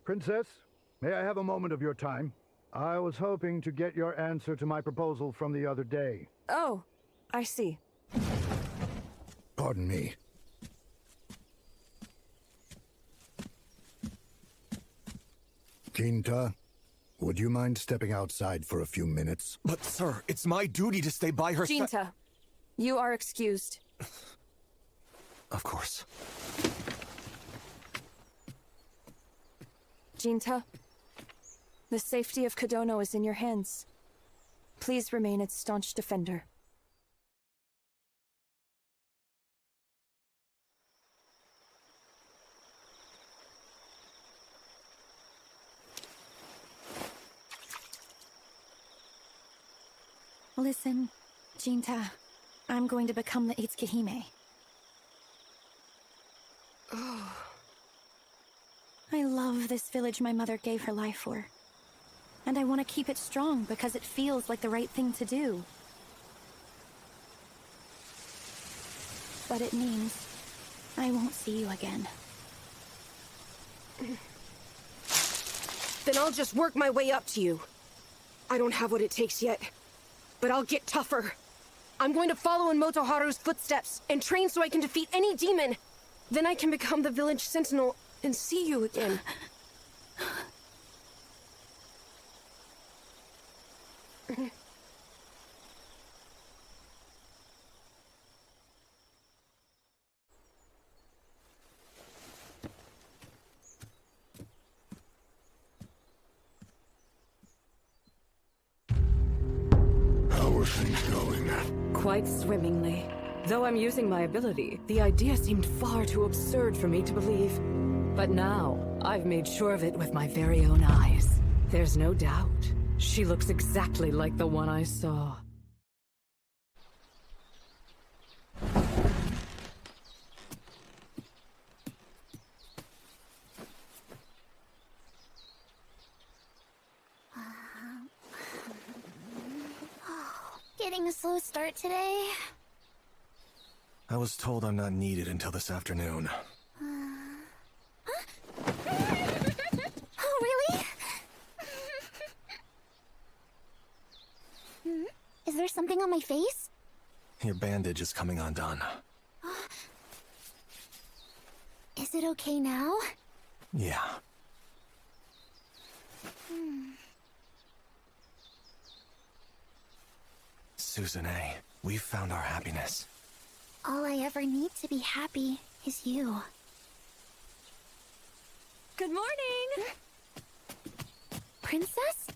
Princess, may I have a moment of your time? I was hoping to get your answer to my proposal from the other day. Oh, I see. Pardon me. Jinta, would you mind stepping outside for a few minutes? But, sir, it's my duty to stay by her side. Jinta, you are excused. Of course. Jinta, the safety of Kodono is in your hands. Please remain its staunch defender. Listen, Jinta, I'm going to become the Itsuki-hime. I love this village my mother gave her life for. And I want to keep it strong because it feels like the right thing to do. But it means I won't see you again. Then I'll just work my way up to you. I don't have what it takes yet, but I'll get tougher. I'm going to follow in Motoharu's footsteps and train so I can defeat any demon. Then I can become the village sentinel and see you again. How are things going? Quite swimmingly. Though I'm using my ability, the idea seemed far too absurd for me to believe. But now, I've made sure of it with my very own eyes. There's no doubt. She looks exactly like the one I saw. Getting a slow start today. I was told I'm not needed until this afternoon. Oh, really? Is there something on my face? Your bandage is coming undone. Is it okay now? Yeah. Suzune, we've found our happiness. All I ever need to be happy is you. Good morning! Princess?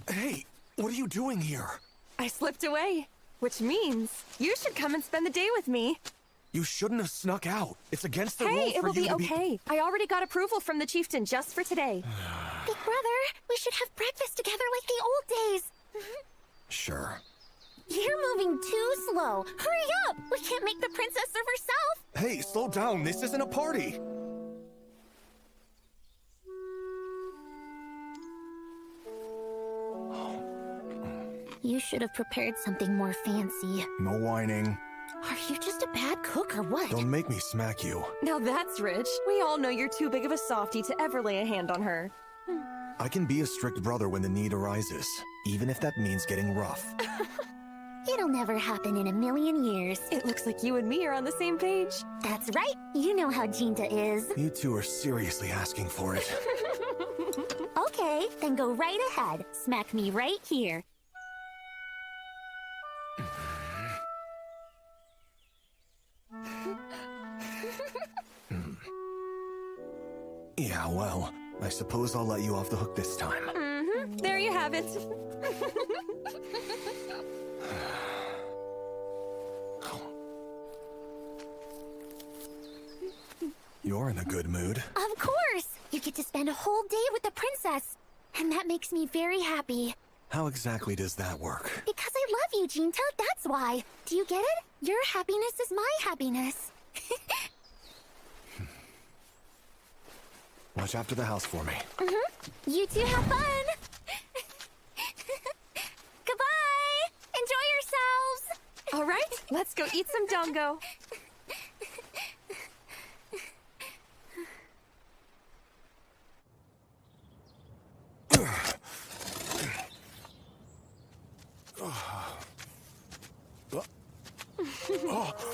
Hey, what are you doing here? I slipped away, which means you should come and spend the day with me. You shouldn't have snuck out. It's against the Hey, rules it for will you be to okay. I already got approval from the chieftain just for today. Big brother, we should have breakfast together like the old days. Sure. You're moving too slow. Hurry up! We can't make the princess serve herself. Hey, slow down. This isn't a party. You should have prepared something more fancy. No whining. Are you just a bad cook or what? Don't make me smack you. Now that's rich. We all know you're too big of a softie to ever lay a hand on her. I can be a strict brother when the need arises, even if that means getting rough. It'll never happen in a million years. It looks like you and me are on the same page. That's right. You know how Jinta is. You two are seriously asking for it. Okay, then go right ahead. Smack me right here. Yeah, well, I suppose I'll let you off the hook this time. There you have it. You're in a good mood. Of course! You get to spend a whole day with the princess. And that makes me very happy. How exactly does that work? Because I love you, Jinta, that's why. Do you get it? Your happiness is my happiness. Watch after the house for me. You two have fun! Goodbye! Enjoy yourselves! All right, let's go eat some dongo.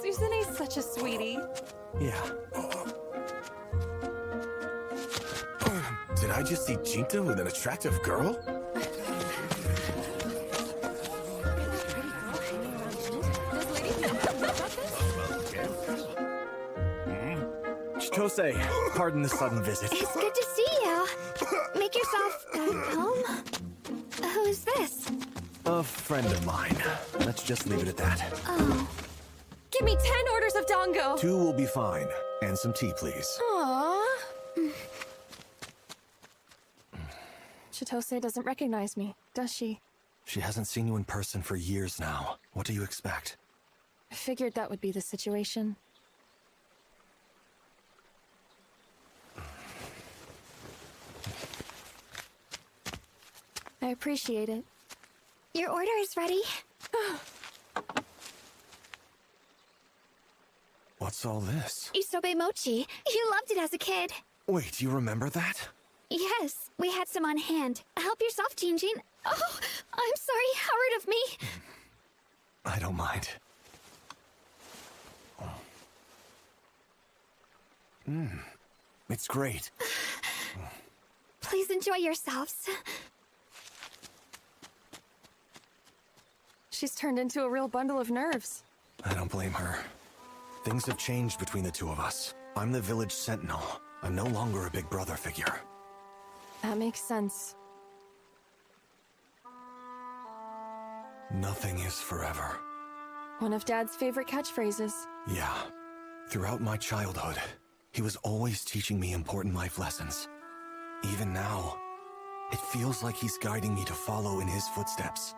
Suzune's such a sweetie. Yeah. Did I just see Jinta with an attractive girl? Chitose, pardon the sudden visit. It's good to see you. Make yourself at home. Who's this? A friend of mine. Let's just leave it at that. Oh. Give me 10 orders of dango! 2 will be fine. And some tea, please. Aww. Chitose doesn't recognize me, does she? She hasn't seen you in person for years now. What do you expect? I figured that would be the situation. I appreciate it. Your order is ready. What's all this? Isobe mochi. You loved it as a kid. Wait, you remember that? Yes, we had some on hand. Help yourself, Jinjin. Oh, I'm sorry. How rude of me. I don't mind. It's great. Please enjoy yourselves. She's turned into a real bundle of nerves. I don't blame her. Things have changed between the two of us. I'm the village sentinel. I'm no longer a big brother figure. That makes sense. Nothing is forever. One of Dad's favorite catchphrases. Yeah. Throughout my childhood, he was always teaching me important life lessons. Even now, it feels like he's guiding me to follow in his footsteps.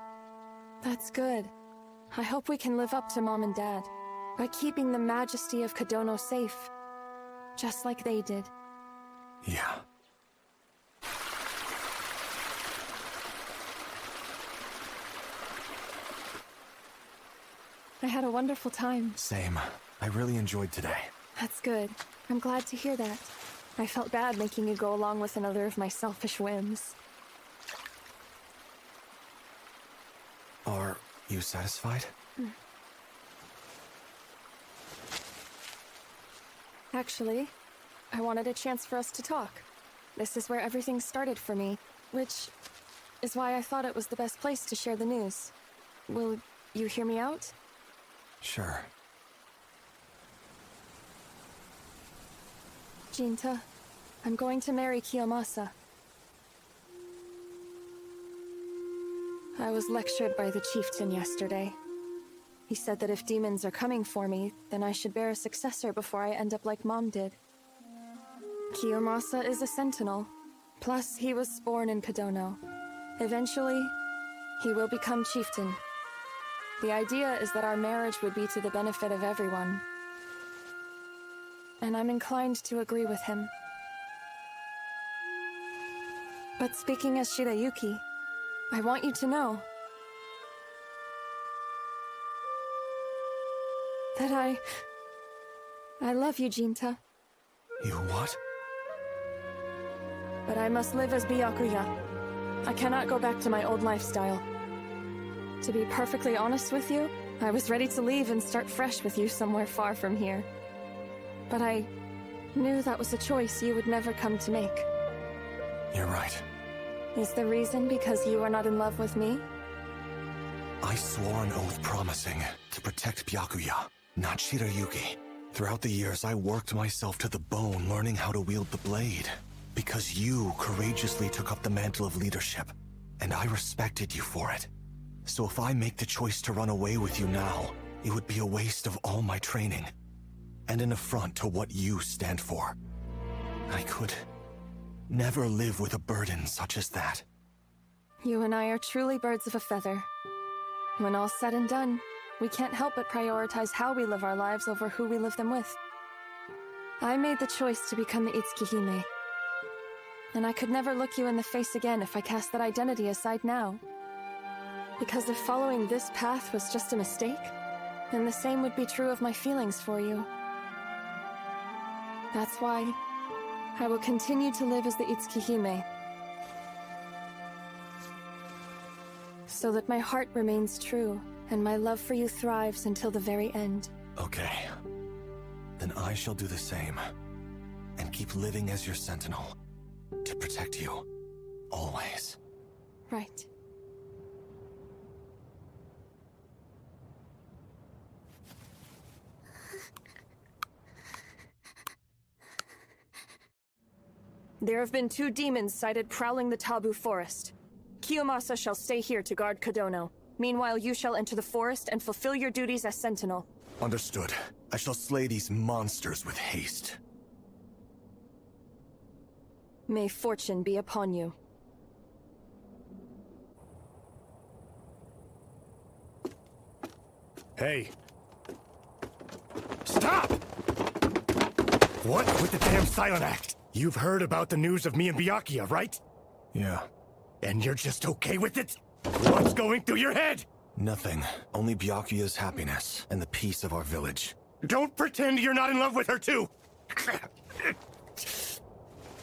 That's good. I hope we can live up to Mom and Dad by keeping the majesty of Kodono safe, just like they did. Yeah. I had a wonderful time. Same. I really enjoyed today. That's good. I'm glad to hear that. I felt bad making you go along with another of my selfish whims. Are you satisfied? Actually, I wanted a chance for us to talk. This is where everything started for me, which is why I thought it was the best place to share the news. Will you hear me out? Sure. Jinta, I'm going to marry Kiyomasa. I was lectured by the chieftain yesterday. He said that if demons are coming for me, then I should bear a successor before I end up like Mom did. Kiyomasa is a sentinel. Plus, he was born in Kodono. Eventually, he will become chieftain. The idea is that our marriage would be to the benefit of everyone. And I'm inclined to agree with him. But speaking as Shirayuki, I want you to know that I love you, Jinta. You what? But I must live as Byakuya. I cannot go back to my old lifestyle. To be perfectly honest with you, I was ready to leave and start fresh with you somewhere far from here. But I knew that was a choice you would never come to make. You're right. Is the reason because you are not in love with me? I swore an oath promising to protect Byakuya, not Shirayuki. Throughout the years, I worked myself to the bone learning how to wield the blade. Because you courageously took up the mantle of leadership, and I respected you for it. So if I make the choice to run away with you now, it would be a waste of all my training, and an affront to what you stand for. I could never live with a burden such as that. You and I are truly birds of a feather. When all's said and done, we can't help but prioritize how we live our lives over who we live them with. I made the choice to become the Itsukihime, and I could never look you in the face again if I cast that identity aside now. Because if following this path was just a mistake, then the same would be true of my feelings for you. That's why I will continue to live as the Itsukihime. so that my heart remains true, and my love for you thrives until the very end. Okay. Then I shall do the same. And keep living as your sentinel. To protect you. Always. Right. There have been 2 demons sighted prowling the Taboo Forest. Kiyomasa shall stay here to guard Kodono. Meanwhile, you shall enter the forest and fulfill your duties as sentinel. Understood. I shall slay these monsters with haste. May fortune be upon you. Hey. Stop! What with the damn silent act? You've heard about the news of me and Byakuya, right? Yeah. And you're just okay with it? What's going through your head? Nothing. Only Byakuya's happiness and the peace of our village. Don't pretend you're not in love with her, too!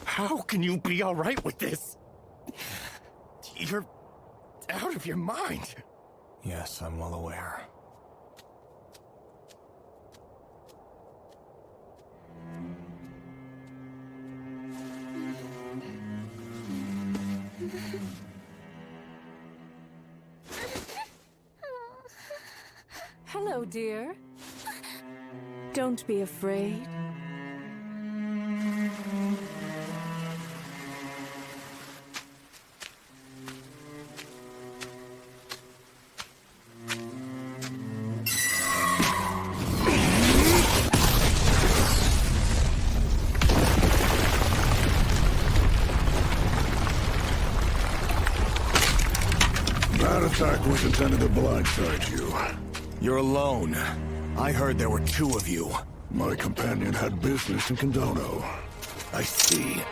How can you be alright with this? You're out of your mind. Yes, I'm well aware. Hello, dear. Don't be afraid. That attack was intended to blindside you. You're alone. I heard there were 2 of you. My companion had business in Kondono. I see.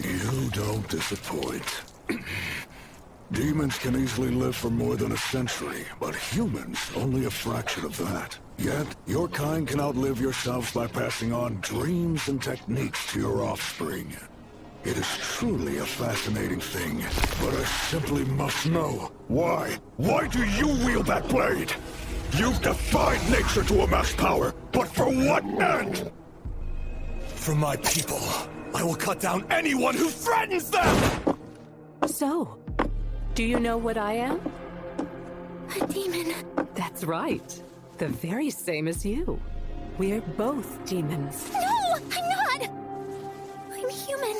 You don't disappoint. Demons can easily live for more than a century, but humans only a fraction of that. Yet, your kind can outlive yourselves by passing on dreams and techniques to your offspring. It is truly a fascinating thing, but I simply must know. Why? Why do you wield that blade? You've defied nature to amass power, but for what end? For my people, I will cut down anyone who threatens them! So, do you know what I am? A demon. That's right. The very same as you. We're both demons. No, I'm not! I'm human.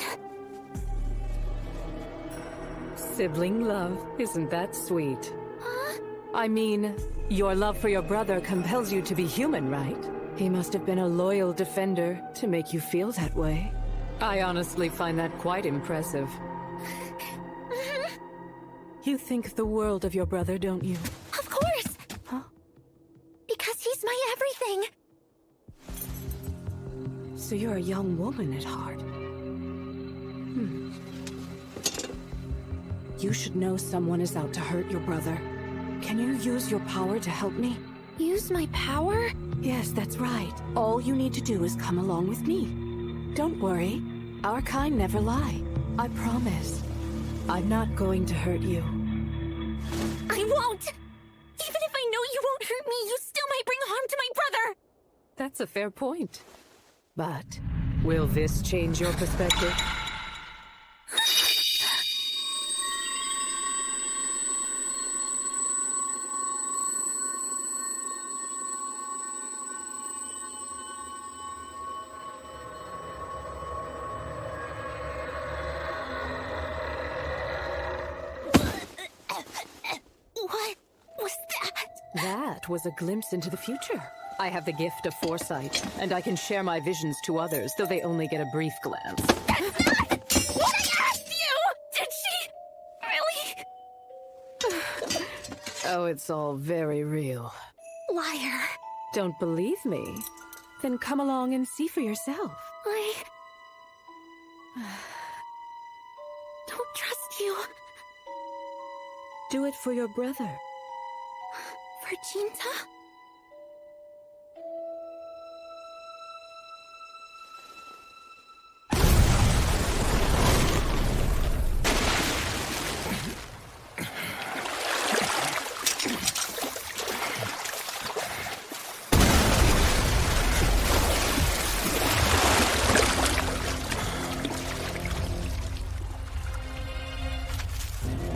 Sibling love, isn't that sweet? Huh? I mean, your love for your brother compels you to be human, right? He must have been a loyal defender to make you feel that way. I honestly find that quite impressive. You think the world of your brother, don't you? Of course! Huh? Because he's my everything! So you're a young woman at heart. You should know someone is out to hurt your brother. Can you use your power to help me? Use my power? Yes, that's right. All you need to do is come along with me. Don't worry. Our kind never lie. I promise. I'm not going to hurt you. I won't! Even if I know you won't hurt me, you still might bring harm to my brother! That's a fair point. But will this change your perspective? What was that? That was a glimpse into the future. I have the gift of foresight, and I can share my visions to others, though they only get a brief glance. That's not what I asked you! Did she really? Oh, it's all very real. Liar. Don't believe me? Then come along and see for yourself. I don't trust you. Do it for your brother. For Jinta?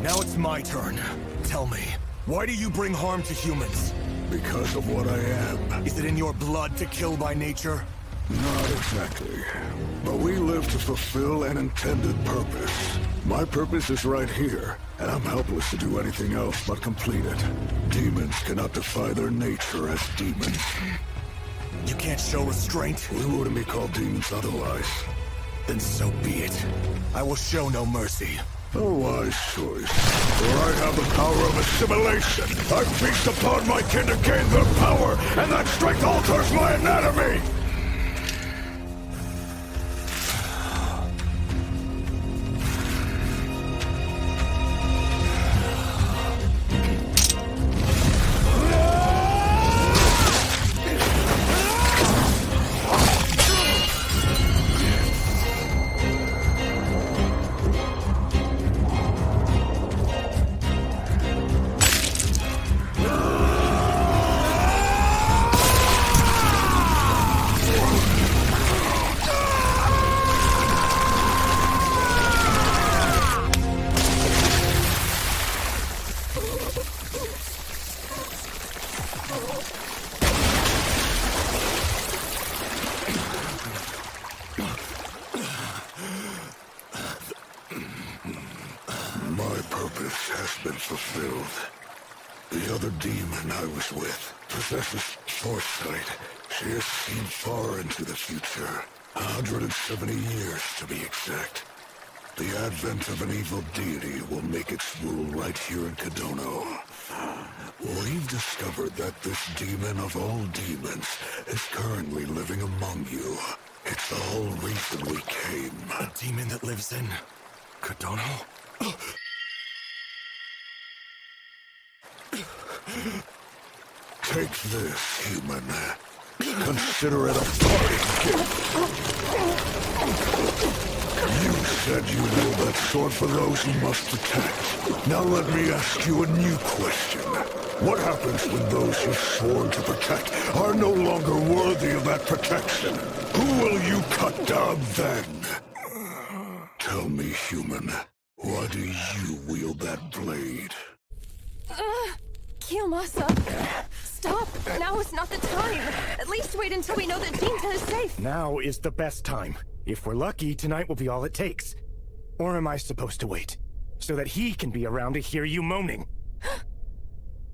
Now it's my turn. Tell me, why do you bring harm to humans? Because of what I am. Is it in your blood to kill by nature? Not exactly. But we live to fulfill an intended purpose. My purpose is right here, and I'm helpless to do anything else but complete it. Demons cannot defy their nature as demons. You can't show restraint? We wouldn't be called demons otherwise. Then so be it. I will show no mercy. A wise choice. For I have the power of assimilation. I feast upon my kin to gain their power, and that strength alters my anatomy! My purpose has been fulfilled. The other demon I was with possesses foresight. She has seen far into the future. 170 years, to be exact. The advent of an evil deity will make its rule right here in Kadono. We've discovered that this demon of all demons is currently living among you. It's the whole reason we came. A demon that lives in Kadono? Take this, human. Consider it a parting gift. You said you wield that sword for those who must protect. Now let me ask you a new question. What happens when those you've sworn to protect are no longer worthy of that protection? Who will you cut down then? Tell me, human, why do you wield that blade? Kiyomasa, stop! Now is not the time! At least wait until we know that Jinta is safe! Now is the best time. If we're lucky, tonight will be all it takes. Or am I supposed to wait? So that he can be around to hear you moaning?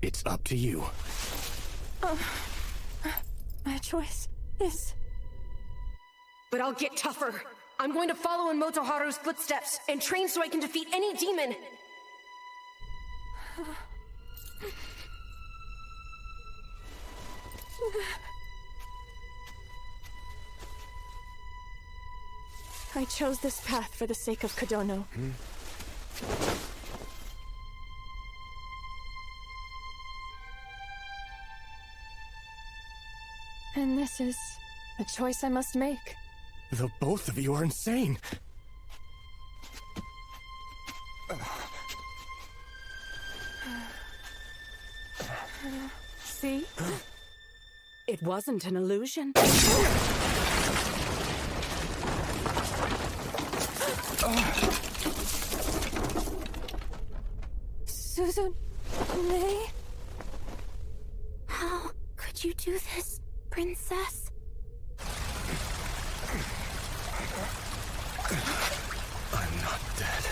It's up to you. My choice is... But I'll get tougher. I'm going to follow in Motoharu's footsteps and train so I can defeat any demon. I chose this path for the sake of Kadono. And this is a choice I must make. The both of you are insane. See? It wasn't an illusion. Susan... May... How could you do this, princess? I'm not dead.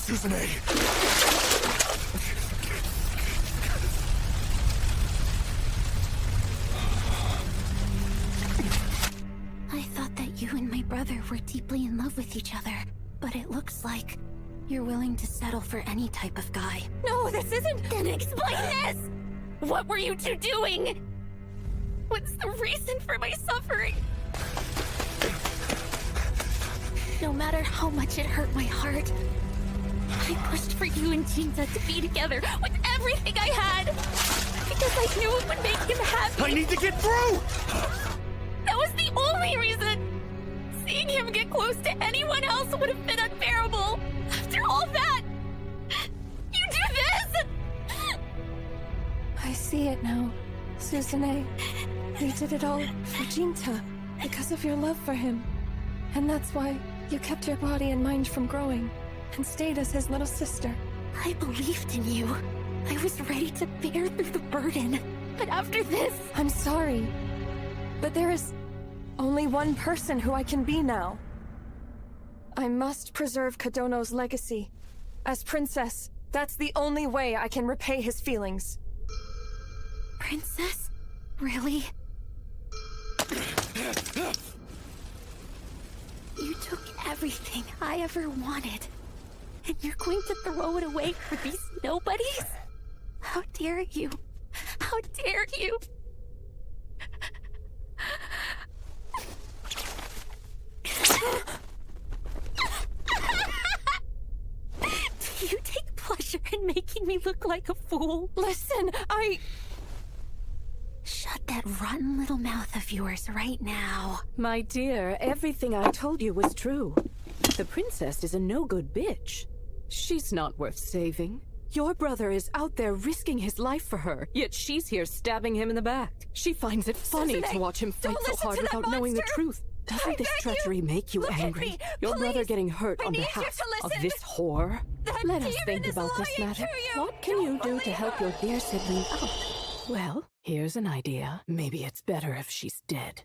Suzune! I thought that you and my brother were deeply in love with each other, but it looks like you're willing to settle for any type of guy. No, this isn't... Then explain this! What were you two doing? What's the reason for my suffering? No matter how much it hurt my heart, I pushed for you and Jinta to be together with everything I had! Because I knew it would make him happy! I need to get through! That was the only reason! Seeing him get close to anyone else would have been unbearable! After all that! You do this! I see it now, Suzune. You did it all for Jinta, because of your love for him. And that's why you kept your body and mind from growing, and stayed as his little sister. I believed in you. I was ready to bear through the burden. But after this... I'm sorry, but there is only one person who I can be now. I must preserve Kadono's legacy. As princess, that's the only way I can repay his feelings. Princess? Really? You took everything I ever wanted, and you're going to throw it away for these nobodies? How dare you? How dare you? Do you take pleasure in making me look like a fool? Listen, Shut that rotten little mouth of yours right now. My dear, everything I told you was true. The princess is a no-good bitch. She's not worth saving. Your brother is out there risking his life for her, yet she's here stabbing him in the back. She finds it funny to watch him fight so hard without knowing the truth. Doesn't this treachery make you angry? Your brother getting hurt on behalf of this whore? Let us think about this matter. What can you do to help your dear sibling out? Well, here's an idea. Maybe it's better if she's dead.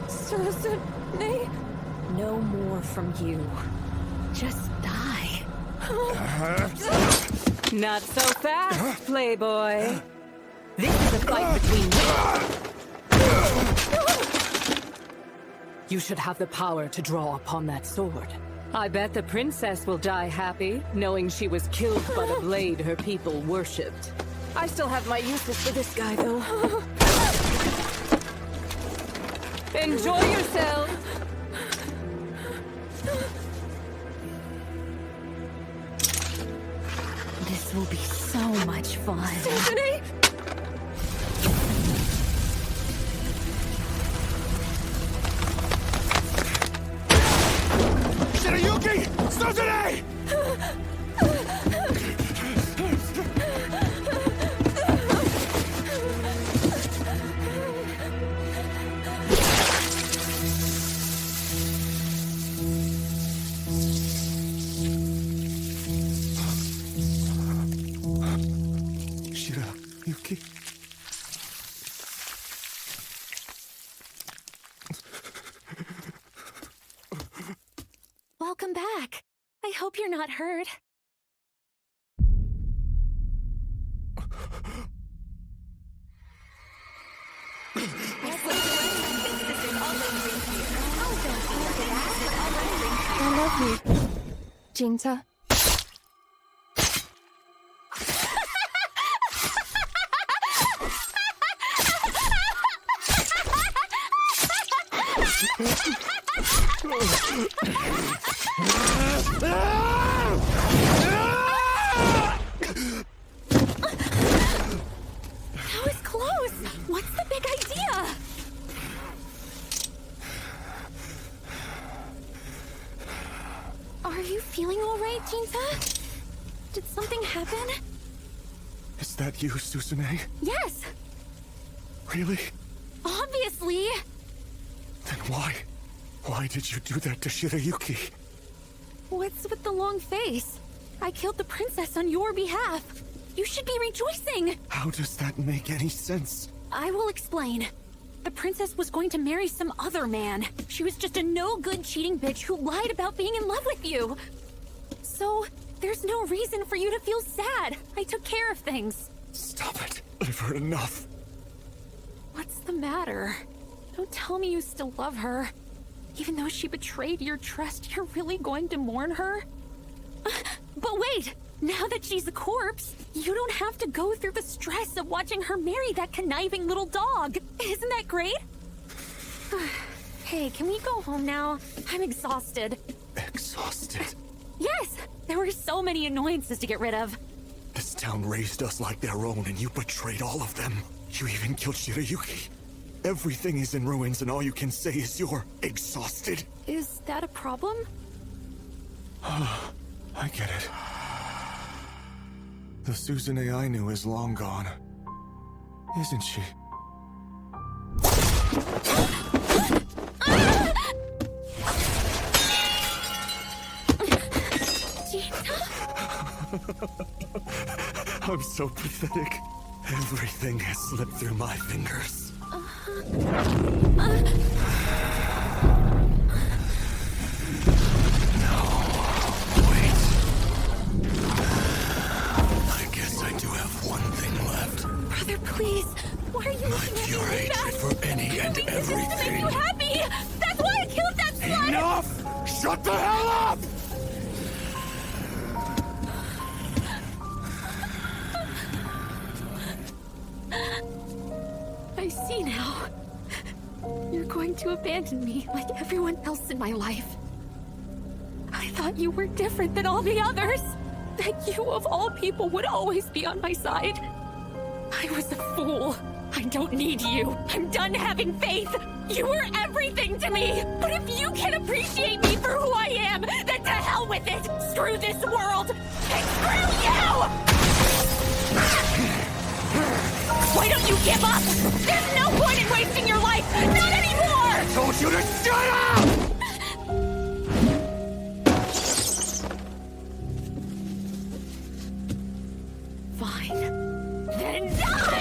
Suzune? No more from you. Just die. Not so fast, playboy. This is a fight between you. You should have the power to draw upon that sword. I bet the princess will die happy, knowing she was killed by the blade her people worshipped. I still have my uses for this guy, though. Enjoy yourself! This will be so much fun. Suzune? Shirayuki! Suzune! Shirayuki? Welcome back. I hope you're not hurt. I love you, Jinta. That was close. What's the big idea? Are you feeling all right, Jinta? Did something happen? Is that you, Suzune? Yes, Really? obviously. Then why? Why did you do that to Shirayuki? What's with the long face? I killed the princess on your behalf. You should be rejoicing. How does that make any sense? I will explain. The princess was going to marry some other man. She was just a no-good cheating bitch who lied about being in love with you. So, there's no reason for you to feel sad. I took care of things. Stop it. I've heard enough. What's the matter? Don't tell me you still love her. Even though she betrayed your trust, you're really going to mourn her? But wait! Now that she's a corpse, you don't have to go through the stress of watching her marry that conniving little dog. Isn't that great? Hey, can we go home now? I'm exhausted. Exhausted? Yes! There were so many annoyances to get rid of. This town raised us like their own, and you betrayed all of them. You even killed Shirayuki. Everything is in ruins, and all you can say is you're exhausted. Is that a problem? I get it. The Suzune I knew is long gone. Isn't she? I'm so pathetic. Everything has slipped through my fingers. No, wait. I guess I do have one thing left. Brother, please. Why are you My looking at me pure like hatred that? for any and This is to make everything. you happy. That's why I killed that slut. Enough! Shut the hell up! I see now. You're going to abandon me like everyone else in my life. I thought you were different than all the others. That you, of all people, would always be on my side. I was a fool. I don't need you. I'm done having faith. You were everything to me. But if you can appreciate me for who I am, then to hell with it. Screw this world. And screw you! Why don't you give up? There's no point in wasting your life! Not anymore! I told you to shut up! Fine. Then die!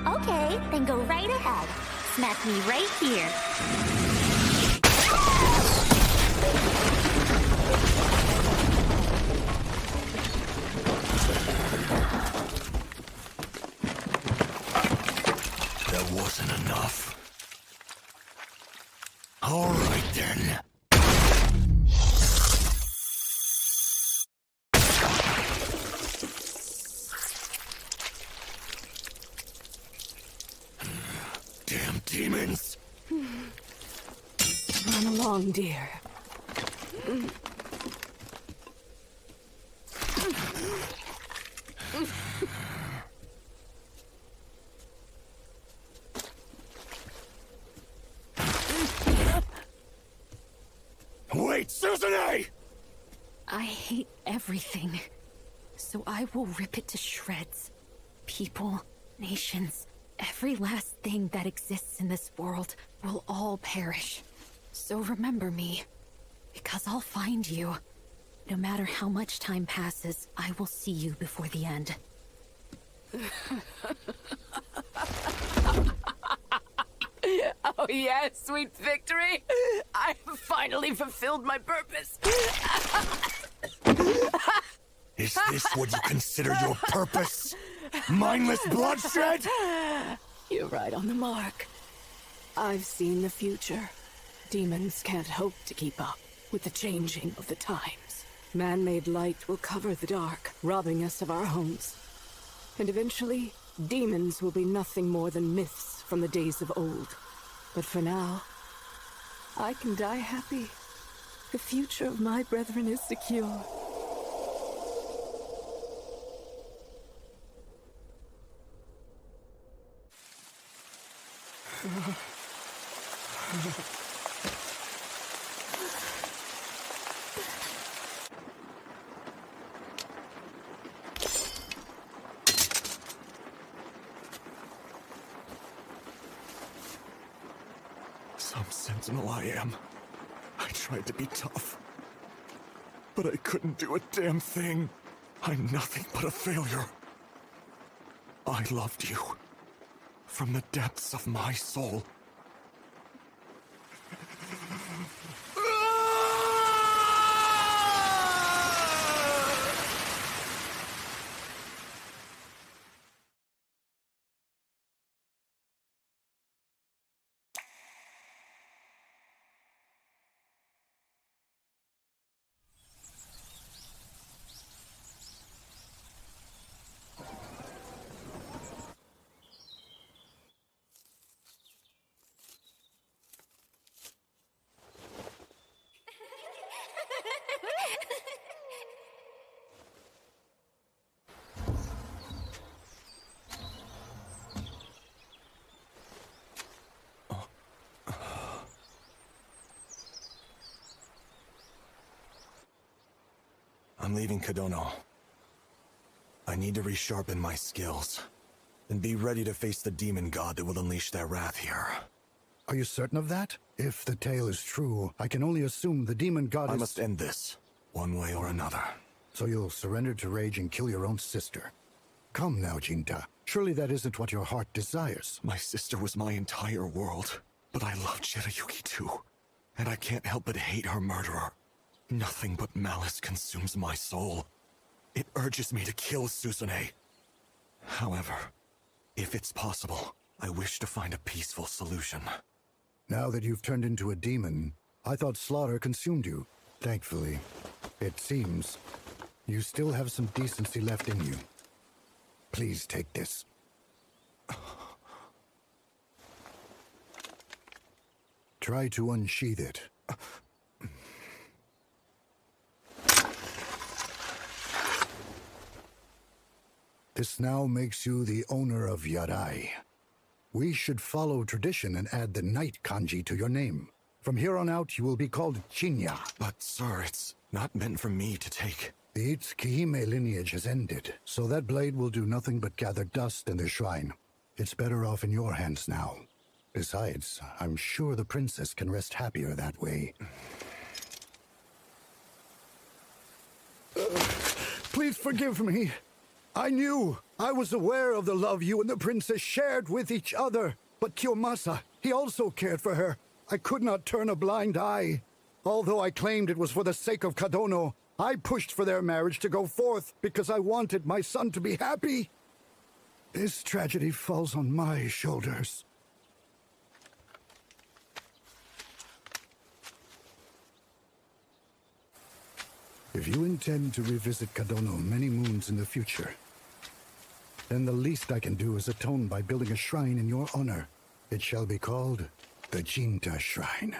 Okay, then go right ahead. Smack me right here. That wasn't enough. All right, then. Damn demons! Run along, dear. Wait, Suzune! I hate everything. So I will rip it to shreds. People, nations, every last thing that exists in this world will all perish. So remember me, because I'll find you. No matter how much time passes, I will see you before the end. Oh yes, sweet victory! I have finally fulfilled my purpose! Is this what you consider your purpose? Mindless bloodshed? You're right on the mark. I've seen the future. Demons can't hope to keep up with the changing of the times. Man-made light will cover the dark, robbing us of our homes. And eventually, demons will be nothing more than myths from the days of old. But for now, I can die happy. The future of my brethren is secure. sentinel I am. I tried to be tough, but I couldn't do a damn thing. I'm nothing but a failure. I loved you from the depths of my soul. I'm leaving Kadono. I need to resharpen my skills, and be ready to face the demon god that will unleash their wrath here. Are you certain of that? If the tale is true, I can only assume the demon god I must end this, one way or another. So you'll surrender to rage and kill your own sister. Come now, Jinta. Surely that isn't what your heart desires. My sister was my entire world, but I loved Shirayuki too. And I can't help but hate her murderer. Nothing but malice consumes my soul. It urges me to kill Susune. However, if it's possible, I wish to find a peaceful solution. Now that you've turned into a demon, I thought slaughter consumed you. Thankfully, it seems you still have some decency left in you. Please take this. Try to unsheath it. This now makes you the owner of Yarai. We should follow tradition and add the knight kanji to your name. From here on out, you will be called Chinya. But, sir, it's not meant for me to take. The Tsukihime lineage has ended, so that blade will do nothing but gather dust in the shrine. It's better off in your hands now. Besides, I'm sure the princess can rest happier that way. Please forgive me. I was aware of the love you and the princess shared with each other. But Kiyomasa, he also cared for her. I could not turn a blind eye. Although I claimed it was for the sake of Kadono, I pushed for their marriage to go forth because I wanted my son to be happy. This tragedy falls on my shoulders. If you intend to revisit Kadono many moons in the future, then the least I can do is atone by building a shrine in your honor. It shall be called the Jinta Shrine.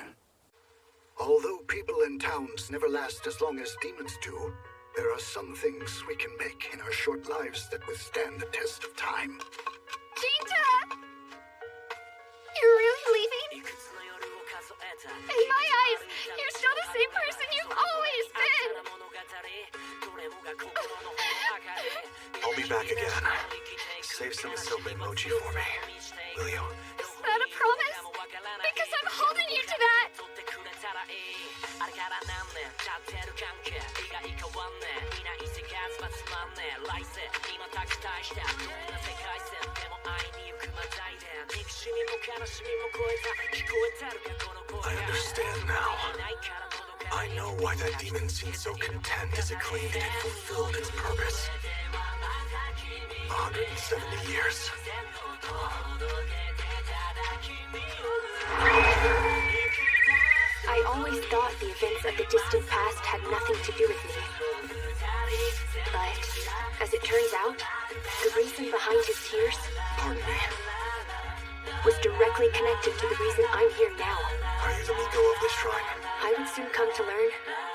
Although people and towns never last as long as demons do, there are some things we can make in our short lives that withstand the test of time. Jinta! You're really leaving? In my eyes, you're still the same person you've always been! I'll be back again. Save some soap and mochi for me, will you? Is that a promise? Because I'm holding you to that! I understand now. I know why that demon seemed so content as it claimed it had fulfilled its purpose. 170 years. I always thought the events of the distant past had nothing to do with me. But, as it turns out, the reason behind his tears... Pardon me. ...was directly connected to the reason I'm here now. Are you the Miko of this shrine? I would soon come to learn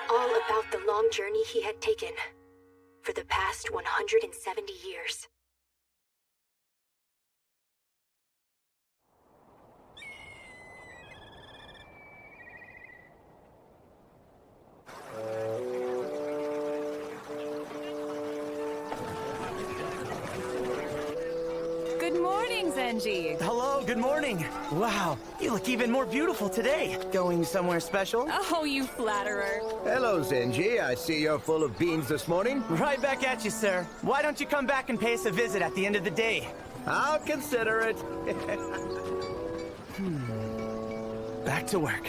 all about the long journey he had taken for the past 170 years. Good morning, Zen. Zenji. Hello, good morning. Wow, you look even more beautiful today. Going somewhere special? Oh, you flatterer. Hello, Zenji. I see you're full of beans this morning. Right back at you, sir. Why don't you come back and pay us a visit at the end of the day? I'll consider it. Back to work.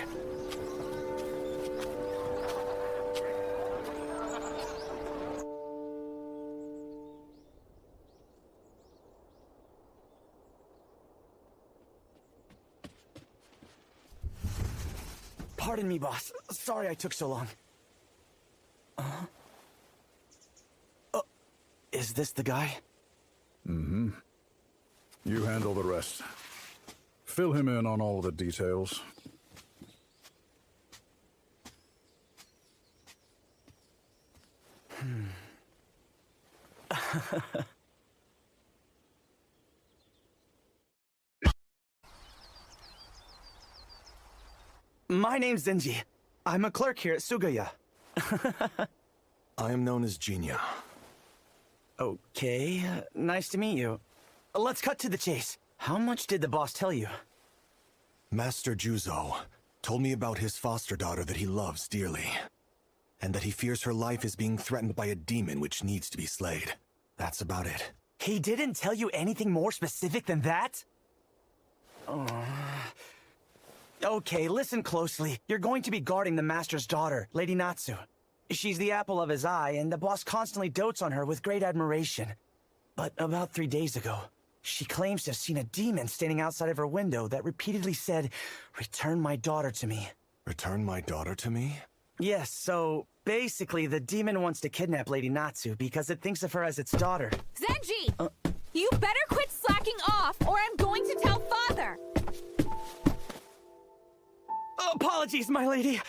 Pardon me, boss. Sorry I took so long. Is this the guy? Mm-hmm. You handle the rest. Fill him in on all the details. My name's Zenji. I'm a clerk here at Sugaya. I am known as Jinya. Okay, nice to meet you. Let's cut to the chase. How much did the boss tell you? Master Juzo told me about his foster daughter that he loves dearly, and that he fears her life is being threatened by a demon which needs to be slayed. That's about it. He didn't tell you anything more specific than that? Okay, listen closely. You're going to be guarding the Master's daughter, Lady Natsu. She's the apple of his eye, and the boss constantly dotes on her with great admiration. But about 3 days ago, she claims to have seen a demon standing outside of her window that repeatedly said, "Return my daughter to me." Return my daughter to me? Yes, so basically the demon wants to kidnap Lady Natsu because it thinks of her as its daughter. Zenji! You better quit slacking off, or I'm going to tell Father! Apologies, my lady.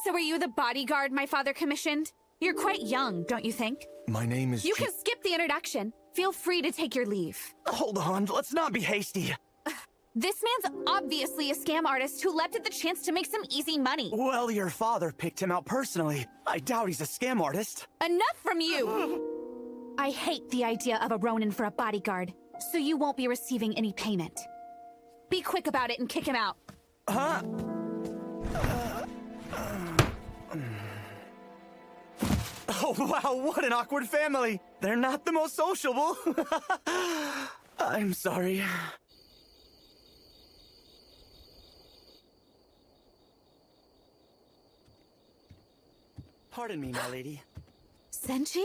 So are you the bodyguard my father commissioned? You're quite young, don't you think? My name is You can skip the introduction. Feel free to take your leave. Hold on, let's not be hasty. This man's obviously a scam artist who leapt at the chance to make some easy money. Well, your father picked him out personally. I doubt he's a scam artist. Enough from you! I hate the idea of a Ronin for a bodyguard, so you won't be receiving any payment. Be quick about it and kick him out. Huh? Oh, wow, what an awkward family. They're not the most sociable. I'm sorry. Pardon me, my lady. Zenji?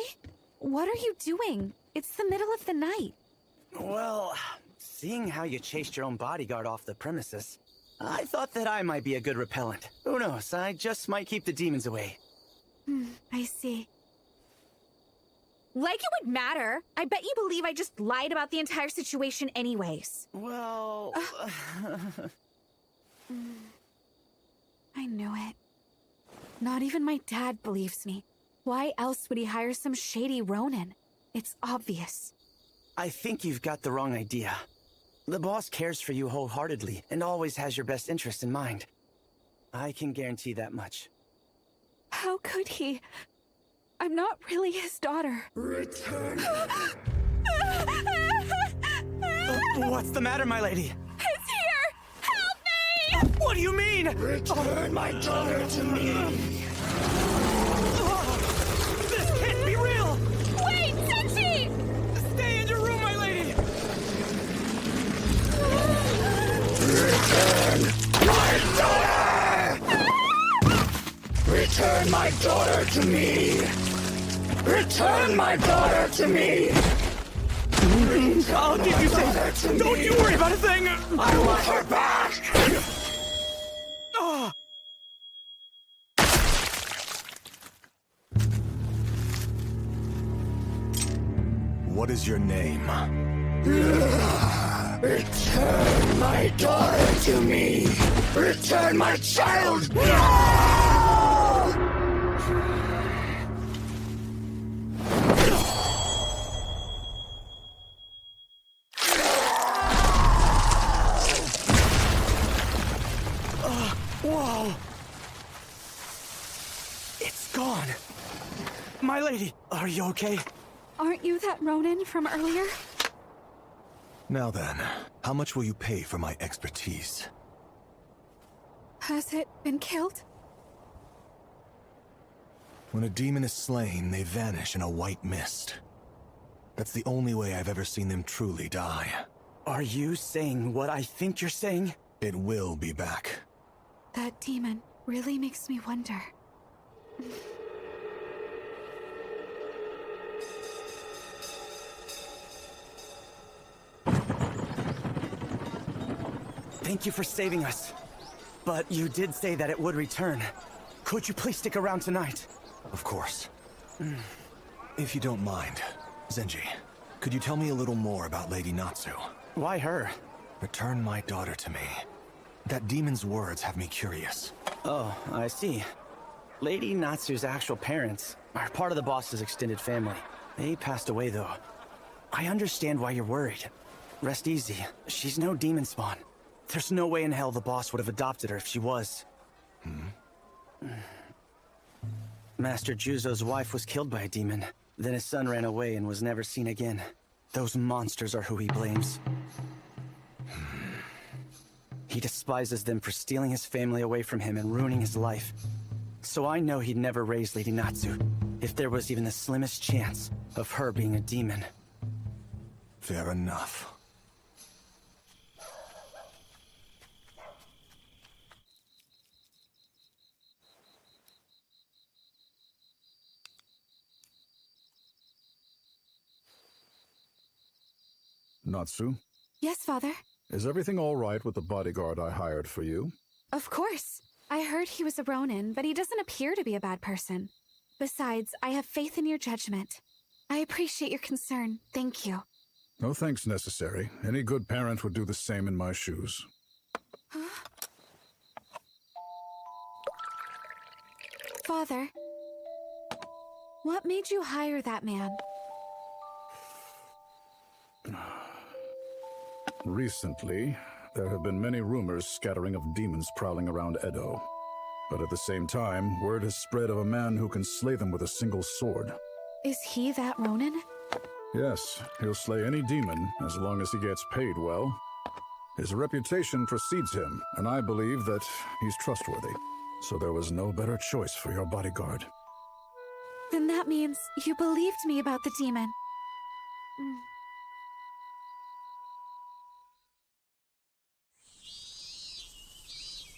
What are you doing? It's the middle of the night. Well, seeing how you chased your own bodyguard off the premises, I thought that I might be a good repellent. Who knows, I just might keep the demons away. I see. Like it would matter. I bet you believe I just lied about the entire situation anyways. Well... I knew it. Not even my dad believes me. Why else would he hire some shady Ronin? It's obvious. I think you've got the wrong idea. The boss cares for you wholeheartedly and always has your best interest in mind. I can guarantee that much. How could he? I'm not really his daughter. Return. What's the matter, my lady? He's here! Help me! What do you mean? Return my daughter to me. This can't be real! Wait, Zenji! Stay in your room, my lady! Return my daughter to me! Return my daughter to me! I'll keep you safe! Don't you worry about a thing! I want her back! What is your name? Return my daughter to me! Return my child! Whoa! It's gone! My lady, are you okay? Aren't you that Ronin from earlier? Now then, how much will you pay for my expertise? Has it been killed? When a demon is slain, they vanish in a white mist. That's the only way I've ever seen them truly die. Are you saying what I think you're saying? It will be back. That demon really makes me wonder. Thank you for saving us. But you did say that it would return. Could you please stick around tonight? Of course. If you don't mind, Zenji, could you tell me a little more about Lady Natsu? Why her? Return my daughter to me. That demon's words have me curious. Oh, I see. Lady Natsu's actual parents are part of the boss's extended family. They passed away, though. I understand why you're worried. Rest easy. She's no demon spawn. There's no way in hell the boss would have adopted her if she was. Master Juzo's wife was killed by a demon. Then his son ran away and was never seen again. Those monsters are who he blames. He despises them for stealing his family away from him and ruining his life. So I know he'd never raise Lady Natsu, if there was even the slimmest chance of her being a demon. Fair enough. Natsu, Yes, Father. is everything all right with the bodyguard I hired for you? Of course. I heard he was a Ronin, but he doesn't appear to be a bad person. Besides, I have faith in your judgment. I appreciate your concern. Thank you. No thanks necessary. Any good parent would do the same in my shoes. Father, what made you hire that man? Recently, there have been many rumors scattering of demons prowling around Edo. But at the same time, word has spread of a man who can slay them with a single sword. Is he that Ronin? Yes, he'll slay any demon as long as he gets paid well. His reputation precedes him, and I believe that he's trustworthy. So there was no better choice for your bodyguard. Then that means you believed me about the demon.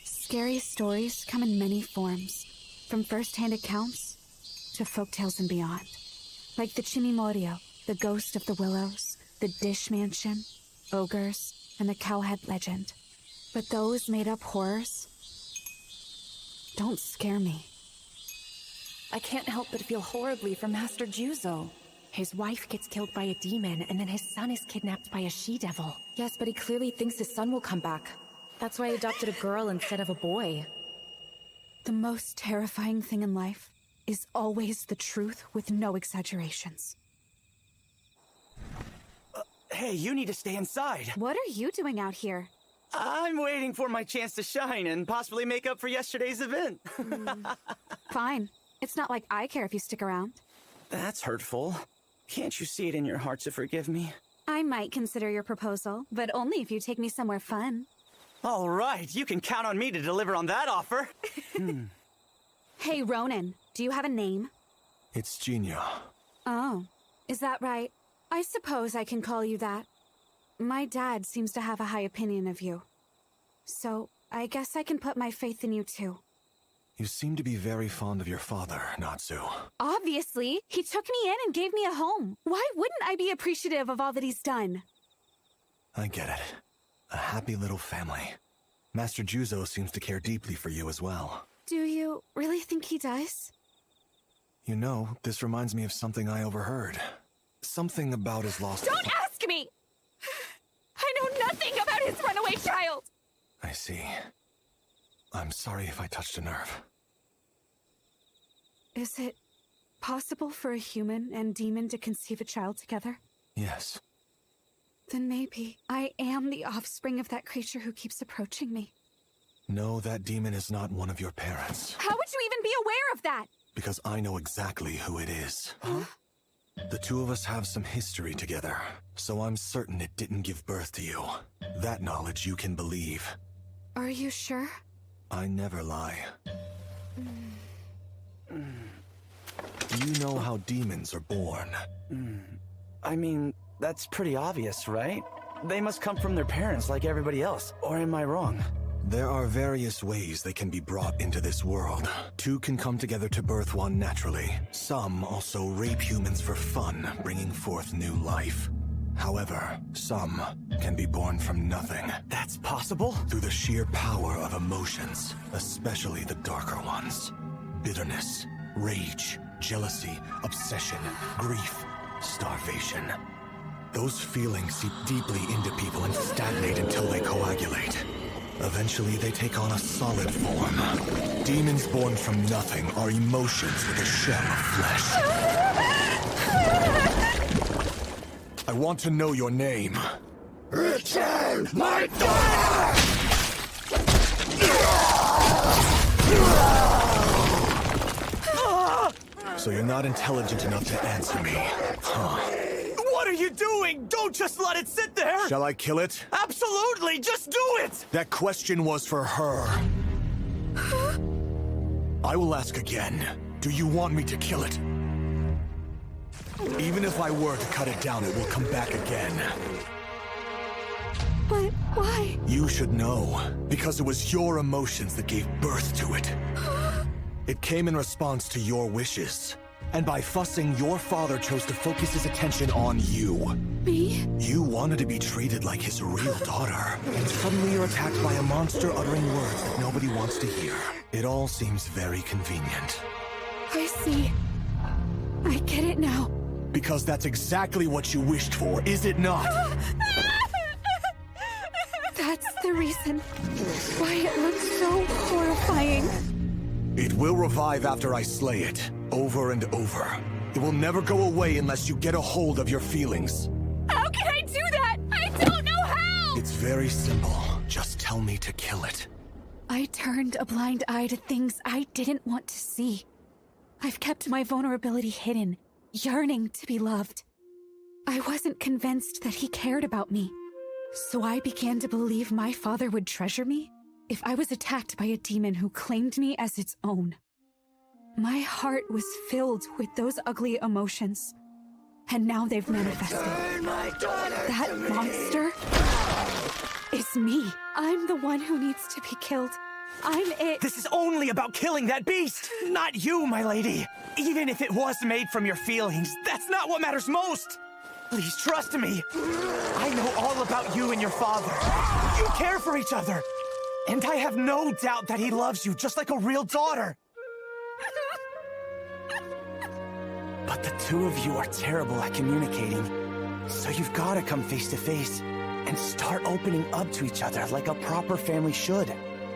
Scary stories come in many forms, from first-hand accounts to folktales and beyond. Like the Chimimorio, the ghost of the willows, the dish mansion, ogres, and the cowhead legend. But those made-up horrors don't scare me. I can't help but feel horribly for Master Juzo. His wife gets killed by a demon, and then his son is kidnapped by a she-devil. Yes, but he clearly thinks his son will come back. That's why he adopted a girl instead of a boy. The most terrifying thing in life is always the truth with no exaggerations. Hey, you need to stay inside. What are you doing out here? I'm waiting for my chance to shine and possibly make up for yesterday's event. Fine. It's not like I care if you stick around. That's hurtful. Can't you see it in your heart to forgive me? I might consider your proposal, but only if you take me somewhere fun. All right, you can count on me to deliver on that offer. Hey, Ronin, do you have a name? It's Jinya. Oh, is that right? I suppose I can call you that. My dad seems to have a high opinion of you. So, I guess I can put my faith in you too. You seem to be very fond of your father, Natsu. Obviously, he took me in and gave me a home. Why wouldn't I be appreciative of all that he's done? I get it. A happy little family. Master Juzo seems to care deeply for you as well. Do you really think he does? You know, this reminds me of something I overheard. Something about his lost... Don't ask me! I know nothing about his runaway child! I see. I'm sorry if I touched a nerve. Is it possible for a human and demon to conceive a child together? Yes. Then maybe I am the offspring of that creature who keeps approaching me. No, that demon is not one of your parents. How would you even be aware of that? Because I know exactly who it is. Huh? The two of us have some history together, so I'm certain it didn't give birth to you. That knowledge you can believe. Are you sure? I never lie. Do you know how demons are born? I mean, that's pretty obvious, right? They must come from their parents like everybody else, or am I wrong? There are various ways they can be brought into this world. Two can come together to birth one naturally. Some also rape humans for fun, bringing forth new life. However, some can be born from nothing. That's possible? Through the sheer power of emotions, especially the darker ones. Bitterness, rage, jealousy, obsession, grief, starvation. Those feelings seep deeply into people and stagnate until they coagulate. Eventually, they take on a solid form. Demons born from nothing are emotions with a shell of flesh. I want to know your name. Return my daughter! So you're not intelligent enough to answer me, huh? What are you doing? Don't just let it sit there! Shall I kill it? Absolutely! Just do it! That question was for her. I will ask again. Do you want me to kill it? Even if I were to cut it down, it will come back again. But why? You should know, because it was your emotions that gave birth to it. It came in response to your wishes. And by fussing, your father chose to focus his attention on you. Me? You wanted to be treated like his real daughter. And suddenly you're attacked by a monster uttering words that nobody wants to hear. It all seems very convenient. I see. I get it now. Because that's exactly what you wished for, is it not? That's the reason why it looks so horrifying. It will revive after I slay it, over and over. It will never go away unless you get a hold of your feelings. How can I do that? I don't know how! It's very simple. Just tell me to kill it. I turned a blind eye to things I didn't want to see. I've kept my vulnerability hidden, yearning to be loved. I wasn't convinced that he cared about me. So I began to believe my father would treasure me if I was attacked by a demon who claimed me as its own. My heart was filled with those ugly emotions, and now they've manifested. That monster is me. I'm the one who needs to be killed. I'm it. This is only about killing that beast, not you, my lady. Even if it was made from your feelings, that's not what matters most. Please trust me. I know all about you and your father. You care for each other. And I have no doubt that he loves you just like a real daughter. But the two of you are terrible at communicating. So you've got to come face to face and start opening up to each other like a proper family should.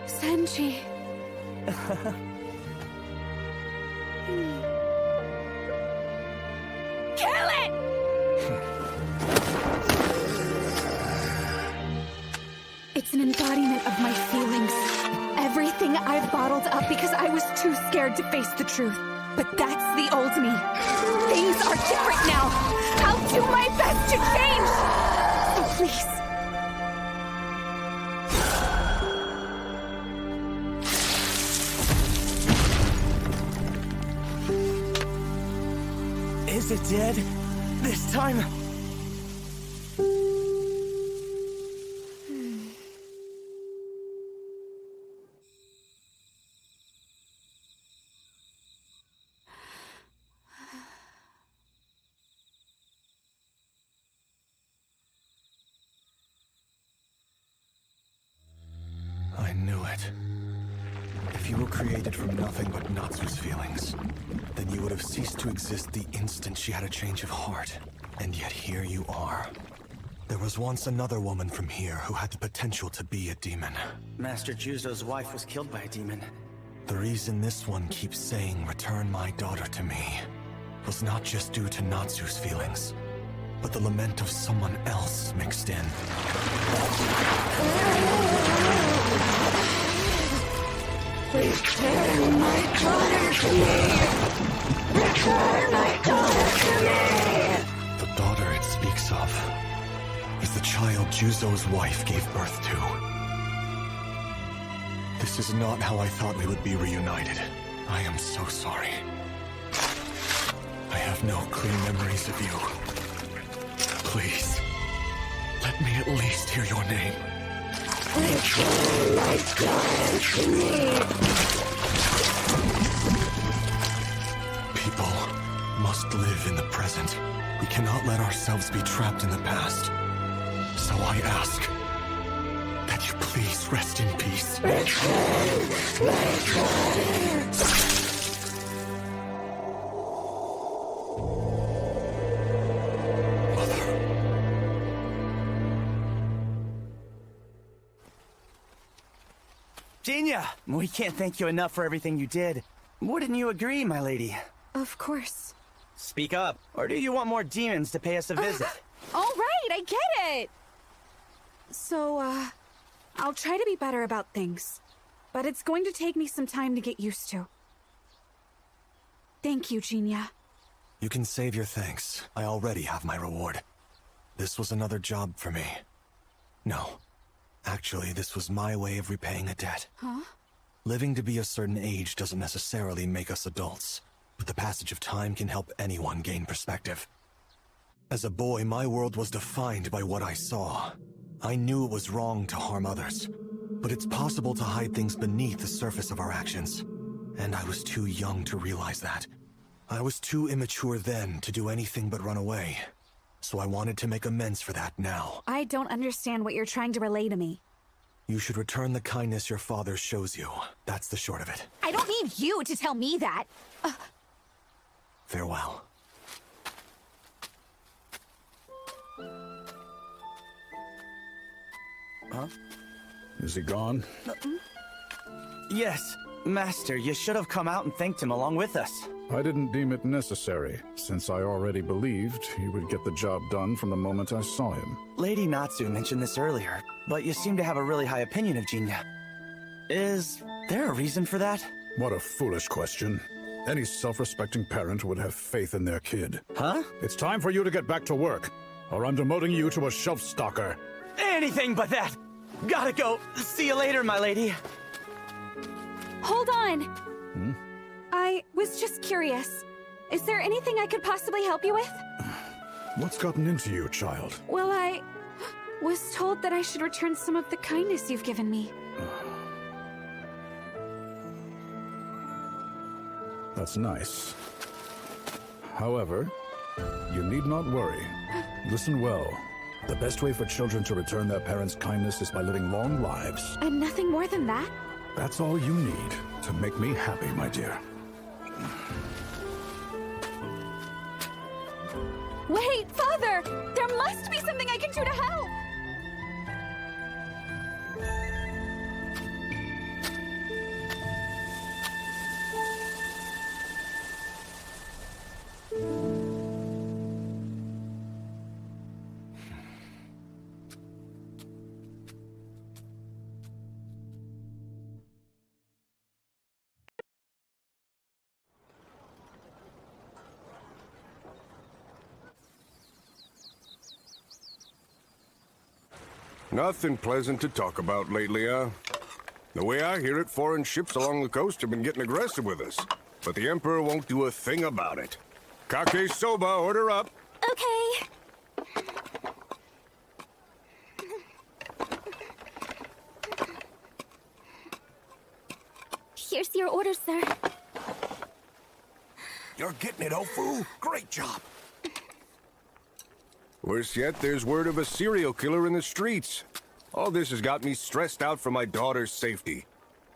Senji. Kill it! It's an embodiment of my feelings. Everything I've bottled up because I was too scared to face the truth. But that's the old me. Things are different now. I'll do my best to change. So please. Is it dead? This time? I knew it. If you were created from nothing but Natsu's feelings, then you would have ceased to exist the instant she had a change of heart. And yet here you are. There was once another woman from here who had the potential to be a demon. Master Juzo's wife was killed by a demon. The reason this one keeps saying, "Return my daughter to me," was not just due to Natsu's feelings, but the lament of someone else mixed in. Return my daughter to me! Return my daughter to me! child Juzo's wife gave birth to. This is not how I thought we would be reunited. I am so sorry. I have no clear memories of you. Please, let me at least hear your name. People must live in the present. We cannot let ourselves be trapped in the past. So I ask that you please rest in peace. Genia, we can't thank you enough for everything you did. Wouldn't you agree, my lady? Of course. Speak up, or do you want more demons to pay us a visit? All right, I get it! So, I'll try to be better about things. But it's going to take me some time to get used to. Thank you, Genia. You can save your thanks. I already have my reward. This was another job for me. No. Actually, this was my way of repaying a debt. Huh? Living to be a certain age doesn't necessarily make us adults, but the passage of time can help anyone gain perspective. As a boy, my world was defined by what I saw. I knew it was wrong to harm others, but it's possible to hide things beneath the surface of our actions. And I was too young to realize that. I was too immature then to do anything but run away. So I wanted to make amends for that now. I don't understand what you're trying to relay to me. You should return the kindness your father shows you. That's the short of it. I don't need you to tell me that. Farewell. Huh? Is he gone? Yes, Master, you should have come out and thanked him along with us. I didn't deem it necessary, since I already believed he would get the job done from the moment I saw him. Lady Natsu mentioned this earlier, but you seem to have a really high opinion of Genia. Is there a reason for that? What a foolish question. Any self-respecting parent would have faith in their kid. Huh? It's time for you to get back to work, or I'm demoting you to a shelf stalker. Anything but that! Gotta go. See you later, my lady. Hold on! I was just curious. Is there anything I could possibly help you with? What's gotten into you, child? Well, I was told that I should return some of the kindness you've given me. That's nice. However, you need not worry. Listen well. The best way for children to return their parents' kindness is by living long lives. And nothing more than that? That's all you need to make me happy, my dear. Wait, Father! There must be something I can do to help! Nothing pleasant to talk about lately, huh? The way I hear it, foreign ships along the coast have been getting aggressive with us. But the Emperor won't do a thing about it. Kake soba, order up. Okay. Here's your order, sir. You're getting it, Ofu. Great job. Worse yet, there's word of a serial killer in the streets. All this has got me stressed out for my daughter's safety.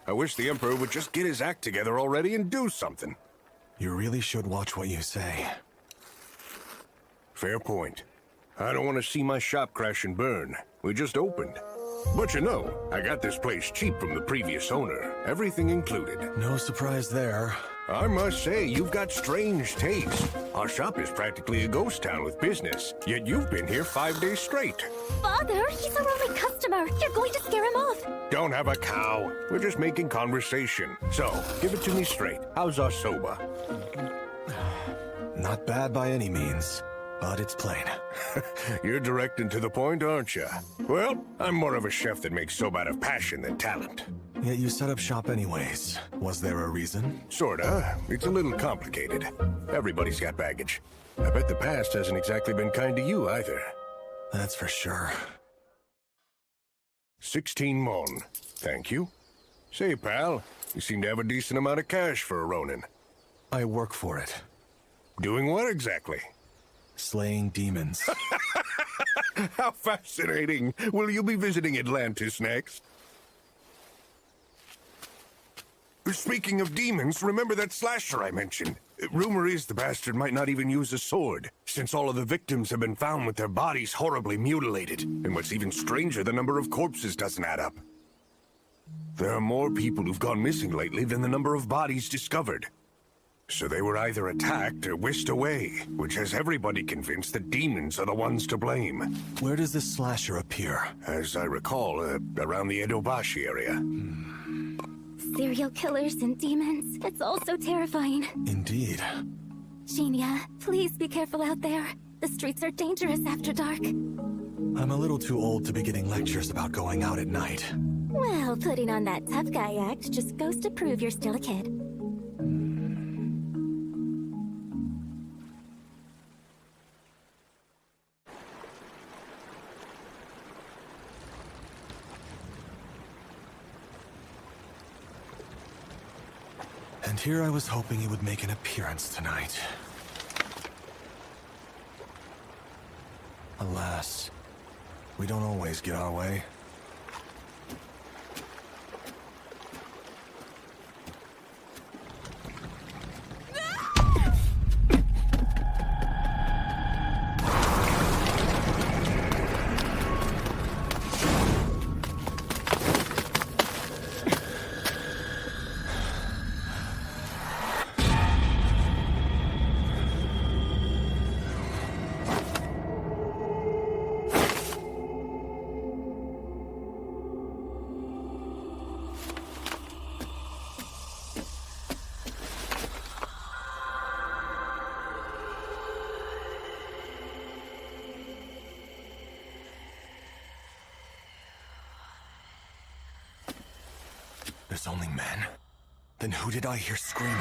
I wish the Emperor would just get his act together already and do something. You really should watch what you say. Fair point. I don't want to see my shop crash and burn. We just opened. But you know, I got this place cheap from the previous owner. Everything included. No surprise there. I must say, you've got strange taste. Our shop is practically a ghost town with business, yet you've been here 5 days straight. Father, he's our only customer. You're going to scare him off. Don't have a cow. We're just making conversation. So, give it to me straight. How's our soba? Not bad by any means. but it's plain. You're direct and to the point, aren't you? Well, I'm more of a chef that makes soba out of passion than talent. Yet you set up shop anyways. Was there a reason? Sorta. It's a little complicated. Everybody's got baggage. I bet the past hasn't exactly been kind to you either. That's for sure. 16 mon. Thank you. Say, pal, you seem to have a decent amount of cash for a Ronin. I work for it. Doing what exactly? Slaying demons. How fascinating. Will you be visiting Atlantis next? Speaking of demons, remember that slasher I mentioned? Rumor is the bastard might not even use a sword, since all of the victims have been found with their bodies horribly mutilated. And what's even stranger, the number of corpses doesn't add up. There are more people who've gone missing lately than the number of bodies discovered. So they were either attacked or whisked away, which has everybody convinced that demons are the ones to blame. Where does this slasher appear? As I recall, around the Edobashi area. Serial killers and demons. It's all so terrifying. Indeed. Genia, please be careful out there. The streets are dangerous after dark. I'm a little too old to be getting lectures about going out at night. Well, putting on that tough guy act just goes to prove you're still a kid. And here I was hoping he would make an appearance tonight. Alas, we don't always get our way. There's only men? Then who did I hear screaming?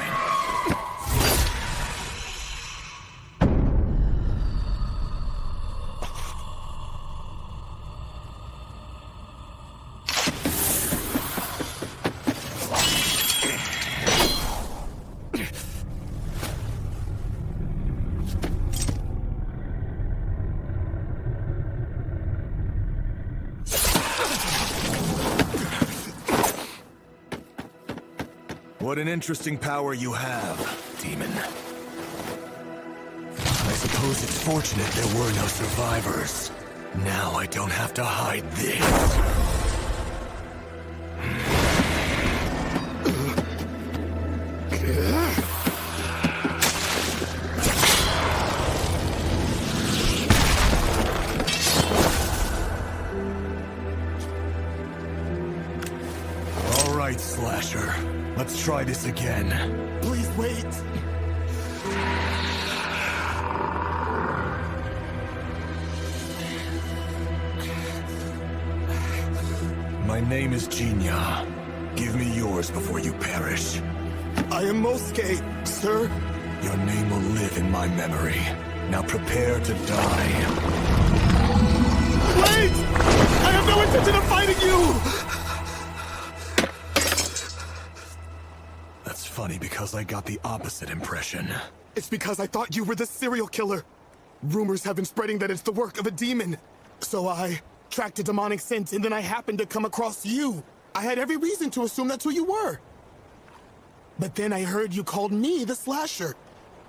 What an interesting power you have, demon. I suppose it's fortunate there were no survivors. Now I don't have to hide this. All right, Slasher. Let's try this again. Please wait. My name is Genia. Give me yours before you perish. I am Mosuke, sir. Your name will live in my memory. Now prepare to die. Wait! I have no intention of fighting you! That's funny because I got the opposite impression. It's because I thought you were the serial killer. Rumors have been spreading that it's the work of a demon. So I tracked a demonic scent and then I happened to come across you. I had every reason to assume that's who you were. But then I heard you called me the Slasher,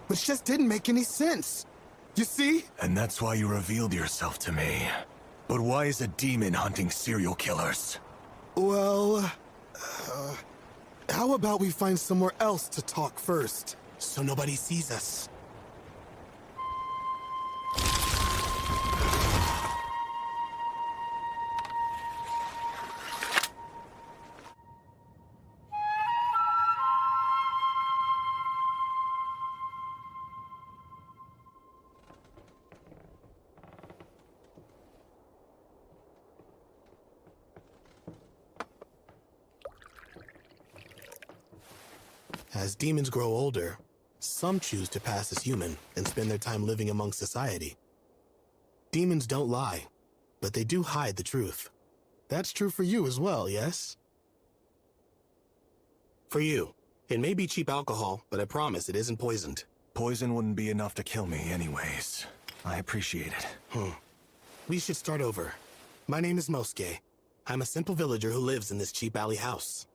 which just didn't make any sense. You see? And that's why you revealed yourself to me. But why is a demon hunting serial killers? Well, how about we find somewhere else to talk first, so nobody sees us? As demons grow older, some choose to pass as human and spend their time living among society. Demons don't lie, but they do hide the truth. That's true for you as well, yes? For you, it may be cheap alcohol, but I promise it isn't poisoned. Poison wouldn't be enough to kill me anyways. I appreciate it. We should start over. My name is Mosuke. I'm a simple villager who lives in this cheap alley house.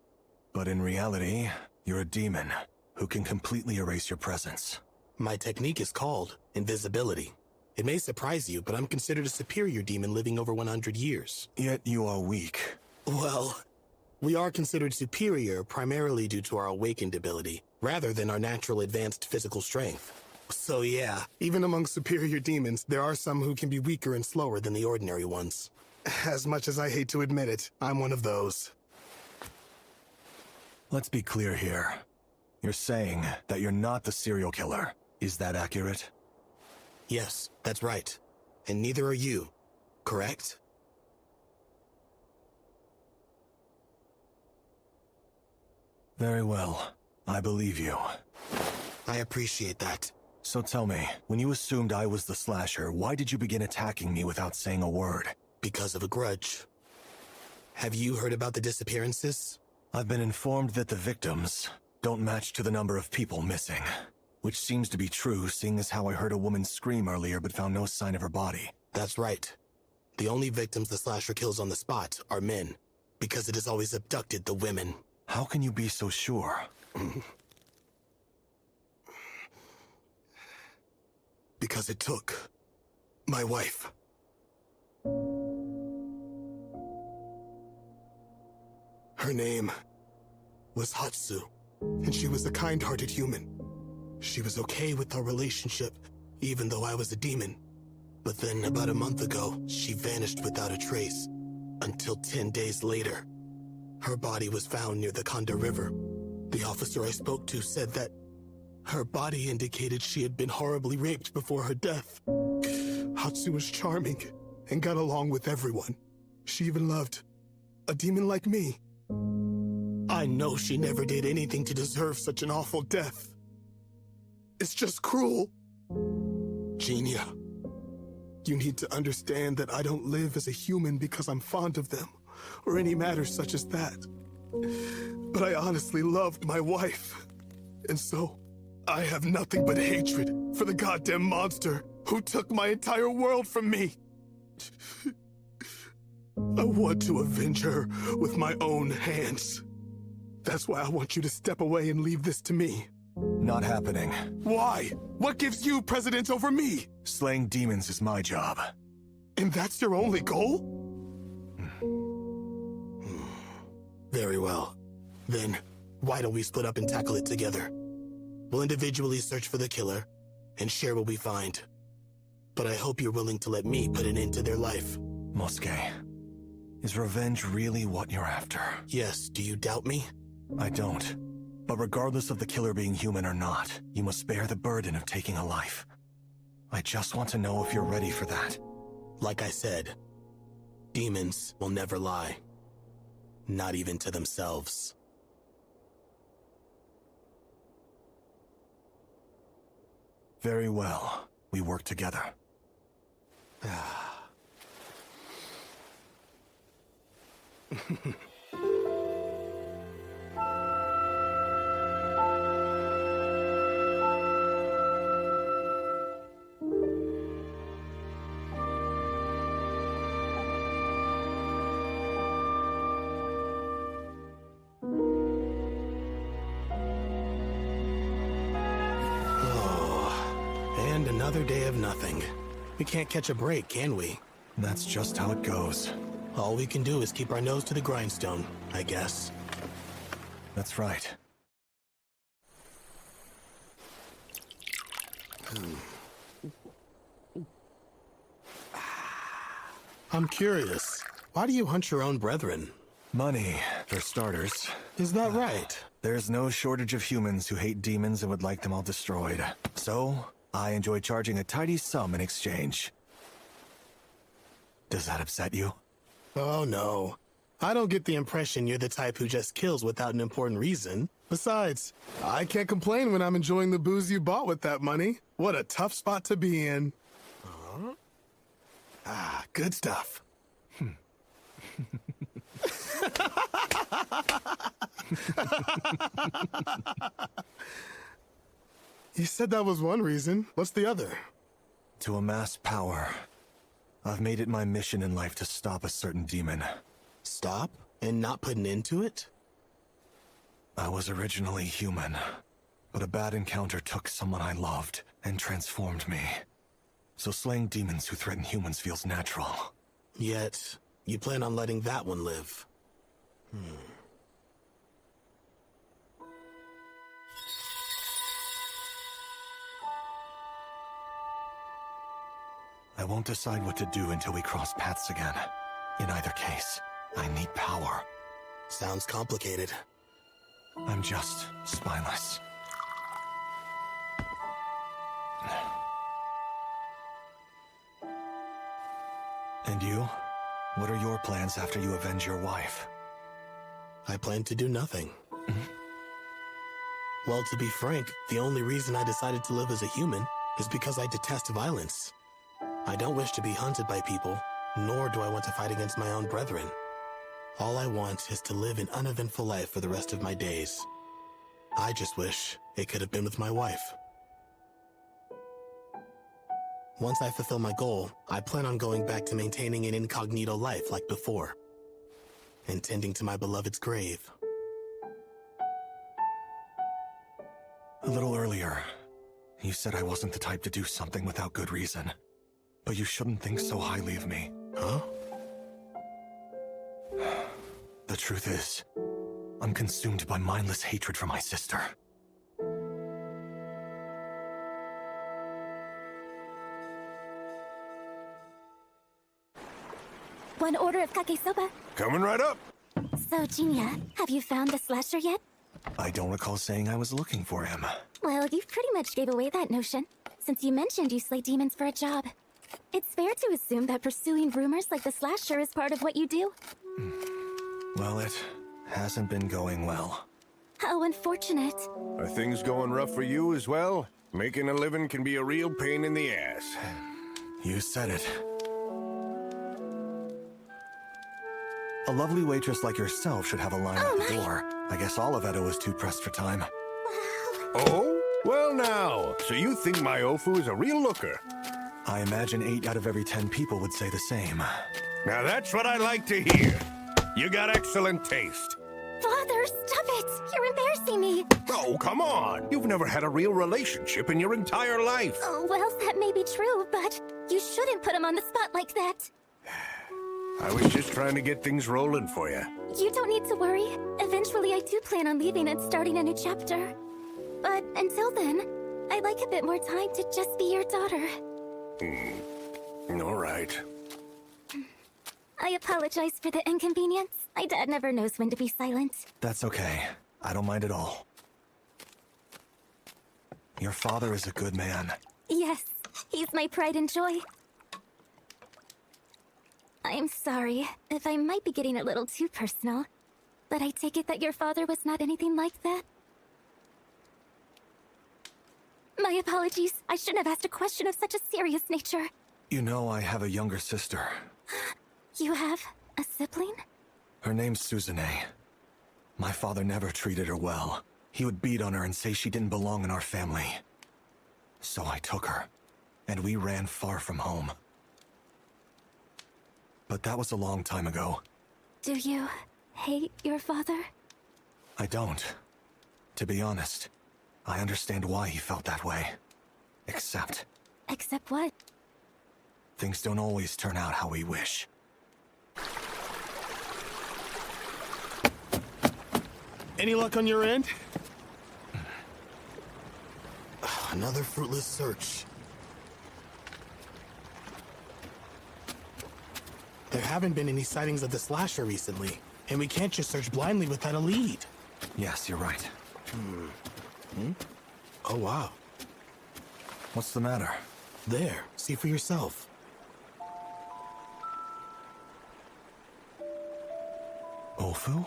But in reality, you're a demon who can completely erase your presence. My technique is called invisibility. It may surprise you, but I'm considered a superior demon living over 100 years. Yet you are weak. Well, we are considered superior primarily due to our awakened ability, rather than our natural advanced physical strength. So yeah, even among superior demons, there are some who can be weaker and slower than the ordinary ones. As much as I hate to admit it, I'm one of those. Let's be clear here. You're saying that you're not the serial killer. Is that accurate? Yes, that's right. And neither are you, correct? Very well. I believe you. I appreciate that. So tell me, when you assumed I was the slasher, why did you begin attacking me without saying a word? Because of a grudge. Have you heard about the disappearances? I've been informed that the victims don't match to the number of people missing. Which seems to be true, seeing as how I heard a woman scream earlier but found no sign of her body. That's right. The only victims the slasher kills on the spot are men, because it has always abducted the women. How can you be so sure? Because it took my wife. Her name was Hatsu, and she was a kind-hearted human. She was okay with our relationship, even though I was a demon. But then, about a month ago, she vanished without a trace, until 10 days later. Her body was found near the Kanda River. The officer I spoke to said that her body indicated she had been horribly raped before her death. Hatsu was charming and got along with everyone. She even loved a demon like me. I know she never did anything to deserve such an awful death. It's just cruel. Genia, you need to understand that I don't live as a human because I'm fond of them, or any matter such as that. But I honestly loved my wife, and so I have nothing but hatred for the goddamn monster who took my entire world from me. I want to avenge her with my own hands. That's why I want you to step away and leave this to me. Not happening. Why? What gives you precedence over me? Slaying demons is my job. And that's your only goal? Very well. Then, why don't we split up and tackle it together? We'll individually search for the killer, and share what we find. But I hope you're willing to let me put an end to their life. Mosuke, is revenge really what you're after? Yes, do you doubt me? I don't. But regardless of the killer being human or not, you must bear the burden of taking a life. I just want to know if you're ready for that. Like I said, demons will never lie. Not even to themselves. Very well. We work together. And another day of nothing. We can't catch a break, can we? That's just how it goes. All we can do is keep our nose to the grindstone, I guess. That's right. I'm curious. Why do you hunt your own brethren? Money, for starters. Is that right? There's no shortage of humans who hate demons and would like them all destroyed. So, I enjoy charging a tidy sum in exchange. Does that upset you? Oh, no. I don't get the impression you're the type who just kills without an important reason. Besides, I can't complain when I'm enjoying the booze you bought with that money. What a tough spot to be in. Ah, good stuff. You said that was one reason. What's the other? To amass power. I've made it my mission in life to stop a certain demon. Stop and not put an end to it? I was originally human, but a bad encounter took someone I loved and transformed me. So slaying demons who threaten humans feels natural. Yet, you plan on letting that one live. I won't decide what to do until we cross paths again. In either case, I need power. Sounds complicated. I'm just spineless. And you? What are your plans after you avenge your wife? I plan to do nothing. Well, to be frank, the only reason I decided to live as a human is because I detest violence. I don't wish to be hunted by people, nor do I want to fight against my own brethren. All I want is to live an uneventful life for the rest of my days. I just wish it could have been with my wife. Once I fulfill my goal, I plan on going back to maintaining an incognito life like before, and tending to my beloved's grave. A little earlier, you said I wasn't the type to do something without good reason. But you shouldn't think so highly of me. Huh? The truth is, I'm consumed by mindless hatred for my sister. One order of kake soba. Coming right up. So, Jinya, have you found the slasher yet? I don't recall saying I was looking for him. Well, you pretty much gave away that notion, since you mentioned you slay demons for a job. It's fair to assume that pursuing rumors like the slasher is part of what you do. Well, it hasn't been going well. How unfortunate. Are things going rough for you as well? Making a living can be a real pain in the ass. You said it. A lovely waitress like yourself should have a line at the door. I guess all of Edo is too pressed for time. Oh? Well now, so you think my Ofu is a real looker? I imagine 8 out of every 10 people would say the same. Now that's what I like to hear. You got excellent taste. Father, stop it! You're embarrassing me! Oh, come on! You've never had a real relationship in your entire life. Oh, well, that may be true, but you shouldn't put him on the spot like that. I was just trying to get things rolling for you. You don't need to worry. Eventually, I do plan on leaving and starting a new chapter. But until then, I'd like a bit more time to just be your daughter. All right. I apologize for the inconvenience. My dad never knows when to be silent. That's okay. I don't mind at all. Your father is a good man. Yes, he's my pride and joy. I'm sorry if I might be getting a little too personal, but I take it that your father was not anything like that? My apologies. I shouldn't have asked a question of such a serious nature. You know I have a younger sister. You have a sibling? Her name's Suzune. My father never treated her well. He would beat on her and say she didn't belong in our family. So I took her, and we ran far from home. But that was a long time ago. Do you hate your father? I don't. To be honest, I understand why he felt that way. Except... Except what? things don't always turn out how we wish. Any luck on your end? Another fruitless search. There haven't been any sightings of the slasher recently, and we can't just search blindly without a lead. Yes, you're right. Oh, wow. What's the matter? There, see for yourself. Ofu?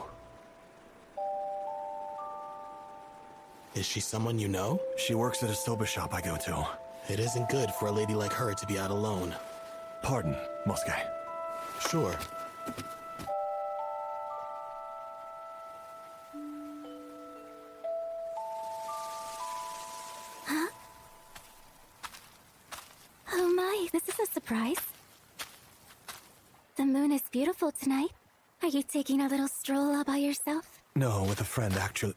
Is she someone you know? She works at a soba shop I go to. It isn't good for a lady like her to be out alone. Pardon, Mosuke. Sure. Huh? Oh my, this is a surprise. The moon is beautiful tonight. Are you taking a little stroll all by yourself? No, with a friend, actually.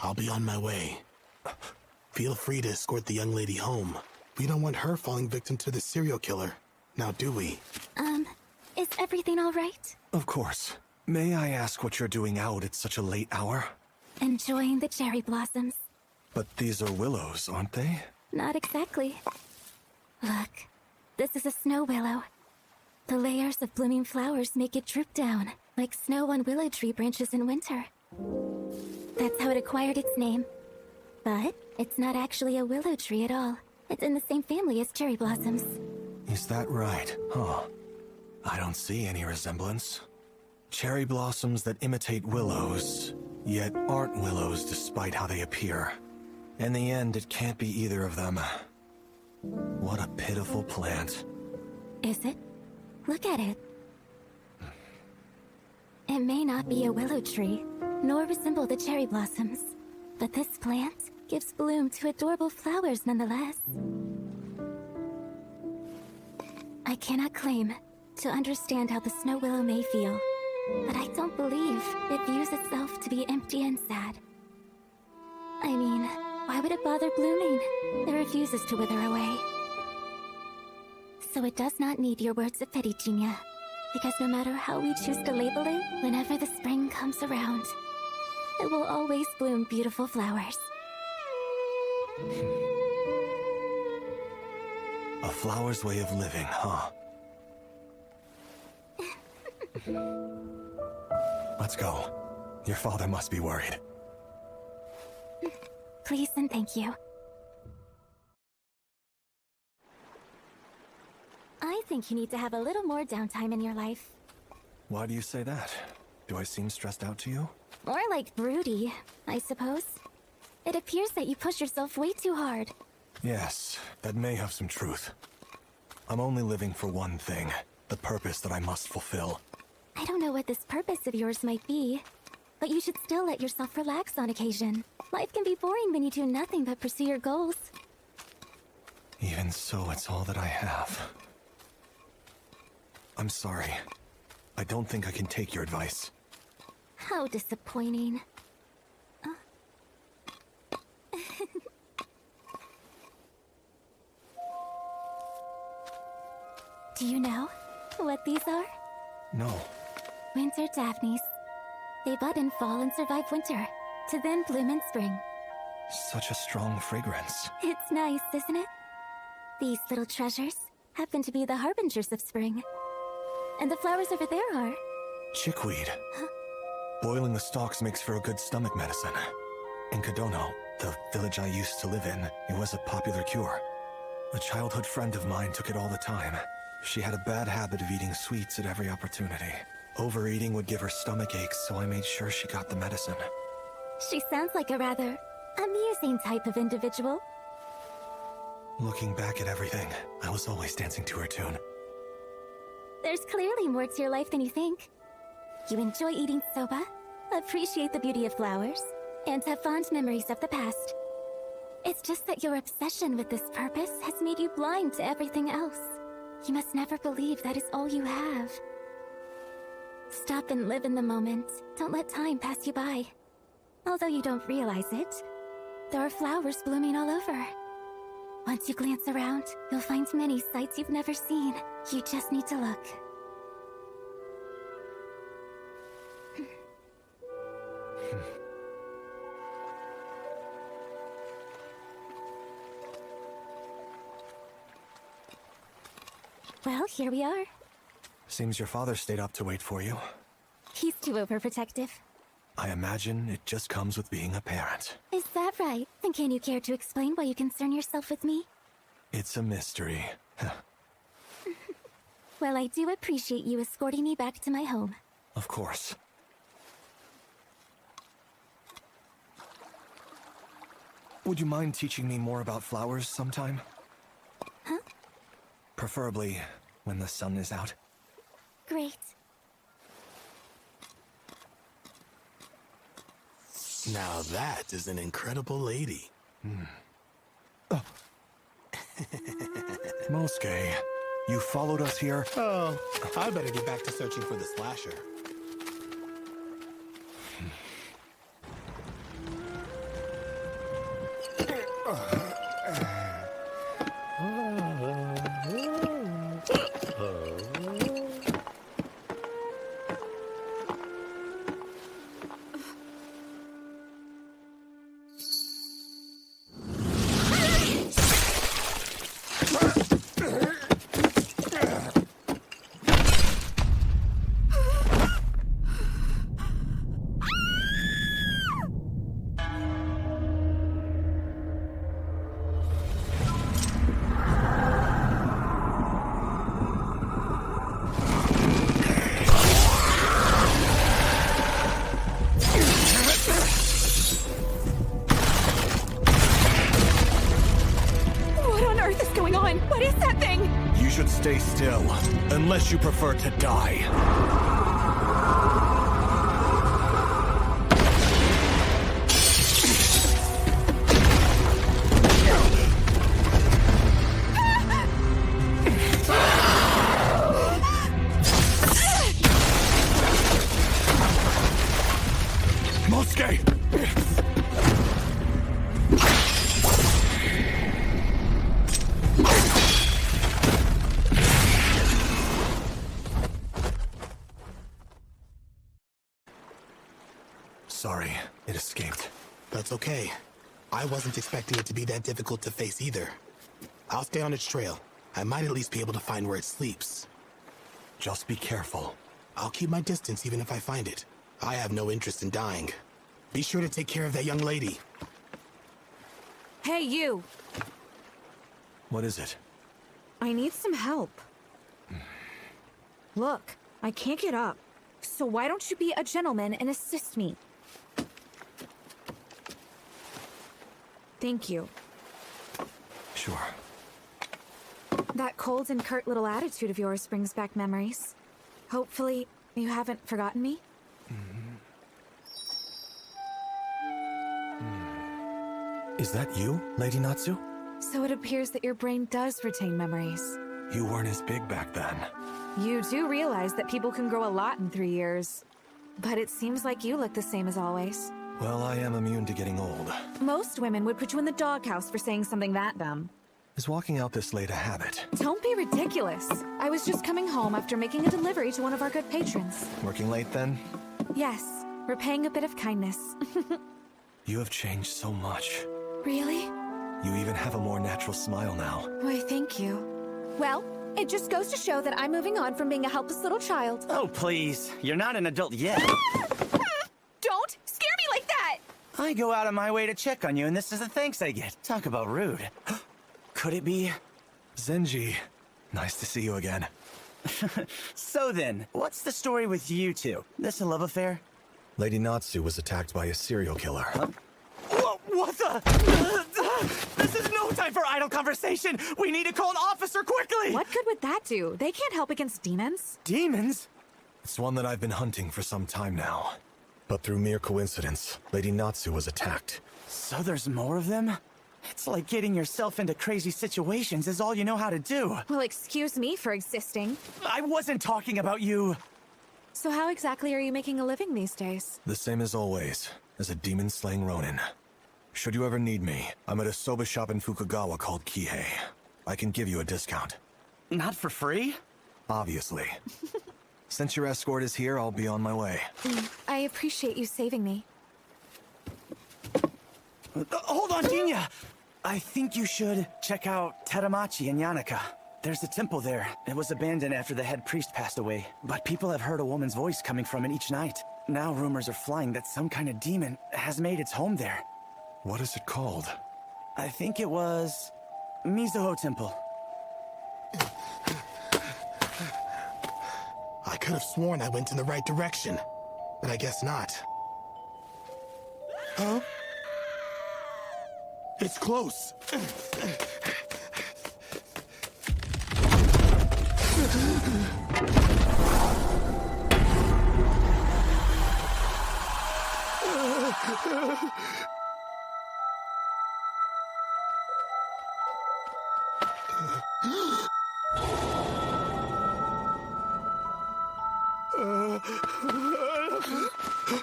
I'll be on my way. Feel free to escort the young lady home. We don't want her falling victim to the serial killer. Now, do we? Is everything all right? Of course. May I ask what you're doing out at such a late hour? Enjoying the cherry blossoms. But these are willows, aren't they? Not exactly. Look, this is a snow willow. The layers of blooming flowers make it droop down, like snow on willow tree branches in winter. That's how it acquired its name. But it's not actually a willow tree at all. It's in the same family as cherry blossoms. Is that right? Huh. I don't see any resemblance. Cherry blossoms that imitate willows, yet aren't willows despite how they appear. In the end, it can't be either of them. What a pitiful plant. Is it? Look at it. It may not be a willow tree, nor resemble the cherry blossoms, but this plant gives bloom to adorable flowers nonetheless. I cannot claim to understand how the snow willow may feel, but I don't believe it views itself to be empty and sad. I mean, why would it bother blooming? It refuses to wither away. So it does not need your words of pity, Jinya, because no matter how we choose to label it, whenever the spring comes around, it will always bloom beautiful flowers. A flower's way of living, huh? Let's go. Your father must be worried. Please and thank you. I think you need to have a little more downtime in your life. Why do you say that? Do I seem stressed out to you? More like broody, I suppose. It appears that you push yourself way too hard. Yes, that may have some truth. I'm only living for one thing, the purpose that I must fulfill. I don't know what this purpose of yours might be, but you should still let yourself relax on occasion. Life can be boring when you do nothing but pursue your goals. Even so, it's all that I have. I'm sorry. I don't think I can take your advice. How disappointing. Do you know what these are? No. Winter Daphnes. They bud in fall and survive winter, to then bloom in spring. Such a strong fragrance. It's nice, isn't it? These little treasures happen to be the harbingers of spring. And the flowers over there are... Chickweed. Huh? Boiling the stalks makes for a good stomach medicine. In Kadono, the village I used to live in, it was a popular cure. A childhood friend of mine took it all the time. She had a bad habit of eating sweets at every opportunity. Overeating would give her stomach aches, so I made sure she got the medicine. She sounds like a rather amusing type of individual. Looking back at everything, I was always dancing to her tune. There's clearly more to your life than you think. You enjoy eating soba, appreciate the beauty of flowers, and have fond memories of the past. It's just that your obsession with this purpose has made you blind to everything else. You must never believe that is all you have. Stop and live in the moment. Don't let time pass you by. Although you don't realize it, there are flowers blooming all over. Once you glance around, you'll find many sights you've never seen. You just need to look. Well, here we are. Seems your father stayed up to wait for you. He's too overprotective. I imagine it just comes with being a parent. Is that right? Then can you care to explain why you concern yourself with me? It's a mystery. Well, I do appreciate you escorting me back to my home. Of course. Would you mind teaching me more about flowers sometime? Huh? Preferably when the sun is out. Great. Now that is an incredible lady. Mosuke, you followed us here? Oh, I better get back to searching for the slasher. Stay still, unless you prefer to die. Mosuke! Sorry, it escaped. That's okay. I wasn't expecting it to be that difficult to face either. I'll stay on its trail. I might at least be able to find where it sleeps. Just be careful. I'll keep my distance even if I find it. I have no interest in dying. Be sure to take care of that young lady. Hey, you! What is it? I need some help. Look, I can't get up. So why don't you be a gentleman and assist me? Thank you. Sure. That cold and curt little attitude of yours brings back memories. Hopefully, you haven't forgotten me? Is that you, Lady Natsu? So it appears that your brain does retain memories. You weren't as big back then. You do realize that people can grow a lot in 3 years. But it seems like you look the same as always. Well, I am immune to getting old. Most women would put you in the doghouse for saying something that dumb. Is walking out this late a habit? Don't be ridiculous. I was just coming home after making a delivery to one of our good patrons. Working late then? Yes, repaying a bit of kindness. You have changed so much. Really? You even have a more natural smile now. Why, thank you. Well, it just goes to show that I'm moving on from being a helpless little child. Oh, please. You're not an adult yet. Don't scare me like that! I go out of my way to check on you, and this is the thanks I get. Talk about rude. Could it be? Zenji, nice to see you again. So then, what's the story with you two? This a love affair? Lady Natsu was attacked by a serial killer. Huh? What the? This is no time for idle conversation! We need to call an officer quickly! What good would that do? They can't help against demons. Demons? It's one that I've been hunting for some time now. But through mere coincidence, Lady Natsu was attacked. So there's more of them? It's like getting yourself into crazy situations is all you know how to do. Well, excuse me for existing. I wasn't talking about you. So how exactly are you making a living these days? The same as always, as a demon-slaying Ronin. Should you ever need me, I'm at a soba shop in Fukagawa called Kihei. I can give you a discount. Not for free? Obviously. Since your escort is here, I'll be on my way. I appreciate you saving me. Hold on, Dinya! I think you should check out Teramachi in Yanaka. There's a temple there. It was abandoned after the head priest passed away, but people have heard a woman's voice coming from it each night. Now rumors are flying that some kind of demon has made its home there. What is it called? I think it was Mizuho Temple. I could have sworn I went in the right direction, but I guess not. Huh? It's close.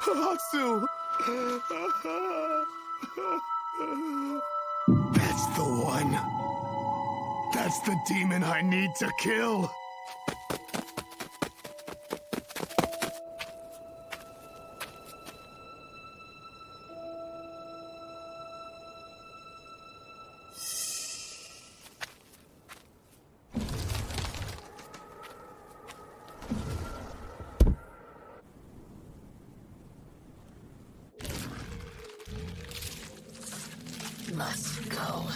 Hatsu! That's the one. That's the demon I need to kill. Must go.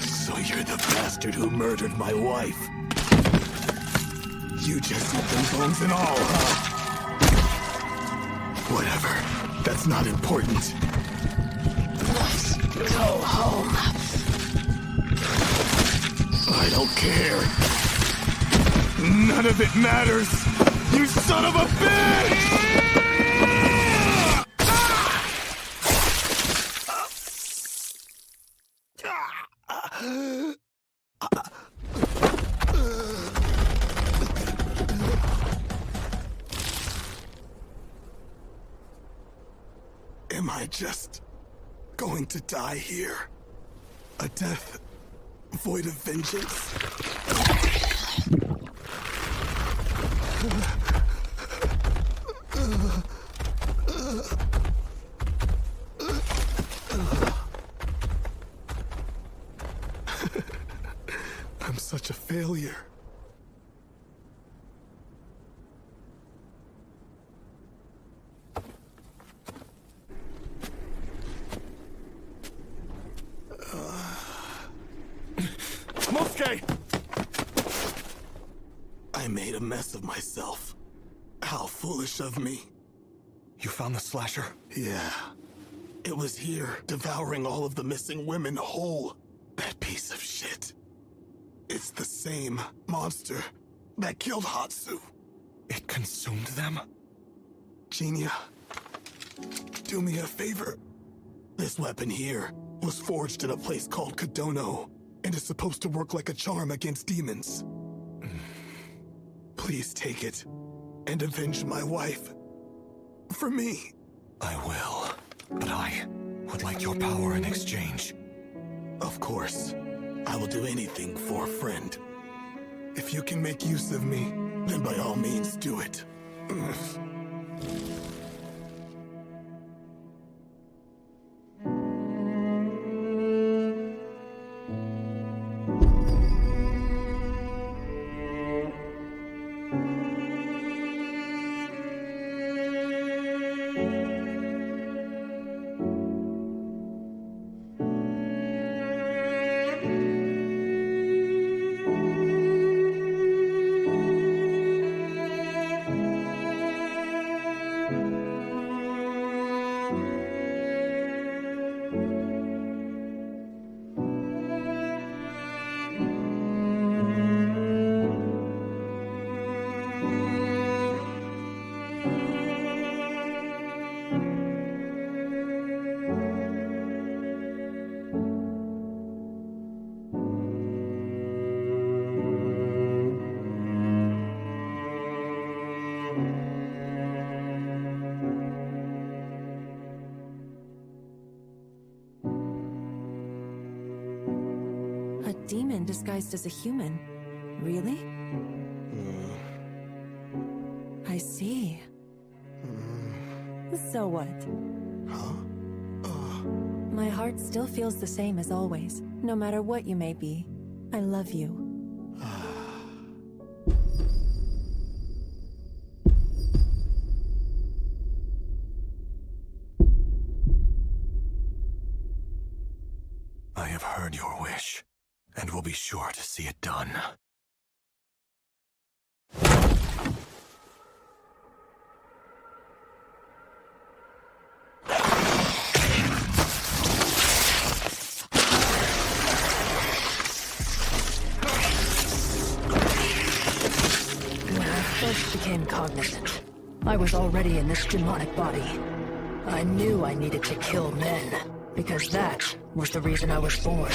So you're the bastard who murdered my wife. You just eat them bones and all, huh? Whatever. That's not important. Must go home. I don't care. None of it matters! You son of a bitch! Am I just going to die here? A death void of vengeance? I'm such a failure. Mosuke! I made a mess of myself. How foolish of me. You found the slasher? Yeah. It was here, devouring all of the missing women whole. That piece of shit. It's the same monster that killed Hatsu. It consumed them? Genia, do me a favor. This weapon here was forged in a place called Kodono, and is supposed to work like a charm against demons. Please take it, and avenge my wife. For me. I will, but I would like your power in exchange. Of course. I will do anything for a friend. If you can make use of me, then by all means do it. A demon disguised as a human. Really? I see. So what? Huh? My heart still feels the same as always, no matter what you may be. I love you. I have heard your wish, and will be sure to see it done. first became cognizant, I was already in this demonic body. I knew I needed to kill men, because that was the reason I was born.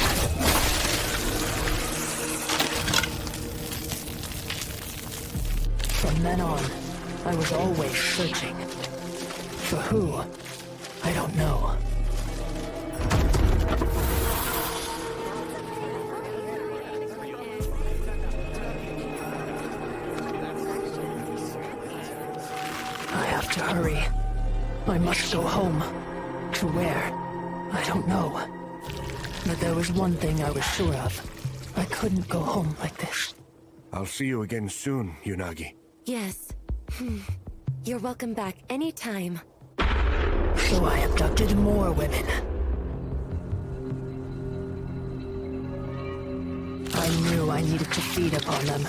From then on, I was always searching. For who? I don't know. I have to hurry. I must go home. To where? I don't know. But there was one thing I was sure of. I couldn't go home like this. I'll see you again soon, Unagi. Yes. You're welcome back anytime. So I abducted more women. I knew I needed to feed upon them,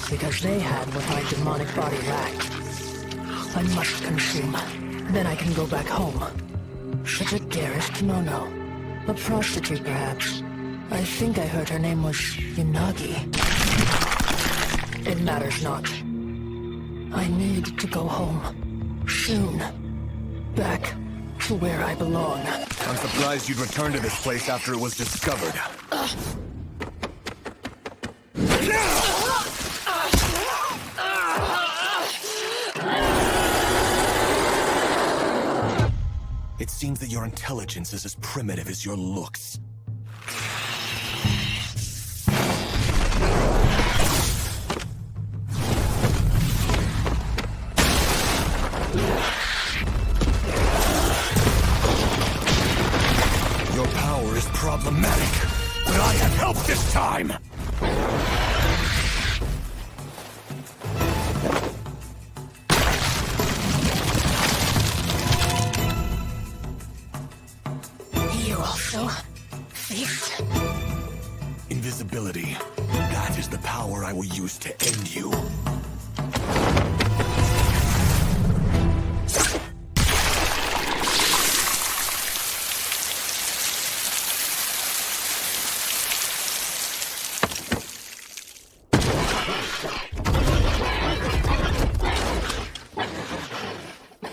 because they had what my demonic body lacked. I must consume, then I can go back home. Such a garish kimono. A prostitute, perhaps. I think I heard her name was Unagi. It matters not. I need to go home. Soon. Back to where I belong. I'm surprised you'd return to this place after it was discovered. It seems that your intelligence is as primitive as your looks. Your power is problematic, but I have help this time! You also feast. Invisibility. That is the power I will use to end you.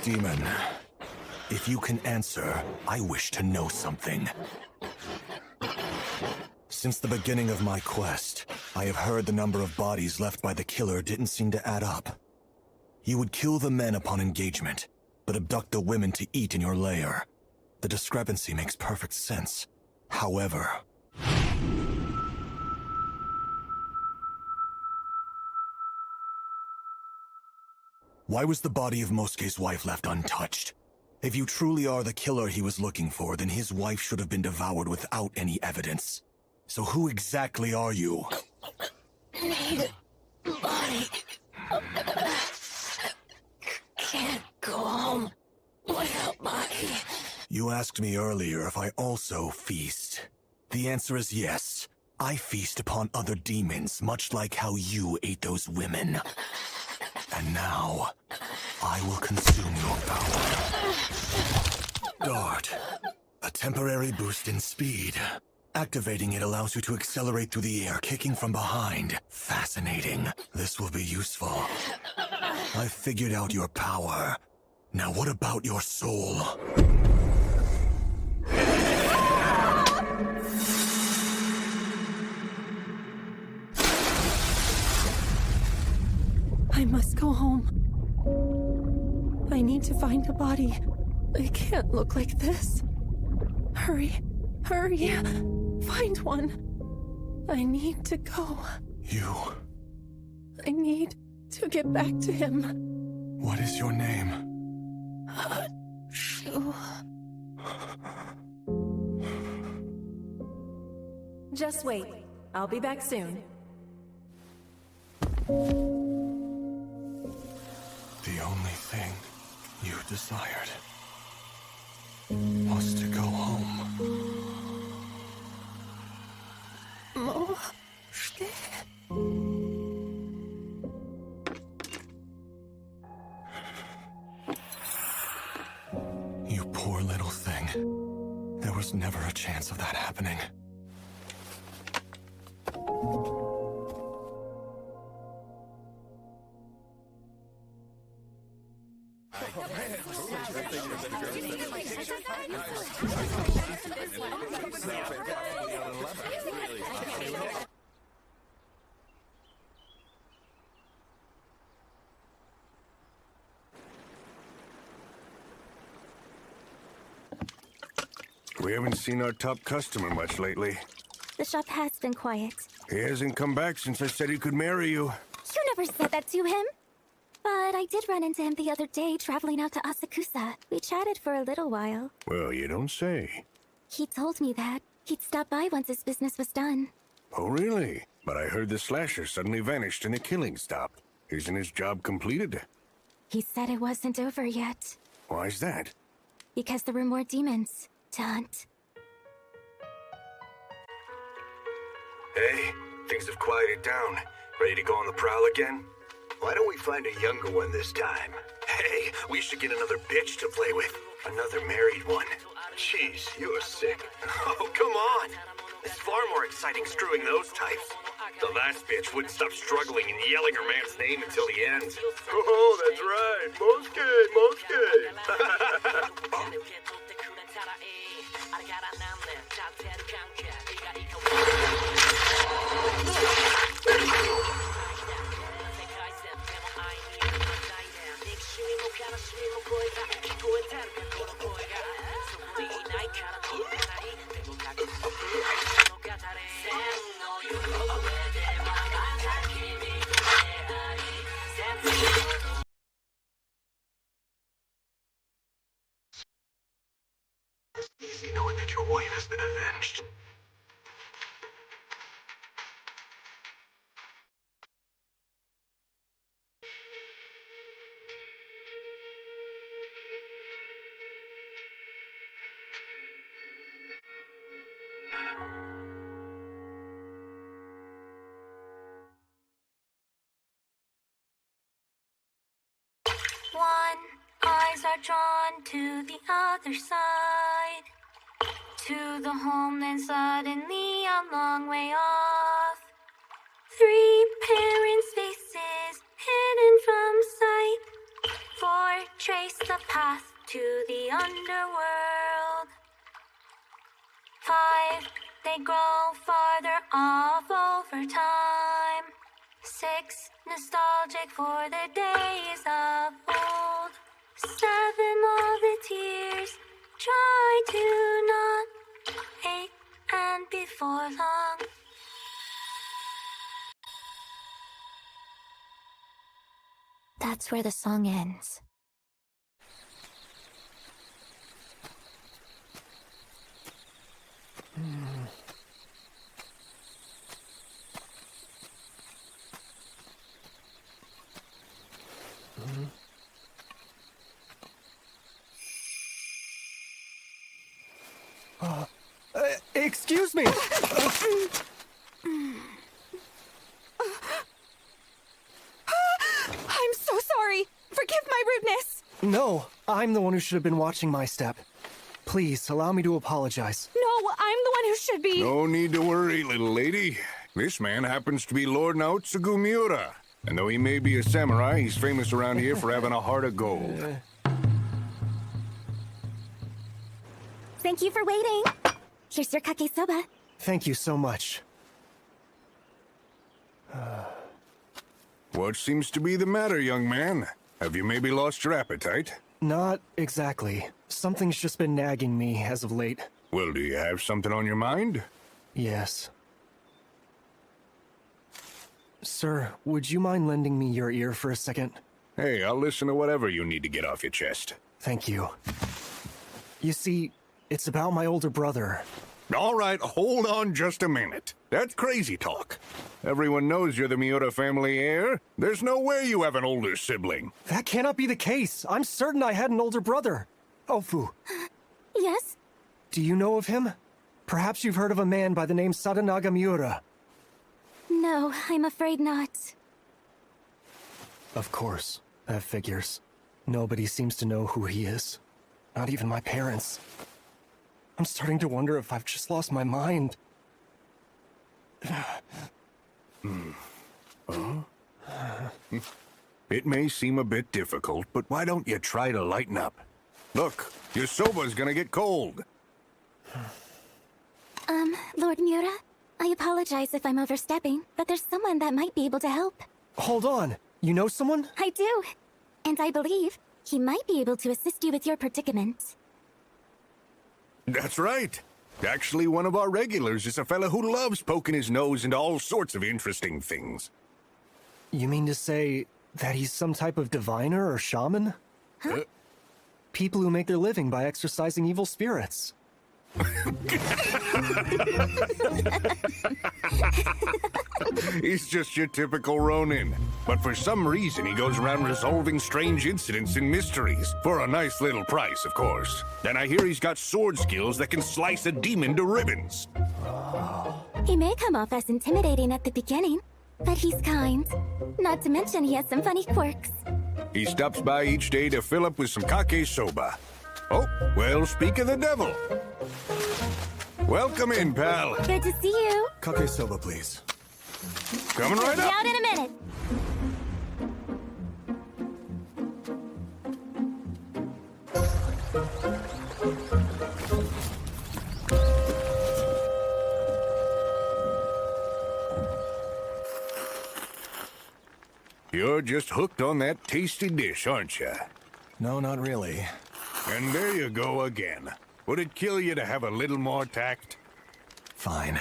Demon, if you can answer, I wish to know something. Since the beginning of my quest, I have heard the number of bodies left by the killer didn't seem to add up. You would kill the men upon engagement, but abduct the women to eat in your lair. The discrepancy makes perfect sense. However... why was the body of Mosuke's wife left untouched? If you truly are the killer he was looking for, then his wife should have been devoured without any evidence. So who exactly are you? Need body. Can't go home without body. You asked me earlier if I also feast. The answer is yes. I feast upon other demons, much like how you ate those women. And now, I will consume your power. Dart. A temporary boost in speed. Activating it allows you to accelerate through the air, kicking from behind. Fascinating. This will be useful. I've figured out your power. Now what about your soul? I must go home. I need to find a body. It can't look like this. Hurry. Hurry. Find one. I need to go. You. I need to get back to him. What is your name? Shu. Just wait. I'll be back soon. The only thing you desired was to go home. You poor little thing. There was never a chance of that happening. We haven't seen our top customer much lately. The shop has been quiet. He hasn't come back since I said he could marry you. You never said that to him. But I did run into him the other day traveling out to Asakusa. We chatted for a little while. Well, you don't say. He told me that he'd stop by once his business was done. Oh, really? But I heard the slasher suddenly vanished and the killing stopped. Isn't his job completed? He said it wasn't over yet. Why's that? Because there were more demons to hunt. Hey, things have quieted down. Ready to go on the prowl again? Why don't we find a younger one this time? Hey, we should get another bitch to play with. Another married one. Jeez, you're sick. Oh, come on. It's far more exciting screwing those types. The last bitch wouldn't stop struggling and yelling her man's name until the end. Oh, that's right. Mosuke. Easy knowing that your wife has been avenged. One, eyes are drawn to the other side. To the home, then suddenly a long way off. Three parents' faces hidden from sight. Four, trace the path to the underworld. Five, they grow farther off over time. Six, nostalgic for the days of old. Seven, all the tears, try to not. 8, and before long. That's where the song ends. Excuse me! I'm so sorry! Forgive my rudeness! No, I'm the one who should have been watching my step. Please, allow me to apologize. No, I'm the one who should be. No need to worry, little lady. This man happens to be Lord Naotsugu Miura. And though he may be a samurai, he's famous around here for having a heart of gold. Thank you for waiting. Here's your kake soba. Thank you so much. What seems to be the matter, young man? Have you maybe lost your appetite? Not exactly. Something's just been nagging me as of late. Well, do you have something on your mind? Yes. Sir, would you mind lending me your ear for a second? Hey, I'll listen to whatever you need to get off your chest. Thank you. You see, it's about my older brother. All right, hold on just a minute. That's crazy talk. Everyone knows you're the Miura family heir. There's no way you have an older sibling. That cannot be the case. I'm certain I had an older brother. Ofu. Yes? Do you know of him? Perhaps you've heard of a man by the name Sadanaga Miura. No, I'm afraid not. Of course. That figures. Nobody seems to know who he is. Not even my parents. I'm starting to wonder if I've just lost my mind. It may seem a bit difficult, but why don't you try to lighten up? Look, your soba's gonna get cold. Lord Mura, I apologize if I'm overstepping, but there's someone that might be able to help. Hold on. You know someone? I do. And I believe he might be able to assist you with your predicament. That's right. Actually, one of our regulars is a fella who loves poking his nose into all sorts of interesting things. You mean to say that he's some type of diviner or shaman? Huh? People who make their living by exorcising evil spirits. He's just your typical Ronin. But for some reason, he goes around resolving strange incidents and mysteries. For a nice little price, of course. And I hear he's got sword skills that can slice a demon to ribbons. He may come off as intimidating at the beginning, but he's kind. Not to mention he has some funny quirks. He stops by each day to fill up with some kake soba. Oh, well, speak of the devil. Welcome in, pal. Good to see you. Kake soba, please. Coming right Be up. out in a minute. You're just hooked on that tasty dish, aren't you? No, not really. And there you go again. Would it kill you to have a little more tact? Fine.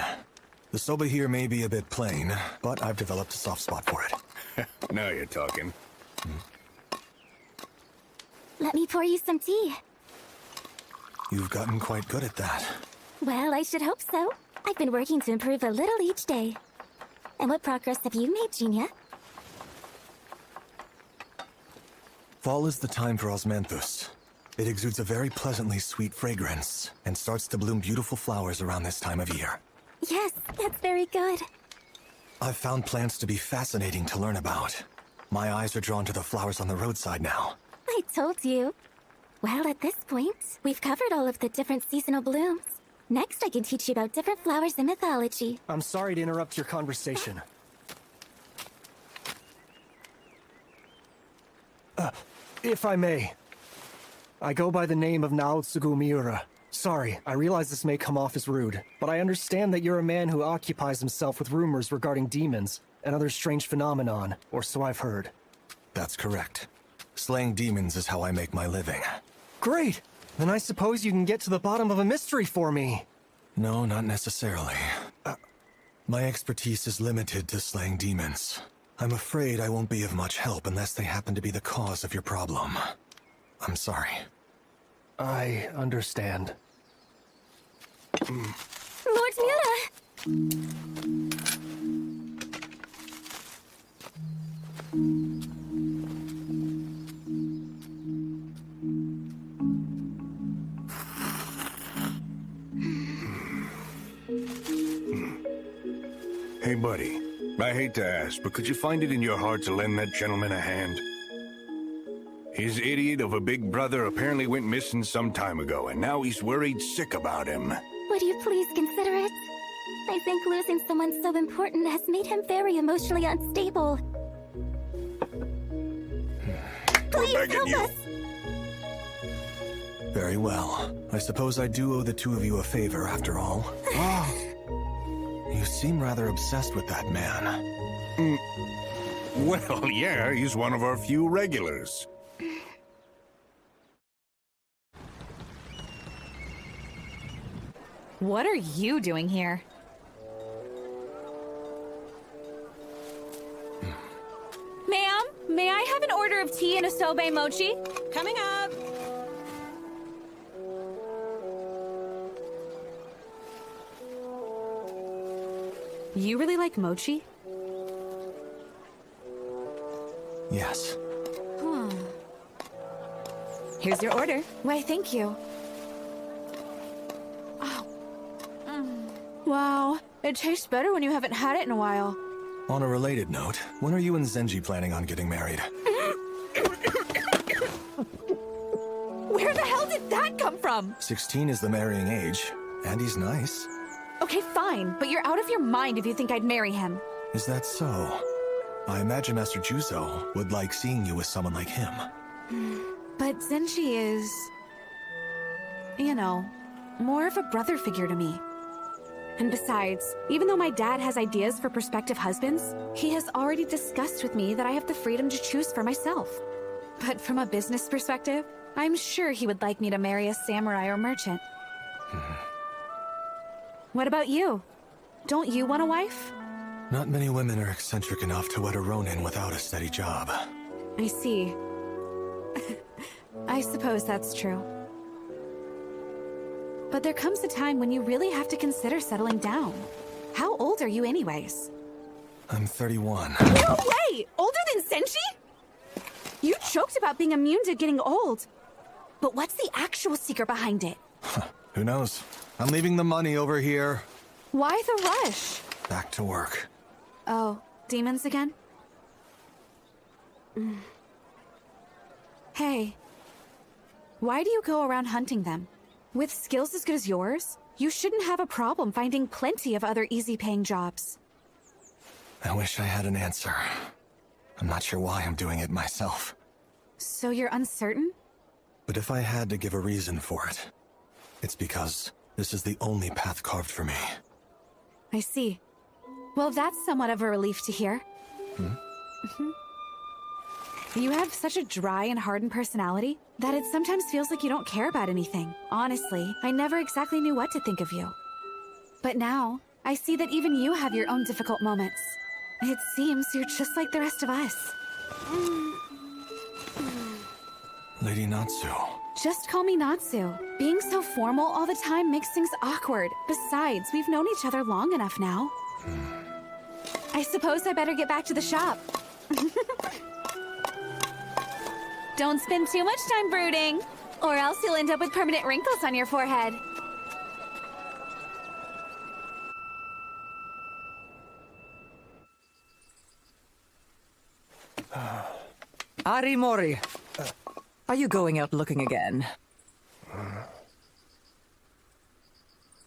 The soba here may be a bit plain, but I've developed a soft spot for it. Now you're talking. Let me pour you some tea. You've gotten quite good at that. Well, I should hope so. I've been working to improve a little each day. And what progress have you made, Genia? Fall is the time for Osmanthus. It exudes a very pleasantly sweet fragrance, and starts to bloom beautiful flowers around this time of year. Yes, that's very good. I've found plants to be fascinating to learn about. My eyes are drawn to the flowers on the roadside now. I told you. Well, at this point, we've covered all of the different seasonal blooms. Next, I can teach you about different flowers in mythology. I'm sorry to interrupt your conversation. If I may. I go by the name of Naotsugu Miura. Sorry, I realize this may come off as rude, but I understand that you're a man who occupies himself with rumors regarding demons and other strange phenomenon, or so I've heard. That's correct. Slaying demons is how I make my living. Great! Then I suppose you can get to the bottom of a mystery for me. No, not necessarily. My expertise is limited to slaying demons. I'm afraid I won't be of much help unless they happen to be the cause of your problem. I'm sorry. I understand. Lord Mura! Hey, buddy. I hate to ask, but could you find it in your heart to lend that gentleman a hand? His idiot of a big brother apparently went missing some time ago, and now he's worried sick about him. Would you please consider it? I think losing someone so important has made him very emotionally unstable. Please begging help you. us! Very well. I suppose I do owe the two of you a favor, after all. You seem rather obsessed with that man. Well, yeah, he's one of our few regulars. What are you doing here? Ma'am, may I have an order of tea and a soba mochi? Coming up. You really like mochi? Yes. Here's your order. Why, thank you. Oh. Wow, it tastes better when you haven't had it in a while. On a related note, when are you and Zenji planning on getting married? Where the hell did that come from? 16 is the marrying age, and he's nice. Okay, fine, but you're out of your mind if you think I'd marry him. Is that so? I imagine Master Juzo would like seeing you with someone like him. But Zenshi is... you know, more of a brother figure to me. And besides, even though my dad has ideas for prospective husbands, he has already discussed with me that I have the freedom to choose for myself. But from a business perspective, I'm sure he would like me to marry a samurai or merchant. What about you? Don't you want a wife? Not many women are eccentric enough to wed a Ronin without a steady job. I see. I suppose that's true. But there comes a time when you really have to consider settling down. How old are you anyways? I'm 31. No way! Older than Zenshi? You joked about being immune to getting old. But what's the actual secret behind it? Who knows? I'm leaving the money over here. Why the rush? Back to work. Oh, demons again? Hey. Why do you go around hunting them? With skills as good as yours, you shouldn't have a problem finding plenty of other easy-paying jobs. I wish I had an answer. I'm not sure why I'm doing it myself. So you're uncertain? But if I had to give a reason for it, it's because this is the only path carved for me. I see. Well, that's somewhat of a relief to hear. You have such a dry and hardened personality that it sometimes feels like you don't care about anything. Honestly, I never exactly knew what to think of you. But now, I see that even you have your own difficult moments. It seems you're just like the rest of us. Lady Natsu. Just call me Natsu. Being so formal all the time makes things awkward. Besides, we've known each other long enough now. I suppose I better get back to the shop. Don't spend too much time brooding, or else you'll end up with permanent wrinkles on your forehead. Arimori, are you going out looking again?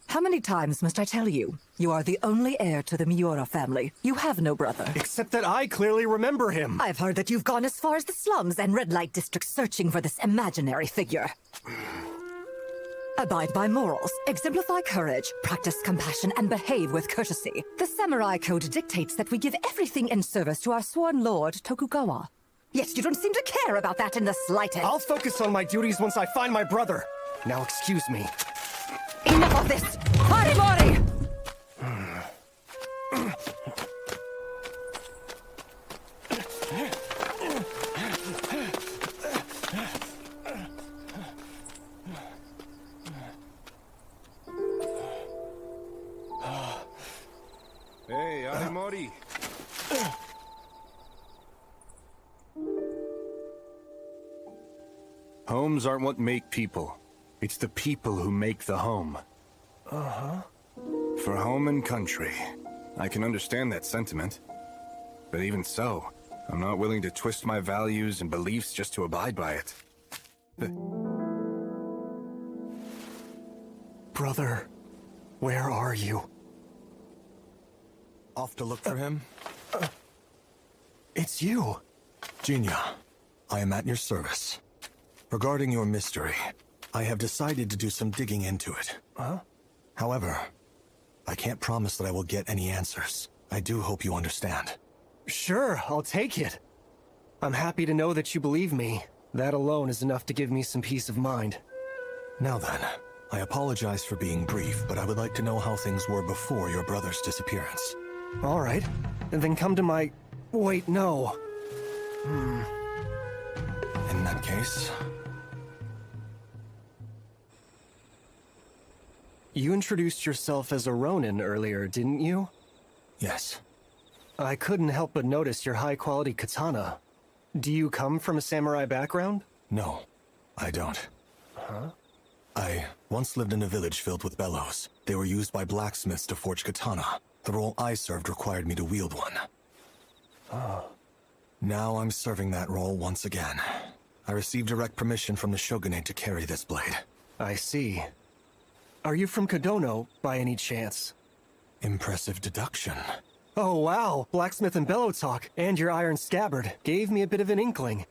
How many times must I tell you? You are the only heir to the Miura family. You have no brother. Except that I clearly remember him. I've heard that you've gone as far as the slums and red light districts searching for this imaginary figure. Abide by morals, exemplify courage, practice compassion, and behave with courtesy. The Samurai Code dictates that we give everything in service to our sworn lord, Tokugawa. Yet you don't seem to care about that in the slightest. I'll focus on my duties once I find my brother. Now excuse me. Enough of this! Harimori! Hey, Arimori. Homes aren't what make people. It's the people who make the home. For home and country. I can understand that sentiment. But even so, I'm not willing to twist my values and beliefs just to abide by it. Brother, where are you? Off to look for him? It's you. Jinya, I am at your service. Regarding your mystery, I have decided to do some digging into it. However, I can't promise that I will get any answers. I do hope you understand. Sure, I'll take it. I'm happy to know that you believe me. That alone is enough to give me some peace of mind. Now then, I apologize for being brief, but I would like to know how things were before your brother's disappearance. All right, and then come to my... Wait, no. In that case... You introduced yourself as a Ronin earlier, didn't you? Yes. I couldn't help but notice your high-quality katana. Do you come from a samurai background? No, I don't. I once lived in a village filled with bellows. They were used by blacksmiths to forge katana. The role I served required me to wield one. Now I'm serving that role once again. I received direct permission from the shogunate to carry this blade. I see. Are you from Kodono, by any chance? Impressive deduction. Oh wow, blacksmith and bellow talk, and your iron scabbard gave me a bit of an inkling.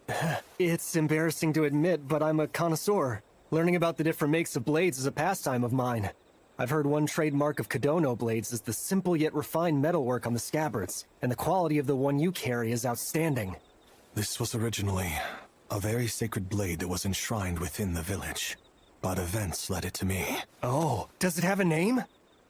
It's embarrassing to admit, but I'm a connoisseur. Learning about the different makes of blades is a pastime of mine. I've heard one trademark of Kodono blades is the simple yet refined metalwork on the scabbards, and the quality of the one you carry is outstanding. This was originally a very sacred blade that was enshrined within the village, but events led it to me. Oh, does it have a name?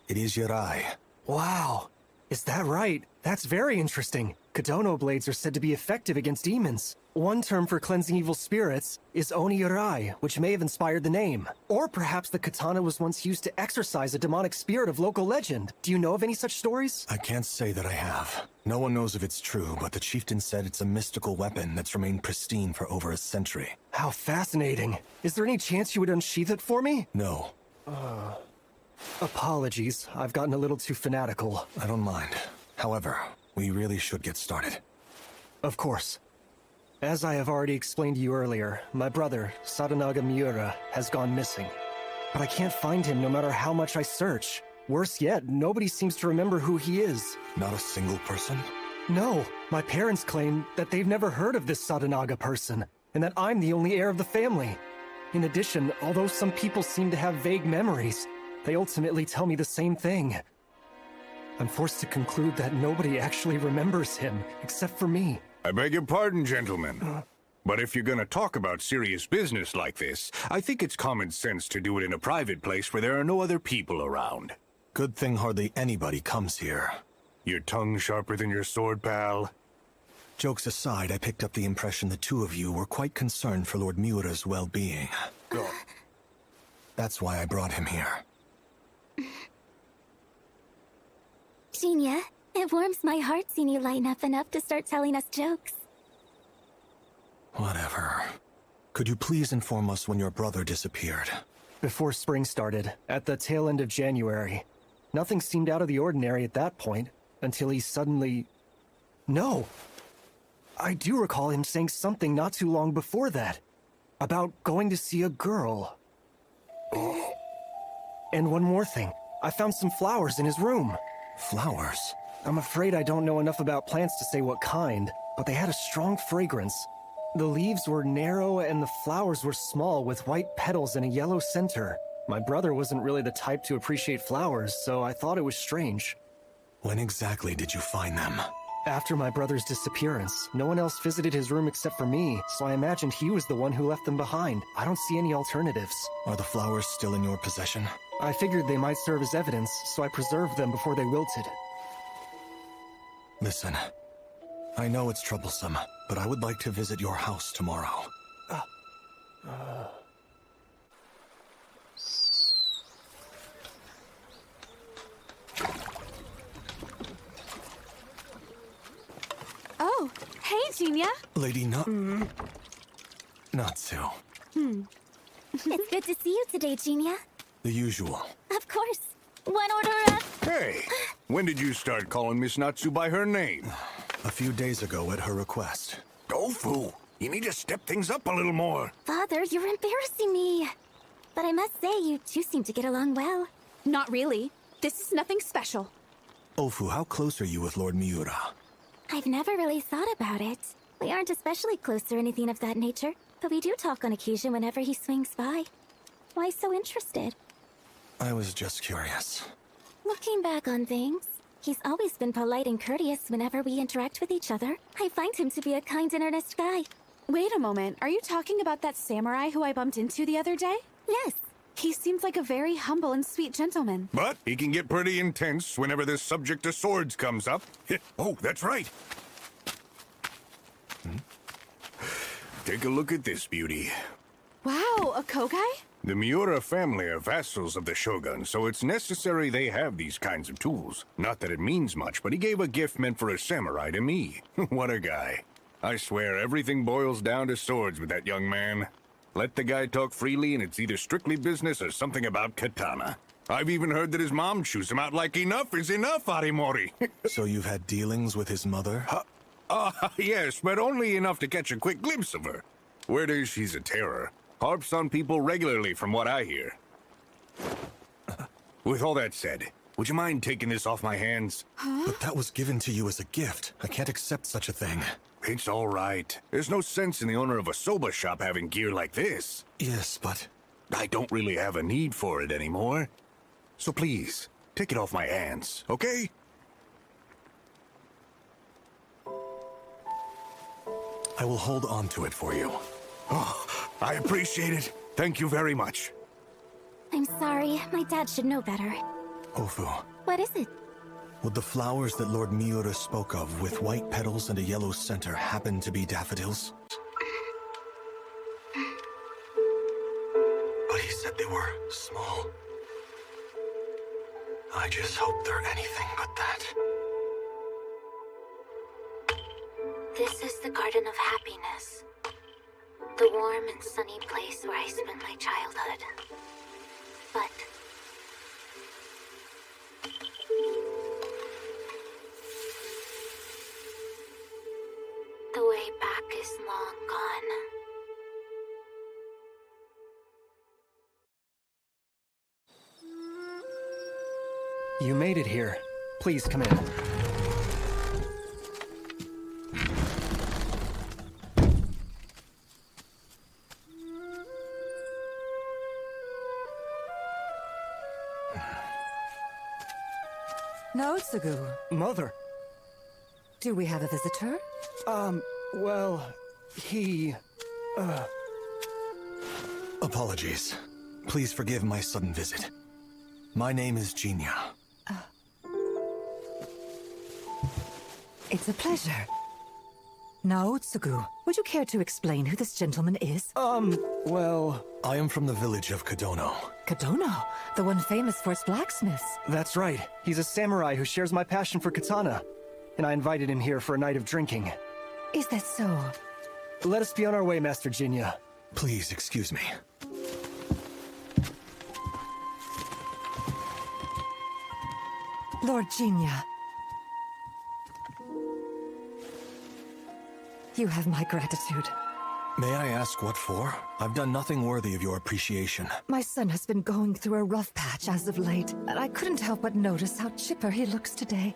It is Yarai. Wow. Is that right? That's very interesting. Kodono blades are said to be effective against demons. One term for cleansing evil spirits is Oni-Yarai, which may have inspired the name. Or perhaps the katana was once used to exorcise a demonic spirit of local legend. Do you know of any such stories? I can't say that I have. No one knows if it's true, but the chieftain said it's a mystical weapon that's remained pristine for over a century. How fascinating. Is there any chance you would unsheath it for me? No. Apologies, I've gotten a little too fanatical. I don't mind. However, we really should get started. Of course. As I have already explained to you earlier, my brother, Sadanaga Miura, has gone missing. But I can't find him no matter how much I search. Worse yet, nobody seems to remember who he is. Not a single person? No, my parents claim that they've never heard of this Sadanaga person, and that I'm the only heir of the family. In addition, although some people seem to have vague memories, they ultimately tell me the same thing. I'm forced to conclude that nobody actually remembers him, except for me. I beg your pardon, gentlemen. But if you're gonna talk about serious business like this, I think it's common sense to do it in a private place where there are no other people around. Good thing hardly anybody comes here. Your tongue sharper than your sword, pal? Jokes aside, I picked up the impression the two of you were quite concerned for Lord Miura's well-being. That's why I brought him here. Genia, it warms my heart seeing you lighten up enough to start telling us jokes. Whatever. Could you please inform us when your brother disappeared? Before spring started, at the tail end of January. Nothing seemed out of the ordinary at that point, until he suddenly... No! I do recall him saying something not too long before that. About going to see a girl. And one more thing. I found some flowers in his room. Flowers? I'm afraid I don't know enough about plants to say what kind, but they had a strong fragrance. The leaves were narrow and the flowers were small with white petals and a yellow center. My brother wasn't really the type to appreciate flowers, so I thought it was strange. When exactly did you find them? After my brother's disappearance, no one else visited his room except for me, so I imagined he was the one who left them behind. I don't see any alternatives. Are the flowers still in your possession? I figured they might serve as evidence, so I preserved them before they wilted. Listen, I know it's troublesome, but I would like to visit your house tomorrow. Oh, hey, Genia. Lady Natsu. It's good to see you today, Genia. The usual. Of course. One order of... Hey! When did you start calling Miss Natsu by her name? A few days ago at her request. Tofu, you need to step things up a little more. Father, you're embarrassing me. But I must say, you two seem to get along well. Not really. This is nothing special. Ofu, how close are you with Lord Miura? I've never really thought about it. We aren't especially close or anything of that nature, but we do talk on occasion whenever he swings by. Why so interested? I was just curious. Looking back on things, he's always been polite and courteous whenever we interact with each other. I find him to be a kind and earnest guy. Wait a moment, are you talking about that samurai who I bumped into the other day? Yes. He seemed like a very humble and sweet gentleman. But he can get pretty intense whenever this subject of swords comes up. Oh, that's right. Take a look at this beauty. Wow, a Kogai? The Miura family are vassals of the Shogun, so it's necessary they have these kinds of tools. Not that it means much, but he gave a gift meant for a samurai to me. What a guy. I swear everything boils down to swords with that young man. Let the guy talk freely and it's either strictly business or something about katana. I've even heard that his mom chews him out like enough is enough, Arimori. So you've had dealings with his mother? Yes, but only enough to catch a quick glimpse of her. Word is she's a terror. Harps on people regularly from what I hear. With all that said, would you mind taking this off my hands? Huh? But that was given to you as a gift. I can't accept such a thing. It's all right. There's no sense in the owner of a soba shop having gear like this. Yes, but I don't really have a need for it anymore. So please, take it off my hands, okay? I will hold on to it for you. Oh, I appreciate it. Thank you very much. I'm sorry, my dad should know better. Ofu, What is it? would the flowers that Lord Miura spoke of with white petals and a yellow center happen to be daffodils? But he said they were small. I just hope they're anything but that. This is the Garden of Happiness. The warm and sunny place where I spent my childhood. But the way back is long gone. You made it here. Please come in. Naotsugu, Mother. do we have a visitor? Well, he... Apologies. Please forgive my sudden visit. My name is Jinya. It's a pleasure. Naotsugu, would you care to explain who this gentleman is? Well... I am from the village of Kadono. Kadono, the one famous for its blacksmiths. That's right. He's a samurai who shares my passion for katana. And I invited him here for a night of drinking. Is that so? Let us be on our way, Master Jinya. Please excuse me. Lord Jinya. You have my gratitude. May I ask what for? I've done nothing worthy of your appreciation. My son has been going through a rough patch as of late, and I couldn't help but notice how chipper he looks today.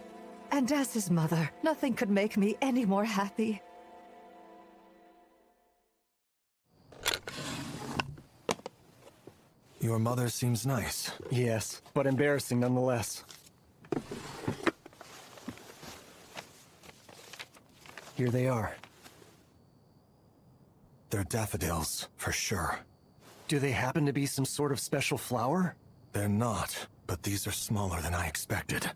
And as his mother, nothing could make me any more happy. Your mother seems nice. Yes, but embarrassing nonetheless. Here they are. They're daffodils, for sure. Do they happen to be some sort of special flower? They're not, but these are smaller than I expected.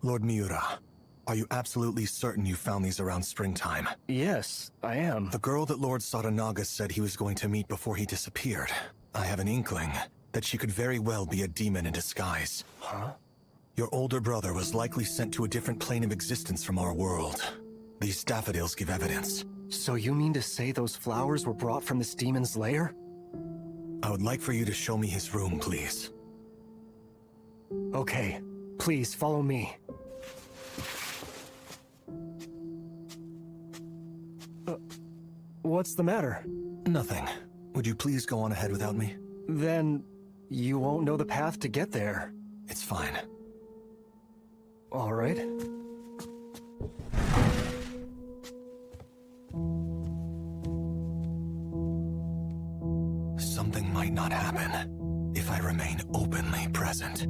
Lord Miura, are you absolutely certain you found these around springtime? Yes, I am. The girl that Lord Sadanaga said he was going to meet before he disappeared. I have an inkling that she could very well be a demon in disguise. Huh? Your older brother was likely sent to a different plane of existence from our world. These daffodils give evidence. So you mean to say those flowers were brought from this demon's lair? I would like for you to show me his room, please. Okay, please follow me. What's the matter? Nothing. Would you please go on ahead without me? Then you won't know the path to get there. It's fine. All right. Something might not happen if I remain openly present.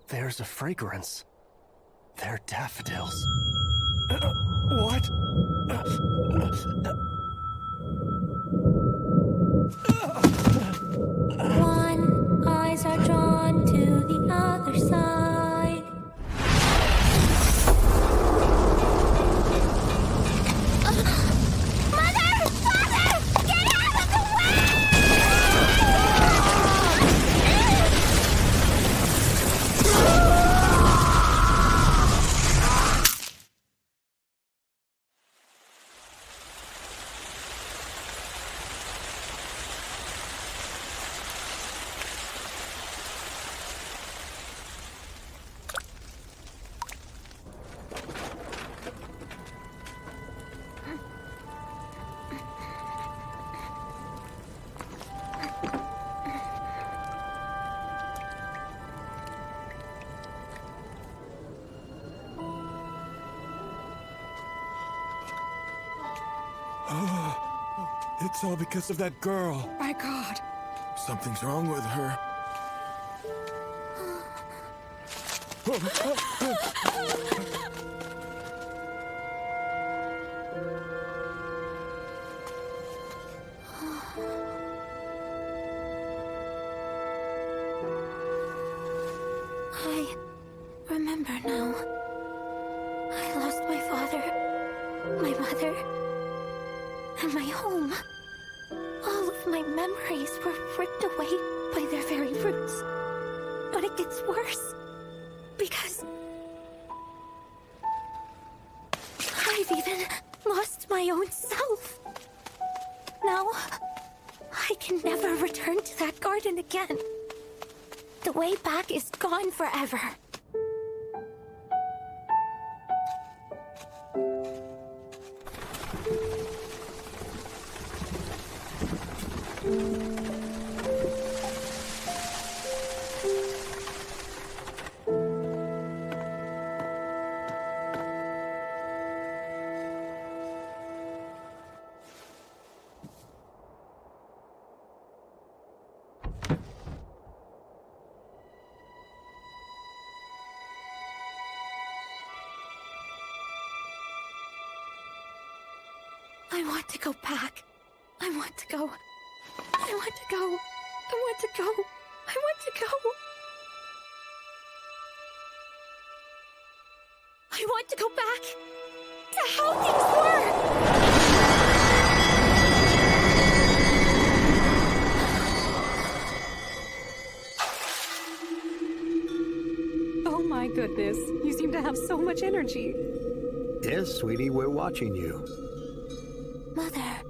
There's a fragrance. They're daffodils. What? One eyes are drawn to the other side. Mother! Father! Get out of the It's all because of that girl. My God. Something's wrong with her. I remember now. I lost my father, my mother, and my home. All of my memories were ripped away by their very roots. But it gets worse, because I've even lost my own self. Now, I can never return to that garden again. The way back is gone forever. I want to go back. I want to go. I want to go. I want to go. I want to go. I want to go back to how things were. Oh my goodness, you seem to have so much energy. Yes, sweetie, we're watching you. Mother.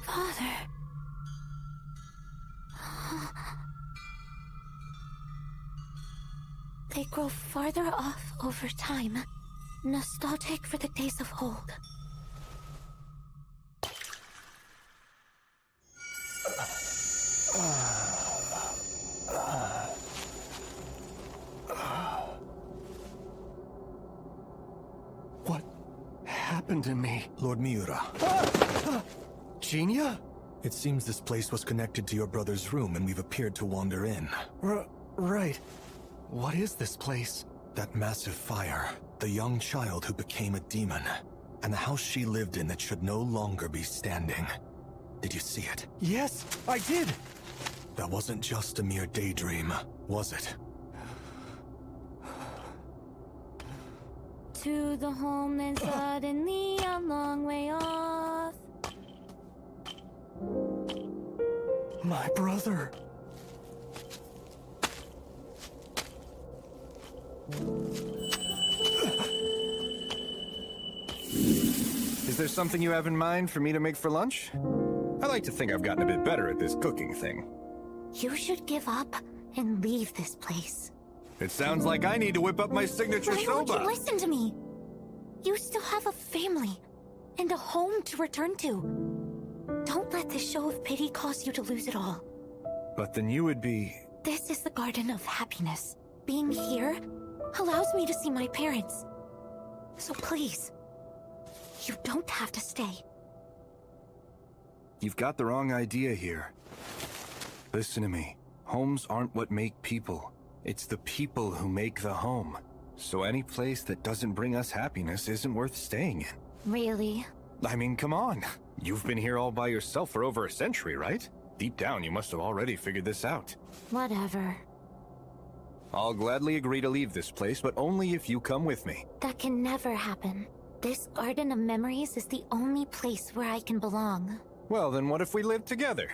Father. They grow farther off over time, nostalgic for the days of old. What happened to me? Lord Miura. Genia? It seems this place was connected to your brother's room and we've appeared to wander in. Right. What is this place? That massive fire, the young child who became a demon, and the house she lived in that should no longer be standing. Did you see it? Yes, I did! That wasn't just a mere daydream, was it? To the home, then suddenly a long way off. My brother. Is there something you have in mind for me to make for lunch? I like to think I've gotten a bit better at this cooking thing. You should give up and leave this place. It sounds like I need to whip up my signature Why won't you soba. listen to me? You still have a family and a home to return to. Don't let this show of pity cause you to lose it all. But then you would be... This is the Garden of Happiness. Being here allows me to see my parents. So please, you don't have to stay. You've got the wrong idea here. Listen to me. Homes aren't what make people. It's the people who make the home. So any place that doesn't bring us happiness isn't worth staying in. Really? I mean, come on. You've been here all by yourself for over a century, right? Deep down, you must have already figured this out. Whatever. I'll gladly agree to leave this place, but only if you come with me. That can never happen. This Garden of Memories is the only place where I can belong. Well, then what if we live together?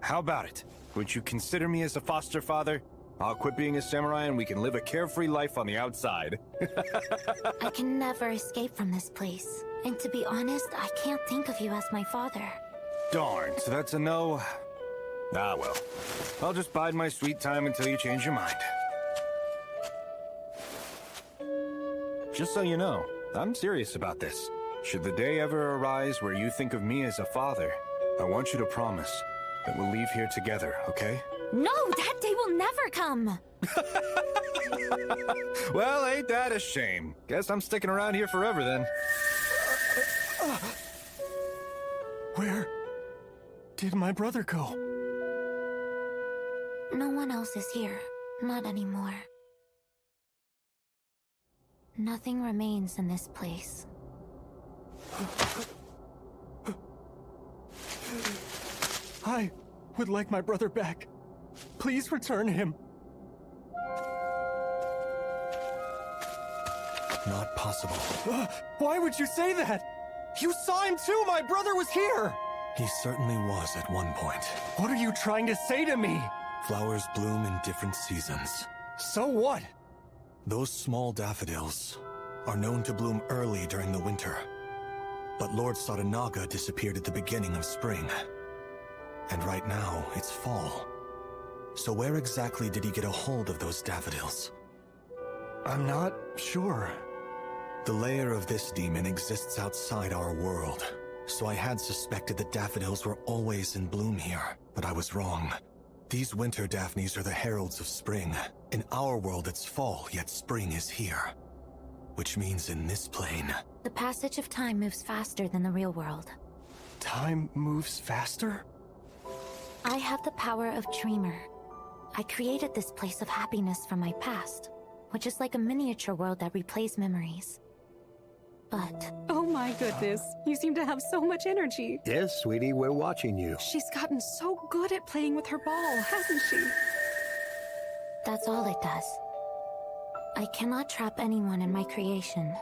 How about it? Would you consider me as a foster father? I'll quit being a samurai and we can live a carefree life on the outside. I can never escape from this place. And to be honest, I can't think of you as my father. Darn, so that's a no? Ah, well. I'll just bide my sweet time until you change your mind. Just so you know, I'm serious about this. Should the day ever arise where you think of me as a father, I want you to promise that we'll leave here together, okay? No, that day will never come! Well, ain't that a shame? Guess I'm sticking around here forever then. Where did my brother go? No one else is here. Not anymore. Nothing remains in this place. I would like my brother back. Please return him. Not possible. Why would you say that? You saw him too! My brother was here! He certainly was at one point. What are you trying to say to me? Flowers bloom in different seasons. So what? Those small daffodils are known to bloom early during the winter. But Lord Saranaga disappeared at the beginning of spring. And right now, it's fall. So where exactly did he get a hold of those daffodils? I'm not sure. The lair of this demon exists outside our world, so I had suspected the daffodils were always in bloom here, but I was wrong. These winter daphnes are the heralds of spring. In our world it's fall, yet spring is here. Which means in this plane... The passage of time moves faster than the real world. Time moves faster? I have the power of Dreamer. I created this place of happiness from my past, which is like a miniature world that replays memories. But... Oh my goodness, you seem to have so much energy. Yes, sweetie, we're watching you. She's gotten so good at playing with her ball, hasn't she? That's all it does. I cannot trap anyone in my creation.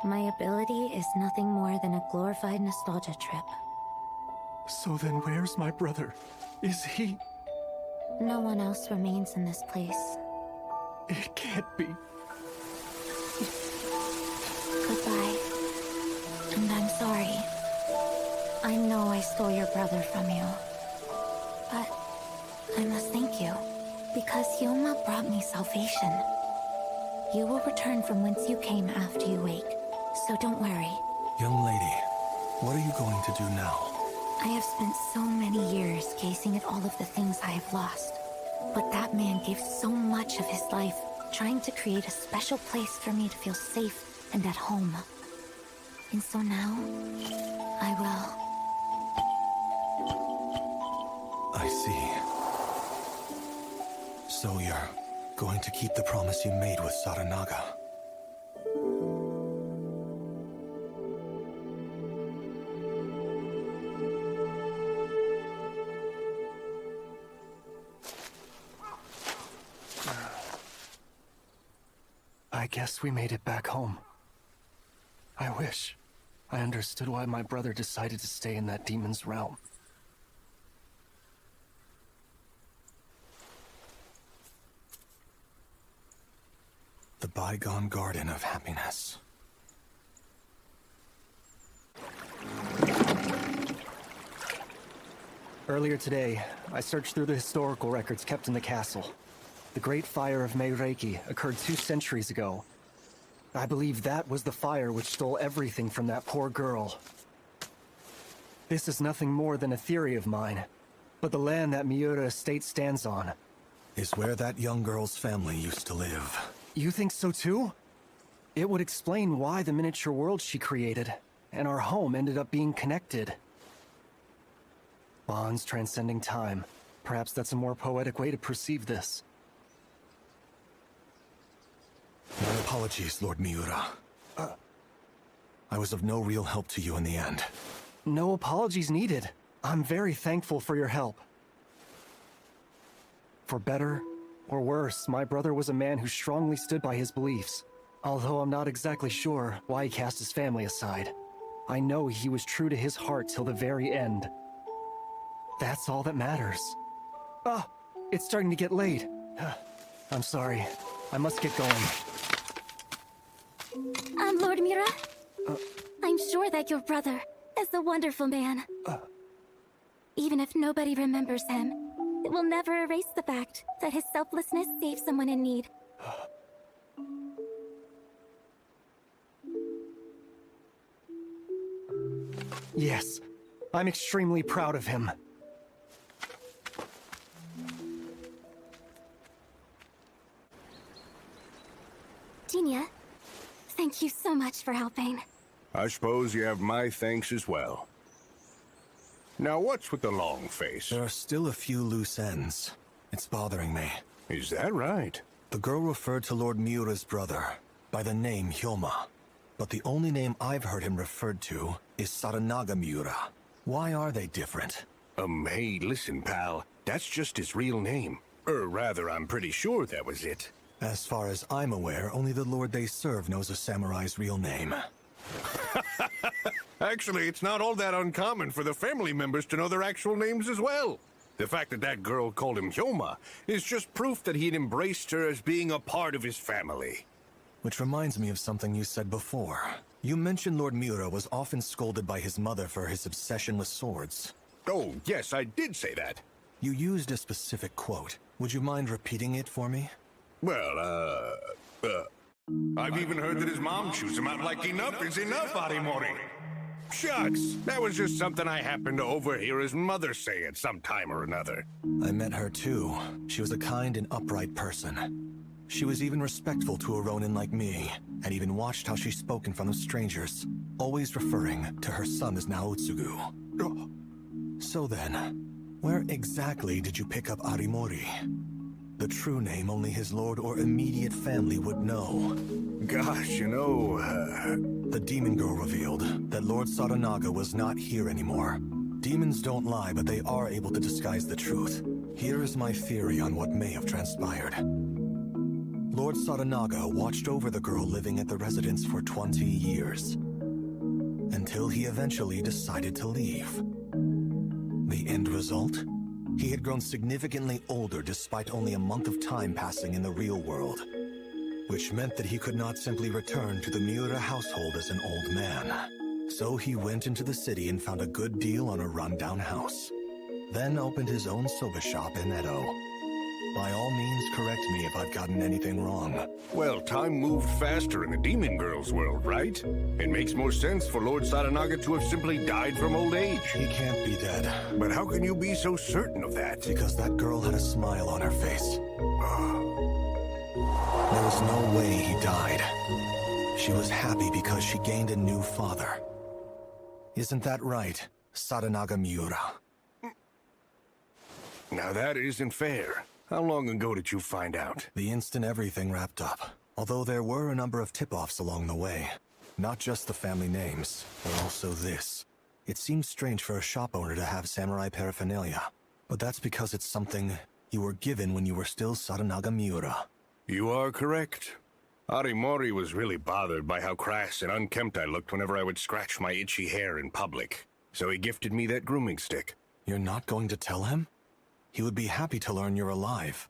My ability is nothing more than a glorified nostalgia trip. So then where's my brother? Is he... No one else remains in this place. It can't be. Goodbye. And I'm sorry. I know I stole your brother from you. But I must thank you, because Yoma brought me salvation. You will return from whence you came after you wake, so don't worry. Young lady, what are you going to do now? I have spent so many years gazing at all of the things I have lost. But that man gave so much of his life, trying to create a special place for me to feel safe and at home. And so now, I will. I see. So you're going to keep the promise you made with Saranaga? I guess we made it back home. I wish I understood why my brother decided to stay in that demon's realm. The bygone garden of happiness. Earlier today, I searched through the historical records kept in the castle. The Great Fire of Meireki occurred 2 centuries ago. I believe that was the fire which stole everything from that poor girl. This is nothing more than a theory of mine, but the land that Miura Estate stands on is where that young girl's family used to live. You think so too? It would explain why the miniature world she created and our home ended up being connected. Bonds transcending time. Perhaps that's a more poetic way to perceive this. My apologies, Lord Miura. I was of no real help to you in the end. No apologies needed. I'm very thankful for your help. For better or worse, my brother was a man who strongly stood by his beliefs. Although I'm not exactly sure why he cast his family aside. I know he was true to his heart till the very end. That's all that matters. Ah, it's starting to get late. I'm sorry. I must get going. Lord Mira? I'm sure that your brother is a wonderful man. Even if nobody remembers him, it will never erase the fact that his selflessness saved someone in need. Yes, I'm extremely proud of him. Genia, thank you so much for helping. I suppose you have my thanks as well. Now what's with the long face? There are still a few loose ends. It's bothering me. Is that right? The girl referred to Lord Miura's brother by the name Hyoma. But the only name I've heard him referred to is Saranaga Miura. Why are they different? Hey, listen, pal. That's just his real name. Or rather, I'm pretty sure that was it. As far as I'm aware, only the lord they serve knows a samurai's real name. Actually, it's not all that uncommon for the family members to know their actual names as well. The fact that that girl called him Hyoma is just proof that he'd embraced her as being a part of his family. Which reminds me of something you said before. You mentioned Lord Miura was often scolded by his mother for his obsession with swords. Oh, yes, I did say that. You used a specific quote. Would you mind repeating it for me? Well, I've even heard that his mom chews him out like enough is enough, Arimori. Shucks, that was just something I happened to overhear his mother say at some time or another. I met her too. She was a kind and upright person. She was even respectful to a Ronin like me, and even watched how she spoke in front of strangers, always referring to her son as Naotsugu. So then, where exactly did you pick up Arimori? The true name only his lord or immediate family would know. Gosh, The demon girl revealed that Lord Saranaga was not here anymore. Demons don't lie, but they are able to disguise the truth. Here is my theory on what may have transpired. Lord Saranaga watched over the girl living at the residence for 20 years, until he eventually decided to leave. The end result? He had grown significantly older despite only a month of time passing in the real world, which meant that he could not simply return to the Miura household as an old man. So he went into the city and found a good deal on a rundown house, then opened his own soba shop in Edo. By all means, correct me if I've gotten anything wrong. Well, time moved faster in the demon girl's world, right? It makes more sense for Lord Saranaga to have simply died from old age. He can't be dead. But how can you be so certain of that? Because that girl had a smile on her face. There was no way he died. She was happy because she gained a new father. Isn't that right, Saranaga Miura? Now that isn't fair. How long ago did you find out? The instant everything wrapped up. Although there were a number of tip-offs along the way. Not just the family names, but also this. It seems strange for a shop owner to have samurai paraphernalia. But that's because it's something you were given when you were still Saranaga Miura. You are correct. Arimori was really bothered by how crass and unkempt I looked whenever I would scratch my itchy hair in public. So he gifted me that grooming stick. You're not going to tell him? He would be happy to learn you're alive.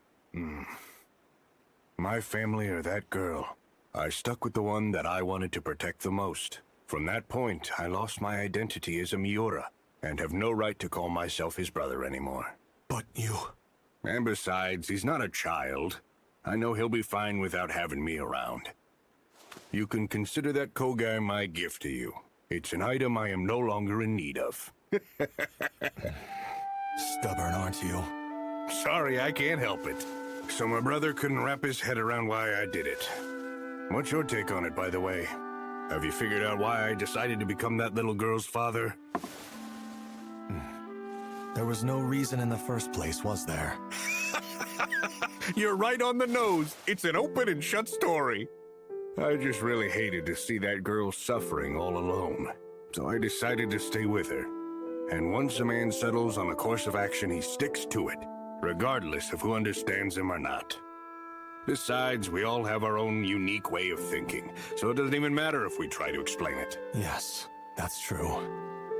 My family or that girl. I stuck with the one that I wanted to protect the most. From that point, I lost my identity as a Miura, and have no right to call myself his brother anymore. But you... And besides, he's not a child. I know he'll be fine without having me around. You can consider that Kogai my gift to you. It's an item I am no longer in need of. Stubborn, aren't you? Sorry, I can't help it. So my brother couldn't wrap his head around why I did it. What's your take on it, by the way? Have you figured out why I decided to become that little girl's father? There was no reason in the first place, was there? You're right on the nose. It's an open and shut story. I just really hated to see that girl suffering all alone. So I decided to stay with her. And once a man settles on a course of action, he sticks to it, regardless of who understands him or not. Besides, we all have our own unique way of thinking, so it doesn't even matter if we try to explain it. Yes, that's true.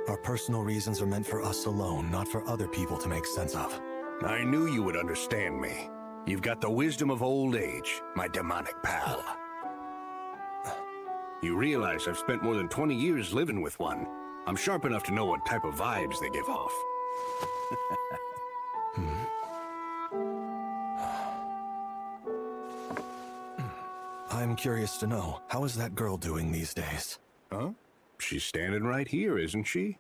Our personal reasons are meant for us alone, not for other people to make sense of. I knew you would understand me. You've got the wisdom of old age, my demonic pal. You realize I've spent more than 20 years living with one. I'm sharp enough to know what type of vibes they give off. I'm curious to know, how is that girl doing these days? Huh? She's standing right here, isn't she?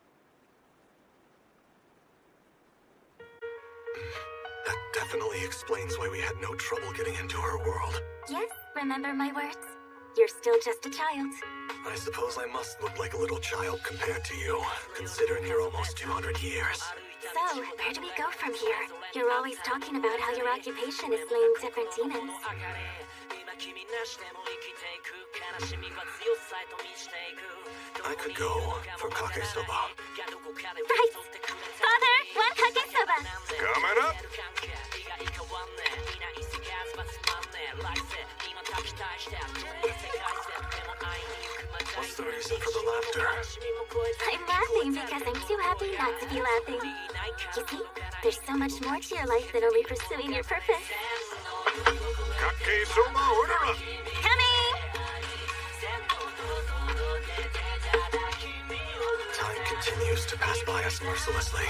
That definitely explains why we had no trouble getting into her world. Yes, remember my words. You're still just a child. I suppose I must look like a little child compared to you, considering you're almost 200 years. So, where do we go from here? You're always talking about how your occupation is slaying different demons. I could go for kake soba. Right! Father, one kake soba! Coming up! What's the reason for the laughter? I'm laughing because I'm too happy not to be laughing. You see, there's so much more to your life than only pursuing your purpose. Kake soba, order up! Coming! Time continues to pass by us mercilessly,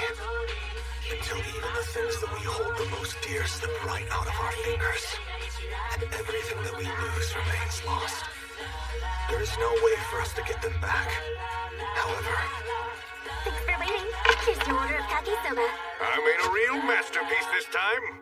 until even the things that we hold the most dear slip right out of our fingers, and everything that we lose remains lost. There is no way for us to get them back. However, Thanks for waiting. Here's your order of kake soba. I made a real masterpiece this time.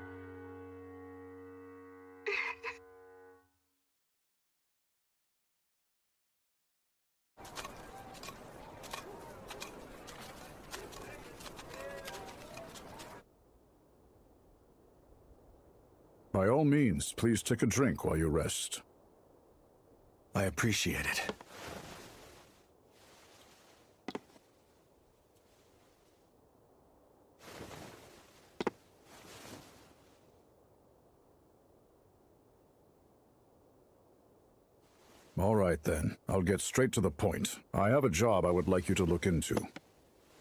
By all means, please take a drink while you rest. I appreciate it. All right then, I'll get straight to the point. I have a job I would like you to look into.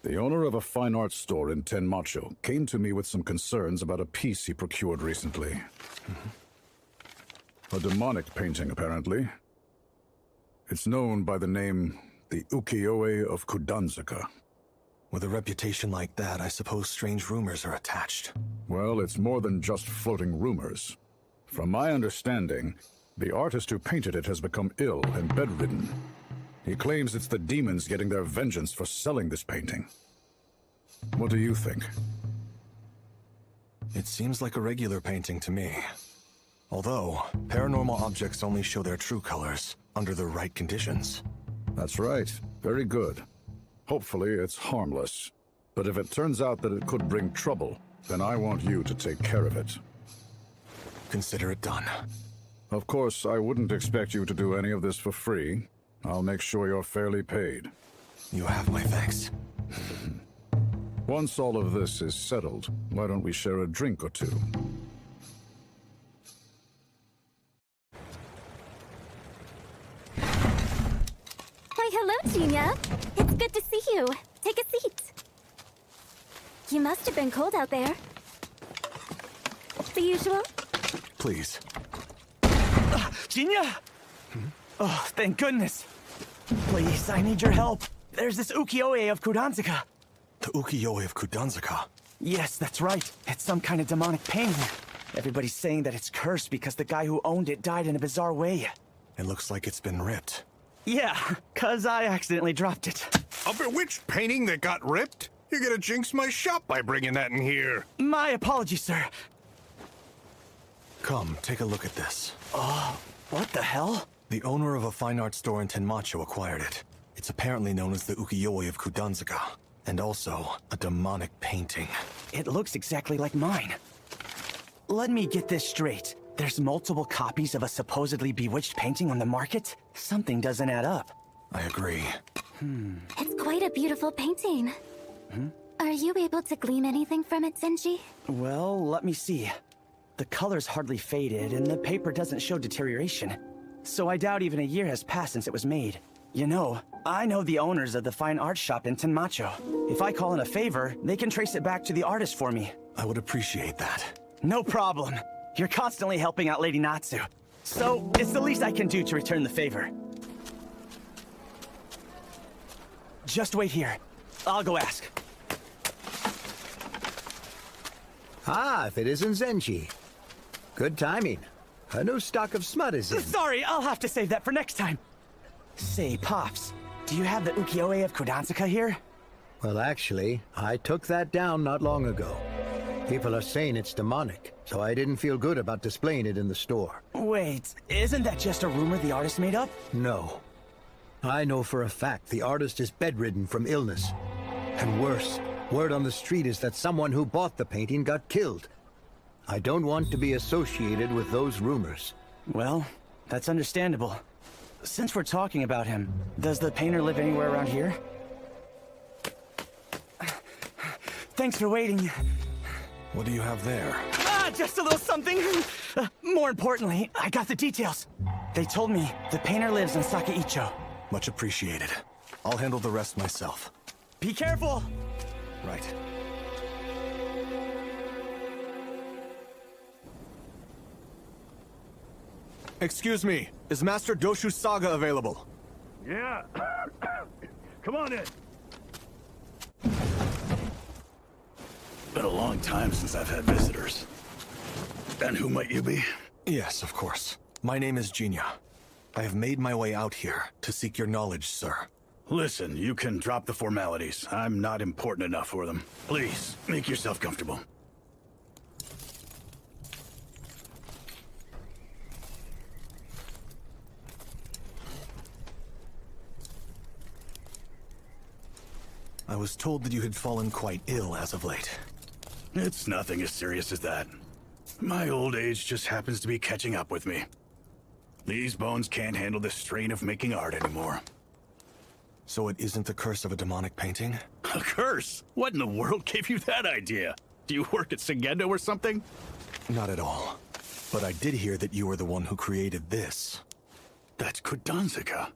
The owner of a fine arts store in Tenmacho came to me with some concerns about a piece he procured recently. A demonic painting, apparently. It's known by the name the Ukiyo-e of Kudanzuka. With a reputation like that, I suppose strange rumors are attached. Well, it's more than just floating rumors. From my understanding, the artist who painted it has become ill and bedridden. He claims it's the demons getting their vengeance for selling this painting. What do you think? It seems like a regular painting to me. Although, paranormal objects only show their true colors under the right conditions. That's right. Very good. Hopefully it's harmless. But if it turns out that it could bring trouble, then I want you to take care of it. Consider it done. Of course, I wouldn't expect you to do any of this for free. I'll make sure you're fairly paid. You have my thanks. Once all of this is settled, why don't we share a drink or two? Why, hello, Gina. It's good to see you. Take a seat. You must have been cold out there. The usual? Please. Jinya! Oh, thank goodness. Please, I need your help. There's this ukiyo-e of Kudanzuka. The ukiyo-e of Kudanzuka? Yes, that's right. It's some kind of demonic painting. Everybody's saying that it's cursed because the guy who owned it died in a bizarre way. It looks like it's been ripped. Yeah, 'cause I accidentally dropped it. A bewitched painting that got ripped? You're gonna jinx my shop by bringing that in here. My apologies, sir. Come, take a look at this. What the hell? The owner of a fine art store in Tenmacho acquired it. It's apparently known as the ukiyo-e of Kudanzuka, and also a demonic painting. It looks exactly like mine. Let me get this straight. There's multiple copies of a supposedly bewitched painting on the market? Something doesn't add up. I agree. It's quite a beautiful painting. Are you able to glean anything from it, Zenji? Well, let me see. The color's hardly faded, and the paper doesn't show deterioration. So I doubt even a year has passed since it was made. You know, I know the owners of the fine art shop in Tenmacho. If I call in a favor, they can trace it back to the artist for me. I would appreciate that. No problem. You're constantly helping out Lady Natsu. So, it's the least I can do to return the favor. Just wait here. I'll go ask. Ah, if it isn't Zenji. Good timing. A new stock of smut is in. Sorry, I'll have to save that for next time. Say, Pops, do you have the ukiyo-e of Kudanzuka here? Well, actually, I took that down not long ago. People are saying it's demonic, so I didn't feel good about displaying it in the store. Wait, isn't that just a rumor the artist made up? No. I know for a fact the artist is bedridden from illness. And worse, word on the street is that someone who bought the painting got killed. I don't want to be associated with those rumors. Well, that's understandable. Since we're talking about him, does the painter live anywhere around here? Thanks for waiting. What do you have there? Just a little something. More importantly, I got the details. They told me the painter lives in Sakaicho. Much appreciated. I'll handle the rest myself. Be careful! Right. Excuse me, is Master Doshu Saga available? Yeah. Come on in. Been a long time since I've had visitors. And who might you be? Yes, of course. My name is Jinya. I have made my way out here to seek your knowledge, sir. Listen, you can drop the formalities. I'm not important enough for them. Please, make yourself comfortable. I was told that you had fallen quite ill as of late. It's nothing as serious as that. My old age just happens to be catching up with me. These bones can't handle the strain of making art anymore. So it isn't the curse of a demonic painting? A curse? What in the world gave you that idea? Do you work at Segendo or something? Not at all. But I did hear that you were the one who created this. That's Kudanzuka.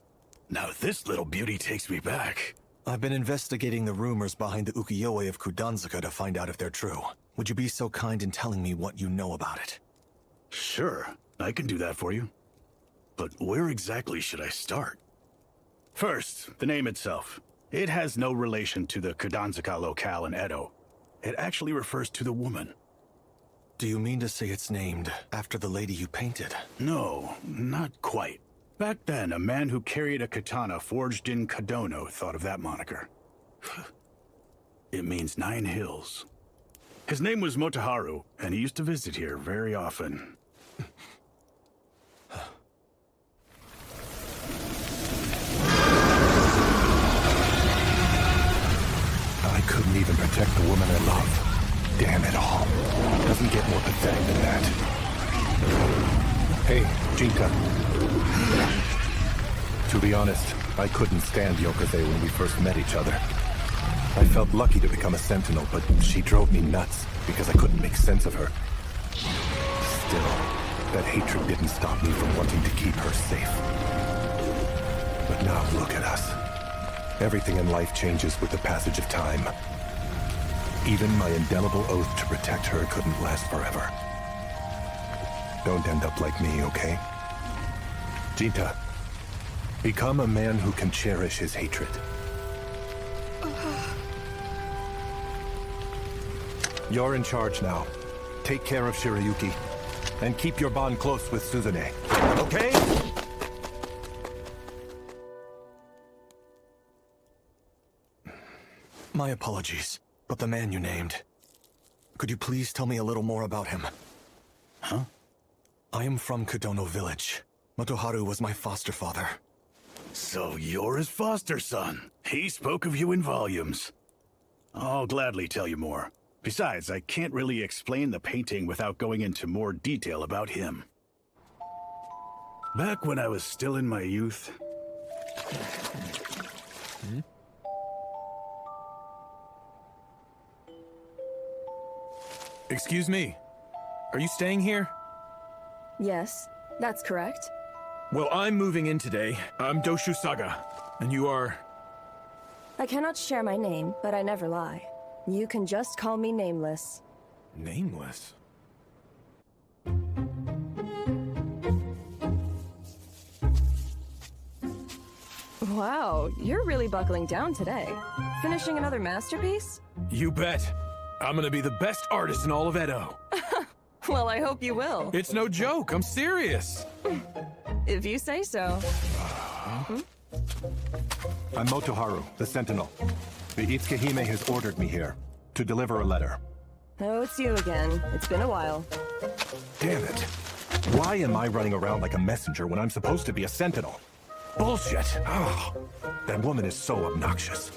Now this little beauty takes me back. I've been investigating the rumors behind the ukiyo-e of Kudanzuka to find out if they're true. Would you be so kind in telling me what you know about it? Sure, I can do that for you. But where exactly should I start? First, the name itself. It has no relation to the Kudanzuka locale in Edo. It actually refers to the woman. Do you mean to say it's named after the lady you painted? No, not quite. Back then, a man who carried a katana forged in Kadono thought of that moniker. It means 9 hills. His name was Motoharu, and he used to visit here very often. I couldn't even protect the woman I love. Damn it all. Doesn't get more pathetic than that. Hey, Jinka. To be honest, I couldn't stand Yokaze when we first met each other. I felt lucky to become a sentinel, but she drove me nuts because I couldn't make sense of her. Still, that hatred didn't stop me from wanting to keep her safe. But now look at us. Everything in life changes with the passage of time. Even my indelible oath to protect her couldn't last forever. Don't end up like me, okay? Jinta, become a man who can cherish his hatred. You're in charge now. Take care of Shirayuki, and keep your bond close with Suzune, okay? My apologies, but the man you named... Could you please tell me a little more about him? Huh? I am from Kadono Village. Motoharu was my foster father. So you're his foster son. He spoke of you in volumes. I'll gladly tell you more. Besides, I can't really explain the painting without going into more detail about him. Back when I was still in my youth... Excuse me. Are you staying here? Yes, that's correct. Well, I'm moving in today. I'm Doshu Saga. And you are... I cannot share my name, but I never lie. You can just call me Nameless. Nameless? Wow, you're really buckling down today. Finishing another masterpiece? You bet. I'm gonna be the best artist in all of Edo. Well, I hope you will. It's no joke, I'm serious. If you say so. I'm Motoharu, the Sentinel. The Itsukihime has ordered me here to deliver a letter. Oh, it's you again. It's been a while. Damn it. Why am I running around like a messenger when I'm supposed to be a sentinel? Bullshit! Oh, that woman is so obnoxious.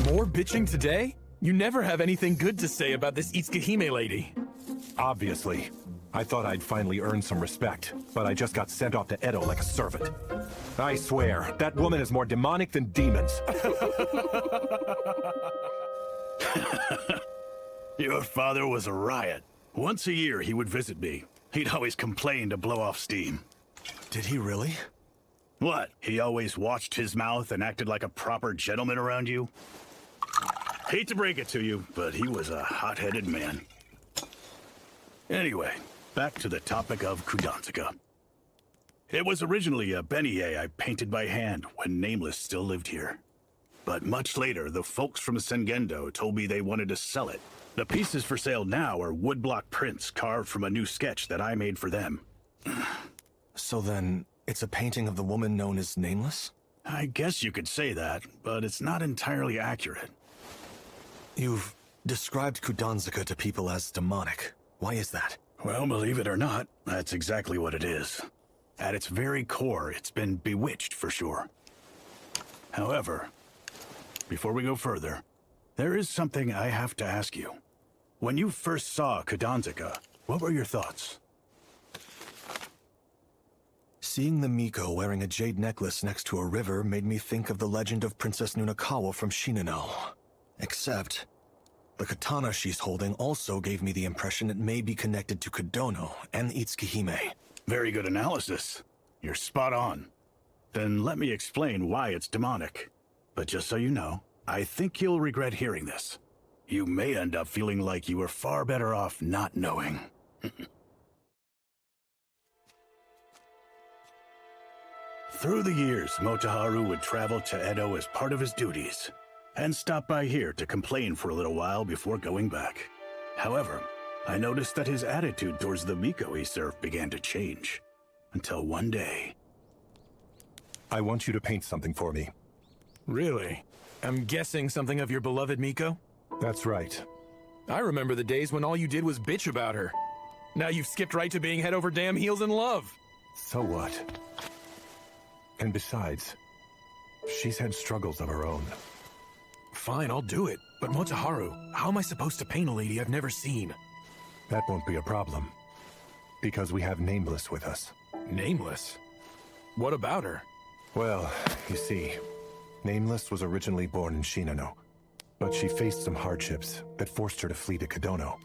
More bitching today? You never have anything good to say about this Itsukuhime lady. Obviously. I thought I'd finally earned some respect, but I just got sent off to Edo like a servant. I swear, that woman is more demonic than demons. Your father was a riot. Once a year, he would visit me. He'd always complain to blow off steam. Did he really? What? He always watched his mouth and acted like a proper gentleman around you? Hate to break it to you, but he was a hot-headed man. Anyway, back to the topic of Kudansuka. It was originally a beignet I painted by hand when Nameless still lived here. But much later, the folks from Sengendo told me they wanted to sell it. The pieces for sale now are woodblock prints carved from a new sketch that I made for them. So then, it's a painting of the woman known as Nameless? I guess you could say that, but it's not entirely accurate. You've described Kudansuka to people as demonic. Why is that? Well, believe it or not, that's exactly what it is. At its very core, it's been bewitched for sure. However, before we go further, there is something I have to ask you. When you first saw Kudansuka, what were your thoughts? Seeing the Miko wearing a jade necklace next to a river made me think of the legend of Princess Nunakawa from Shinano. Except, the katana she's holding also gave me the impression it may be connected to Kodono and Itsukuhime. Very good analysis. You're spot on. Then let me explain why it's demonic. But just so you know, I think you'll regret hearing this. You may end up feeling like you were far better off not knowing. Through the years, Motoharu would travel to Edo as part of his duties, and stop by here to complain for a little while before going back. However, I noticed that his attitude towards the Miko he served began to change. Until one day... I want you to paint something for me. Really? I'm guessing something of your beloved Miko? That's right. I remember the days when all you did was bitch about her. Now you've skipped right to being head over damn heels in love. So what? And besides, she's had struggles of her own. Fine, I'll do it. But Motoharu, how am I supposed to paint a lady I've never seen? That won't be a problem. Because we have Nameless with us. Nameless? What about her? Well, you see, Nameless was originally born in Shinano, but she faced some hardships that forced her to flee to Kodono.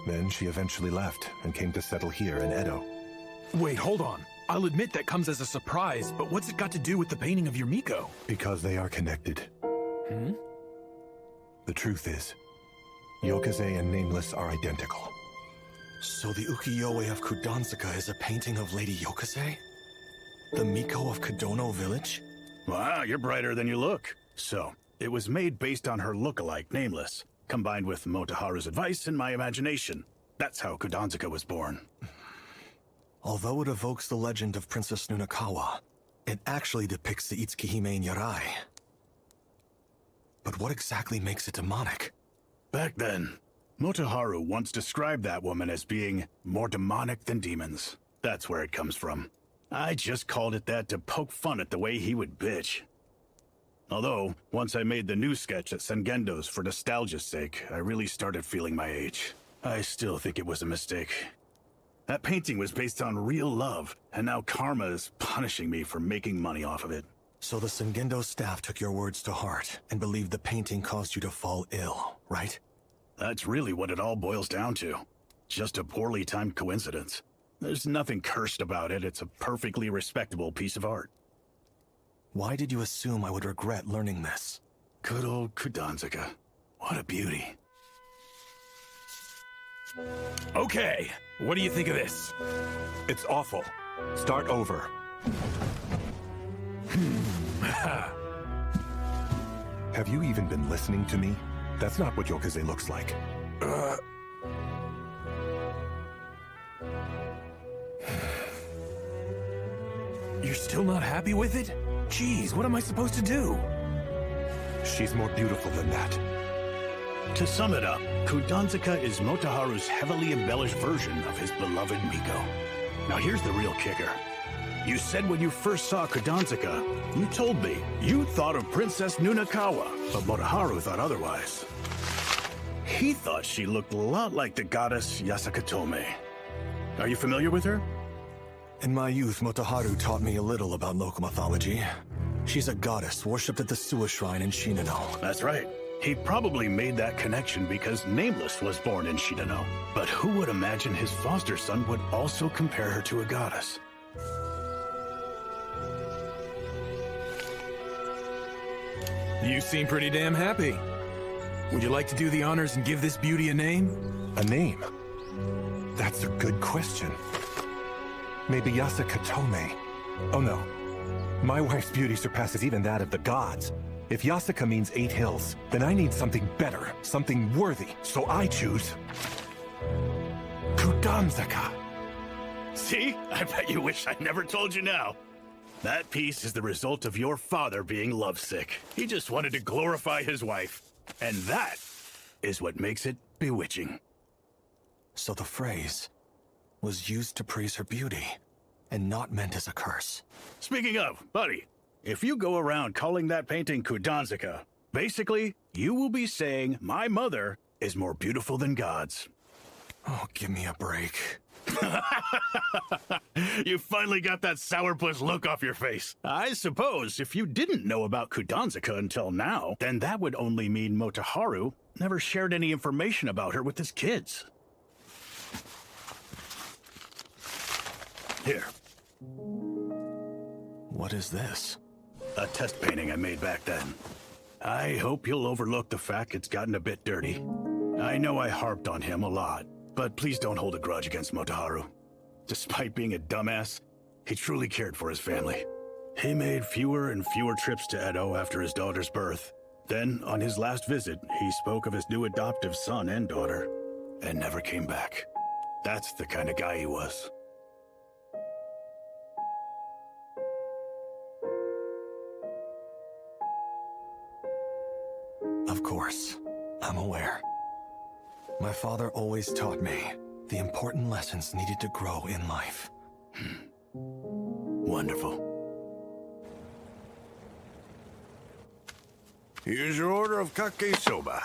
Then she eventually left and came to settle here in Edo. Wait, hold on. I'll admit that comes as a surprise, but what's it got to do with the painting of your Miko? Because they are connected. Hmm? The truth is, Yokaze and Nameless are identical. So the ukiyo-e of Kudansuka is a painting of Lady Yokaze? The Miko of Kodono Village? Wow, you're brighter than you look. So, it was made based on her look-alike, Nameless, combined with Motoharu's advice and my imagination. That's how Kudansuka was born. Although it evokes the legend of Princess Nunakawa, it actually depicts the Itsukuhime Nyarai. But what exactly makes it demonic? Back then, Motoharu once described that woman as being more demonic than demons. That's where it comes from. I just called it that to poke fun at the way he would bitch. Although, once I made the new sketch at Sengendo's for nostalgia's sake, I really started feeling my age. I still think it was a mistake. That painting was based on real love, and now karma is punishing me for making money off of it. So the Sengendo staff took your words to heart and believed the painting caused you to fall ill, right? That's really what it all boils down to. Just a poorly timed coincidence. There's nothing cursed about it. It's a perfectly respectable piece of art. Why did you assume I would regret learning this? Good old Kudansuka. What a beauty. Okay, what do you think of this? It's awful. Start over. Have you even been listening to me? That's not what Yokaze looks like. You're still not happy with it? Jeez, what am I supposed to do? She's more beautiful than that. To sum it up, Kudansuka is Motoharu's heavily embellished version of his beloved Miko. Now here's the real kicker. You said when you first saw Kudanzaka, you told me you thought of Princess Nunakawa, but Motoharu thought otherwise. He thought she looked a lot like the goddess Yasakatome. Are you familiar with her? In my youth, Motoharu taught me a little about local mythology. She's a goddess worshipped at the Suwa Shrine in Shinano. That's right. He probably made that connection because Nameless was born in Shinano. But who would imagine his foster son would also compare her to a goddess? You seem pretty damn happy. Would you like to do the honors and give this beauty a name? A name? That's a good question. Maybe Yasakatome. Oh no. My wife's beauty surpasses even that of the gods. If Yasaka means 8 hills, then I need something better, something worthy. So I choose... Kudanzaka. See? I bet you wish I never told you now. That piece is the result of your father being lovesick. He just wanted to glorify his wife. And that is what makes it bewitching. So the phrase was used to praise her beauty, and not meant as a curse. Speaking of, buddy, if you go around calling that painting Kudanzaka, basically, you will be saying my mother is more beautiful than gods. Oh, give me a break. You finally got that sourpuss look off your face. I suppose if you didn't know about Kudanzaka until now, then that would only mean Motoharu never shared any information about her with his kids. Here. What is this? A test painting I made back then. I hope you'll overlook the fact it's gotten a bit dirty. I know I harped on him a lot, but please don't hold a grudge against Motoharu. Despite being a dumbass, he truly cared for his family. He made fewer and fewer trips to Edo after his daughter's birth. Then, on his last visit, he spoke of his new adoptive son and daughter, and never came back. That's the kind of guy he was. Of course, I'm aware. My father always taught me the important lessons needed to grow in life. Wonderful. Here's your order of kake soba.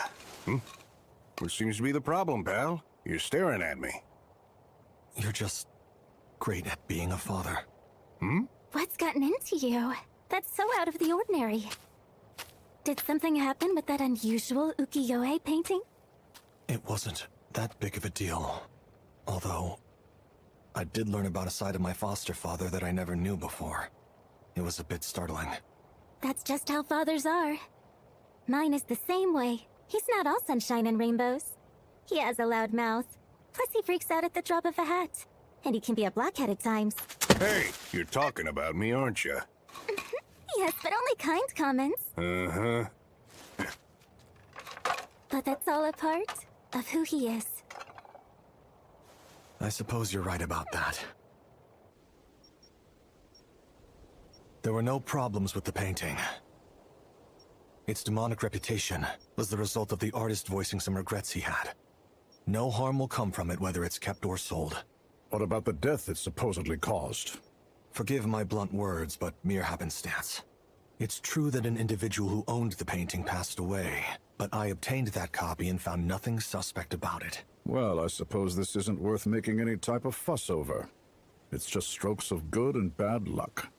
What seems to be the problem, pal? You're staring at me. You're just great at being a father. What's gotten into you? That's so out of the ordinary. Did something happen with that unusual ukiyo-e painting? It wasn't that big of a deal. Although, I did learn about a side of my foster father that I never knew before. It was a bit startling. That's just how fathers are. Mine is the same way. He's not all sunshine and rainbows. He has a loud mouth. Plus he freaks out at the drop of a hat. And he can be a blockhead at times. Hey, you're talking about me, aren't you? Yes, but only kind comments. Uh-huh. But that's all a part of who he is. I suppose you're right about that. There were no problems with the painting. Its demonic reputation was the result of the artist voicing some regrets he had. No harm will come from it, whether it's kept or sold. What about the death it supposedly caused? Forgive my blunt words, but mere happenstance. It's true that an individual who owned the painting passed away, but I obtained that copy and found nothing suspect about it. Well, I suppose this isn't worth making any type of fuss over. It's just strokes of good and bad luck.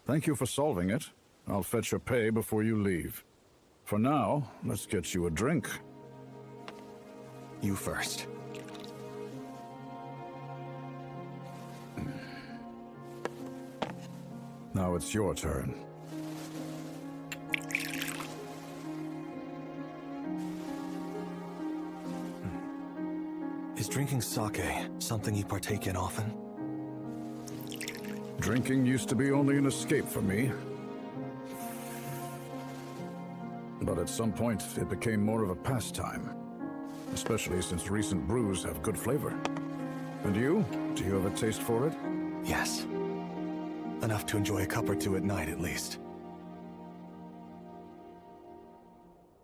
Thank you for solving it. I'll fetch your pay before you leave. For now, let's get you a drink. You first. Now it's your turn. Is drinking sake something you partake in often? Drinking used to be only an escape for me. But at some point, it became more of a pastime. Especially since recent brews have good flavor. And you? Do you have a taste for it? Yes. Enough to enjoy a cup or two at night, at least.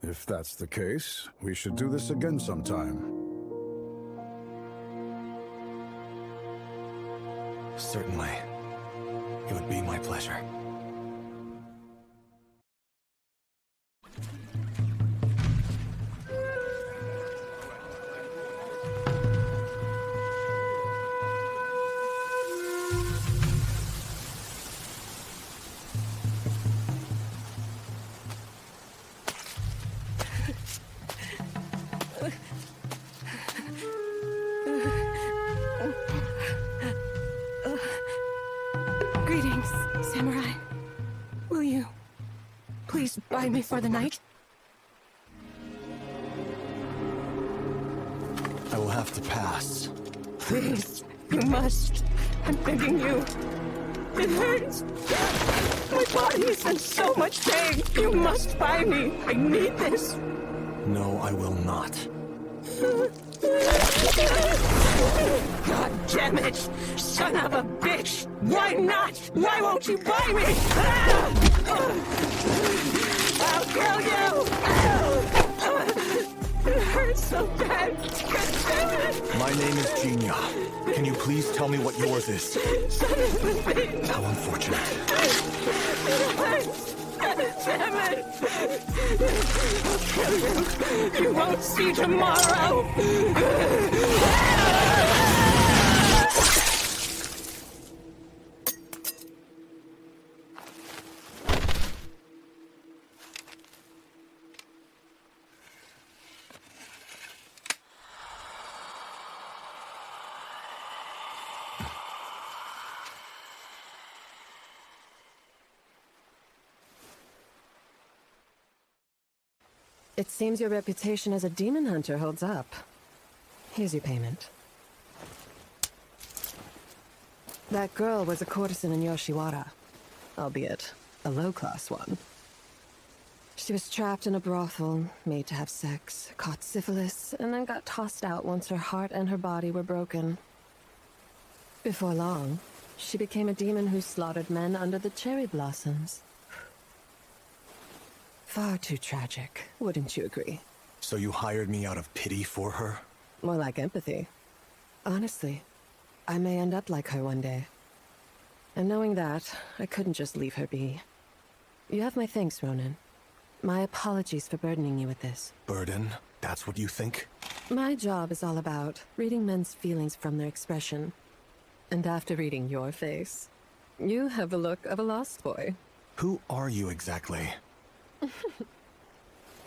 If that's the case, we should do this again sometime. Certainly. It would be my pleasure. Greetings, Samurai. Will you please buy me for the night? I will have to pass. Please, you must. I'm begging you. It hurts. My body is in so much pain. You must buy me. I need this. No, I will not. God damn it! Son of a bitch! Why not? Why won't you buy me? I'll kill you! It hurts so bad. God damn it! My name is Jinya. Can you please tell me what yours is? Son of a bitch! How unfortunate. It hurts. Damn it! I'll kill you! You won't see tomorrow! It seems your reputation as a demon hunter holds up. Here's your payment. That girl was a courtesan in Yoshiwara, albeit a low-class one. She was trapped in a brothel, made to have sex, caught syphilis, and then got tossed out once her heart and her body were broken. Before long, she became a demon who slaughtered men under the cherry blossoms. Far too tragic, wouldn't you agree? So you hired me out of pity for her? More like empathy. Honestly, I may end up like her one day. And knowing that, I couldn't just leave her be. You have my thanks, Ronan. My apologies for burdening you with this. Burden? That's what you think? My job is all about reading men's feelings from their expression. And after reading your face, you have the look of a lost boy. Who are you exactly?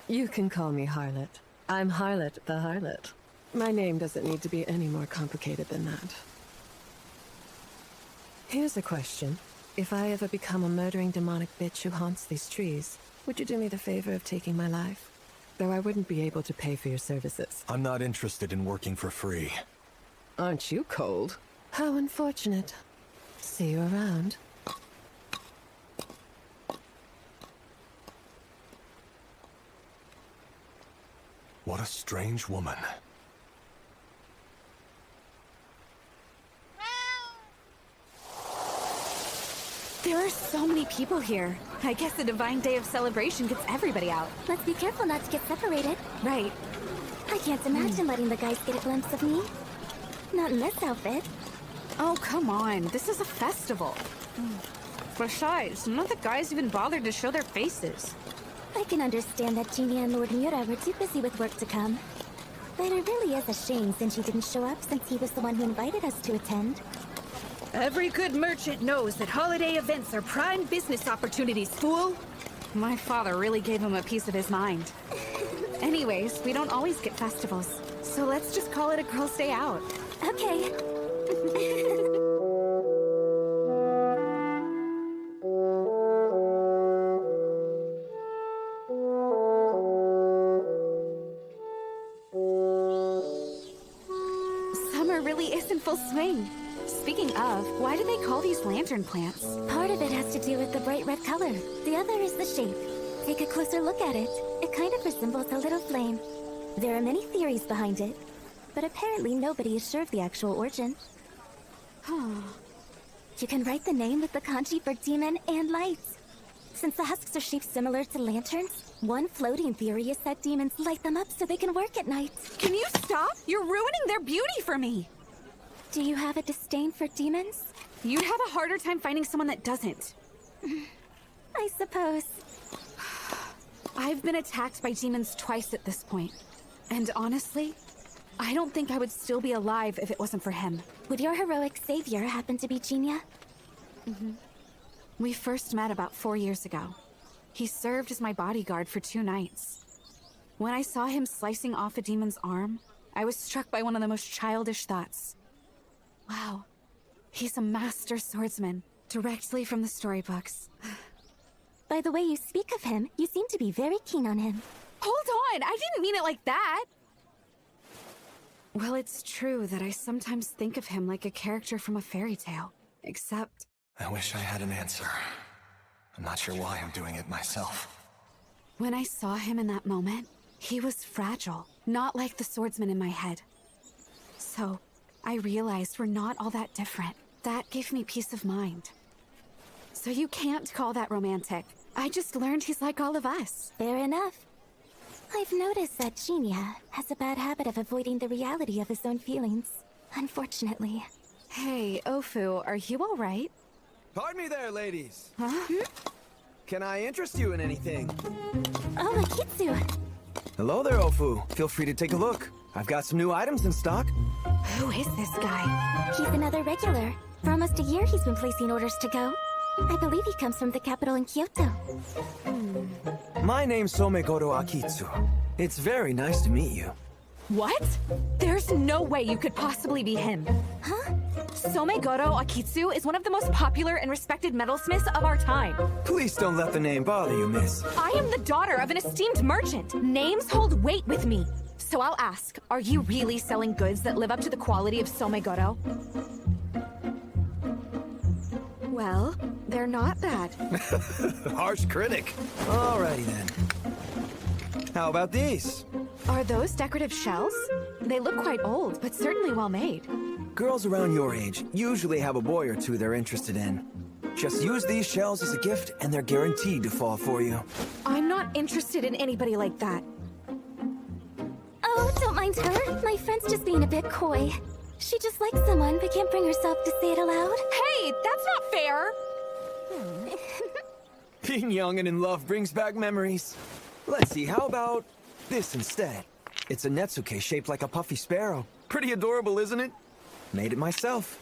You can call me Harlot. I'm Harlot the Harlot. My name doesn't need to be any more complicated than that. Here's a question. If I ever become a murdering demonic bitch who haunts these trees, would you do me the favor of taking my life? Though I wouldn't be able to pay for your services. I'm not interested in working for free. Aren't you cold? How unfortunate. See you around. What a strange woman. There are so many people here. I guess the Divine Day of Celebration gets everybody out. Let's be careful not to get separated. Right. I can't imagine letting the guys get a glimpse of me. Not in this outfit. Oh, come on. This is a festival. Besides, none of the guys even bothered to show their faces. I can understand that Genie and Lord Mura were too busy with work to come. But it really is a shame since he didn't show up since he was the one who invited us to attend. Every good merchant knows that holiday events are prime business opportunities, fool. My father really gave him a piece of his mind. Anyways, we don't always get festivals. So let's just call it a girl's day out. Okay. Summer really is in full swing. Speaking of, why do they call these lantern plants? Part of it has to do with the bright red color. The other is the shape. Take a closer look at it. It kind of resembles a little flame. There are many theories behind it, but apparently nobody is sure of the actual origin. You can write the name with the kanji for demon and lights. Since the husks are shaped similar to lanterns, one floating theory is that demons light them up so they can work at night. Can you stop? You're ruining their beauty for me! Do you have a disdain for demons? You'd have a harder time finding someone that doesn't. I suppose. I've been attacked by demons twice at this point. And honestly, I don't think I would still be alive if it wasn't for him. Would your heroic savior happen to be Genia? We first met about 4 years ago. He served as my bodyguard for 2 nights. When I saw him slicing off a demon's arm, I was struck by one of the most childish thoughts. Wow, he's a master swordsman, directly from the storybooks. By the way you speak of him, you seem to be very keen on him. Hold on, I didn't mean it like that! Well, it's true that I sometimes think of him like a character from a fairy tale. Except... I wish I had an answer. I'm not sure why I'm doing it myself. when I saw him in that moment, he was fragile, not like the swordsman in my head. So, I realized we're not all that different. That gave me peace of mind. So you can't call that romantic. I just learned he's like all of us. Fair enough. I've noticed that Genia has a bad habit of avoiding the reality of his own feelings. Unfortunately. Hey, Ofu, are you all right? Pardon me there, ladies. Huh? Can I interest you in anything? Oh, Akitsu. Hello there, Ofu. Feel free to take a look. I've got some new items in stock. Who is this guy? He's another regular. For almost a year he's been placing orders to go. I believe he comes from the capital in Kyoto. My name's Somegoro Akitsu. It's very nice to meet you. What? There's no way you could possibly be him. Huh? Somegoro Akitsu is one of the most popular and respected metalsmiths of our time. Please don't let the name bother you, miss. I am the daughter of an esteemed merchant. Names hold weight with me. So I'll ask, are you really selling goods that live up to the quality of Somegoro? Well, they're not bad. Harsh critic. Alrighty then. How about these? Are those decorative shells? They look quite old, but certainly well made. Girls around your age usually have a boy or two they're interested in. Just use these shells as a gift and they're guaranteed to fall for you. I'm not interested in anybody like that. Oh, don't mind her. My friend's just being a bit coy. She just likes someone but can't bring herself to say it aloud. Hey, that's not fair! Being young and in love brings back memories. Let's see, how about this instead? It's a Netsuke shaped like a puffy sparrow. Pretty adorable, isn't it? Made it myself.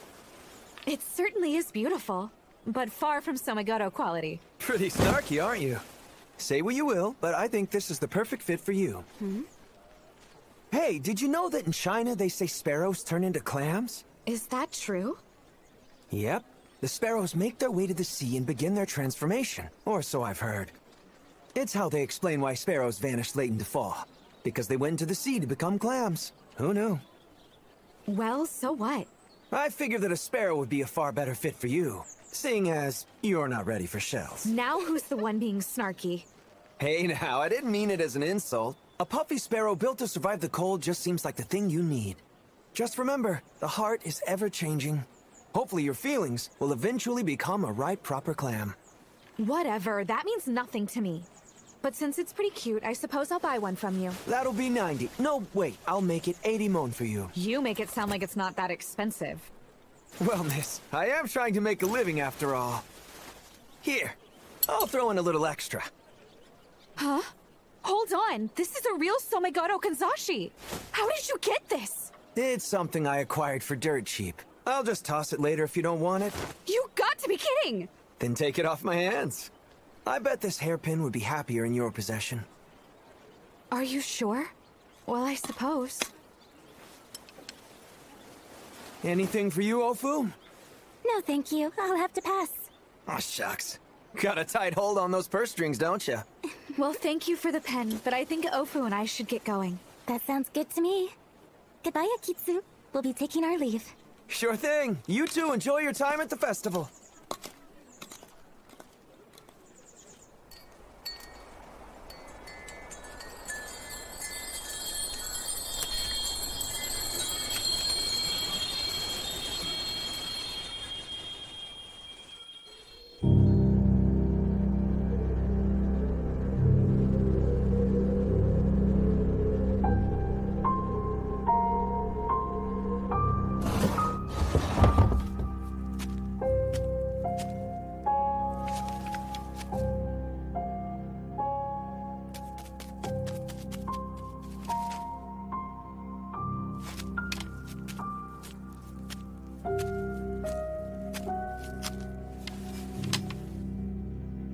It certainly is beautiful, but far from Somegoro quality. Pretty snarky, aren't you? Say what you will, but I think this is the perfect fit for you. Hey, did you know that in China they say sparrows turn into clams? Is that true? Yep. The sparrows make their way to the sea and begin their transformation, or so I've heard. It's how they explain why sparrows vanished late into fall. Because they went into the sea to become clams. Who knew? Well, so what? I figured that a sparrow would be a far better fit for you, seeing as you're not ready for shells. Now who's the one being snarky? Hey now, I didn't mean it as an insult. A puffy sparrow built to survive the cold just seems like the thing you need. Just remember, the heart is ever-changing. Hopefully your feelings will eventually become a right proper clam. Whatever, that means nothing to me. But since it's pretty cute, I suppose I'll buy one from you. That'll be 90. No, wait, I'll make it 80 mon for you. You make it sound like it's not that expensive. Well, miss, I am trying to make a living after all. Here, I'll throw in a little extra. Huh? Hold on, this is a real Somegoro Kanzashi. How did you get this? It's something I acquired for dirt cheap. I'll just toss it later if you don't want it. You got to be kidding! Then take it off my hands. I bet this hairpin would be happier in your possession. Are you sure? Well, I suppose. Anything for you, Ofu? No, thank you. I'll have to pass. Oh, shucks. Got a tight hold on those purse strings, don't you? Well, thank you for the pen, but I think Ofu and I should get going. That sounds good to me. Goodbye, Akitsu. We'll be taking our leave. Sure thing. You two enjoy your time at the festival.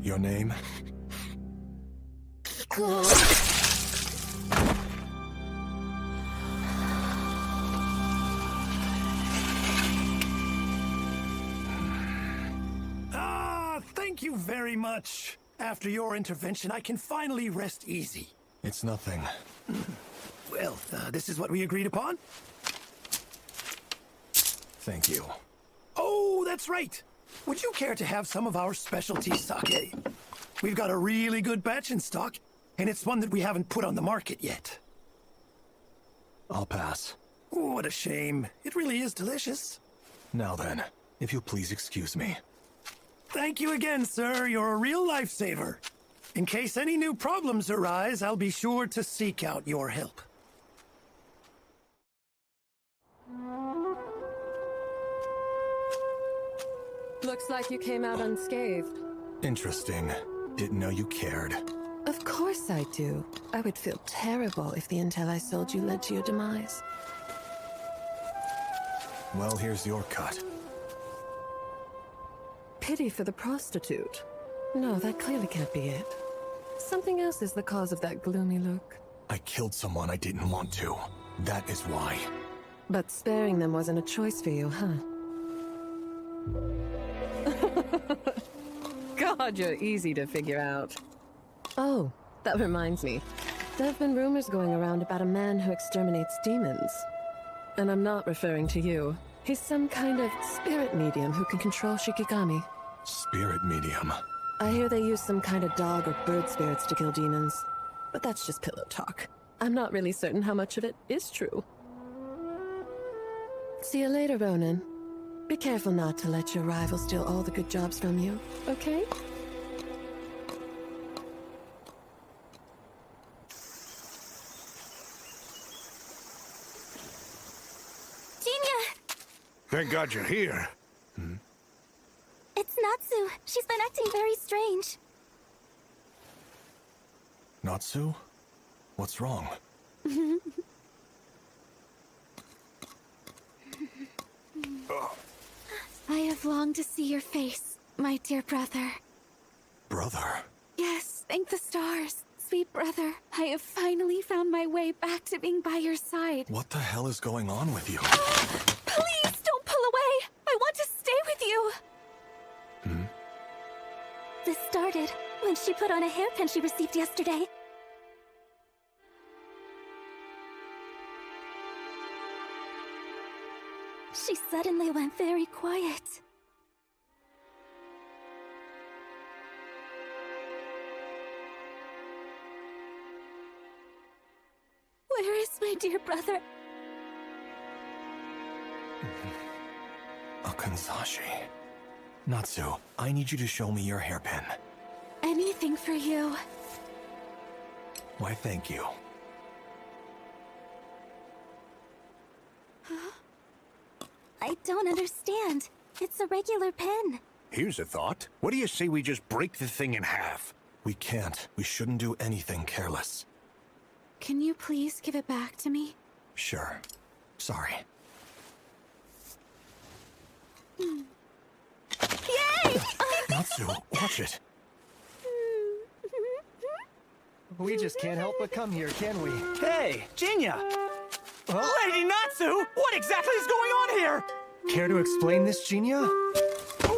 Your name? Thank you very much. After your intervention, I can finally rest easy. It's nothing. Well, this is what we agreed upon? Thank you. Oh, that's right. Would you care to have some of our specialty sake? We've got a really good batch in stock, and it's one that we haven't put on the market yet. I'll pass. Oh, what a shame. It really is delicious. Now then, if you'll please excuse me. Thank you again, sir. You're a real lifesaver. In case any new problems arise, I'll be sure to seek out your help. Looks like you came out unscathed. Interesting. Didn't know you cared. Of course I do. I would feel terrible if the intel I sold you led to your demise. Well, here's your cut. Pity for the prostitute. No, that clearly can't be it. Something else is the cause of that gloomy look. I killed someone I didn't want to. That is why. But sparing them wasn't a choice for you, huh? God, you're easy to figure out. Oh, that reminds me. There have been rumors going around about a man who exterminates demons. And I'm not referring to you. He's some kind of spirit medium who can control Shikigami. Spirit medium? I hear they use some kind of dog or bird spirits to kill demons. But that's just pillow talk. I'm not really certain how much of it is true. See you later, Ronan. Be careful not to let your rival steal all the good jobs from you, okay? Thank God you're here. It's Natsu. She's been acting very strange. Natsu? What's wrong? I have longed to see your face, my dear brother. Brother? Yes, thank the stars. Sweet brother, I have finally found my way back to being by your side. What the hell is going on with you? Please don't pull away. I want to stay with you. This started when she put on a hairpin she received yesterday. She suddenly went very quiet. Where is my dear brother? A Kanzashi. Natsu, I need you to show me your hairpin. Anything for you. Why, thank you. I don't understand. It's a regular pen. Here's a thought. What do you say we just break the thing in half? We can't. We shouldn't do anything careless. Can you please give it back to me? Sure. Sorry. Yay! Natsu, watch it. We just can't help but come here, can we? Hey, Jinya! Lady Natsu! What exactly is going on here? Care to explain this, Jinya?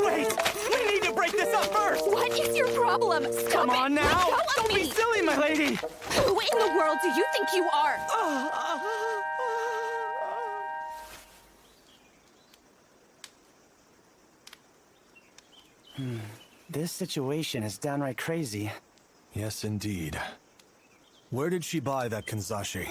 Wait! We need to break this up first! What is your problem? Stop Come it. on now! Let go of Don't me. be silly, my lady! Who in the world do you think you are? This situation is downright crazy. Yes, indeed. Where did she buy that Kanzashi?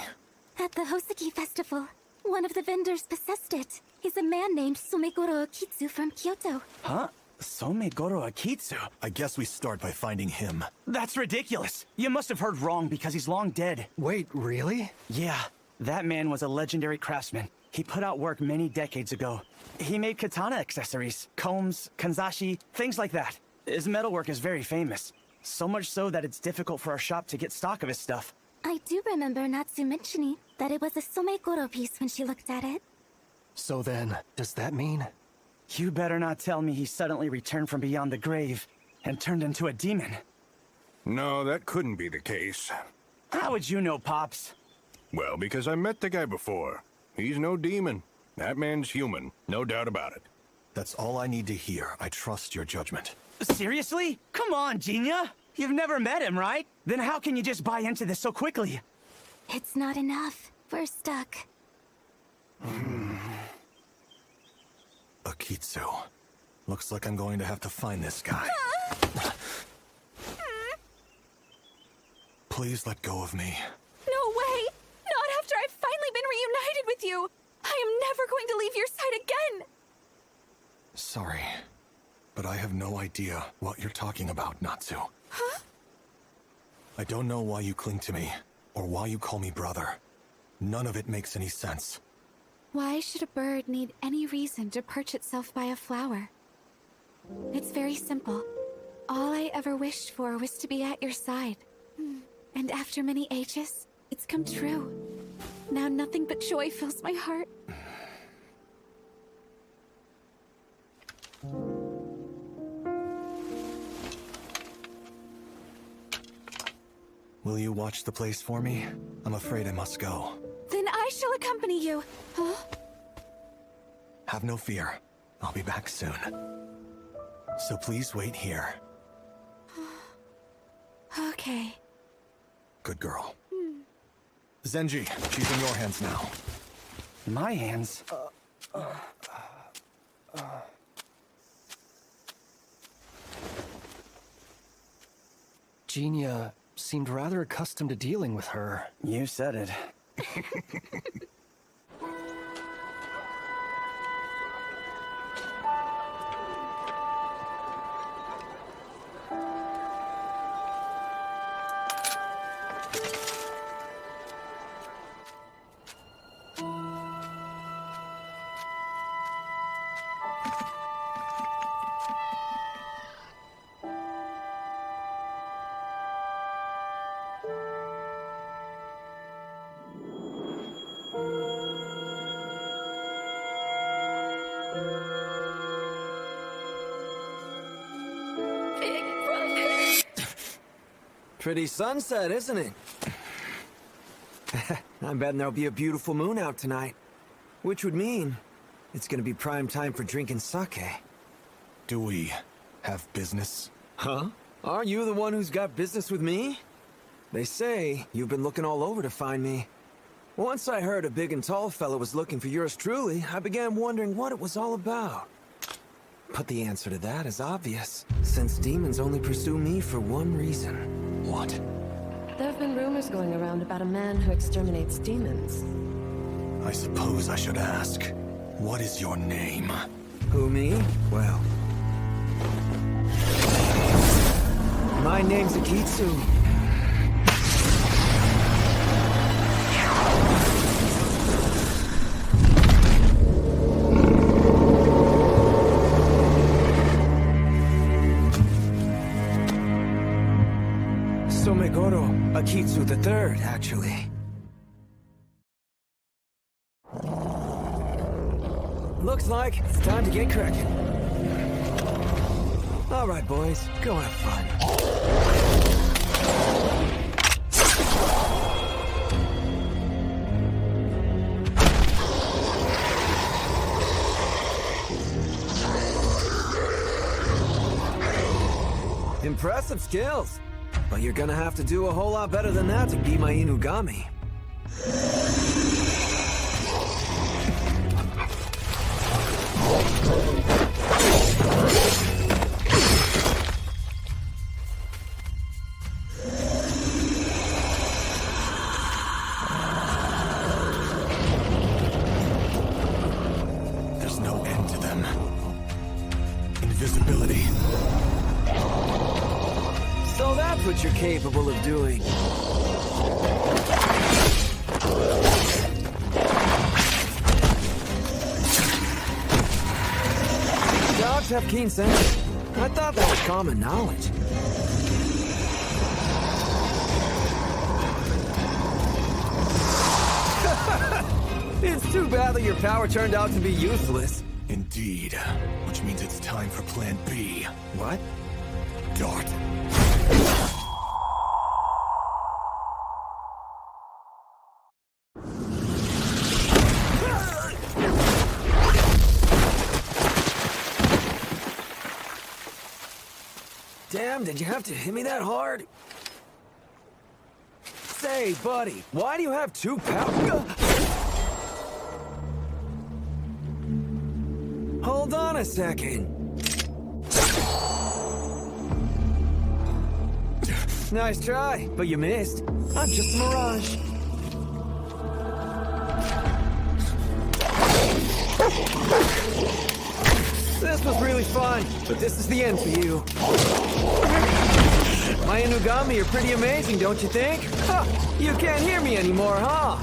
At the Hoseki Festival, one of the vendors possessed it. He's a man named Somegoro Okitsu from Kyoto. Huh? Somegoro Akitsu? I guess we start by finding him. That's ridiculous! You must have heard wrong because he's long dead. Wait, really? Yeah, that man was a legendary craftsman. He put out work many decades ago. He made katana accessories, combs, kanzashi, things like that. His metalwork is very famous. So much so that it's difficult for our shop to get stock of his stuff. I do remember Natsu mentioning that it was a Somegoro piece when she looked at it. So then, does that mean? You better not tell me he suddenly returned from beyond the grave. and turned into a demon. No, that couldn't be the case. How would you know, Pops? Well, because I met the guy before. He's no demon. That man's human, no doubt about it. That's all I need to hear. I trust your judgment. Seriously? Come on, Genia. You've never met him, right? Then how can you just buy into this so quickly? It's not enough. We're stuck. Akitsu. Looks like I'm going to have to find this guy. Please let go of me. No way! Not after I've finally been reunited with you! I am never going to leave your side again! Sorry, but I have no idea what you're talking about, Natsu. Huh? I don't know why you cling to me, or why you call me brother. None of it makes any sense. Why should a bird need any reason to perch itself by a flower? It's very simple. All I ever wished for was to be at your side. And after many ages, it's come true. Now nothing but joy fills my heart. Will you watch the place for me? I'm afraid I must go. Then I shall accompany you. Huh? Have no fear. I'll be back soon. So please wait here. Okay. Good girl. Zenji, she's in your hands now. My hands? Genia seemed rather accustomed to dealing with her. You said it. Pretty sunset, isn't it? I bet there'll be a beautiful moon out tonight. Which would mean it's gonna be prime time for drinking sake. Do we have business? Huh? Are you the one who's got business with me? They say you've been looking all over to find me. Once I heard a big and tall fellow was looking for yours truly, I began wondering what it was all about. But the answer to that is obvious, since demons only pursue me for one reason. What? There have been rumors going around about a man who exterminates demons. I suppose I should ask. What is your name? Who, me? Well... my name's Akitsu. Somegoro Akitsu III, actually. Looks like it's time to get cracking. All right, boys, go have fun. Impressive skills. But you're gonna have to do a whole lot better than that to beat my Inugami. There's no end to them. Invisibility. So that's what you're capable of doing. Dogs have keen sense. I thought that was common knowledge. It's too bad that your power turned out to be useless. Indeed. Which means it's time for Plan B. What? dart. Damn, did you have to hit me that hard? Say, buddy, why do you have two power? Hold on a second. Nice try, but you missed. I'm just a mirage. This was really fun, but this is the end for you. My Inugami are pretty amazing, don't you think? Huh, you can't hear me anymore, huh?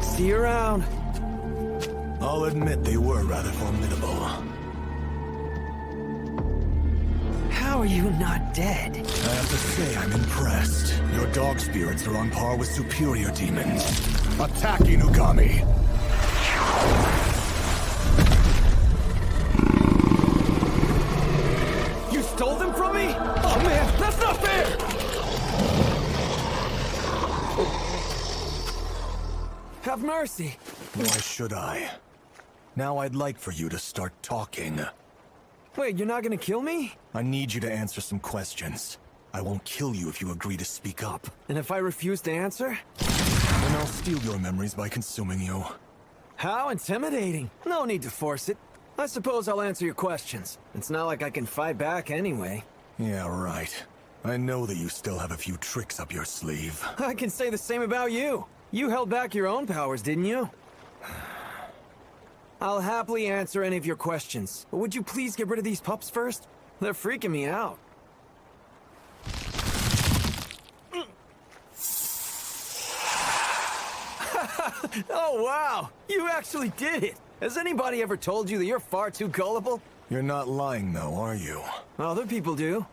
See you around. I'll admit they were rather formidable. How are you not dead? I have to say I'm impressed. Your dog spirits are on par with superior demons. Attack, Inugami! You stole them from me? Oh man, that's not fair! Have mercy. Why should I? Now I'd like for you to start talking. Wait, you're not gonna kill me? I need you to answer some questions. I won't kill you if you agree to speak up. And if I refuse to answer? Then I'll steal your memories by consuming you. How intimidating. No need to force it. I suppose I'll answer your questions. It's not like I can fight back anyway. Yeah, right. I know that you still have a few tricks up your sleeve. I can say the same about you. You held back your own powers, didn't you? I'll happily answer any of your questions, but would you please get rid of these pups first? They're freaking me out. Oh, wow! You actually did it! Has anybody ever told you that you're far too gullible? You're not lying, though, are you? Other people do.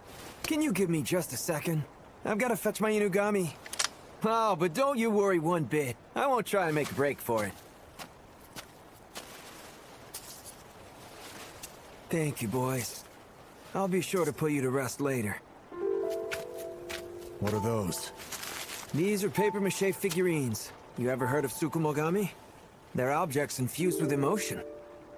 Can you give me just a second? I've got to fetch my Inugami. Oh, but don't you worry one bit. I won't try and make a break for it. Thank you, boys. I'll be sure to put you to rest later. What are those? These are papier-mâché figurines. You ever heard of Tsukumogami? They're objects infused with emotion.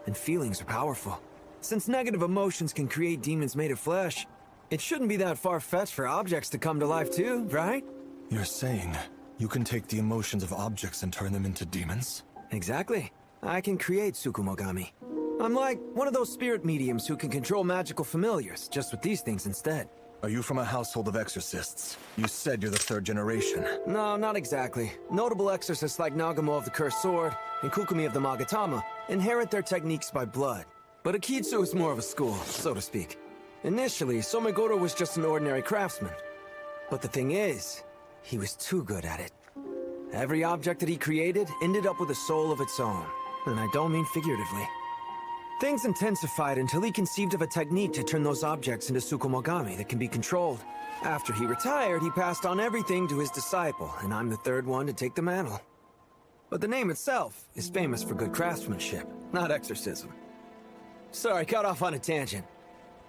And feelings are powerful. Since negative emotions can create demons made of flesh, it shouldn't be that far-fetched for objects to come to life too, right? You're saying you can take the emotions of objects and turn them into demons? Exactly. I can create Tsukumogami. I'm like one of those spirit mediums who can control magical familiars, just with these things instead. Are you from a household of exorcists? You said you're the third generation. No, not exactly. Notable exorcists like Nagamo of the Cursed Sword and Kukumi of the Magatama inherit their techniques by blood. But Akitsu is more of a school, so to speak. Initially, Somegoro was just an ordinary craftsman. But the thing is, he was too good at it. Every object that he created ended up with a soul of its own. And I don't mean figuratively. Things intensified until he conceived of a technique to turn those objects into Tsukumogami that can be controlled. After he retired, he passed on everything to his disciple, and I'm the third one to take the mantle. But the name itself is famous for good craftsmanship, not exorcism. Sorry, got off on a tangent.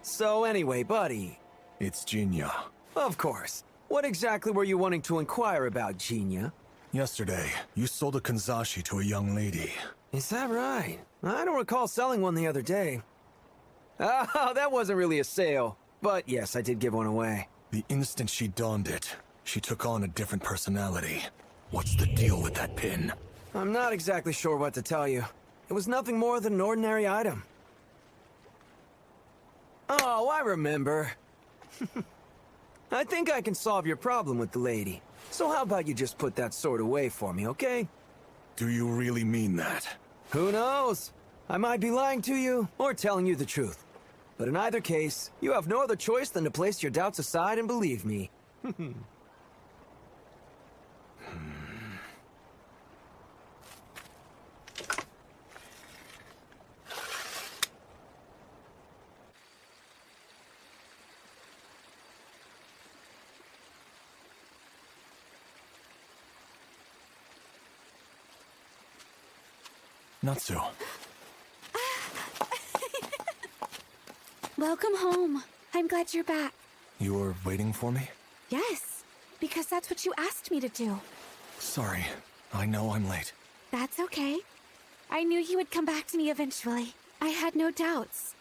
So anyway, buddy. It's Jinya. Of course. What exactly were you wanting to inquire about, Jinya? Yesterday, you sold a kanzashi to a young lady. Is that right? I don't recall selling one the other day. Oh, that wasn't really a sale. But yes, I did give one away. The instant she donned it, she took on a different personality. What's the deal with that pin? I'm not exactly sure what to tell you. It was nothing more than an ordinary item. Oh, I remember. I think I can solve your problem with the lady. So how about you just put that sword away for me, okay? Do you really mean that? Who knows? I might be lying to you, or telling you the truth. But in either case, you have no other choice than to place your doubts aside and believe me. Natsu. Welcome home. I'm glad you're back. You were waiting for me? Yes, because that's what you asked me to do. Sorry, I know I'm late. That's okay. I knew you would come back to me eventually. I had no doubts.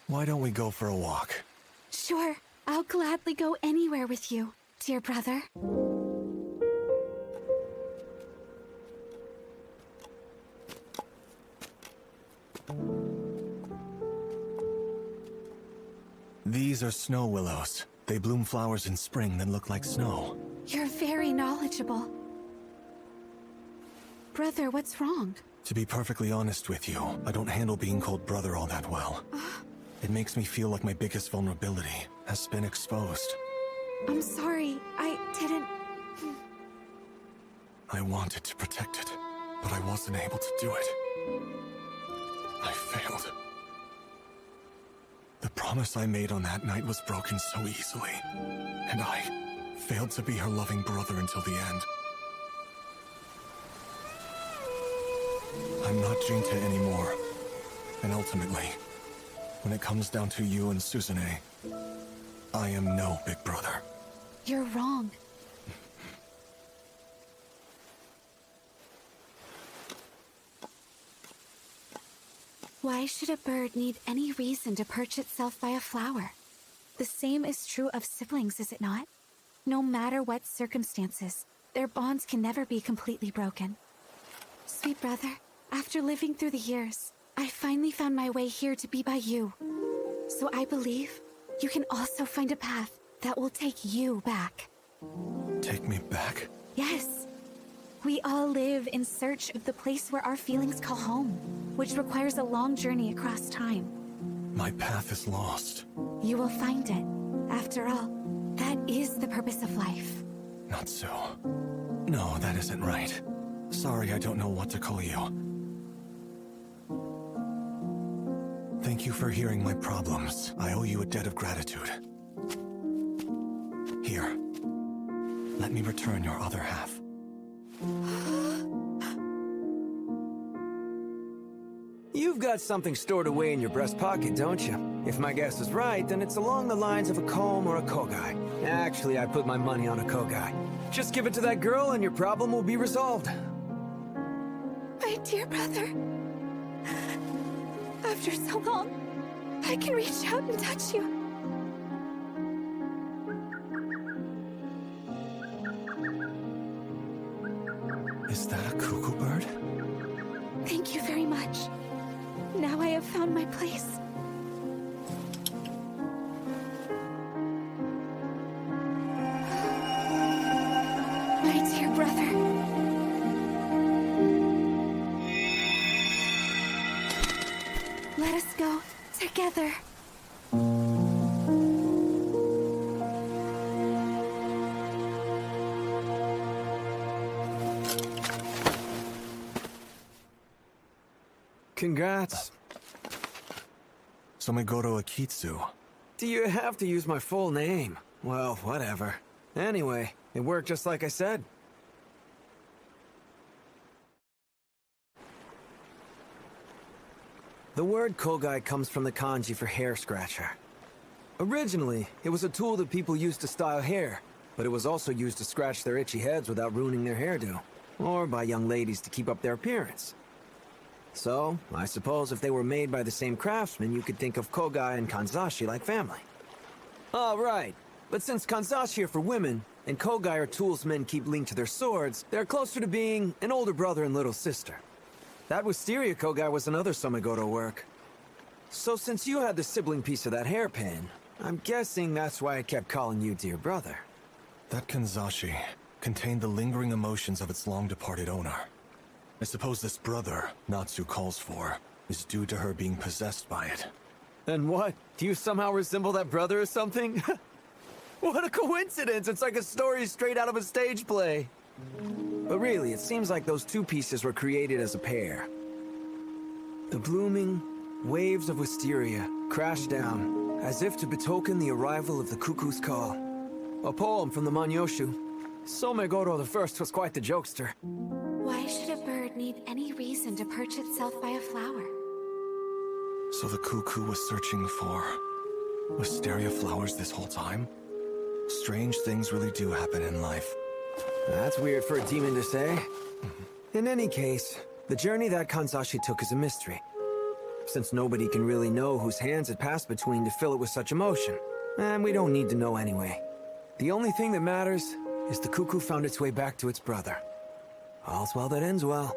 Why don't we go for a walk? Sure, I'll gladly go anywhere with you, dear brother. These are snow willows. They bloom flowers in spring that look like snow. You're very knowledgeable. Brother, what's wrong? To be perfectly honest with you, I don't handle being called brother all that well. It makes me feel like my biggest vulnerability has been exposed. I'm sorry, I didn't... I wanted to protect it, but I wasn't able to do it. I failed. The promise I made on that night was broken so easily, and I failed to be her loving brother until the end. I'm not Jinta anymore, and ultimately, when it comes down to you and Suzune, I am no big brother. You're wrong. Why should a bird need any reason to perch itself by a flower? The same is true of siblings, is it not? No matter what circumstances, their bonds can never be completely broken. Sweet brother, after living through the years, I finally found my way here to be by you. So I believe you can also find a path that will take you back. Take me back? Yes. We all live in search of the place where our feelings call home, which requires a long journey across time. My path is lost. You will find it. After all, that is the purpose of life. Not so. No, that isn't right. Sorry, I don't know what to call you. Thank you for hearing my problems. I owe you a debt of gratitude. Here. Let me return your other half. You've got something stored away in your breast pocket, don't you? If my guess is right, then it's along the lines of a comb or a kogai. Actually, I put my money on a kogai. Just give it to that girl and your problem will be resolved. My dear brother, after so long, I can reach out and touch you. Is that a cuckoo bird? Thank you very much. Now I have found my place. My dear brother. Let us go together. Congrats. Somegoro Akitsu. Do you have to use my full name? Well, whatever. Anyway, it worked just like I said. The word kogai comes from the kanji for hair scratcher. Originally, it was a tool that people used to style hair, but it was also used to scratch their itchy heads without ruining their hairdo, or by young ladies to keep up their appearance. So, I suppose if they were made by the same craftsman, you could think of kogai and kanzashi like family. Oh, right. But since kanzashi are for women, and kogai are tools men keep linked to their swords, they're closer to being an older brother and little sister. That wisteria kogai was another Somegoro work. So since you had the sibling piece of that hairpin, I'm guessing that's why I kept calling you dear brother. That kanzashi contained the lingering emotions of its long-departed owner. I suppose this brother Natsu calls for is due to her being possessed by it. And what? Do you somehow resemble that brother or something? What a coincidence! It's like a story straight out of a stage play. But really, it seems like those two pieces were created as a pair. The blooming waves of wisteria crashed down, as if to betoken the arrival of the cuckoo's call. A poem from the Manyoshu. Somegoro the First was quite the jokester. Why should a bird need any reason to perch itself by a flower? So the cuckoo was searching for wisteria flowers this whole time? Strange things really do happen in life. That's weird for a demon to say. In any case, the journey that Kanzashi took is a mystery. Since nobody can really know whose hands it passed between to fill it with such emotion. And we don't need to know anyway. The only thing that matters is the cuckoo found its way back to its brother. All's well that ends well.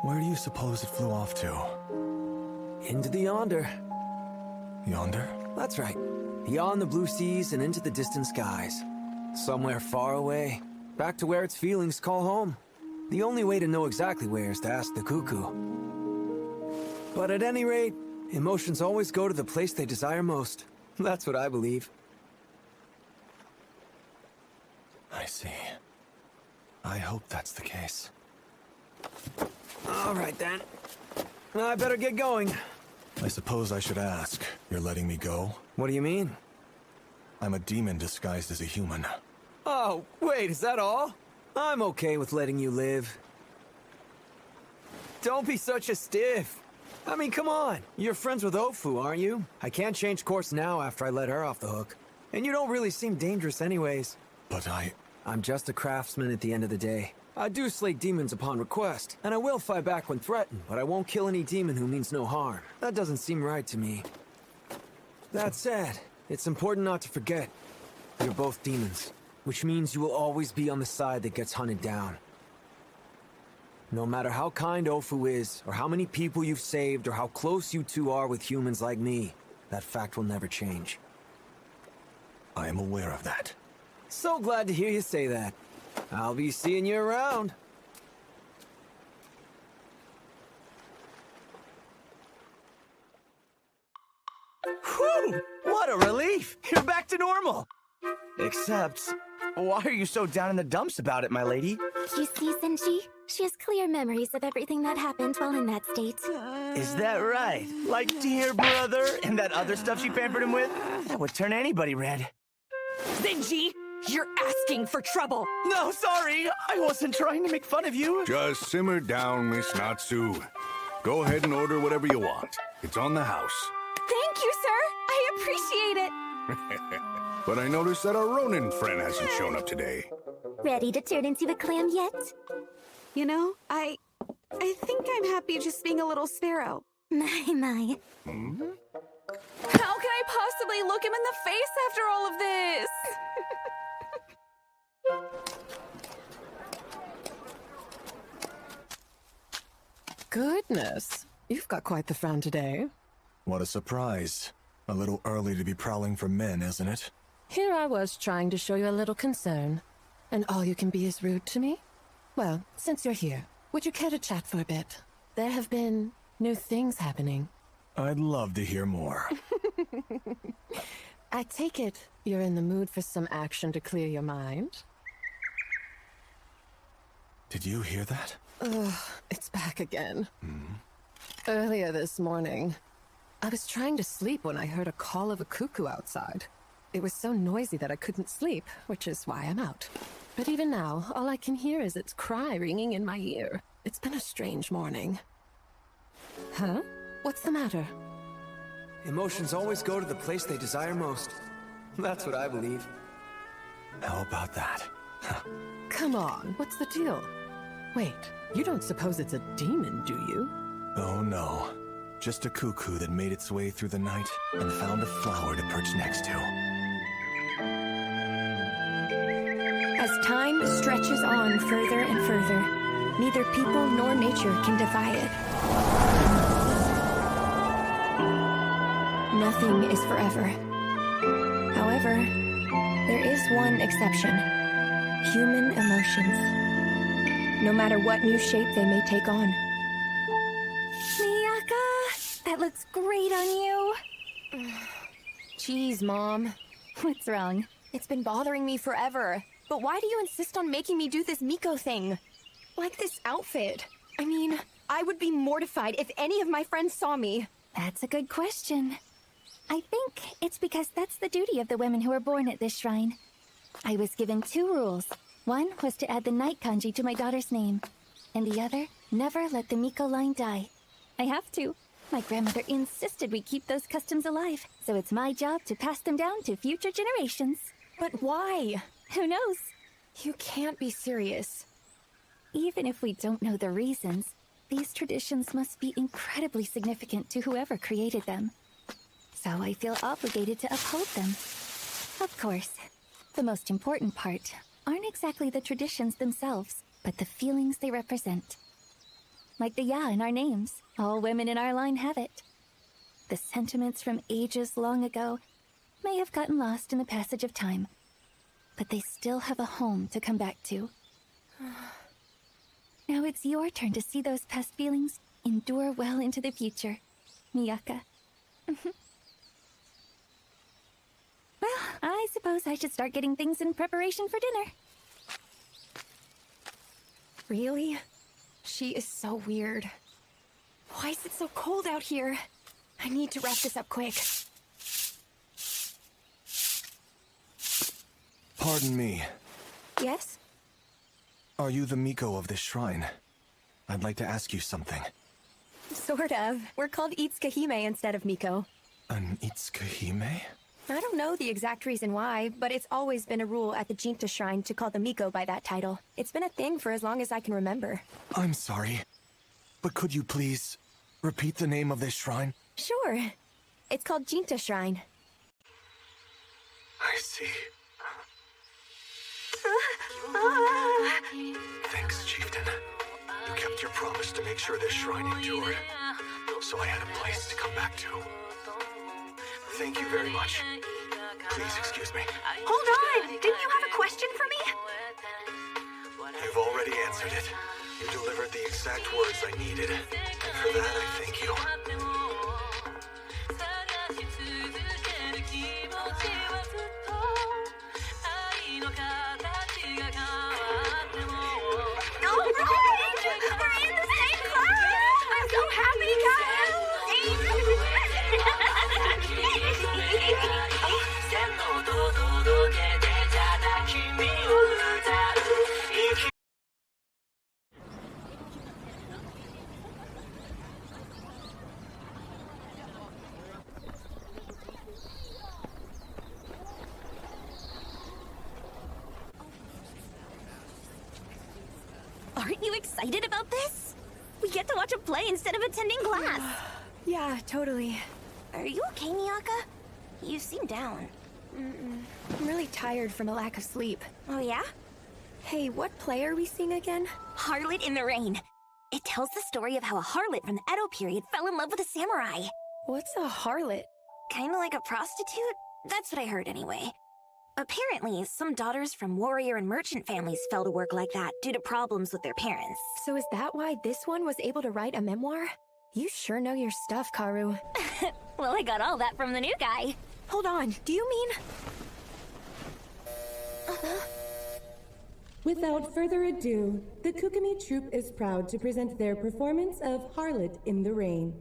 Where do you suppose it flew off to? Into the yonder. Yonder? That's right. Beyond the blue seas and into the distant skies. Somewhere far away. Back to where its feelings call home. The only way to know exactly where is to ask the cuckoo. But at any rate, emotions always go to the place they desire most. That's what I believe. I see. I hope that's the case. All right then. I better get going. I suppose I should ask, you're letting me go? What do you mean? I'm a demon disguised as a human. Oh, wait, is that all? I'm okay with letting you live. Don't be such a stiff. I mean, come on. You're friends with Ofu, aren't you? I can't change course now after I let her off the hook. And you don't really seem dangerous anyways. But I'm just a craftsman at the end of the day. I do slay demons upon request, and I will fight back when threatened, but I won't kill any demon who means no harm. That doesn't seem right to me. That said, it's important not to forget. You're both demons, which means you will always be on the side that gets hunted down. No matter how kind Ofu is, or how many people you've saved, or how close you two are with humans like me, that fact will never change. I am aware of that. So glad to hear you say that. I'll be seeing you around. Whew! What a relief! You're back to normal! Except, why are you so down in the dumps about it, my lady? You see, Senshi? She has clear memories of everything that happened while in that state. Is that right? Like dear brother and that other stuff she pampered him with? That would turn anybody red. Zenji, you're asking for trouble. No, sorry. I wasn't trying to make fun of you. Just simmer down, Miss Natsu. Go ahead and order whatever you want. It's on the house. Thank you, sir. I appreciate it. But I noticed that our Ronin friend hasn't shown up today. Ready to turn into a clam yet? You know, I think I'm happy just being a little sparrow. My. How can I possibly look him in the face after all of this? Goodness, you've got quite the frown today. What a surprise. A little early to be prowling for men, isn't it? Here I was trying to show you a little concern, and all you can be is rude to me? Well, since you're here, would you care to chat for a bit? There have been new things happening. I'd love to hear more. I take it you're in the mood for some action to clear your mind? Did you hear that? Ugh, it's back again. Earlier this morning, I was trying to sleep when I heard a call of a cuckoo outside. It was so noisy that I couldn't sleep, which is why I'm out. But even now, all I can hear is its cry ringing in my ear. It's been a strange morning. Huh? What's the matter? Emotions always go to the place they desire most. That's what I believe. How about that? Come on, what's the deal? Wait, you don't suppose it's a demon, do you? Oh no. Just a cuckoo that made its way through the night and found a flower to perch next to. As time stretches on further and further, neither people nor nature can defy it. Nothing is forever. However, there is one exception. Human emotions. No matter what new shape they may take on. Miyaka, that looks great on you. Jeez, Mom. What's wrong? It's been bothering me forever. But why do you insist on making me do this Miko thing? Like this outfit. I mean, I would be mortified if any of my friends saw me. That's a good question. I think it's because that's the duty of the women who were born at this shrine. I was given 2 rules. One was to add the night kanji to my daughter's name. And the other, never let the Miko line die. I have to. My grandmother insisted we keep those customs alive, so it's my job to pass them down to future generations. But why? Who knows? You can't be serious. Even if we don't know the reasons, these traditions must be incredibly significant to whoever created them. So I feel obligated to uphold them. Of course, the most important part aren't exactly the traditions themselves, but the feelings they represent. Like the Ya in our names, all women in our line have it. The sentiments from ages long ago may have gotten lost in the passage of time, but they still have a home to come back to. Now it's your turn to see those past feelings endure well into the future, Miyaka. Well, I suppose I should start getting things in preparation for dinner. Really? She is so weird. Why is it so cold out here? I need to wrap this up quick. Pardon me. Yes? Are you the Miko of this shrine? I'd like to ask you something. Sort of. We're called Itsukahime instead of Miko. An Itsukahime? I don't know the exact reason why, but it's always been a rule at the Jinta Shrine to call the Miko by that title. It's been a thing for as long as I can remember. I'm sorry, but could you please repeat the name of this shrine? Sure. It's called Jinta Shrine. I see. Thanks, Chieftain. You kept your promise to make sure this shrine endured, so I had a place to come back to. Thank you very much. Please excuse me. Hold on! Didn't you have a question for me? You've already answered it. You delivered the exact words I needed, and for that I thank you. Alright! We're in the same class! I'm so happy, Aren't you excited about this? We get to watch a play instead of attending class. Yeah, totally. Are you okay, Miyaka? You seem down. I'm really tired from a lack of sleep. Oh, yeah? Hey, what play are we seeing again? Harlot in the Rain. It tells the story of how a harlot from the Edo period fell in love with a samurai. What's a harlot? Kinda like a prostitute? That's what I heard anyway. Apparently, some daughters from warrior and merchant families fell to work like that due to problems with their parents. So is that why this one was able to write a memoir? You sure know your stuff, Karu. Well, I got all that from the new guy. Hold on, do you mean... Without further ado, the Kukumi troupe is proud to present their performance of Harlot in the Rain.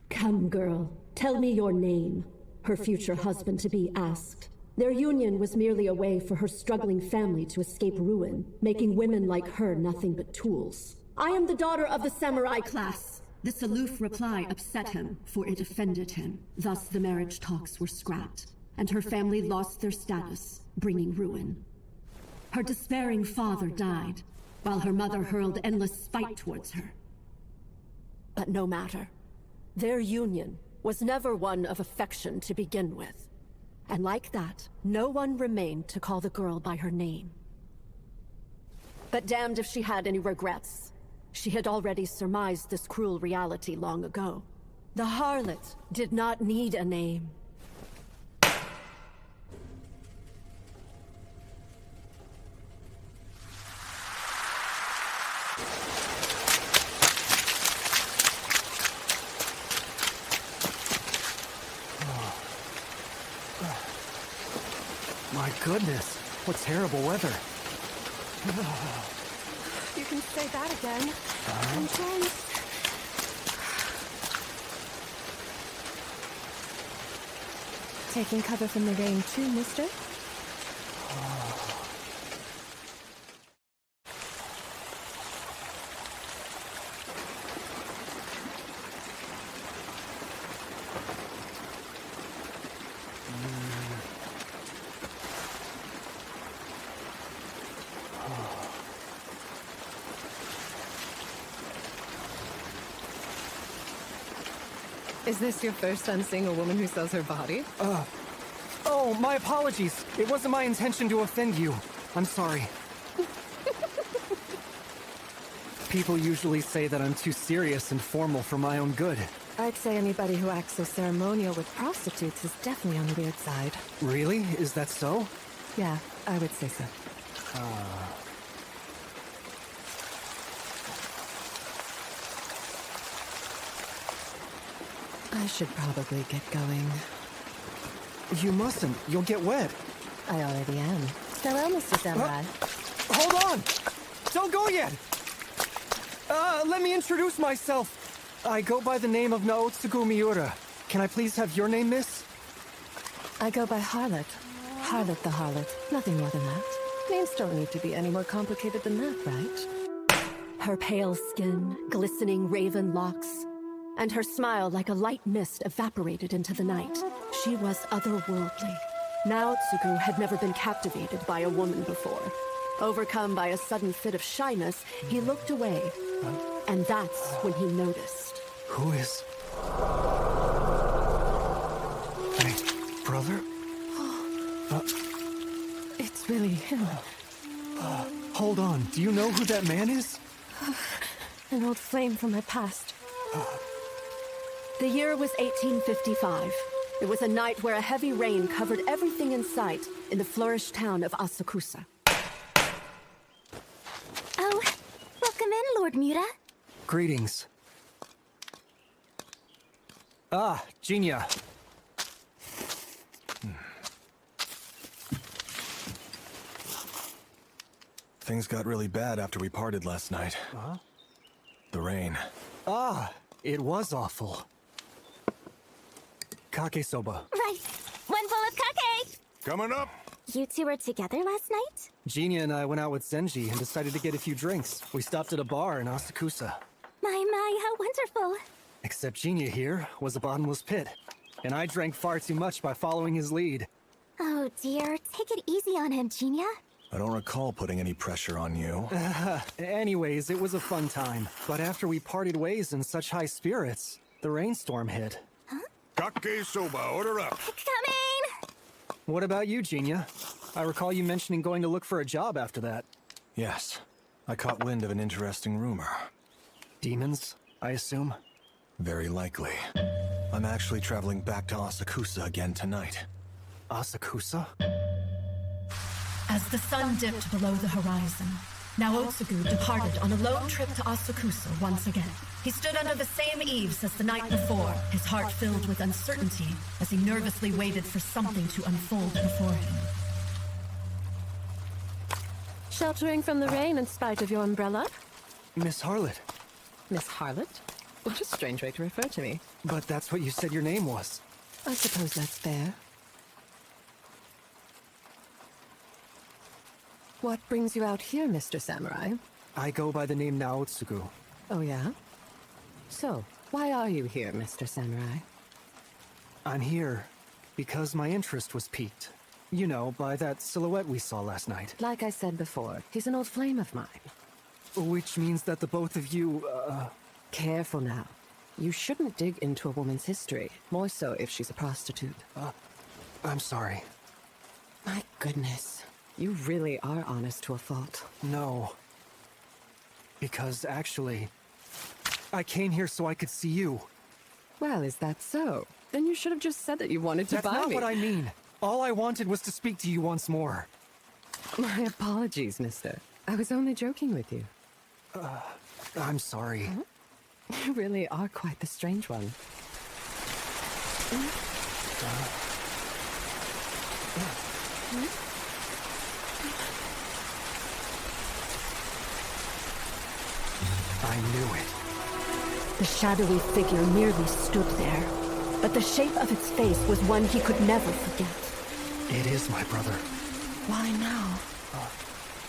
Come, girl, tell me your name, her future husband-to-be asked. Their union was merely a way for her struggling family to escape ruin, making women like her nothing but tools. I am the daughter of the samurai class. This aloof reply upset him, for it offended him. Thus the marriage talks were scrapped, and her family lost their status, bringing ruin. Her despairing father died, while her mother hurled endless spite towards her. But no matter. Their union was never one of affection to begin with. And like that, no one remained to call the girl by her name. But damned if she had any regrets. She had already surmised this cruel reality long ago. The harlot did not need a name. My goodness, what terrible weather. You can say that again. Intense. Taking cover from the rain too, mister? Is this your first time seeing a woman who sells her body? Oh, my apologies. It wasn't my intention to offend you. I'm sorry. People usually say that I'm too serious and formal for my own good. I'd say anybody who acts so ceremonial with prostitutes is definitely on the weird side. Really? Is that so? Yeah, I would say so. I should probably get going. You mustn't. You'll get wet. I already am. Farewell, Mr. Samurai. Hold on! Don't go yet! Let me introduce myself. I go by the name of Naotsugu Miura. Can I please have your name, miss? I go by Harlot. Harlot the Harlot. Nothing more than that. Names don't need to be any more complicated than that, right? Her pale skin, glistening raven locks, and her smile like a light mist evaporated into the night. She was otherworldly. Naotsugu had never been captivated by a woman before. Overcome by a sudden fit of shyness, he looked away. And that's when he noticed. Who is... my brother? It's really him. Hold on. Do you know who that man is? An old flame from my past. The year was 1855. It was a night where a heavy rain covered everything in sight in the flourished town of Asakusa. Oh, welcome in, Lord Miura. Greetings. Ah, Jinya. Things got really bad after we parted last night. Huh? The rain. Ah, it was awful. Kake soba. Right. One bowl of kake! Coming up! You two were together last night? Jinya and I went out with Zenji and decided to get a few drinks. We stopped at a bar in Asakusa. My, how wonderful. Except Jinya here was a bottomless pit. And I drank far too much by following his lead. Oh dear, take it easy on him, Jinya. I don't recall putting any pressure on you. Anyways, it was a fun time. But after we parted ways in such high spirits, the rainstorm hit. Kake soba, order up. Coming! What about you, Jinya? I recall you mentioning going to look for a job after that. Yes. I caught wind of an interesting rumor. Demons, I assume? Very likely. I'm actually traveling back to Asakusa again tonight. Asakusa? As the sun dipped below the horizon, Naotsugu departed on a lone trip to Asakusa once again. He stood under the same eaves as the night before, his heart filled with uncertainty as he nervously waited for something to unfold before him. Sheltering from the rain in spite of your umbrella? Miss Harlot. Miss Harlot? What a strange way to refer to me. But that's what you said your name was. I suppose that's fair. What brings you out here, Mr. Samurai? I go by the name Naotsugu. Oh, yeah? So, why are you here, Mr. Samurai? I'm here because my interest was piqued. You know, by that silhouette we saw last night. Like I said before, he's an old flame of mine. Which means that the both of you, Careful now. You shouldn't dig into a woman's history, more so if she's a prostitute. I'm sorry. My goodness. You really are honest to a fault. No. Because actually, I came here so I could see you. Well, is that so? Then you should have just said that you wanted to That's buy me. not what I mean. All I wanted was to speak to you once more. My apologies, mister. I was only joking with you. I'm sorry. Huh? You really are quite the strange one. I knew it. The shadowy figure merely stood there, but the shape of its face was one he could never forget. It is my brother. Why now?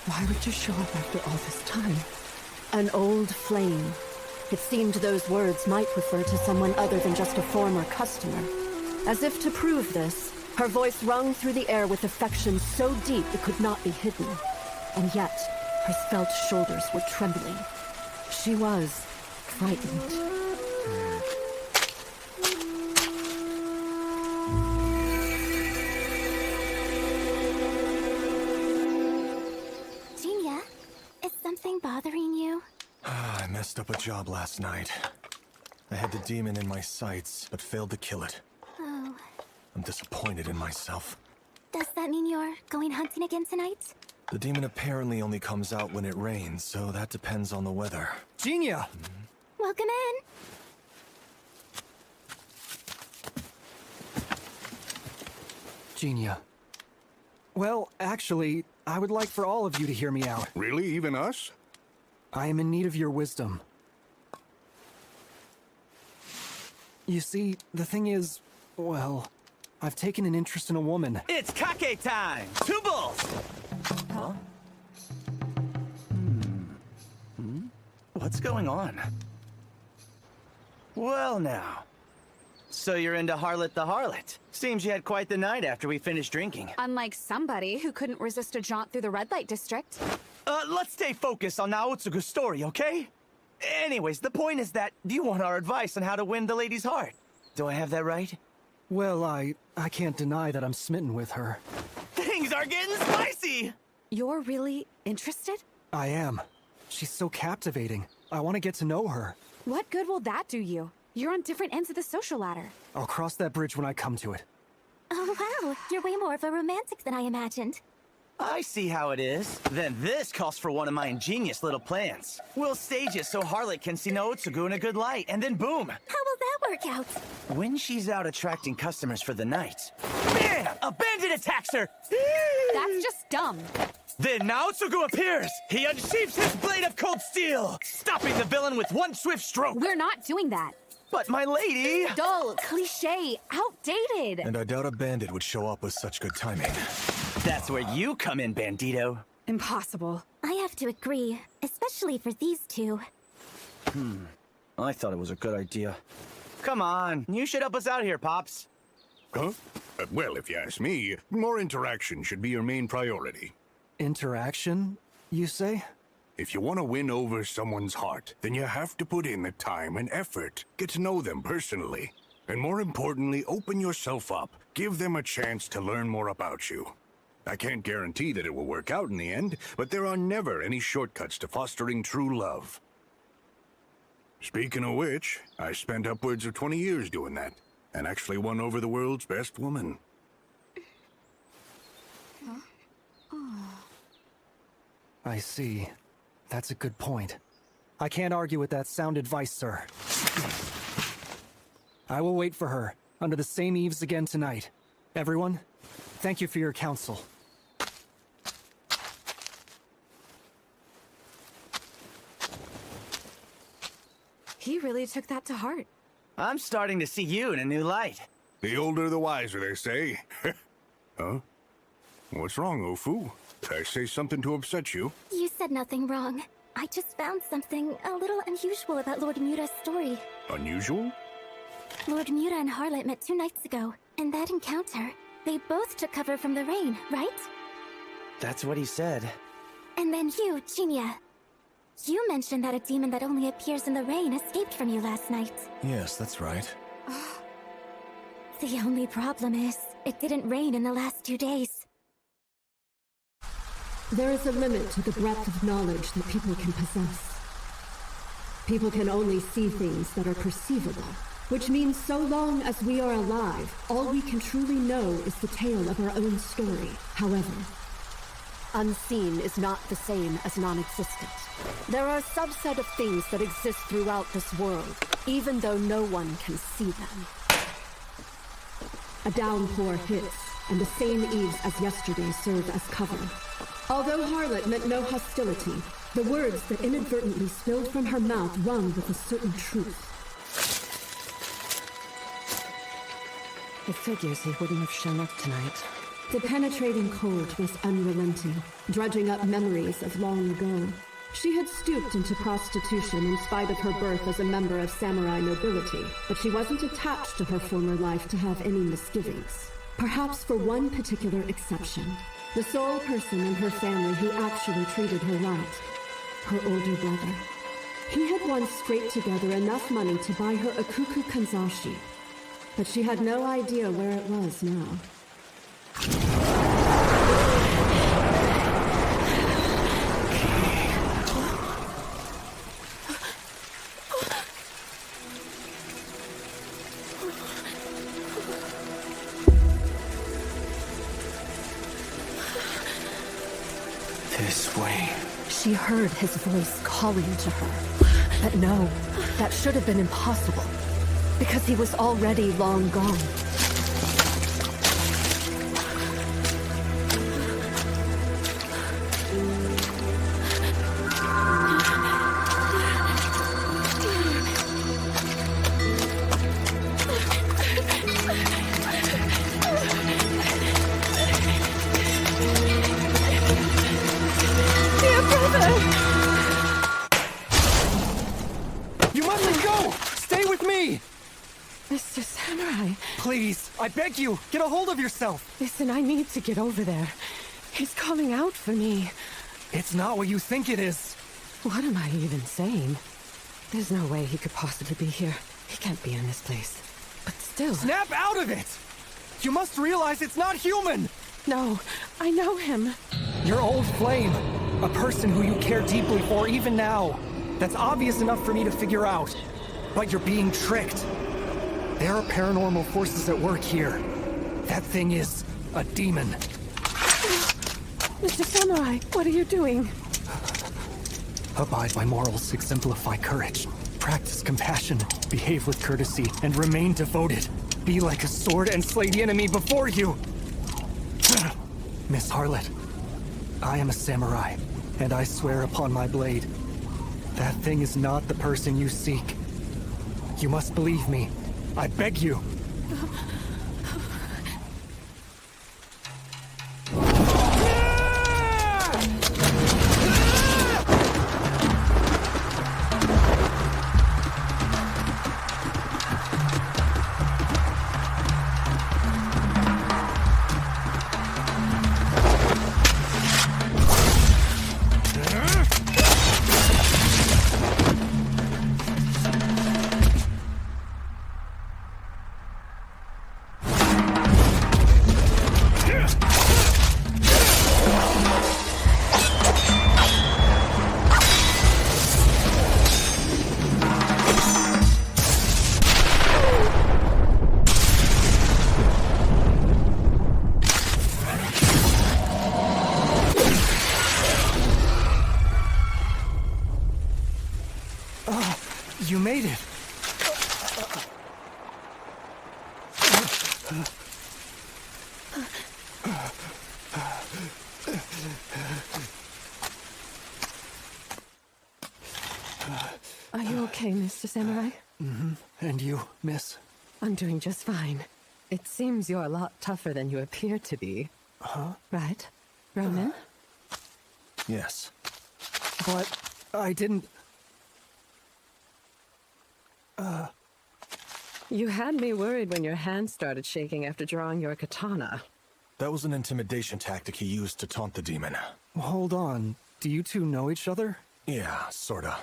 Why would you show up after all this time? An old flame. It seemed those words might refer to someone other than just a former customer. As if to prove this, her voice rung through the air with affection so deep it could not be hidden. And yet, her svelte shoulders were trembling. She was frightened. bothering you? I messed up a job last night. I had the demon in my sights, but failed to kill it. Oh. I'm disappointed in myself. Does that mean you're going hunting again tonight? The demon apparently only comes out when it rains, so that depends on the weather. Genia! Welcome in. Genia. Well, actually, I would like for all of you to hear me out. Really? Even us? I am in need of your wisdom. You see, the thing is, well, I've taken an interest in a woman. It's Kake time! 2 bulls! Huh? What's going on? Well now. So you're into Harlot the Harlot. Seems you had quite the night after we finished drinking. Unlike somebody who couldn't resist a jaunt through the red light district. Let's stay focused on Naotsugu's story, okay? Anyways, the point is that you want our advice on how to win the lady's heart. Do I have that right? Well, I can't deny that I'm smitten with her. Things are getting spicy! You're really interested? I am. She's so captivating. I want to get to know her. What good will that do you? You're on different ends of the social ladder. I'll cross that bridge when I come to it. Oh wow, you're way more of a romantic than I imagined. I see how it is. Then this calls for one of my ingenious little plans. We'll stage it so Harlot can see Naotsugu in a good light, and then boom! How will that work out? When she's out attracting customers for the night, bam! A bandit attacks her! That's just dumb. Then Naotsugu appears! He unsheaths his blade of cold steel, stopping the villain with one swift stroke! We're not doing that. But my lady! Dull, cliché, outdated! And I doubt a bandit would show up with such good timing. That's where you come in, Bandito. Impossible. I have to agree, especially for these two. I thought it was a good idea. Come on, you should help us out here, Pops. Huh? Well, if you ask me, more interaction should be your main priority. Interaction, you say? If you want to win over someone's heart, then you have to put in the time and effort. Get to know them personally. And more importantly, open yourself up. Give them a chance to learn more about you. I can't guarantee that it will work out in the end, but there are never any shortcuts to fostering true love. Speaking of which, I spent upwards of 20 years doing that, and actually won over the world's best woman. I see. That's a good point. I can't argue with that sound advice, sir. I will wait for her, under the same eaves again tonight. Everyone, thank you for your counsel. He really took that to heart. I'm starting to see you in a new light. The older the wiser, they say. Huh? What's wrong, Ofu? Did I say something to upset you? You said nothing wrong. I just found something a little unusual about Lord Mura's story. Unusual? Lord Mura and Harlot met 2 nights ago. In that encounter, they both took cover from the rain, right? That's what he said. And then you, Genia. You mentioned that a demon that only appears in the rain escaped from you last night. Yes, that's right. The only problem is, it didn't rain in the last 2 days. There is a limit to the breadth of knowledge that people can possess. People can only see things that are perceivable, which means so long as we are alive, all we can truly know is the tale of our own story. However, unseen is not the same as non-existent. There are a subset of things that exist throughout this world, even though no one can see them. A downpour hits, and the same eaves as yesterday serve as cover. Although Harlot meant no hostility, the words that inadvertently spilled from her mouth rung with a certain truth. It figures he wouldn't have shown up tonight. The penetrating cold was unrelenting, dredging up memories of long ago. She had stooped into prostitution in spite of her birth as a member of samurai nobility, but she wasn't attached to her former life to have any misgivings. Perhaps for one particular exception. The sole person in her family who actually treated her right. Her older brother. He had once scraped together enough money to buy her a kuku kanzashi, but she had no idea where it was now. this way. She heard his voice calling to her. But no, that should have been impossible. Because he was already long gone. You mustn't go! Stay with me! Mr. Samurai. Please, I beg you, get a hold of yourself! Listen, I need to get over there. He's calling out for me. It's not what you think it is. What am I even saying? There's no way he could possibly be here. He can't be in this place. But still... Snap out of it! You must realize it's not human! No, I know him. Your old flame. A person who you care deeply for even now. That's obvious enough for me to figure out. But you're being tricked. There are paranormal forces at work here. That thing is a demon. Mr. Samurai, what are you doing? Abide by morals, exemplify courage. Practice compassion, behave with courtesy, and remain devoted. Be like a sword and slay the enemy before you. Miss Harlot, I am a samurai, and I swear upon my blade, that thing is not the person you seek. You must believe me. I beg you. You made it. Are you okay, Mr. Samurai? Mm-hmm. And you, miss? I'm doing just fine. It seems you're a lot tougher than you appear to be. Huh? Right? Ronan? Yes. But I didn't... You had me worried when your hand started shaking after drawing your katana. That was an intimidation tactic he used to taunt the demon. Hold on. Do you two know each other? Yeah, sorta.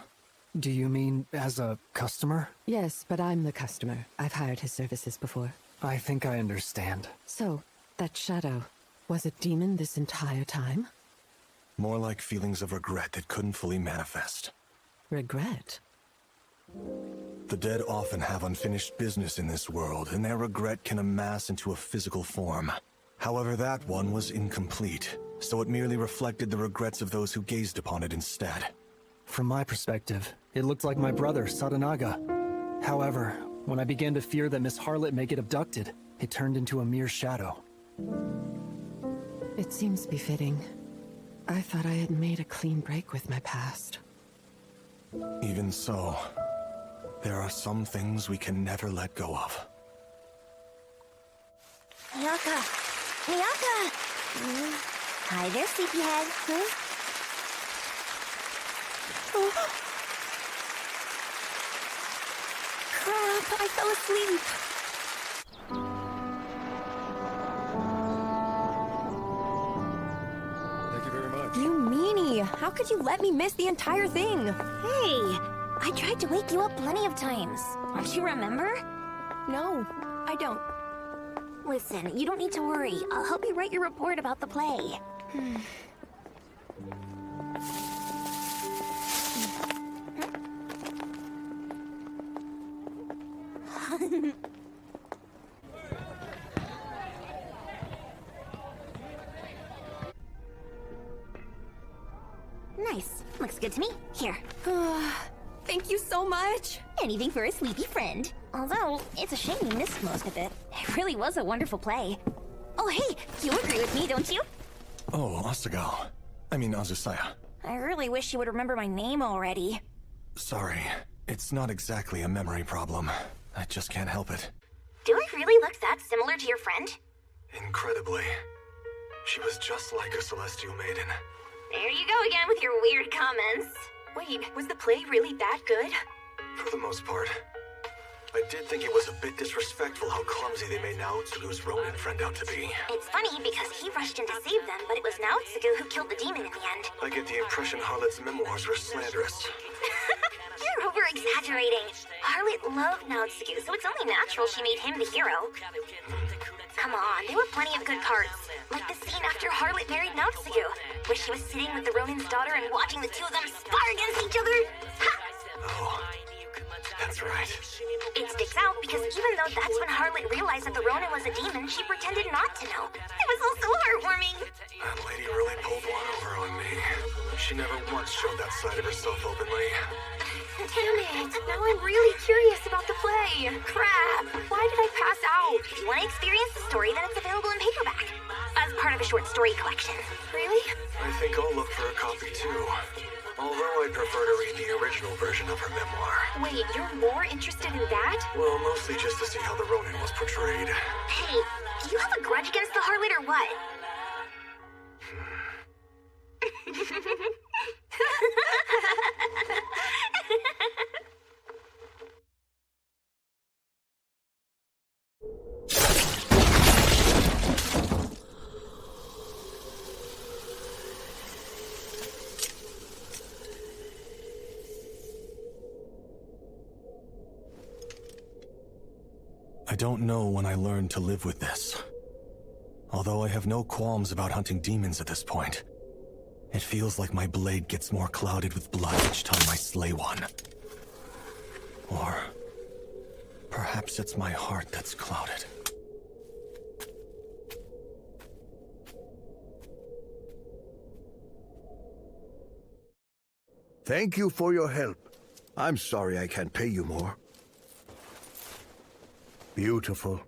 Do you mean as a customer? Yes, but I'm the customer. I've hired his services before. I think I understand. So, that shadow was a demon this entire time? More like feelings of regret that couldn't fully manifest. Regret? The dead often have unfinished business in this world, and their regret can amass into a physical form. However, that one was incomplete, so it merely reflected the regrets of those who gazed upon it instead. From my perspective, it looked like my brother, Sadanaga. However, when I began to fear that Miss Harlot may get abducted, it turned into a mere shadow. It seems befitting. I thought I had made a clean break with my past. Even so, there are some things we can never let go of. Miyaka! Miyaka! Hi there, sleepyhead. Crap, I fell asleep. Thank you very much. You meanie! How could you let me miss the entire thing? Hey! I tried to wake you up plenty of times. Don't you remember? No, I don't. Listen, you don't need to worry. I'll help you write your report about the play. Nice. Looks good to me. Here. Thank you so much. Anything for a sleepy friend. Although, it's a shame you missed most of it. It really was a wonderful play. Oh, hey, you agree with me, don't you? Oh, Asugo. I mean, Azusaya. I really wish you would remember my name already. Sorry. It's not exactly a memory problem. I just can't help it. Do I really look that similar to your friend? Incredibly. She was just like a celestial maiden. There you go again with your weird comments. Wait, was the play really that good? For the most part. I did think it was a bit disrespectful how clumsy they made Naotsugu's Ronin friend out to be. It's funny because he rushed in to save them, but it was Naotsugu who killed the demon in the end. I get the impression Harlot's memoirs were slanderous. You're over-exaggerating. Harlot loved Naotsugu, so it's only natural she made him the hero. Come on, there were plenty of good parts. Like the scene after Harlot married Naotsugu, where she was sitting with the Ronin's daughter and watching the two of them spar against each other. Ha! Oh, that's right. It sticks out because even though that's when Harlot realized that the Ronin was a demon, she pretended not to know. It was also heartwarming. That lady really pulled one over on me. She never once showed that side of herself openly. Damn it! Now I'm really curious about the play. Crap! Why did I pass out? If you want to experience the story, then it's available in paperback. As part of a short story collection. Really? I think I'll look for a copy too. Although I'd prefer to read the original version of her memoir. Wait, you're more interested in that? Well, mostly just to see how the Ronin was portrayed. Hey, do you have a grudge against the Harlot or what? I don't know when I learned to live with this. Although I have no qualms about hunting demons at this point, it feels like my blade gets more clouded with blood each time I slay one. Or perhaps it's my heart that's clouded. Thank you for your help. I'm sorry I can't pay you more. Beautiful.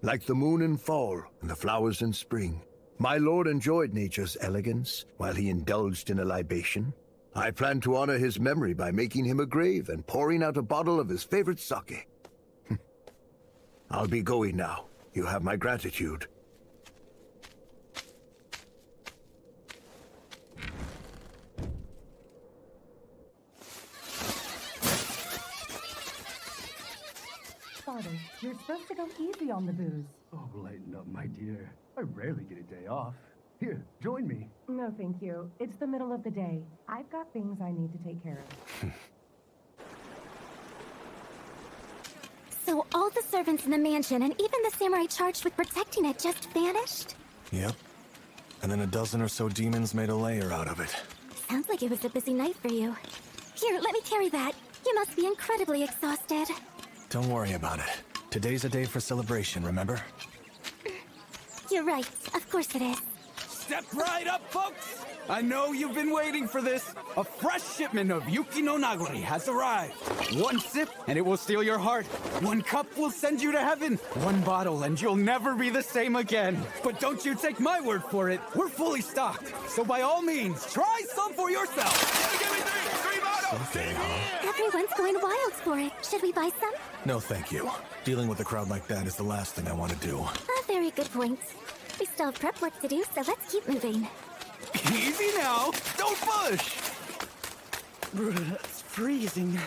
Like the moon in fall and the flowers in spring. My lord enjoyed nature's elegance while he indulged in a libation. I plan to honor his memory by making him a grave and pouring out a bottle of his favorite sake. I'll be going now. You have my gratitude. Father, you're supposed to go easy on the booze. Oh, lighten up, my dear. I rarely get a day off. Here, join me. No, thank you. It's the middle of the day. I've got things I need to take care of. So all the servants in the mansion and even the samurai charged with protecting it just vanished? Yep. And then a dozen or so demons made a lair out of it. Sounds like it was a busy night for you. Here, let me carry that. You must be incredibly exhausted. Don't worry about it. Today's a day for celebration, remember? You're right. Of course it is. Step right up, folks! I know you've been waiting for this. A fresh shipment of Yuki no Nagori has arrived. One sip, and it will steal your heart. One cup will send you to heaven. One bottle, and you'll never be the same again. But don't you take my word for it. We're fully stocked. So by all means, try some for yourself. Give me three bottles! Okay, huh? Everyone's going wild for it. Should we buy some? No, thank you. Dealing with a crowd like that is the last thing I want to do. A very good point. We still have prep work to do, so let's keep moving. Easy now. Don't push. It's freezing.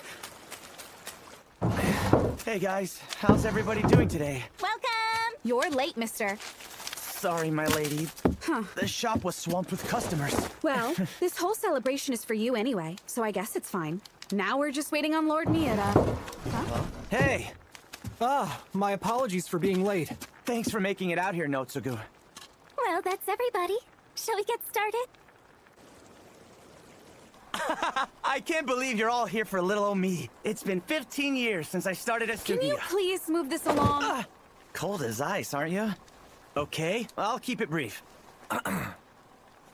Hey guys, how's everybody doing today? Welcome! You're late, mister. Sorry, my lady. Huh. The shop was swamped with customers. Well, this whole celebration is for you anyway, so I guess it's fine. Now we're just waiting on Lord Miura. Huh? Hey! My apologies for being late. Thanks for making it out here, Naotsugu. Well, that's everybody. Shall we get started? I can't believe you're all here for little old me. It's been 15 years since I started at Sugiya. Can you please move this along? Cold as ice, aren't you? Okay, I'll keep it brief.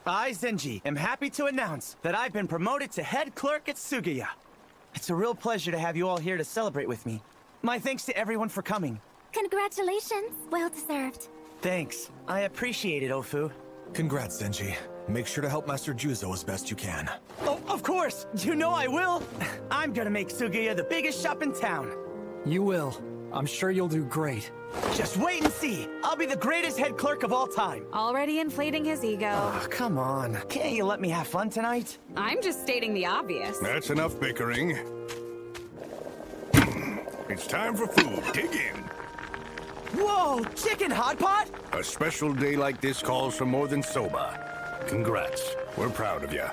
I, Zenji, am happy to announce that I've been promoted to head clerk at Sugiya. It's a real pleasure to have you all here to celebrate with me. My thanks to everyone for coming. Congratulations. Well deserved. Thanks. I appreciate it, Ofu. Congrats, Zenji. Make sure to help Master Juzo as best you can. Oh, of course! You know I will! I'm gonna make Sugiya the biggest shop in town. You will. I'm sure you'll do great. Just wait and see! I'll be the greatest head clerk of all time! Already inflating his ego. Oh, come on. Can't you let me have fun tonight? I'm just stating the obvious. That's enough bickering. It's time for food. Dig in. Whoa! Chicken hot pot? A special day like this calls for more than soba. Congrats. We're proud of you.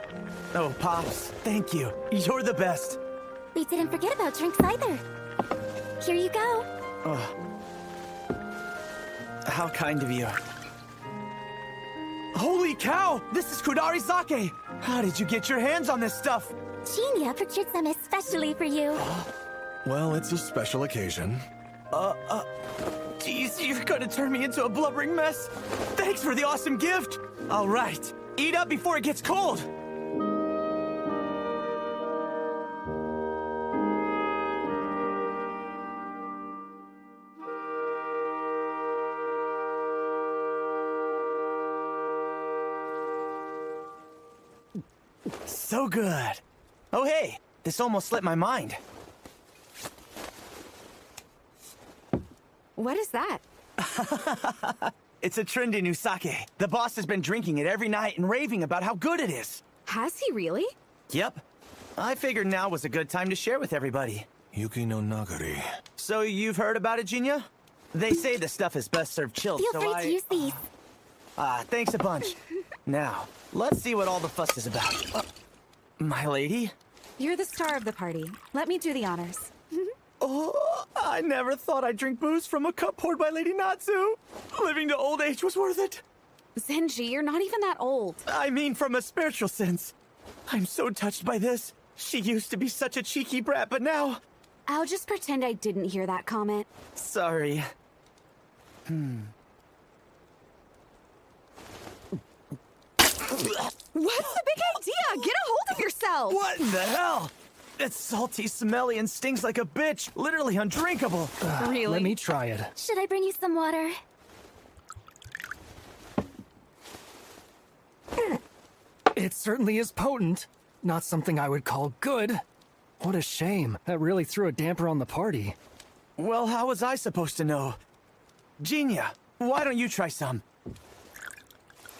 Oh, Pops, thank you. You're the best. We didn't forget about drinks either. Here you go. Oh. How kind of you. Holy cow! This is Kudari sake! How did you get your hands on this stuff? Genia procured some especially for you. Well, it's a special occasion. Geez, you're gonna turn me into a blubbering mess. Thanks for the awesome gift. All right, eat up before it gets cold. So good. Oh, hey, this almost slipped my mind. What is that? It's a trendy new sake. The boss has been drinking it every night and raving about how good it is. Has he really? Yep. I figured now was a good time to share with everybody. Yuki no Nagari. So you've heard about it, Jinya? They say the stuff is best served chilled, Feel free to use these. Thanks a bunch. Now, let's see what all the fuss is about. My lady? You're the star of the party. Let me do the honors. Oh, I never thought I'd drink booze from a cup poured by Lady Natsu. Living to old age was worth it. Zenji, you're not even that old. I mean from a spiritual sense. I'm so touched by this. She used to be such a cheeky brat, but now... I'll just pretend I didn't hear that comment. Sorry. What's the big idea? Get a hold of yourself! What in the hell? It's salty, smelly, and stings like a bitch. Literally undrinkable. Really? Let me try it. Should I bring you some water? It certainly is potent. Not something I would call good. What a shame. That really threw a damper on the party. Well, how was I supposed to know? Genia, why don't you try some?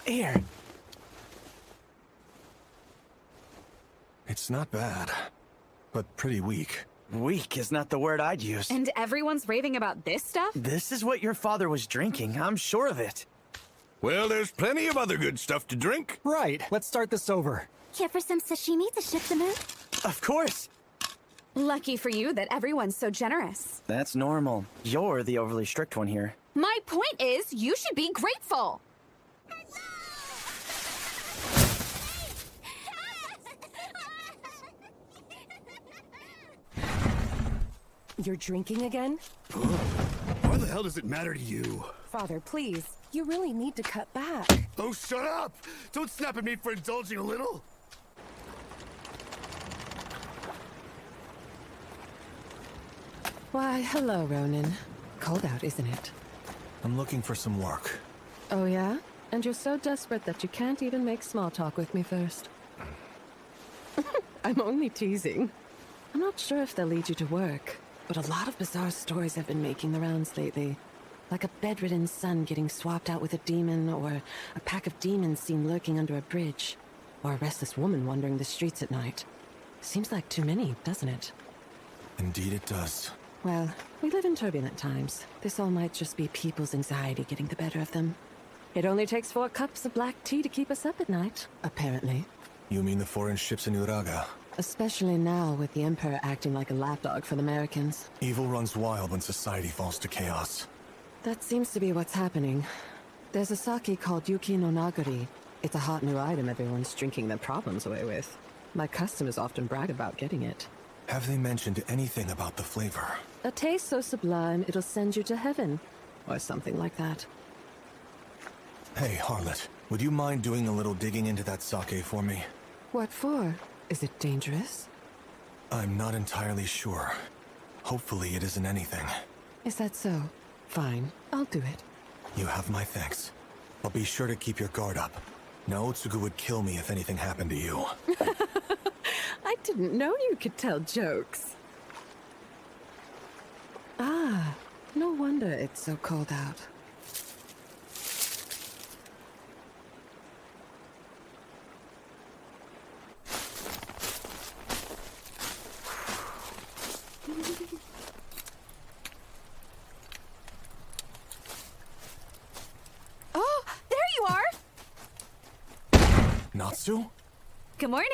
Here. It's not bad, but pretty weak. Weak is not the word I'd use. And everyone's raving about this stuff? This is what your father was drinking, I'm sure of it. Well, there's plenty of other good stuff to drink. Right, let's start this over. Care for some sashimi to shift the mood? Of course. Lucky for you that everyone's so generous. That's normal. You're the overly strict one here. My point is, you should be grateful. You're drinking again? Why the hell does it matter to you? Father, please. You really need to cut back. Oh, shut up! Don't snap at me for indulging a little! Why, hello, Ronan. Cold out, isn't it? I'm looking for some work. Oh, yeah? And you're so desperate that you can't even make small talk with me first. I'm only teasing. I'm not sure if they'll lead you to work, but a lot of bizarre stories have been making the rounds lately. Like a bedridden son getting swapped out with a demon, or a pack of demons seen lurking under a bridge, or a restless woman wandering the streets at night. Seems like too many, doesn't it? Indeed it does. Well, we live in turbulent times. This all might just be people's anxiety getting the better of them. It only takes 4 cups of black tea to keep us up at night, apparently. You mean the foreign ships in Uraga? Especially now with the Emperor acting like a lapdog for the Americans. Evil runs wild when society falls to chaos. That seems to be what's happening. There's a sake called Yuki no Nagari. It's a hot new item everyone's drinking their problems away with. My customers often brag about getting it. Have they mentioned anything about the flavor? A taste so sublime it'll send you to heaven. Or something like that. Hey, harlot. Would you mind doing a little digging into that sake for me? What for? Is it dangerous? I'm not entirely sure. Hopefully it isn't anything. Is that so? Fine, I'll do it. You have my thanks. But be sure to keep your guard up. Naotsugu would kill me if anything happened to you. I didn't know you could tell jokes. Ah, no wonder it's so cold out. Oh, there you are! Natsu? Good morning.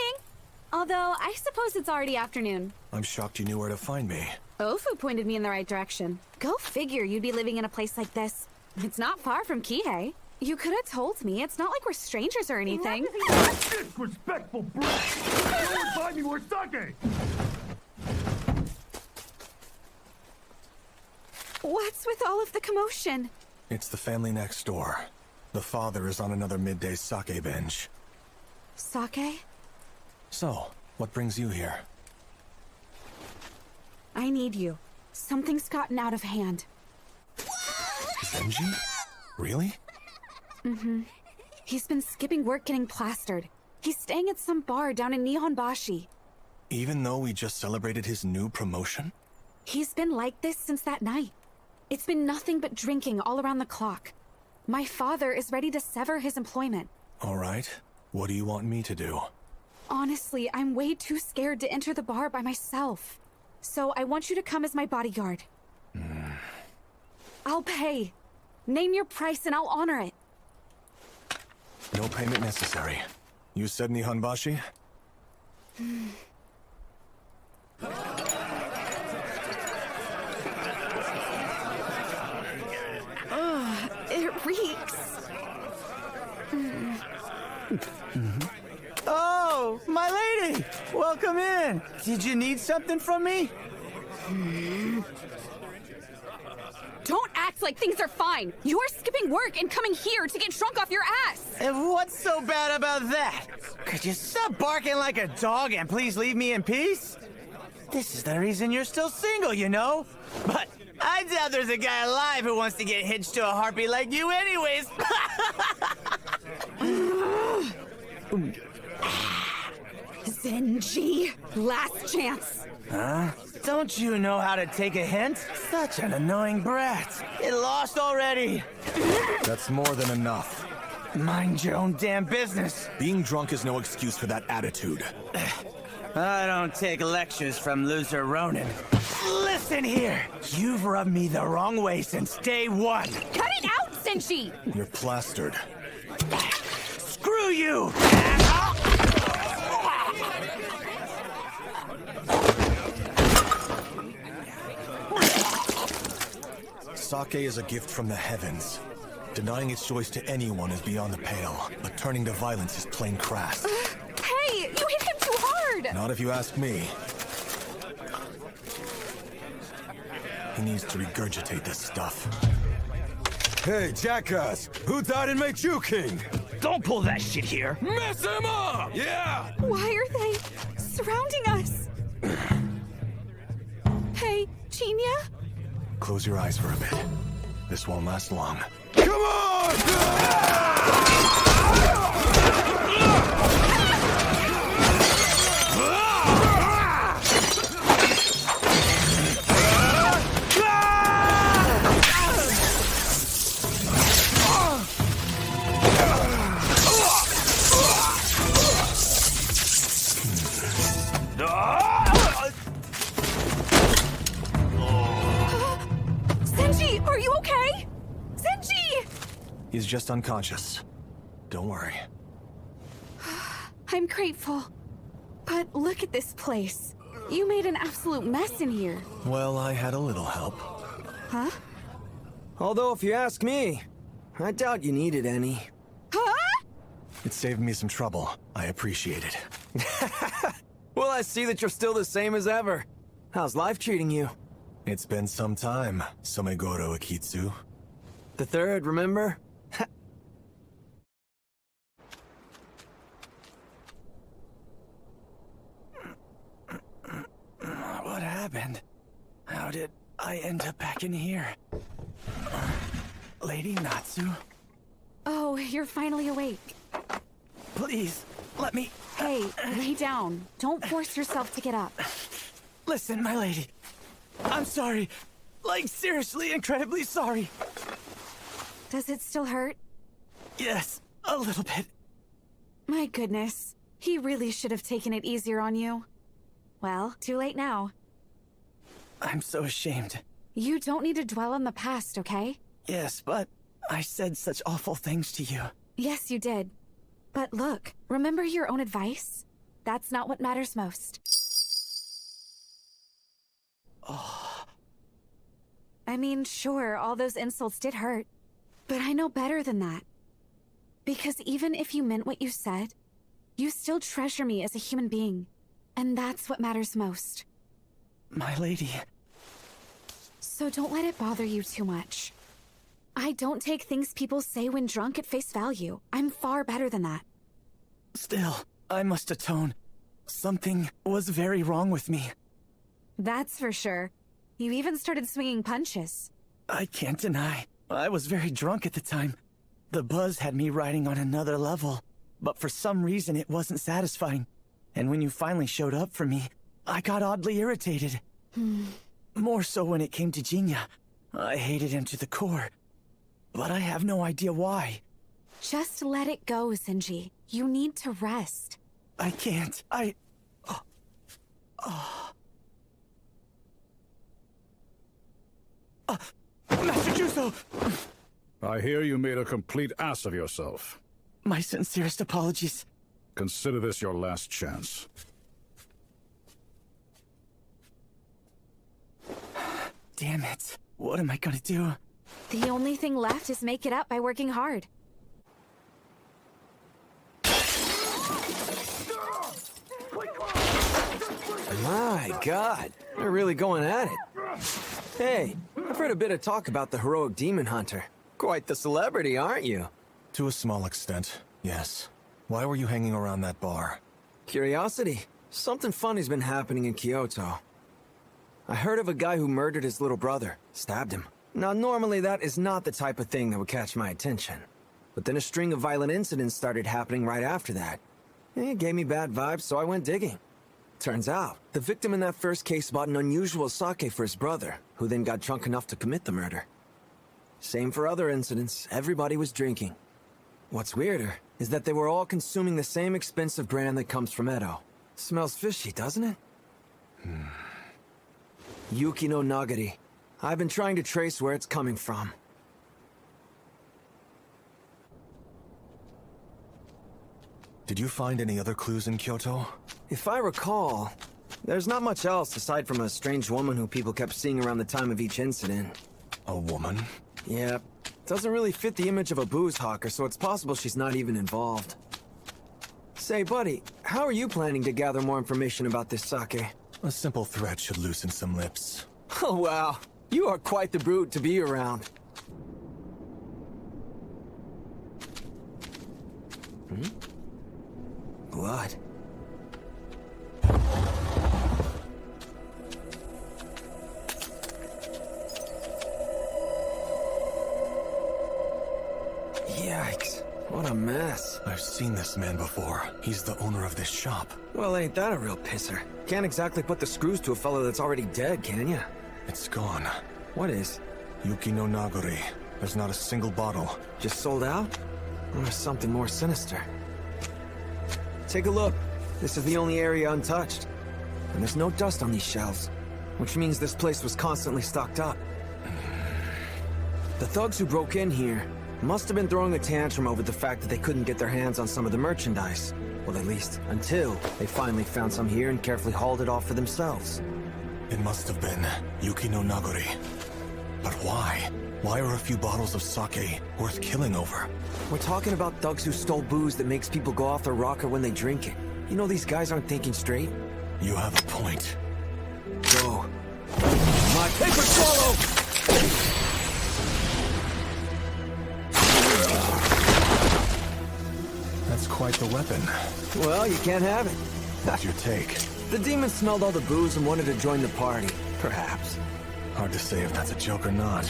Although, I suppose it's already afternoon. I'm shocked you knew where to find me. Ofu pointed me in the right direction. Go figure you'd be living in a place like this. It's not far from Kihei. You could have told me. It's not like we're strangers or anything. Disrespectful brat! No one buy me more sake! What's with all of the commotion? It's the family next door. The father is on another midday sake binge. Sake? So, what brings you here? I need you. Something's gotten out of hand. Zenji? Really? Mm-hmm. He's been skipping work getting plastered. He's staying at some bar down in Nihonbashi. Even though we just celebrated his new promotion? He's been like this since that night. It's been nothing but drinking all around the clock. My father is ready to sever his employment. All right. What do you want me to do? Honestly, I'm way too scared to enter the bar by myself. So I want you to come as my bodyguard. I'll pay. Name your price and I'll honor it. No payment necessary. You said Nihonbashi? It reeks. Oh, my lady! Welcome in! Did you need something from me? Don't act like things are fine. You're skipping work and coming here to get drunk off your ass. And what's so bad about that? Could you stop barking like a dog and please leave me in peace? This is the reason you're still single, you know? But I doubt there's a guy alive who wants to get hitched to a harpy like you anyways. Zenji, last chance. Huh? Don't you know how to take a hint? Such an annoying brat. Get lost already. That's more than enough. Mind your own damn business. Being drunk is no excuse for that attitude. I don't take lectures from loser Ronin. Listen here. You've rubbed me the wrong way since day one. Cut it out, Zenji! You're plastered. Screw you! Sake is a gift from the heavens. Denying its choice to anyone is beyond the pale, but turning to violence is plain crass. Hey, you hit him too hard! Not if you ask me. He needs to regurgitate this stuff. Hey, jackass! Who thought it'd make you king? Don't pull that shit here! Mess him up! Yeah! Why are they surrounding us? Hey, Chinya? Close your eyes for a bit. This won't last long. Come on! Zenji, are you okay? Zenji! He's just unconscious. Don't worry. I'm grateful. But look at this place. You made an absolute mess in here. Well, I had a little help. Huh? Although, if you ask me, I doubt you needed any. Huh? It saved me some trouble. I appreciate it. Well, I see that you're still the same as ever. How's life treating you? It's been some time, Somegoro Akitsu. The third, remember? happened? How did I end up back in here? Lady Natsu? Oh, you're finally awake. Please, let me... Hey, lay down. Don't force yourself to get up. Listen, my lady. I'm sorry. Like, seriously, incredibly sorry. Does it still hurt? Yes, a little bit. My goodness. He really should have taken it easier on you. Well, too late now. I'm so ashamed. You don't need to dwell on the past, okay? Yes, but I said such awful things to you. Yes, you did. But look, remember your own advice? That's not what matters most. Oh. I mean, sure, all those insults did hurt. But I know better than that. Because even if you meant what you said, you still treasure me as a human being. And that's what matters most. My lady. So don't let it bother you too much. I don't take things people say when drunk at face value. I'm far better than that. Still, I must atone. Something was very wrong with me. That's for sure. You even started swinging punches. I can't deny. I was very drunk at the time. The buzz had me riding on another level. But for some reason it wasn't satisfying. And when you finally showed up for me, I got oddly irritated. More so when it came to Jinya. I hated him to the core. But I have no idea why. Just let it go, Zenji. You need to rest. I can't. Master Juzo! I hear you made a complete ass of yourself. My sincerest apologies. Consider this your last chance. Damn it. What am I gonna do? The only thing left is make it up by working hard. My God, they're really going at it. Hey, I've heard a bit of talk about the heroic demon hunter. Quite the celebrity, aren't you? To a small extent, yes. Why were you hanging around that bar? Curiosity. Something funny's been happening in Kyoto. I heard of a guy who murdered his little brother, stabbed him. Now, normally that is not the type of thing that would catch my attention. But then a string of violent incidents started happening right after that. It gave me bad vibes, so I went digging. Turns out, the victim in that first case bought an unusual sake for his brother, who then got drunk enough to commit the murder. Same for other incidents, everybody was drinking. What's weirder is that they were all consuming the same expensive brand that comes from Edo. Smells fishy, doesn't it? Yuki no Nagari. I've been trying to trace where it's coming from. Did you find any other clues in Kyoto? If I recall, there's not much else aside from a strange woman who people kept seeing around the time of each incident. A woman? Yep. Doesn't really fit the image of a booze hawker, so it's possible she's not even involved. Say, buddy, how are you planning to gather more information about this sake? A simple threat should loosen some lips. Oh, wow. You are quite the brute to be around. Blood. Yikes. What a mess. I've seen this man before. He's the owner of this shop. Well, ain't that a real pisser? Can't exactly put the screws to a fellow that's already dead, can ya? It's gone. What is? Yuki no Nagori. There's not a single bottle. Just sold out? Or something more sinister? Take a look. This is the only area untouched. And there's no dust on these shelves. Which means this place was constantly stocked up. The thugs who broke in here must have been throwing a tantrum over the fact that they couldn't get their hands on some of the merchandise. Well, at least until they finally found some here and carefully hauled it off for themselves. It must have been Yuki no Nagori. But why? Why are a few bottles of sake worth killing over? We're talking about thugs who stole booze that makes people go off their rocker when they drink it. You know these guys aren't thinking straight. You have a point. Go. My paper swallow! That's quite the weapon. Well, you can't have it. What's your take? The demon smelled all the booze and wanted to join the party. Perhaps. Hard to say if that's a joke or not.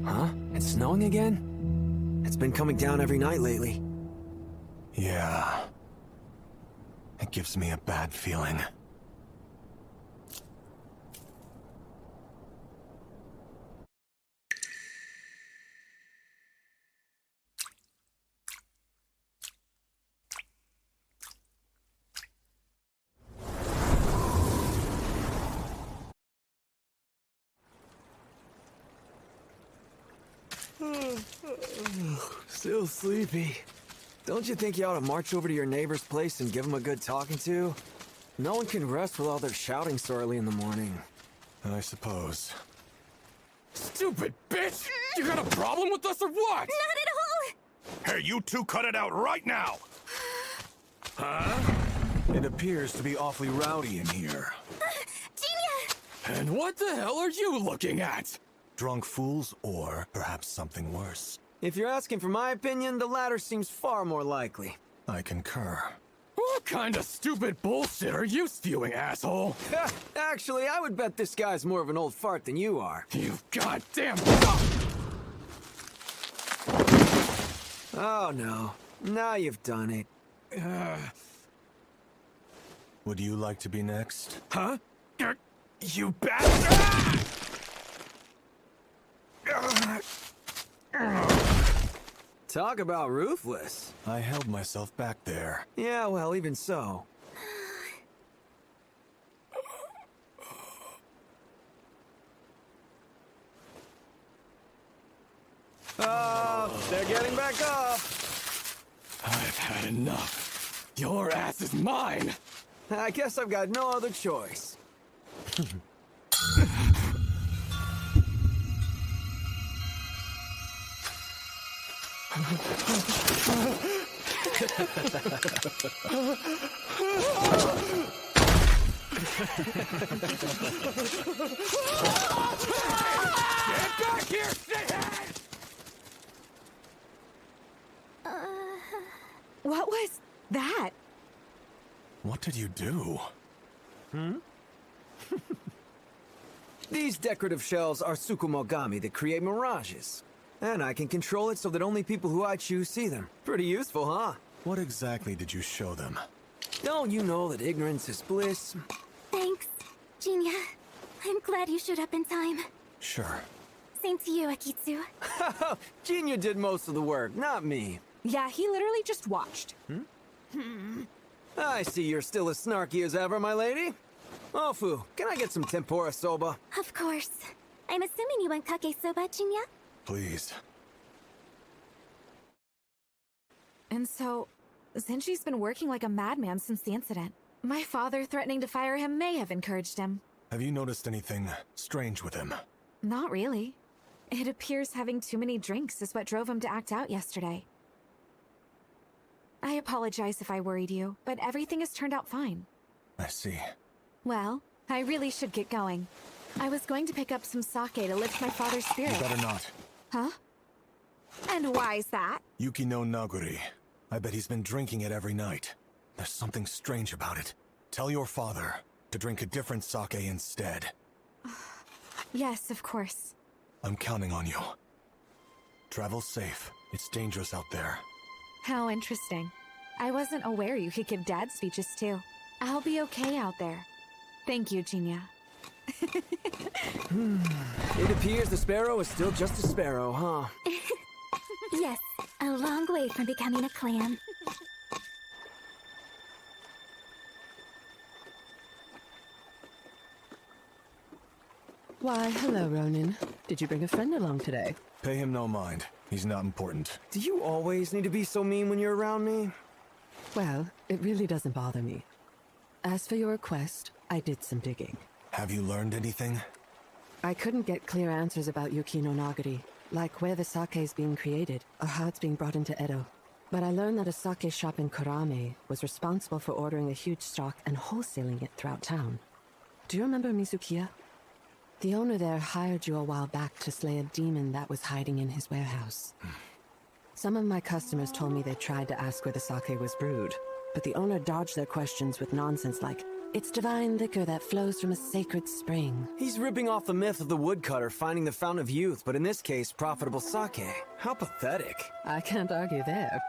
Huh? It's snowing again? It's been coming down every night lately. Yeah. It gives me a bad feeling. Still sleepy. Don't you think you ought to march over to your neighbor's place and give him a good talking to? No one can rest with all their shouting so early in the morning. I suppose. Stupid bitch! You got a problem with us or what? Not at all! Hey, you two cut it out right now! Huh? It appears to be awfully rowdy in here. Genia! And what the hell are you looking at? Drunk fools, or perhaps something worse. If you're asking for my opinion, the latter seems far more likely. I concur. What kind of stupid bullshit are you spewing, asshole? Actually, I would bet this guy's more of an old fart than you are. You goddamn... Oh no. Now you've done it. Would you like to be next? Huh? You bastard! Talk about ruthless. I held myself back there. Yeah, well, even so. They're getting back up. I've had enough. Your ass is mine. I guess I've got no other choice. Get back here, shithead! What was that? What did you do? These decorative shells are tsukumogami that create mirages. And I can control it so that only people who I choose see them. Pretty useful, huh? What exactly did you show them? Don't you know that ignorance is bliss? Thanks, Genia. I'm glad you showed up in time. Sure. Same to you, Akitsu. Genia did most of the work, not me. Yeah, he literally just watched. I see you're still as snarky as ever, my lady. Ofu, can I get some tempura soba? Of course. I'm assuming you want kake soba, Genia? Please. And so, Zenji's been working like a madman since the incident. My father threatening to fire him may have encouraged him. Have you noticed anything strange with him? Not really. It appears having too many drinks is what drove him to act out yesterday. I apologize if I worried you, but everything has turned out fine. I see. Well, I really should get going. I was going to pick up some sake to lift my father's spirit. You better not. Huh? And why's that? Yuki no Naguri. I bet he's been drinking it every night. There's something strange about it. Tell your father to drink a different sake instead. Yes, of course. I'm counting on you. Travel safe. It's dangerous out there. How interesting. I wasn't aware you could give dad speeches too. I'll be okay out there. Thank you, Genia. It appears the sparrow is still just a sparrow, huh? Yes, a long way from becoming a clam. Why, hello, Ronin. Did you bring a friend along today? Pay him no mind. He's not important. Do you always need to be so mean when you're around me? Well, it really doesn't bother me. As for your request, I did some digging. Have you learned anything? I couldn't get clear answers about Yuki no Nagari, like where the sake is being created, or how it's being brought into Edo. But I learned that a sake shop in Kurame was responsible for ordering a huge stock and wholesaling it throughout town. Do you remember Mizukiya? The owner there hired you a while back to slay a demon that was hiding in his warehouse. Some of my customers told me they tried to ask where the sake was brewed, but the owner dodged their questions with nonsense like, "It's divine liquor that flows from a sacred spring." He's ripping off the myth of the woodcutter finding the fountain of youth, but in this case, profitable sake. How pathetic. I can't argue there.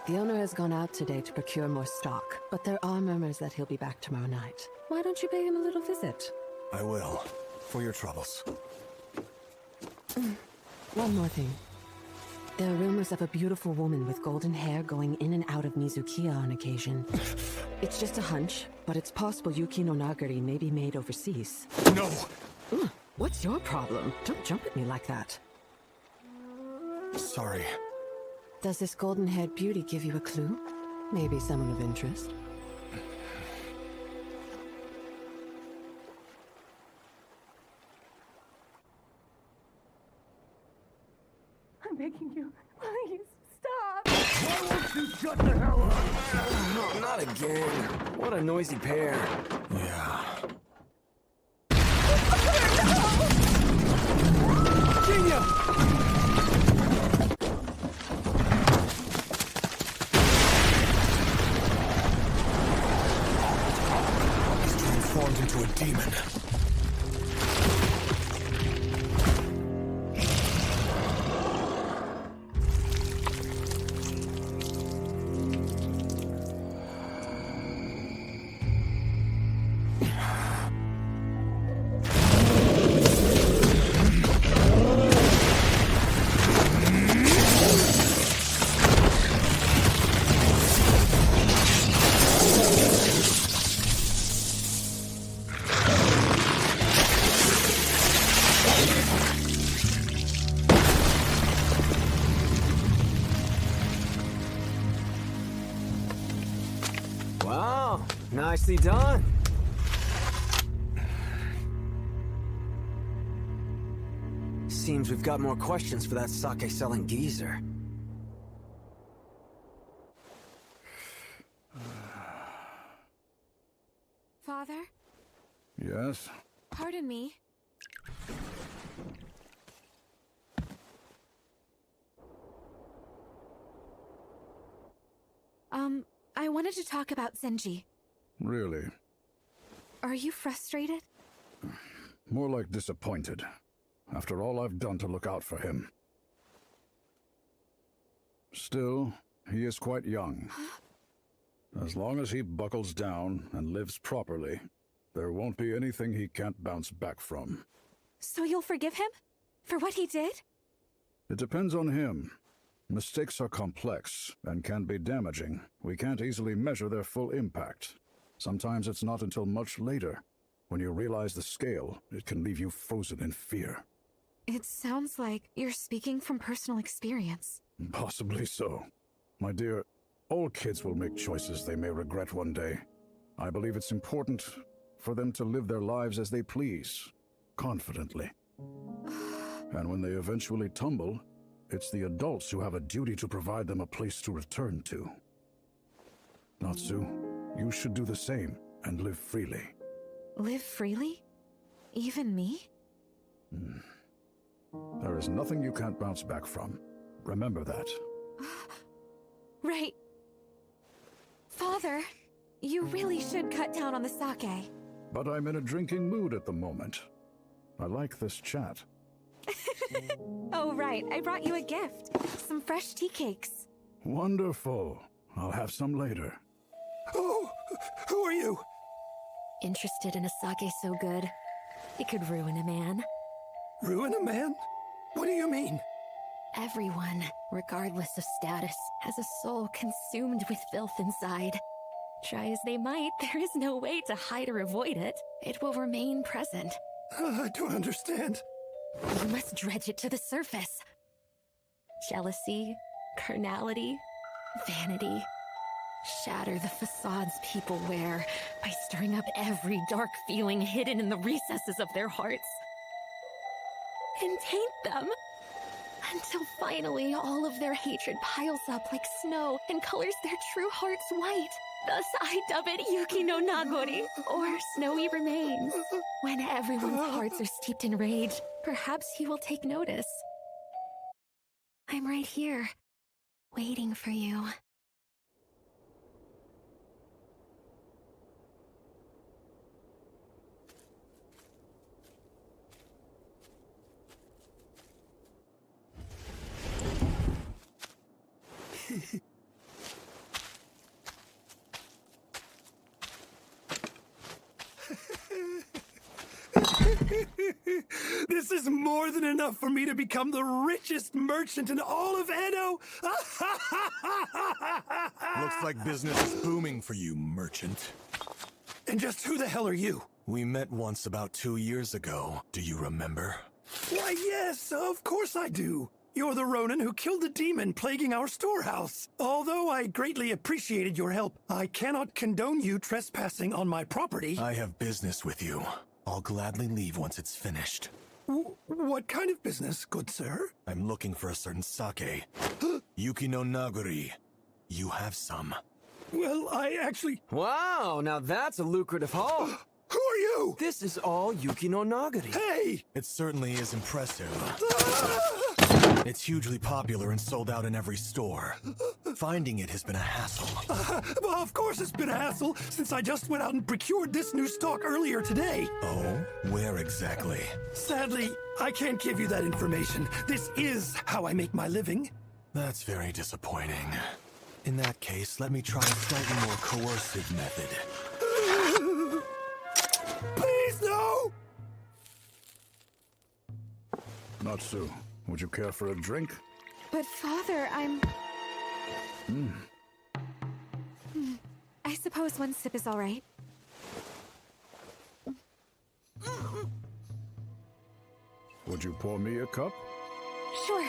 The owner has gone out today to procure more stock, but there are murmurs that he'll be back tomorrow night. Why don't you pay him a little visit? I will. For your troubles. One more thing. There are rumors of a beautiful woman with golden hair going in and out of Mizukiya on occasion. It's just a hunch, but it's possible Yuki no Nagari may be made overseas. No! What's your problem? Don't jump at me like that. Sorry. Does this golden-haired beauty give you a clue? Maybe someone of interest? I'm begging you, please, stop! Why won't you shut the hell up? No, not again. What a noisy pair. Yeah. Genia! Transformed into a demon. Wow, nicely done. Seems we've got more questions for that sake-selling geezer. Father? Yes? Pardon me. I wanted to talk about Senji. Really? Are you frustrated? More like disappointed. After all I've done to look out for him. Still, he is quite young. As long as he buckles down and lives properly, there won't be anything he can't bounce back from. So you'll forgive him? For what he did? It depends on him. Mistakes are complex and can be damaging. We can't easily measure their full impact. Sometimes it's not until much later. When you realize the scale, it can leave you frozen in fear. It sounds like you're speaking from personal experience. Possibly so. My dear, all kids will make choices they may regret one day. I believe it's important for them to live their lives as they please, confidently. And when they eventually tumble, it's the adults who have a duty to provide them a place to return to. Natsu, you should do the same and live freely. Live freely? Even me? There is nothing you can't bounce back from. Remember that. Right. Father, you really should cut down on the sake. But I'm in a drinking mood at the moment. I like this chat. Oh, right. I brought you a gift. Some fresh tea cakes. Wonderful. I'll have some later. Oh, who are you? Interested in a sake so good, it could ruin a man. Ruin a man? What do you mean? Everyone, regardless of status, has a soul consumed with filth inside. Try as they might, there is no way to hide or avoid it. It will remain present. I don't understand. You must dredge it to the surface. Jealousy, carnality, vanity. Shatter the facades people wear by stirring up every dark feeling hidden in the recesses of their hearts. And taint them until finally all of their hatred piles up like snow and colors their true hearts white. Thus I dub it Yuki no Nagori, or Snowy Remains. When everyone's hearts are steeped in rage, perhaps he will take notice. I'm right here, waiting for you. This is more than enough for me to become the richest merchant in all of Edo! Looks like business is booming for you, merchant. And just who the hell are you? We met once about 2 years ago. Do you remember? Why, yes, of course I do. You're the Ronin who killed the demon plaguing our storehouse. Although I greatly appreciated your help, I cannot condone you trespassing on my property. I have business with you. I'll gladly leave once it's finished. What kind of business, good sir? I'm looking for a certain sake. Yuki no Nagori. You have some. Well, I actually... Wow, now that's a lucrative haul. Who are you? This is all Yuki no Nagori. Hey! It certainly is impressive. It's hugely popular and sold out in every store. Finding it has been a hassle. Well, of course it's been a hassle, since I just went out and procured this new stock earlier today. Oh? Where exactly? Sadly, I can't give you that information. This is how I make my living. That's very disappointing. In that case, let me try a slightly more coercive method. Please, no! Natsu, would you care for a drink? But Father, I'm... I suppose one sip is all right. Would you pour me a cup? Sure.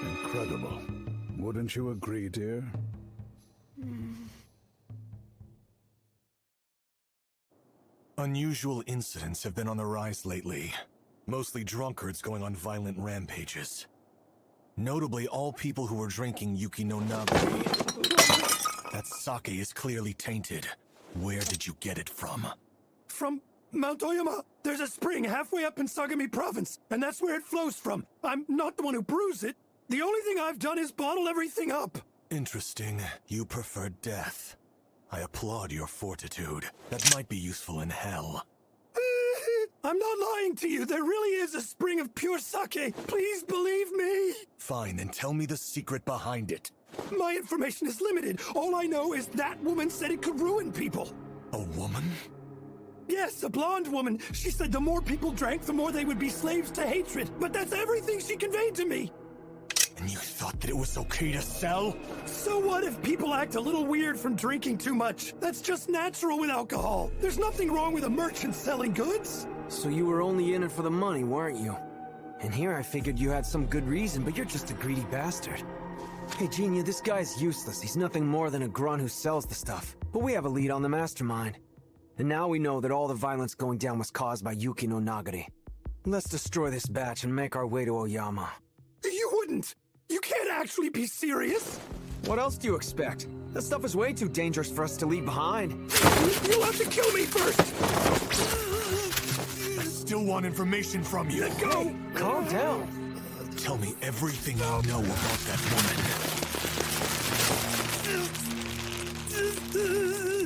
Incredible. Wouldn't you agree, dear? Unusual incidents have been on the rise lately. Mostly drunkards going on violent rampages. Notably, all people who were drinking Yuki no Nagori. That sake is clearly tainted. Where did you get it from? From Mount Oyama. There's a spring halfway up in Sagami Province, and that's where it flows from. I'm not the one who brews it. The only thing I've done is bottle everything up. Interesting. You prefer death. I applaud your fortitude. That might be useful in hell. I'm not lying to you. There really is a spring of pure sake. Please believe me. Fine, then tell me the secret behind it. My information is limited. All I know is that woman said it could ruin people. A woman? Yes, a blonde woman. She said the more people drank, the more they would be slaves to hatred. But that's everything she conveyed to me. And you thought that it was okay to sell? So what if people act a little weird from drinking too much? That's just natural with alcohol. There's nothing wrong with a merchant selling goods. So you were only in it for the money, weren't you? And here I figured you had some good reason, but you're just a greedy bastard. Hey, Genia, this guy's useless. He's nothing more than a grunt who sells the stuff. But we have a lead on the mastermind. And now we know that all the violence going down was caused by Yuki no Nagori. Let's destroy this batch and make our way to Oyama. You wouldn't! You can't actually be serious! What else do you expect? That stuff is way too dangerous for us to leave behind. You'll have to kill me first! I still want information from you. Let go! Calm down. Tell me everything you know about that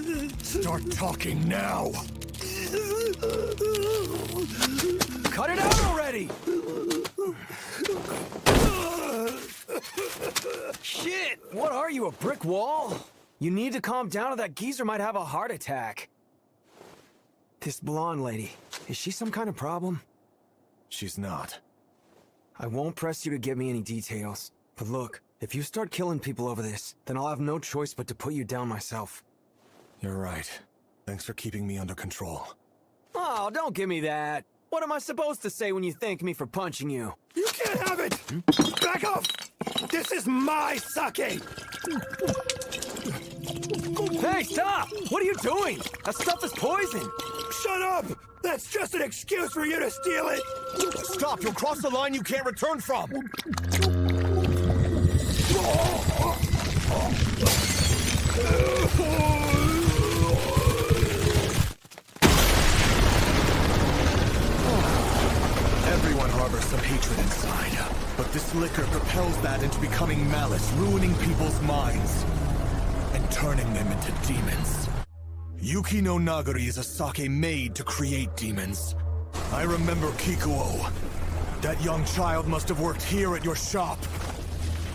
woman. Start talking now! Cut it out already! Shit! What are you, a brick wall? You need to calm down or that geezer might have a heart attack. This blonde lady, is she some kind of problem? She's not. I won't press you to give me any details. But look, if you start killing people over this, then I'll have no choice but to put you down myself. You're right. Thanks for keeping me under control. Oh, don't give me that. What am I supposed to say when you thank me for punching you? You can't have it! Back off! This is my sake! Hey, stop! What are you doing? That stuff is poison! Shut up! That's just an excuse for you to steal it! Stop! You'll cross the line you can't return from! Everyone harbors some hatred inside, but this liquor propels that into becoming malice, ruining people's minds, and turning them into demons. Yuki no Nagari is a sake made to create demons. I remember Kikuo. That young child must have worked here at your shop.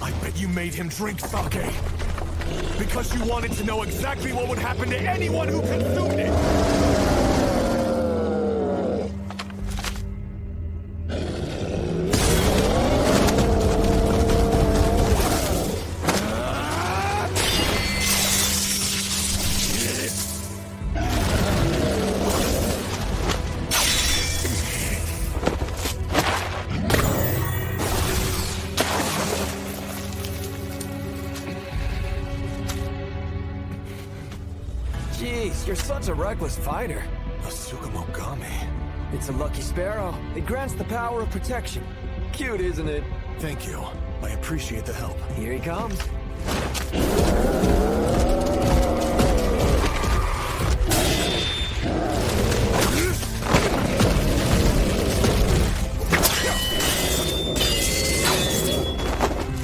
I bet you made him drink sake. Because you wanted to know exactly what would happen to anyone who consumed it! Jeez, you're such a reckless fighter. A Tsukumogami. It's a lucky sparrow. It grants the power of protection. Cute, isn't it? Thank you. I appreciate the help. Here he comes.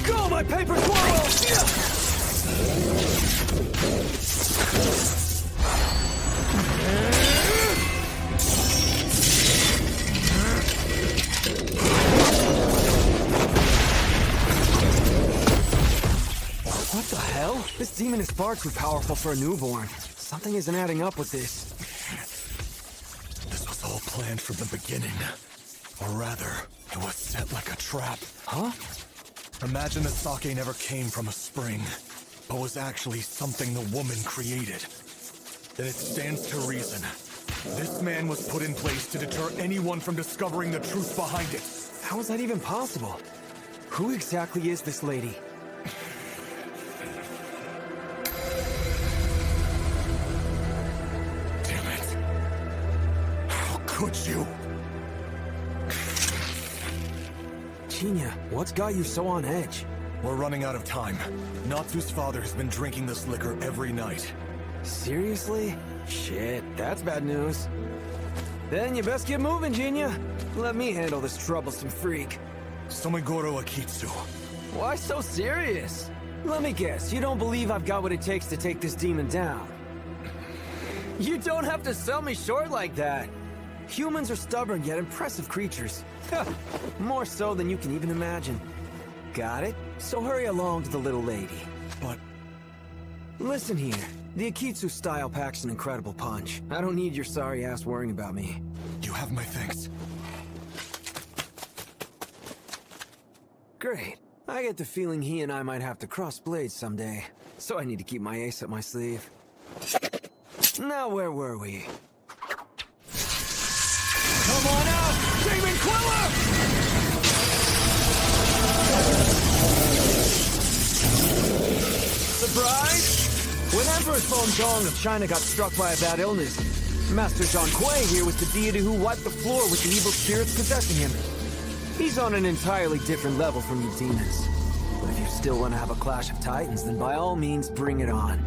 Go, my paper squirrel! What the hell? This demon is far too powerful for a newborn. Something isn't adding up with this. This was all planned from the beginning. Or rather, it was set like a trap. Huh? Imagine the sake never came from a spring, but was actually something the woman created. Then it stands to reason. This man was put in place to deter anyone from discovering the truth behind it. How is that even possible? Who exactly is this lady? Damn it. How could you? Gina, what's got you so on edge? We're running out of time. Natsu's father has been drinking this liquor every night. Seriously? Shit, that's bad news. Then you best get moving, Gina. Let me handle this troublesome freak. Somigoro Akitsu. Why so serious? Let me guess, you don't believe I've got what it takes to take this demon down. You don't have to sell me short like that. Humans are stubborn yet impressive creatures. More so than you can even imagine. Got it? So hurry along to the little lady. But... Listen here. The Akitsu style packs an incredible punch. I don't need your sorry ass worrying about me. You have my thanks. Great. I get the feeling he and I might have to cross blades someday. So I need to keep my ace up my sleeve. Now where were we? Come on out, Demon Queller! Surprise! When Emperor Song Dong of China got struck by a bad illness, Master Zhang Kuei here was the deity who wiped the floor with the evil spirits possessing him. He's on an entirely different level from you demons. But if you still want to have a clash of titans, then by all means, bring it on.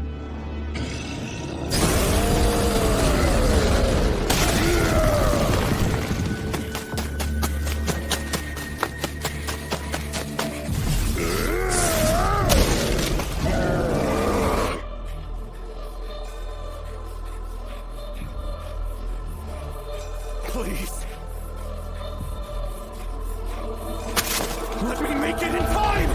Please. Let me make it in time!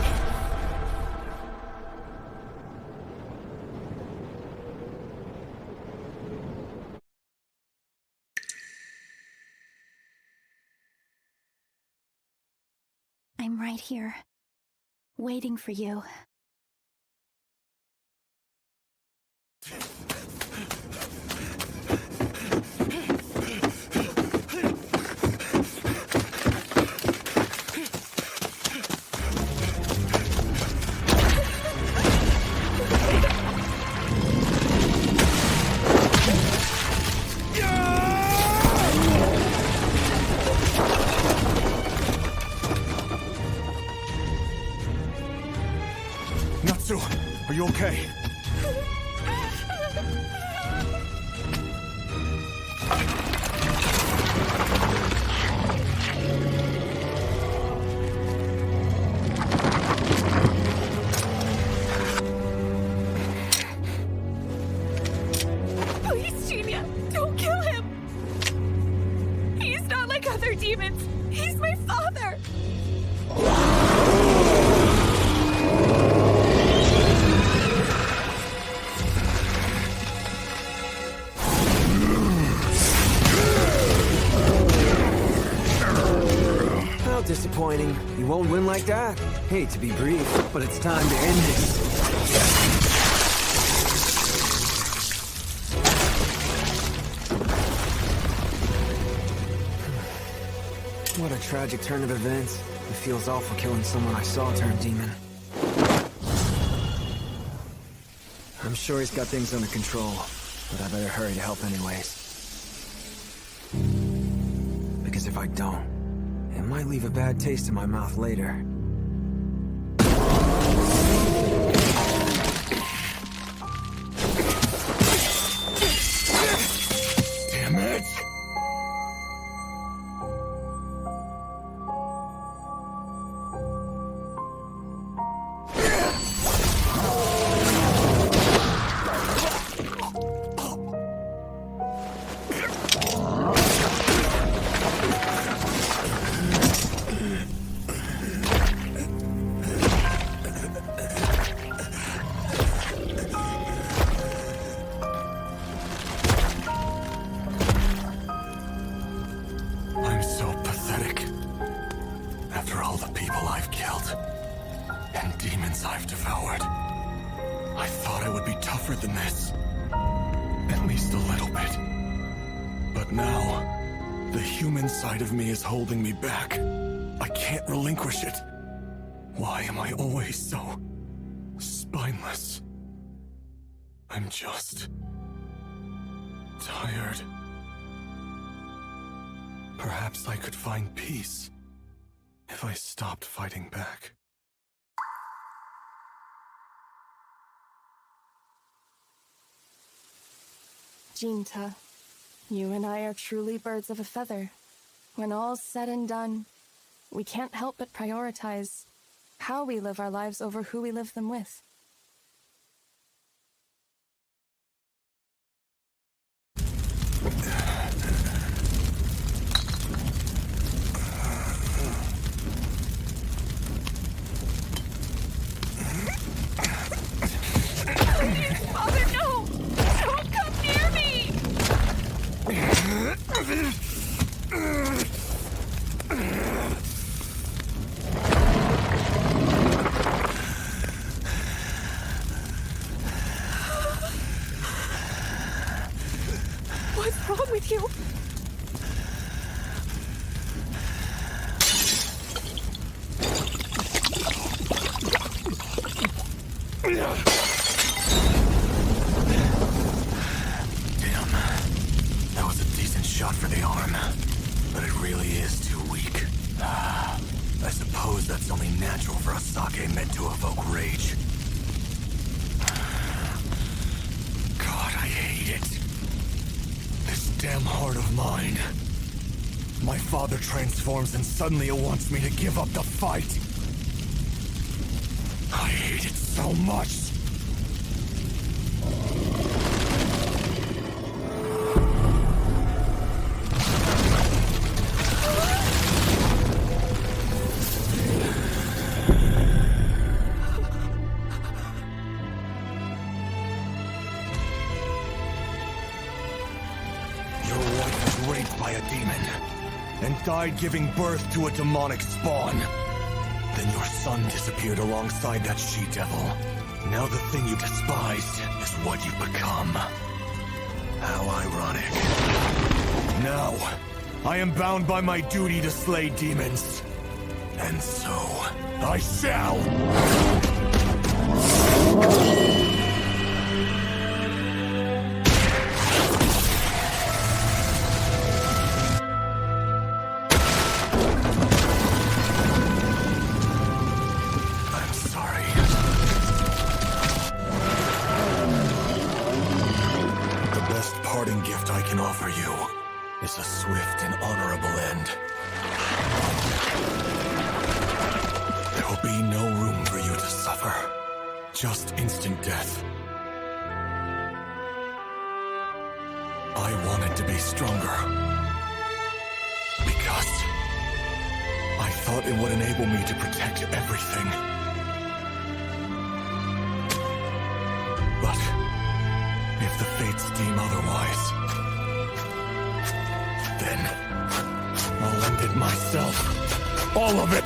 I'm right here, waiting for you. you okay? Please, Genia, don't kill him! He's not like other demons. He's my father! How disappointing. You won't win like that. Hate to be brief, but it's time to end this. What a tragic turn of events. It feels awful killing someone I saw turn demon. I'm sure he's got things under control, but I better hurry to help anyways. Because if I don't, it might leave a bad taste in my mouth later. Damn it! I'm so pathetic. After all the people I've killed, and demons I've devoured, I thought I would be tougher than this. At least a little bit. But now, the human side of me is holding me back. I can't relinquish it. Why am I always so spineless? I'm just tired. Perhaps I could find peace if I stopped fighting back. Jinta, you and I are truly birds of a feather. When all's said and done, we can't help but prioritize how we live our lives over who we live them with. Father, no! Don't come near me! What's wrong with you? Damn. That was a decent shot for the arm. But it really is too weak. I suppose that's only natural for a sake meant to evoke rage. God, I hate it. This damn heart of mine. My father transforms and suddenly it wants me to give up the fight. I hate it so much. Your wife was raped by a demon and died giving birth to a demonic spawn. Then your son disappeared alongside that she-devil. Now the thing you despised is what you've become. How ironic. Now, I am bound by my duty to slay demons. And so, I shall! can offer you is a swift and honorable end. There will be no room for you to suffer. Just instant death. I wanted to be stronger. Because I thought it would enable me to protect everything. But if the fates deem otherwise, then I'll end it myself. All of it!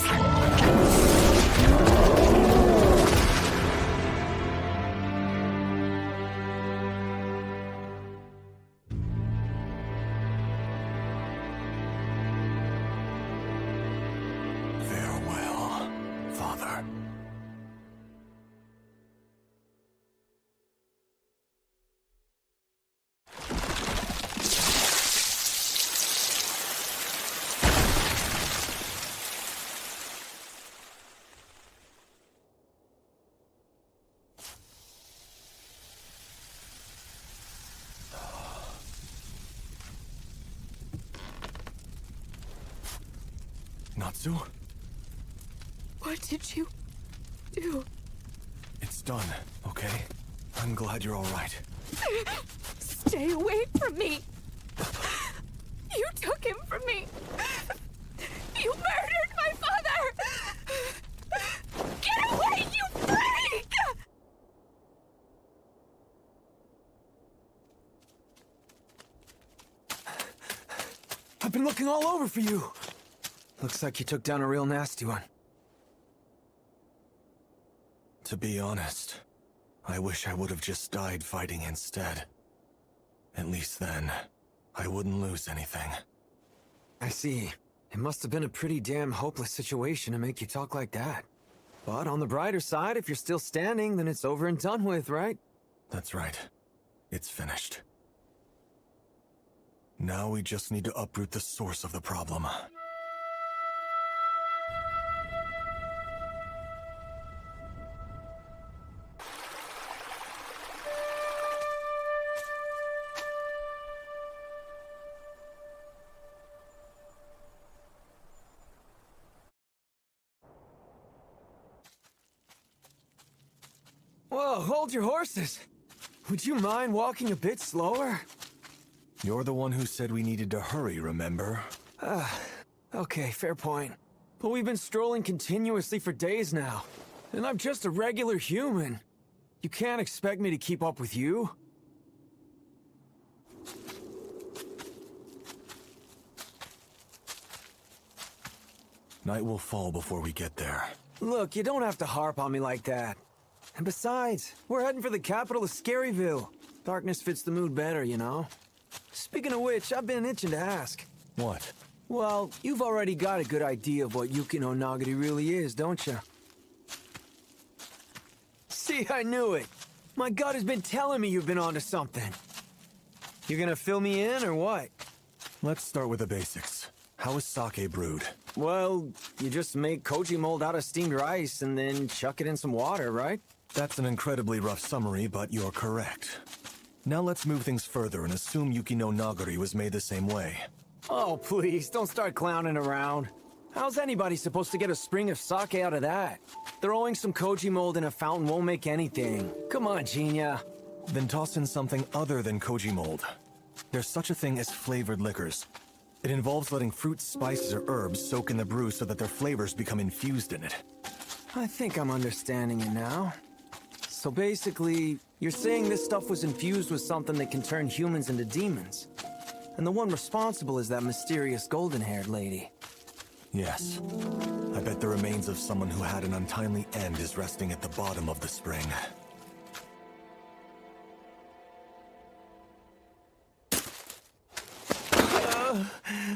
Farewell, Father. Natsu? What did you do? It's done, okay? I'm glad you're all right. Stay away from me! You took him from me! You murdered my father! Get away, you freak! I've been looking all over for you. Looks like you took down a real nasty one. To be honest, I wish I would have just died fighting instead. At least then, I wouldn't lose anything. I see. It must have been a pretty damn hopeless situation to make you talk like that. But on the brighter side, if you're still standing, then it's over and done with, right? That's right. It's finished. Now we just need to uproot the source of the problem. Whoa, hold your horses! Would you mind walking a bit slower? You're the one who said we needed to hurry, remember? Okay, fair point. But we've been strolling continuously for days now. And I'm just a regular human. You can't expect me to keep up with you. Night will fall before we get there. Look, you don't have to harp on me like that. And besides, we're heading for the capital of Scaryville. Darkness fits the mood better, you know? Speaking of which, I've been itching to ask. What? Well, you've already got a good idea of what Yuki no Nagari really is, don't you? See, I knew it. My gut has been telling me you've been onto something. You gonna fill me in, or what? Let's start with the basics. How is sake brewed? Well, you just make koji mold out of steamed rice and then chuck it in some water, right? That's an incredibly rough summary, but you're correct. Now let's move things further and assume Yuki no Nagari was made the same way. Oh, please, don't start clowning around. How's anybody supposed to get a spring of sake out of that? Throwing some koji mold in a fountain won't make anything. Come on, Genia. Then toss in something other than koji mold. There's such a thing as flavored liquors. It involves letting fruits, spices, or herbs soak in the brew so that their flavors become infused in it. I think I'm understanding it now. So basically, you're saying this stuff was infused with something that can turn humans into demons. And the one responsible is that mysterious golden-haired lady. Yes. I bet the remains of someone who had an untimely end is resting at the bottom of the spring.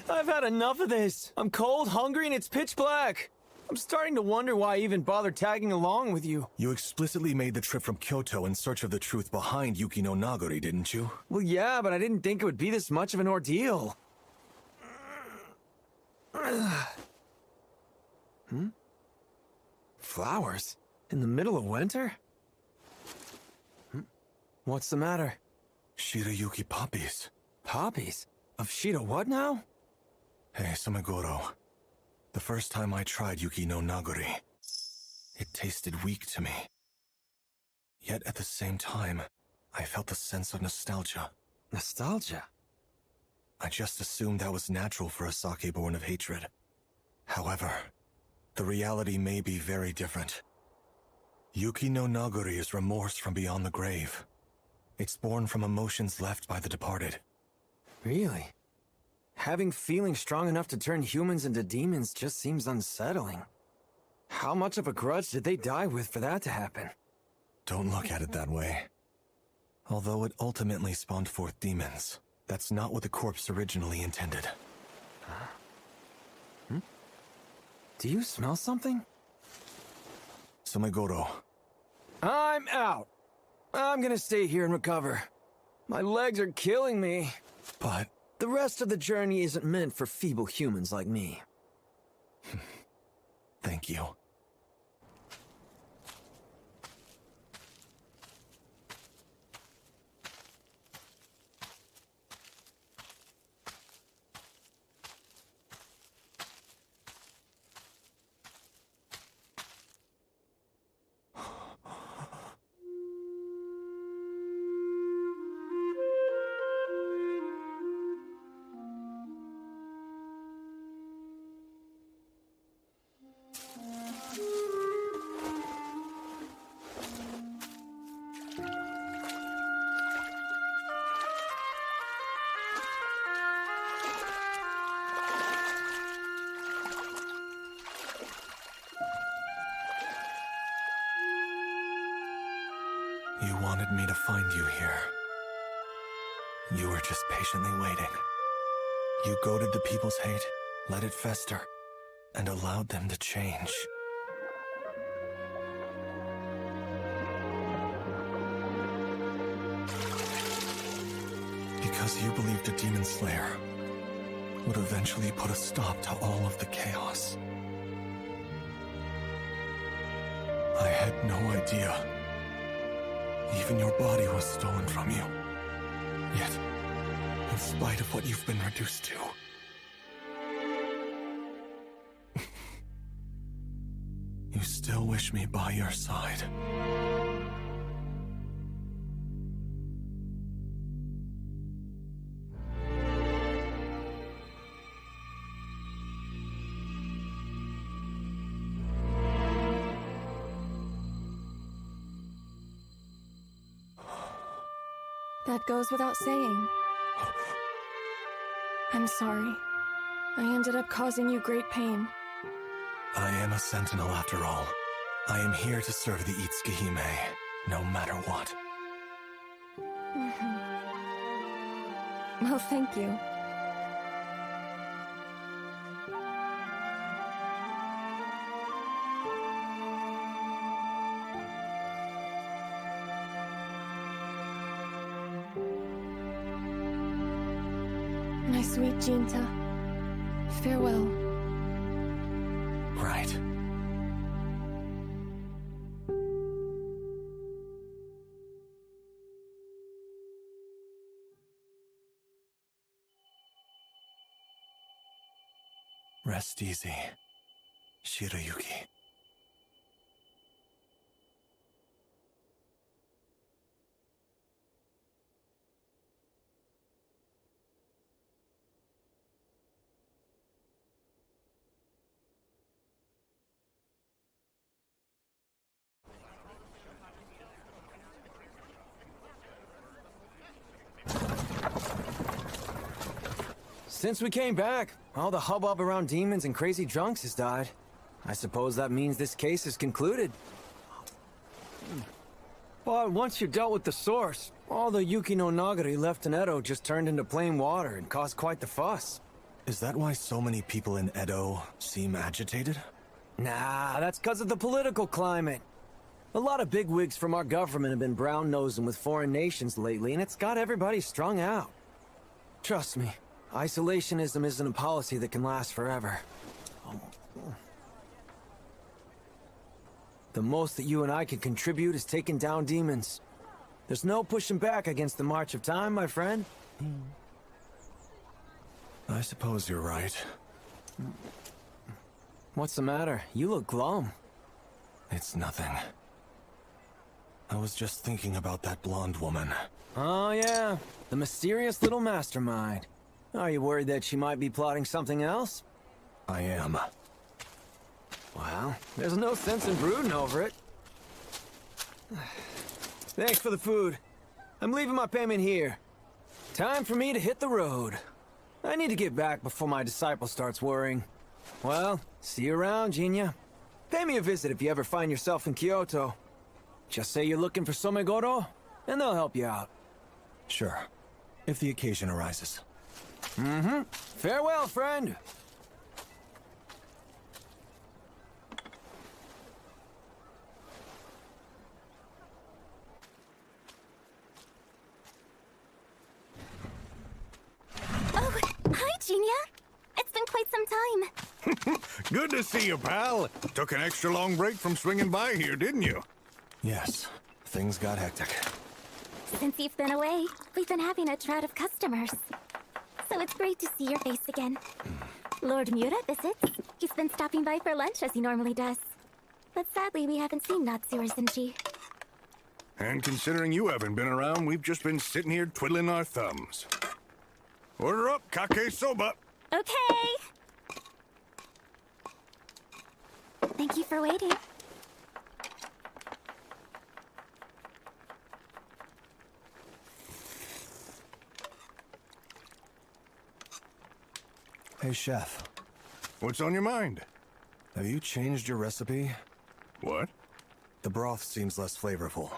I've had enough of this. I'm cold, hungry, and it's pitch black. I'm starting to wonder why I even bothered tagging along with you. You explicitly made the trip from Kyoto in search of the truth behind Yuki no Nagari, didn't you? Well, yeah, but I didn't think it would be this much of an ordeal. Flowers? In the middle of winter? What's the matter? Shirayuki poppies. Poppies? Of Shida what now? Hey, Sumiguro. The first time I tried Yuki no Nagori, it tasted weak to me. Yet at the same time, I felt a sense of nostalgia. Nostalgia? I just assumed that was natural for a sake born of hatred. However, the reality may be very different. Yuki no Nagori is remorse from beyond the grave. It's born from emotions left by the departed. Really? Having feelings strong enough to turn humans into demons just seems unsettling. How much of a grudge did they die with for that to happen? Don't look at it that way. Although it ultimately spawned forth demons, that's not what the corpse originally intended. Huh? Hmm? Do you smell something? Sumiguro. I'm out. I'm gonna stay here and recover. My legs are killing me. But the rest of the journey isn't meant for feeble humans like me. Thank you. You wanted me to find you here. You were just patiently waiting. You goaded the people's hate, let it fester, and allowed them to change. Because you believed a demon slayer would eventually put a stop to all of the chaos. I had no idea. Even your body was stolen from you. Yet, in spite of what you've been reduced to, you still wish me by your side. That goes without saying. I'm sorry. I ended up causing you great pain. I am a sentinel after all. I am here to serve the Itsuki-hime, no matter what. Well, thank you. My sweet Jinta, farewell. Right. Rest easy, Shirayuki. Since we came back, all the hubbub around demons and crazy drunks has died. I suppose that means this case is concluded. But once you dealt with the source, all the Yuki no Nagari left in Edo just turned into plain water and caused quite the fuss. Is that why so many people in Edo seem agitated? Nah, that's because of the political climate. A lot of bigwigs from our government have been brown-nosing with foreign nations lately, and it's got everybody strung out. Trust me, isolationism isn't a policy that can last forever. The most that you and I can contribute is taking down demons. There's no pushing back against the march of time, my friend. I suppose you're right. What's the matter? You look glum. It's nothing. I was just thinking about that blonde woman. Oh yeah, the mysterious little mastermind. Are you worried that she might be plotting something else? I am. Well, there's no sense in brooding over it. Thanks for the food. I'm leaving my payment here. Time for me to hit the road. I need to get back before my disciple starts worrying. Well, see you around, Jinya. Pay me a visit if you ever find yourself in Kyoto. Just say you're looking for Somegoro, and they'll help you out. Sure. If the occasion arises. Mm-hmm. Farewell, friend. Oh, hi, Jinya. It's been quite some time. Good to see you, pal. Took an extra long break from swinging by here, didn't you? Yes. Things got hectic. Since you've been away, we've been having a drought of customers. So it's great to see your face again. Lord Mura visits. He's been stopping by for lunch as he normally does. But sadly, we haven't seen Natsu or Zenji. And considering you haven't been around, we've just been sitting here twiddling our thumbs. Order up, Kake Soba. Okay! Thank you for waiting. Hey, Chef. What's on your mind? Have you changed your recipe? What? The broth seems less flavorful.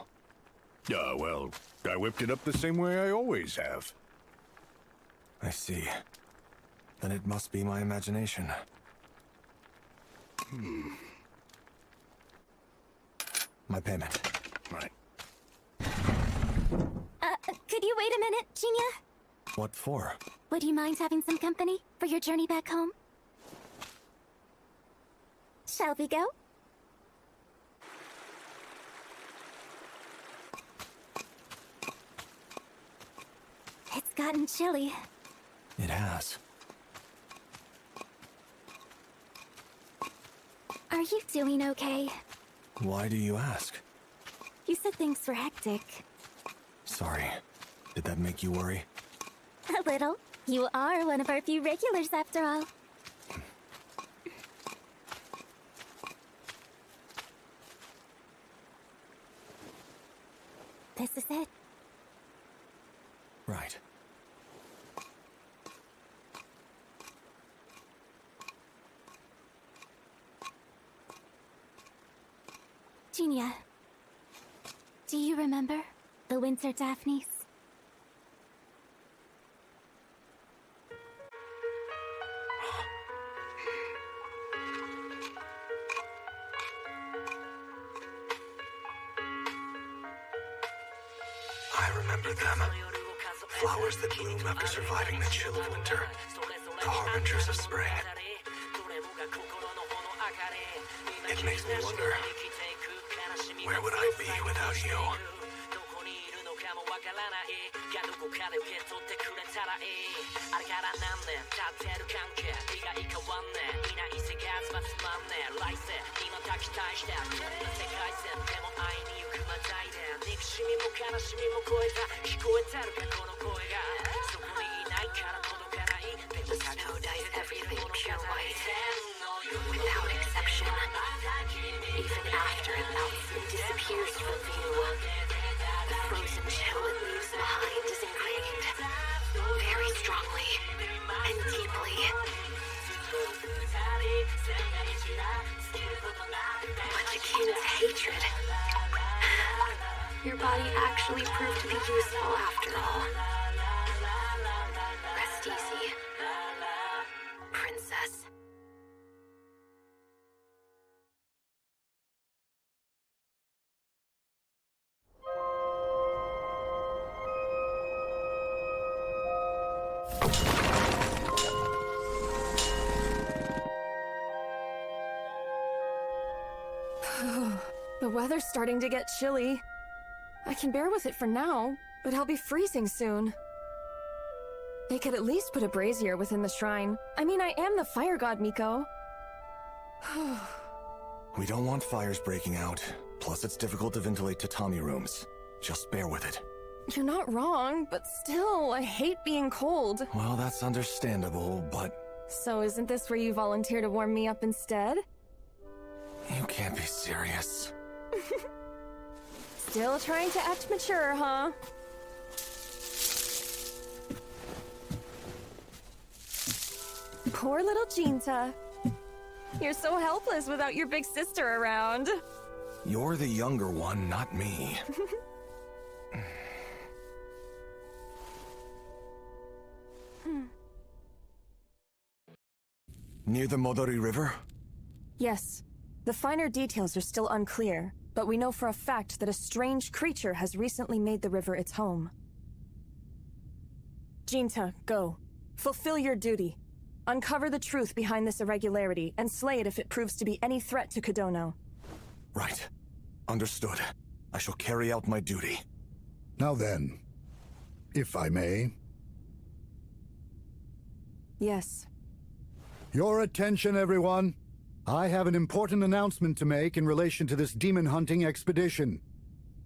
Well, I whipped it up the same way I always have. I see. Then it must be my imagination. My payment. Right. Could you wait a minute, Jinya? What for? Would you mind having some company for your journey back home? Shall we go? It's gotten chilly. It has. Are you doing okay? Why do you ask? You said things were hectic. Sorry. Did that make you worry? A little. You are one of our few regulars, after all. This is it. Right. Jinya, do you remember the Winter Daphnes? I remember them. Flowers that bloom after surviving the chill of winter. The harbingers of spring. It makes me wonder, where would I be without you? The snow dyes everything pure white, without exception. Even after it melts and disappears from view, the frozen chill it leaves behind is ingrained, very strongly and deeply. Much akin to hatred. Your body actually proved to be useful after all. Rest easy, princess. The weather's starting to get chilly. I can bear with it for now, but I'll be freezing soon. They could at least put a brazier within the shrine. I mean, I am the fire god, Miko. We don't want fires breaking out. Plus, it's difficult to ventilate tatami rooms. Just bear with it. You're not wrong, but still, I hate being cold. Well, that's understandable, but... So isn't this where you volunteer to warm me up instead? You can't be serious. Still trying to act mature, huh? Poor little Jinta. You're so helpless without your big sister around. You're the younger one, not me. Near the Modori River? Yes. The finer details are still unclear, but we know for a fact that a strange creature has recently made the river its home. Jinta, go. Fulfill your duty. Uncover the truth behind this irregularity, and slay it if it proves to be any threat to Kodono. Right. Understood. I shall carry out my duty. Now then, if I may. Yes. Your attention, everyone. I have an important announcement to make in relation to this demon hunting expedition.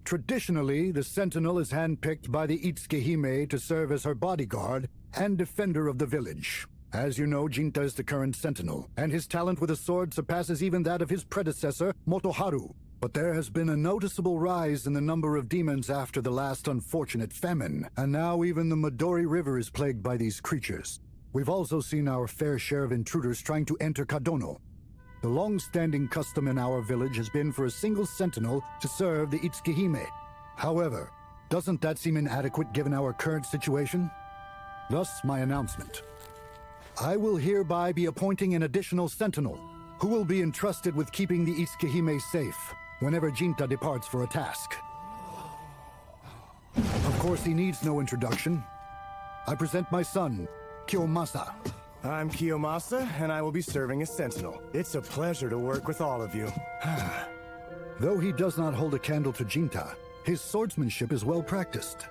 Traditionally, the Sentinel is handpicked by the Itsuki-hime to serve as her bodyguard and defender of the village. As you know, Jinta is the current Sentinel, and his talent with a sword surpasses even that of his predecessor, Motoharu. But there has been a noticeable rise in the number of demons after the last unfortunate famine, and now even the Midori River is plagued by these creatures. We've also seen our fair share of intruders trying to enter Kadono. The long-standing custom in our village has been for a single sentinel to serve the Itsuki-hime. However, doesn't that seem inadequate given our current situation? Thus, my announcement. I will hereby be appointing an additional sentinel, who will be entrusted with keeping the Itsuki-hime safe whenever Jinta departs for a task. Of course, he needs no introduction. I present my son, Kiyomasa. I'm Kiyomasa, and I will be serving as Sentinel. It's a pleasure to work with all of you. Though he does not hold a candle to Jinta, his swordsmanship is well practiced.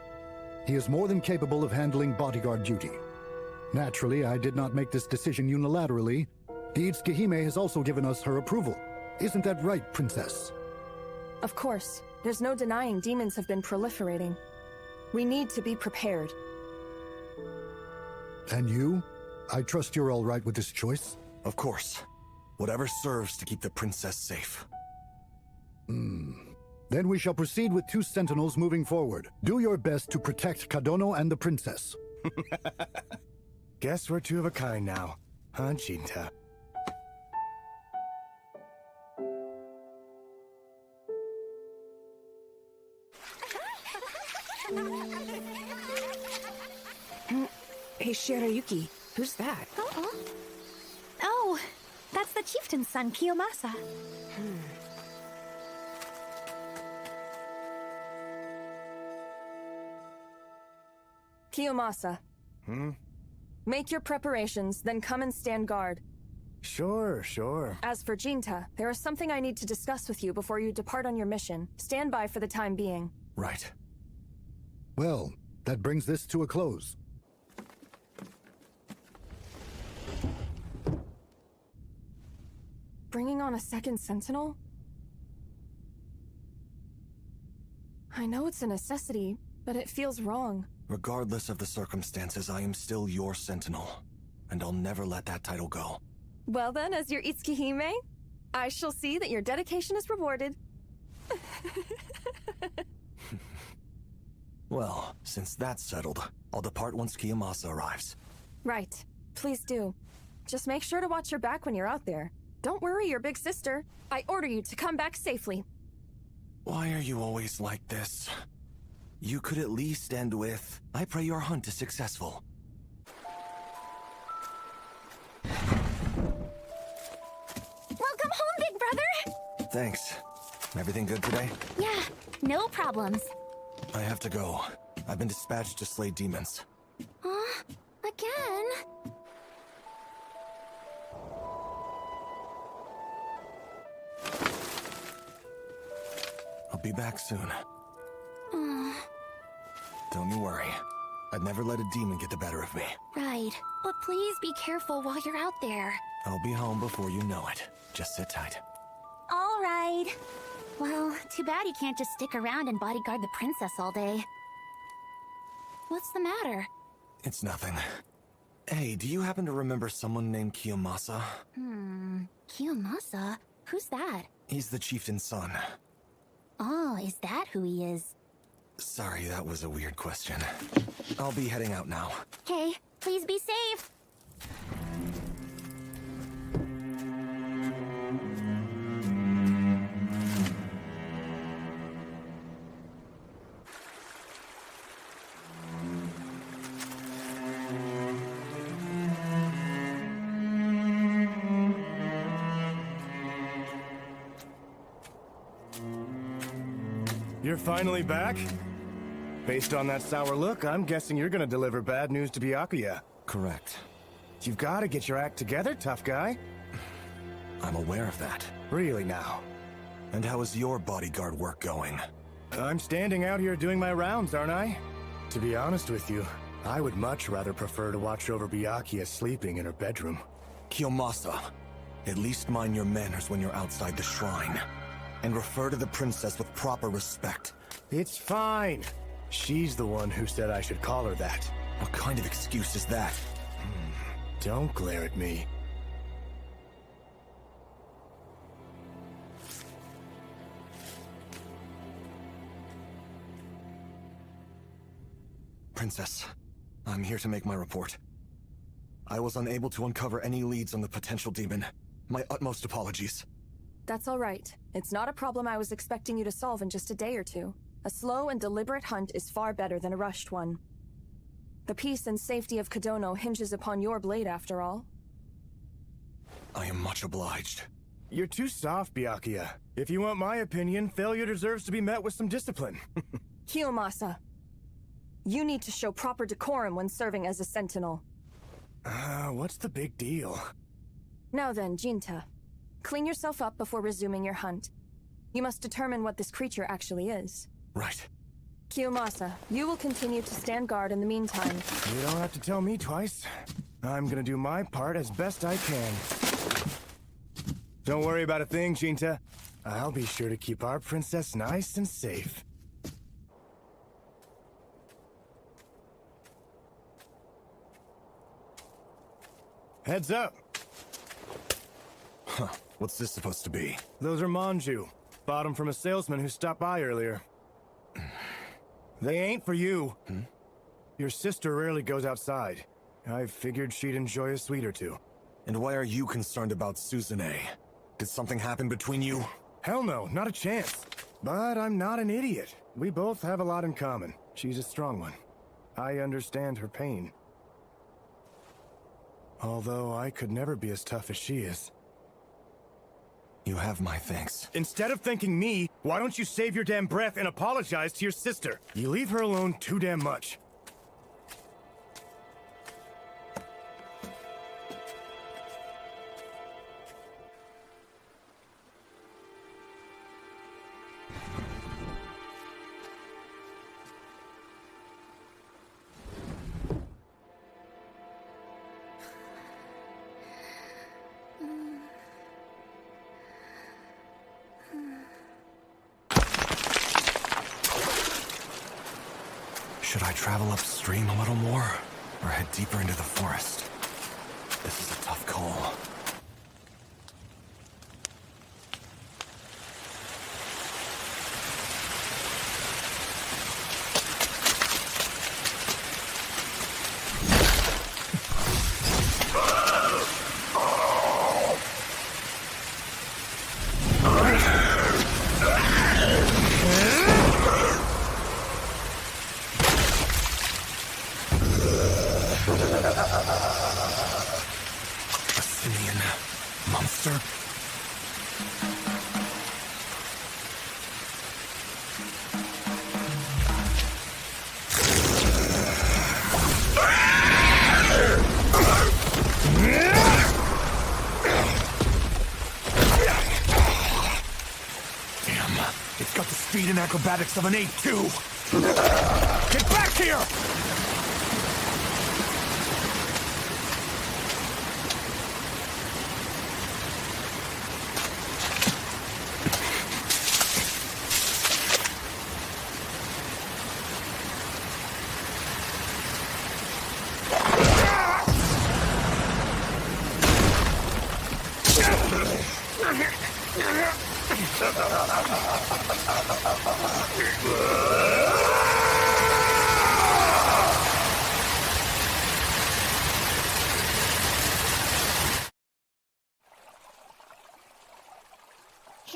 He is more than capable of handling bodyguard duty. Naturally, I did not make this decision unilaterally. The Itsuki-hime has also given us her approval. Isn't that right, Princess? Of course. There's no denying demons have been proliferating. We need to be prepared. And you? I trust you're all right with this choice? Of course. Whatever serves to keep the princess safe. Then we shall proceed with 2 sentinels moving forward. Do your best to protect Kadono and the princess. Guess we're 2 of a kind now, huh, Jinta? Hey, Shirayuki, who's that? Oh, that's the chieftain's son, Kiyomasa. Kiyomasa. Make your preparations, then come and stand guard. Sure. As for Jinta, there is something I need to discuss with you before you depart on your mission. Stand by for the time being. Right. Well, that brings this to a close. Bringing on a second sentinel? I know it's a necessity, but it feels wrong. Regardless of the circumstances, I am still your sentinel. And I'll never let that title go. Well then, as your Itsuki-hime, I shall see that your dedication is rewarded. Well, since that's settled, I'll depart once Kiyomasa arrives. Right. Please do. Just make sure to watch your back when you're out there. Don't worry your big sister. I order you to come back safely. Why are you always like this? You could at least end with, I pray your hunt is successful. Welcome home, big brother! Thanks. Everything good today? Yeah, no problems. I have to go. I've been dispatched to slay demons. Again? I'll be back soon. Don't you worry. I'd never let a demon get the better of me. Right. But please be careful while you're out there. I'll be home before you know it. Just sit tight. All right. Well, too bad you can't just stick around and bodyguard the princess all day. What's the matter? It's nothing. Hey, do you happen to remember someone named Kiyomasa? Kiyomasa? Who's that? He's the chieftain's son. Oh, is that who he is? Sorry, that was a weird question. I'll be heading out now. Okay, please be safe. You're finally back? Based on that sour look, I'm guessing you're gonna deliver bad news to Byakuya. Correct. You've gotta get your act together, tough guy. I'm aware of that. Really now? And how is your bodyguard work going? I'm standing out here doing my rounds, aren't I? To be honest with you, I would much rather prefer to watch over Byakuya sleeping in her bedroom. Kiyomasa, at least mind your manners when you're outside the shrine. And refer to the princess with proper respect. It's fine. She's the one who said I should call her that. What kind of excuse is that? Don't glare at me. Princess, I'm here to make my report. I was unable to uncover any leads on the potential demon. My utmost apologies. That's all right. It's not a problem I was expecting you to solve in just a day or two. A slow and deliberate hunt is far better than a rushed one. The peace and safety of Kodono hinges upon your blade, after all. I am much obliged. You're too soft, Byakuya. If you want my opinion, failure deserves to be met with some discipline. Kiyomasa, you need to show proper decorum when serving as a sentinel. What's the big deal? Now then, Jinta. Clean yourself up before resuming your hunt. You must determine what this creature actually is. Right. Kiyomasa, you will continue to stand guard in the meantime. You don't have to tell me twice. I'm gonna do my part as best I can. Don't worry about a thing, Jinta. I'll be sure to keep our princess nice and safe. Heads up! Huh. What's this supposed to be? Those are manju. Bought them from a salesman who stopped by earlier. They ain't for you. Your sister rarely goes outside. I figured she'd enjoy a sweet or two. And why are you concerned about Suzune? Did something happen between you? Hell no, not a chance. But I'm not an idiot. We both have a lot in common. She's a strong one. I understand her pain. Although I could never be as tough as she is. You have my thanks. Instead of thanking me, why don't you save your damn breath and apologize to your sister? You leave her alone too damn much. Should I travel upstream a little more, or head deeper into the forest? This is a tough call. Acrobatics of an ape, too! Get back here! Here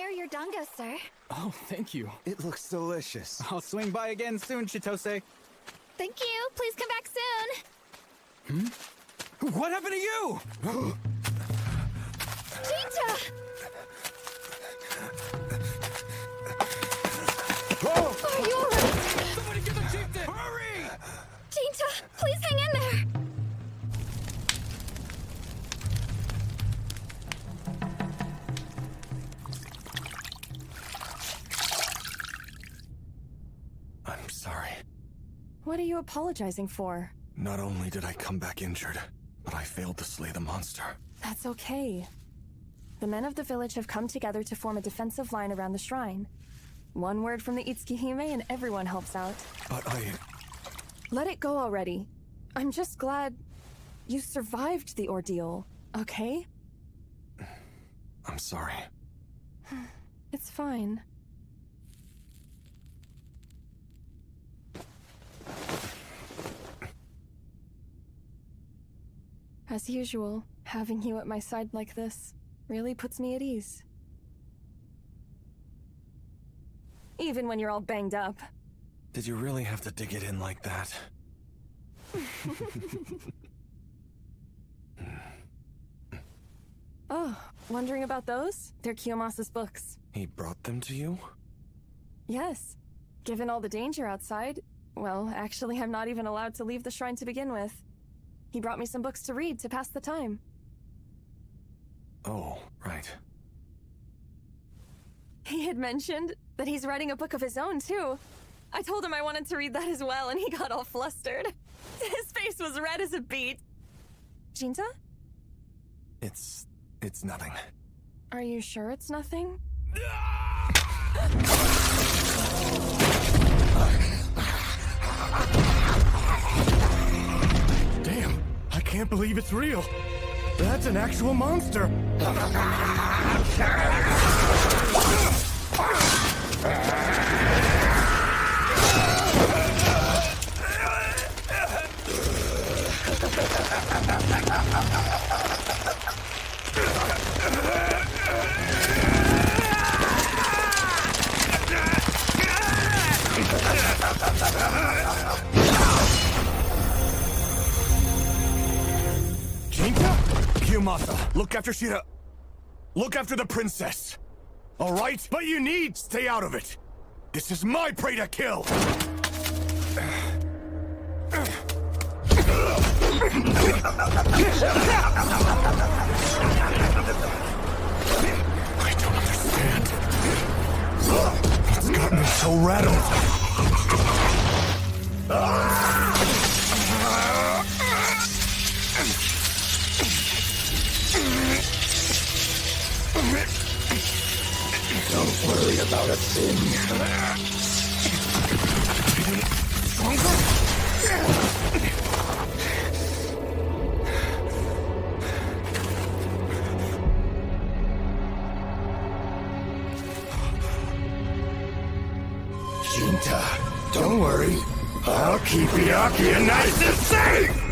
are your dongos, sir. Oh, thank you. It looks delicious. I'll swing by again soon, Chitose. Thank you. Please come back soon. What happened to you? Jinta! Oh! Are you alright? Somebody get the chieftain! Hurry! Jinta, please hang in there. I'm sorry. What are you apologizing for? Not only did I come back injured, but I failed to slay the monster. That's okay. The men of the village have come together to form a defensive line around the shrine. One word from the Itsuki-hime and everyone helps out. But Let it go already. I'm just glad you survived the ordeal, okay? I'm sorry. It's fine. As usual, having you at my side like this really puts me at ease. Even when you're all banged up. Did you really have to dig it in like that? Oh, wondering about those? They're Kiyomasa's books. He brought them to you? Yes. Given all the danger outside, well, actually I'm not even allowed to leave the shrine to begin with. He brought me some books to read to pass the time. Oh, right. He had mentioned that he's writing a book of his own, too. I told him I wanted to read that as well, and he got all flustered. His face was red as a beet. Jinta? It's nothing. Are you sure it's nothing? Damn, I can't believe it's real. That's an actual monster. Jinka? Kiyomasa, look after Shira. Look after the princess. All right? But you need stay out of it. This is my prey to kill. I don't understand. What's got me so rattled? Don't worry about a thing. Jinta, don't worry. I'll keep Byakuya nice and safe!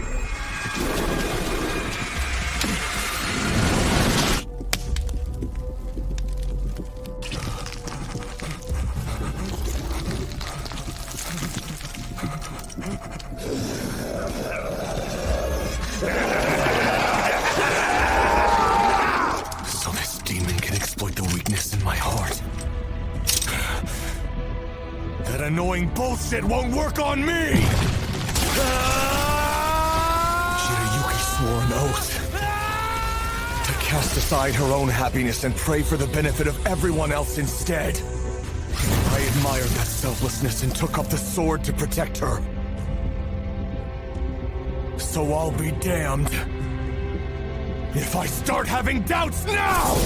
So this demon can exploit the weakness in my heart. That annoying bullshit won't work on me! Shirayuki swore an oath to cast aside her own happiness and pray for the benefit of everyone else instead. I admired that selflessness and took up the sword to protect her. So I'll be damned if I start having doubts now!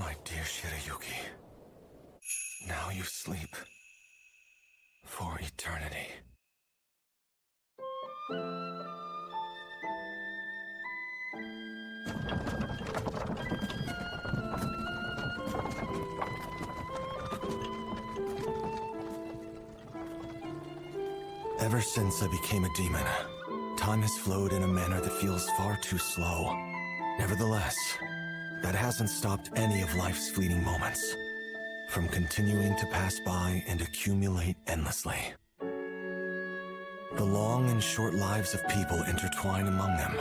My dear Shirayuki, now you sleep for eternity. Ever since I became a demon, time has flowed in a manner that feels far too slow. Nevertheless, that hasn't stopped any of life's fleeting moments from continuing to pass by and accumulate endlessly. The long and short lives of people intertwine among them.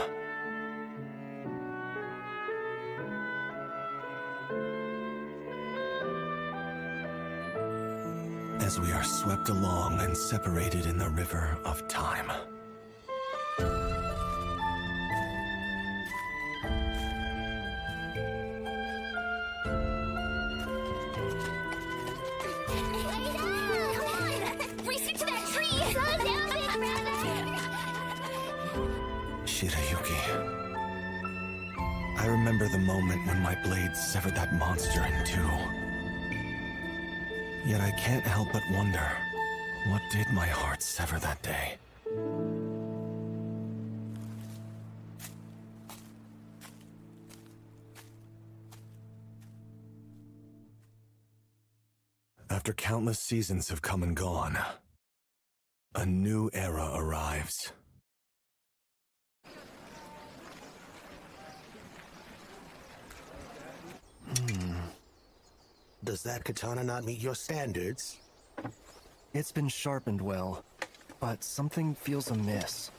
As we are swept along and separated in the river of time. Shirayuki. I remember the moment when my blade severed that monster in two. Yet I can't help but wonder, what did my heart sever that day? After countless seasons have come and gone, a new era arrives. Does that katana not meet your standards? It's been sharpened well, but something feels amiss.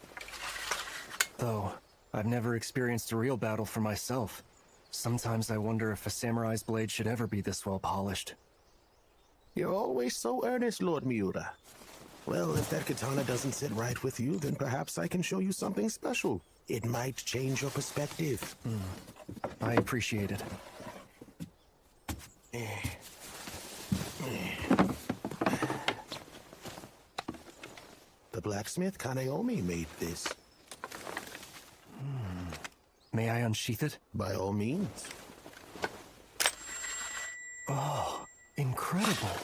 Though, I've never experienced a real battle for myself. Sometimes I wonder if a samurai's blade should ever be this well polished. You're always so earnest, Lord Miura. Well, if that katana doesn't sit right with you, then perhaps I can show you something special. It might change your perspective. I appreciate it. The blacksmith Kaneomi made this. May I unsheath it? By all means. Oh, incredible.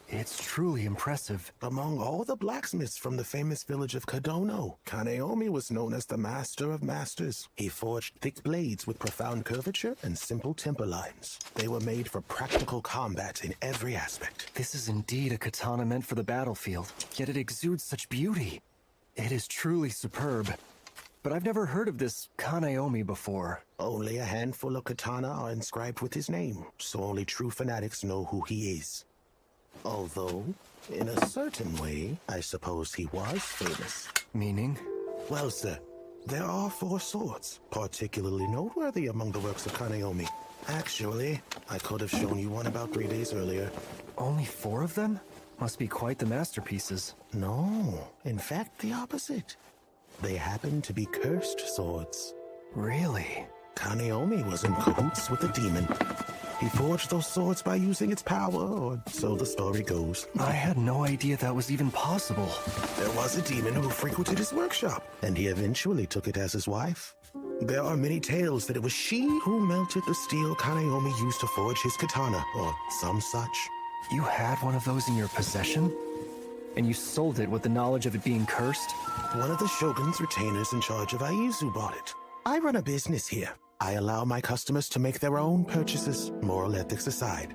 It's truly impressive. Among all the blacksmiths from the famous village of Kadono, Kaneomi was known as the Master of Masters. He forged thick blades with profound curvature and simple temper lines. They were made for practical combat in every aspect. This is indeed a katana meant for the battlefield, yet it exudes such beauty. It is truly superb. But I've never heard of this Kaneomi before. Only a handful of katana are inscribed with his name, so only true fanatics know who he is. Although, in a certain way, I suppose he was famous. Meaning? Well, sir, there are 4 swords, particularly noteworthy among the works of Kaneomi. Actually, I could have shown you one about 3 days earlier. Only 4 of them? Must be quite the masterpieces. No, in fact, the opposite. They happen to be cursed swords. Really? Kaneomi was in cahoots with a demon. He forged those swords by using its power, or so the story goes. I had no idea that was even possible. There was a demon who frequented his workshop, and he eventually took it as his wife. There are many tales that it was she who melted the steel Kaneomi used to forge his katana, or some such. You had one of those in your possession? And you sold it with the knowledge of it being cursed? One of the Shogun's retainers in charge of Aizu bought it. I run a business here. I allow my customers to make their own purchases, moral ethics aside.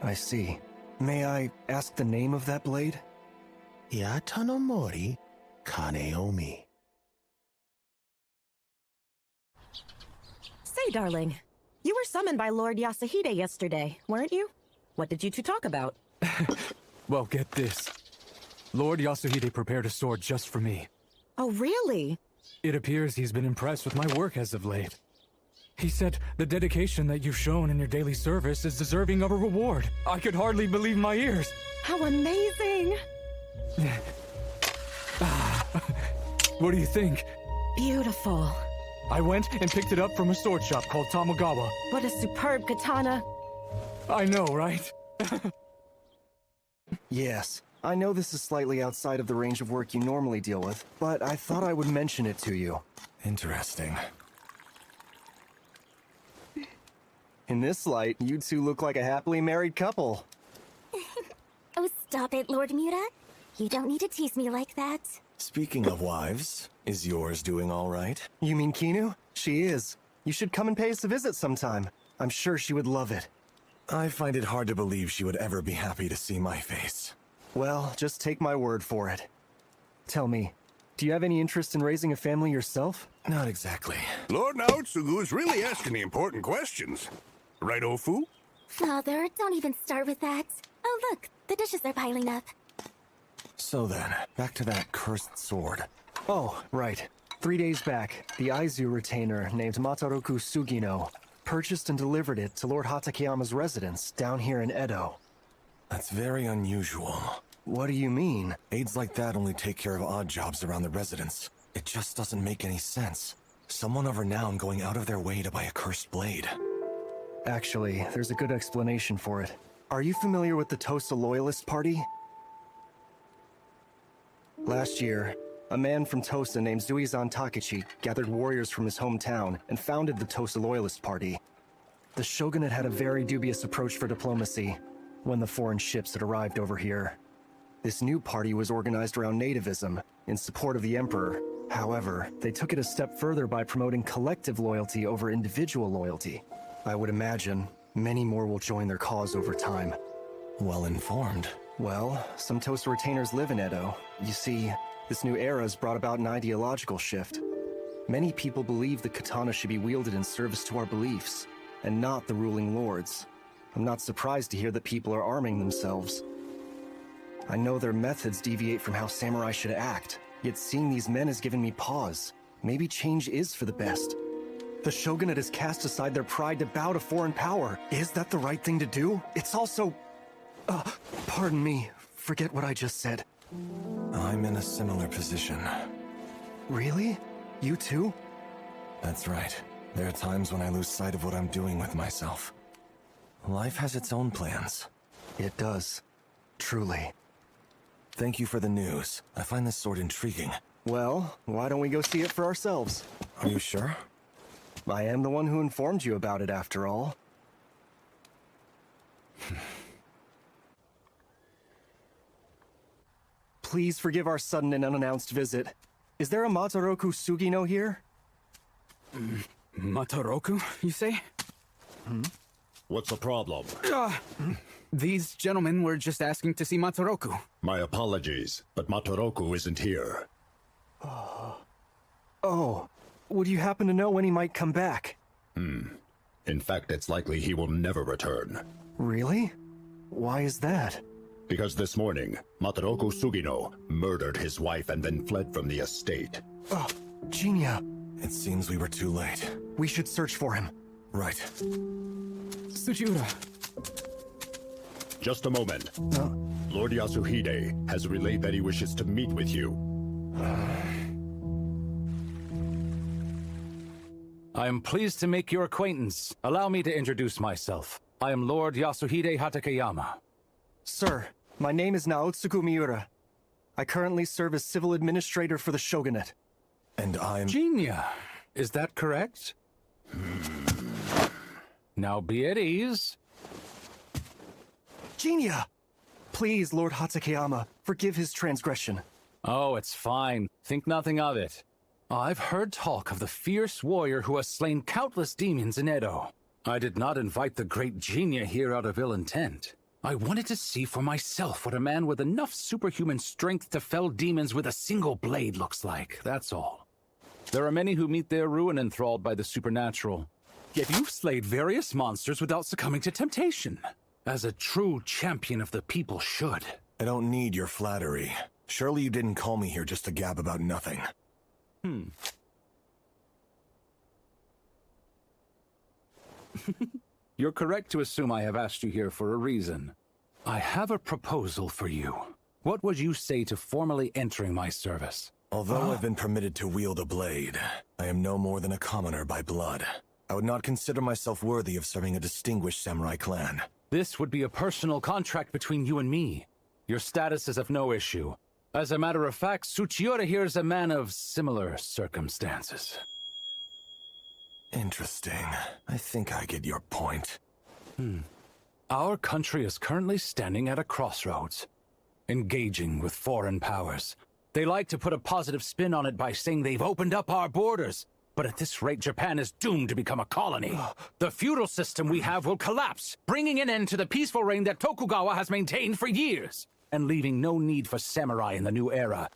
I see. May I ask the name of that blade? Yatanomori Kaneomi. Say, darling, you were summoned by Lord Yasuhide yesterday, weren't you? What did you two talk about? Well, get this. Lord Yasuhide prepared a sword just for me. Oh, really? It appears he's been impressed with my work as of late. He said the dedication that you've shown in your daily service is deserving of a reward. I could hardly believe my ears. How amazing! What do you think? Beautiful. I went and picked it up from a sword shop called Tamagawa. What a superb katana. I know, right? Yes. I know this is slightly outside of the range of work you normally deal with, but I thought I would mention it to you. Interesting. In this light, you two look like a happily married couple. Oh, stop it, Lord Mura. You don't need to tease me like that. Speaking of wives, is yours doing all right? You mean Kinu? She is. You should come and pay us a visit sometime. I'm sure she would love it. I find it hard to believe she would ever be happy to see my face. Well, just take my word for it. Tell me, do you have any interest in raising a family yourself? Not exactly. Lord Naotsugu is really asking the important questions. Right, Ofu? Father, don't even start with that. Oh, look, the dishes are piling up. So then, back to that cursed sword. Oh, right. 3 days back, the Aizu retainer named Mataroku Sugino purchased and delivered it to Lord Hatakeyama's residence down here in Edo. That's very unusual. What do you mean? Aides like that only take care of odd jobs around the residence. It just doesn't make any sense. Someone of renown going out of their way to buy a cursed blade. Actually, there's a good explanation for it. Are you familiar with the Tosa Loyalist Party? Last year, a man from Tosa named Zuizan Takechi gathered warriors from his hometown and founded the Tosa Loyalist Party. The shogunate had a very dubious approach for diplomacy when the foreign ships had arrived over here. This new party was organized around nativism in support of the emperor. However, they took it a step further by promoting collective loyalty over individual loyalty. I would imagine many more will join their cause over time. Well informed. Well, some Tosa retainers live in Edo. You see, this new era has brought about an ideological shift. Many people believe the katana should be wielded in service to our beliefs, and not the ruling lords. I'm not surprised to hear that people are arming themselves. I know their methods deviate from how samurai should act, yet seeing these men has given me pause. Maybe change is for the best. The shogunate has cast aside their pride to bow to foreign power. Is that the right thing to do? It's also... pardon me. Forget what I just said. I'm in a similar position. Really? You too? That's right. There are times when I lose sight of what I'm doing with myself. Life has its own plans. It does. Truly. Thank you for the news. I find this sword intriguing. Well, why don't we go see it for ourselves? Are you sure? I am the one who informed you about it, after all. Please forgive our sudden and unannounced visit. Is there a Mataroku Sugino here? Mataroku, you say? What's the problem? These gentlemen were just asking to see Mataroku. My apologies, but Mataroku isn't here. Oh, would you happen to know when he might come back? In fact, it's likely he will never return. Really? Why is that? Because this morning, Mataroku Sugino murdered his wife and then fled from the estate. Oh, Jinya. It seems we were too late. We should search for him. Right. Tsuchiura. Just a moment. Lord Yasuhide has relayed that he wishes to meet with you. I am pleased to make your acquaintance. Allow me to introduce myself. I am Lord Yasuhide Hatakeyama. Sir, my name is Naotsugu Miura. I currently serve as civil administrator for the shogunate. And I'm... Jinya, is that correct? Now be at ease. Jinya! Please, Lord Hatakeyama, forgive his transgression. Oh, it's fine. Think nothing of it. I've heard talk of the fierce warrior who has slain countless demons in Edo. I did not invite the great Jinya here out of ill intent. I wanted to see for myself what a man with enough superhuman strength to fell demons with a single blade looks like, that's all. There are many who meet their ruin enthralled by the supernatural. Yet you've slayed various monsters without succumbing to temptation, as a true champion of the people should. I don't need your flattery. Surely you didn't call me here just to gab about nothing. You're correct to assume I have asked you here for a reason. I have a proposal for you. What would you say to formally entering my service? Although I've been permitted to wield a blade, I am no more than a commoner by blood. I would not consider myself worthy of serving a distinguished samurai clan. This would be a personal contract between you and me. Your status is of no issue. As a matter of fact, Tsuchiura here is a man of similar circumstances. Interesting. I think I get your point. Our country is currently standing at a crossroads, engaging with foreign powers. They like to put a positive spin on it by saying they've opened up our borders. But at this rate, Japan is doomed to become a colony. The feudal system we have will collapse, bringing an end to the peaceful reign that Tokugawa has maintained for years, and leaving no need for samurai in the new era.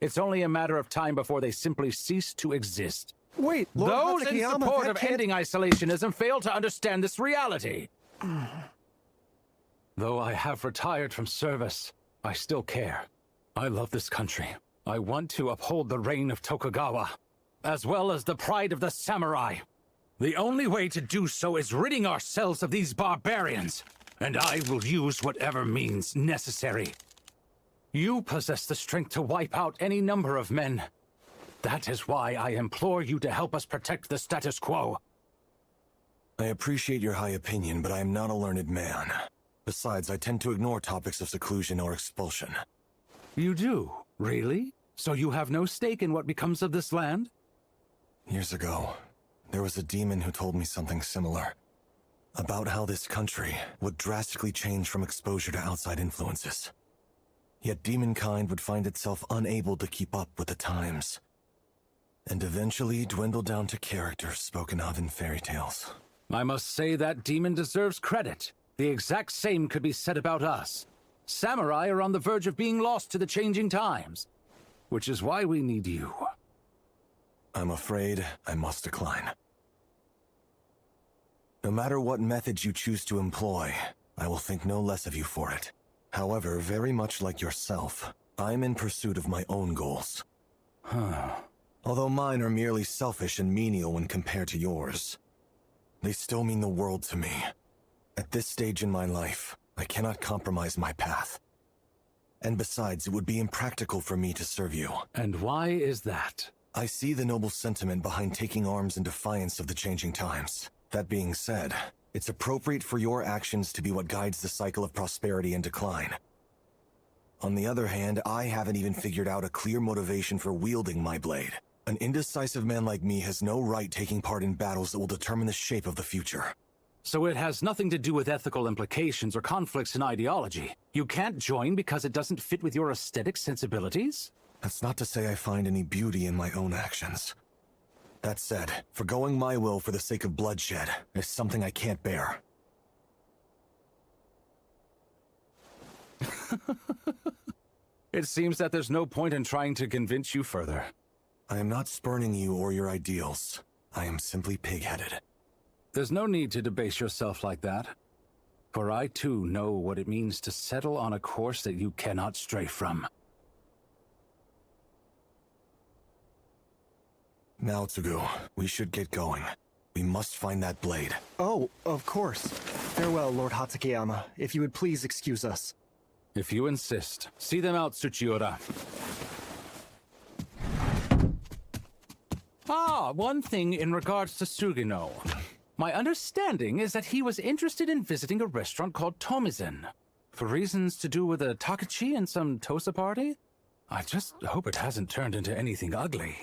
It's only a matter of time before they simply cease to exist. Wait, Lord those in Hatsukiyama, support that of can't... ending isolationism fail to understand this reality. Though I have retired from service, I still care. I love this country. I want to uphold the reign of Tokugawa, as well as the pride of the samurai. The only way to do so is ridding ourselves of these barbarians, and I will use whatever means necessary. You possess the strength to wipe out any number of men. That is why I implore you to help us protect the status quo. I appreciate your high opinion, but I am not a learned man. Besides, I tend to ignore topics of seclusion or expulsion. You do? Really? So you have no stake in what becomes of this land? Years ago, there was a demon who told me something similar. About how this country would drastically change from exposure to outside influences. Yet demonkind would find itself unable to keep up with the times. And eventually dwindle down to characters spoken of in fairy tales. I must say that demon deserves credit. The exact same could be said about us. Samurai are on the verge of being lost to the changing times, which is why we need you. I'm afraid I must decline. No matter what methods you choose to employ, I will think no less of you for it. However, very much like yourself, I'm in pursuit of my own goals. Although mine are merely selfish and menial when compared to yours, they still mean the world to me. At this stage in my life, I cannot compromise my path. And besides, it would be impractical for me to serve you. And why is that? I see the noble sentiment behind taking arms in defiance of the changing times. That being said, it's appropriate for your actions to be what guides the cycle of prosperity and decline. On the other hand, I haven't even figured out a clear motivation for wielding my blade. An indecisive man like me has no right taking part in battles that will determine the shape of the future. So it has nothing to do with ethical implications or conflicts in ideology. You can't join because it doesn't fit with your aesthetic sensibilities? That's not to say I find any beauty in my own actions. That said, forgoing my will for the sake of bloodshed is something I can't bear. It seems that there's no point in trying to convince you further. I am not spurning you or your ideals. I am simply pig-headed. There's no need to debase yourself like that. For I too know what it means to settle on a course that you cannot stray from. Now, Tsugu, we should get going. We must find that blade. Oh, of course. Farewell, Lord Hatsukiyama. If you would please excuse us. If you insist. See them out, Tsuchiura. One thing in regards to Sugino. My understanding is that he was interested in visiting a restaurant called Tomizen. For reasons to do with a Takachi and some Tosa party? I just hope it hasn't turned into anything ugly.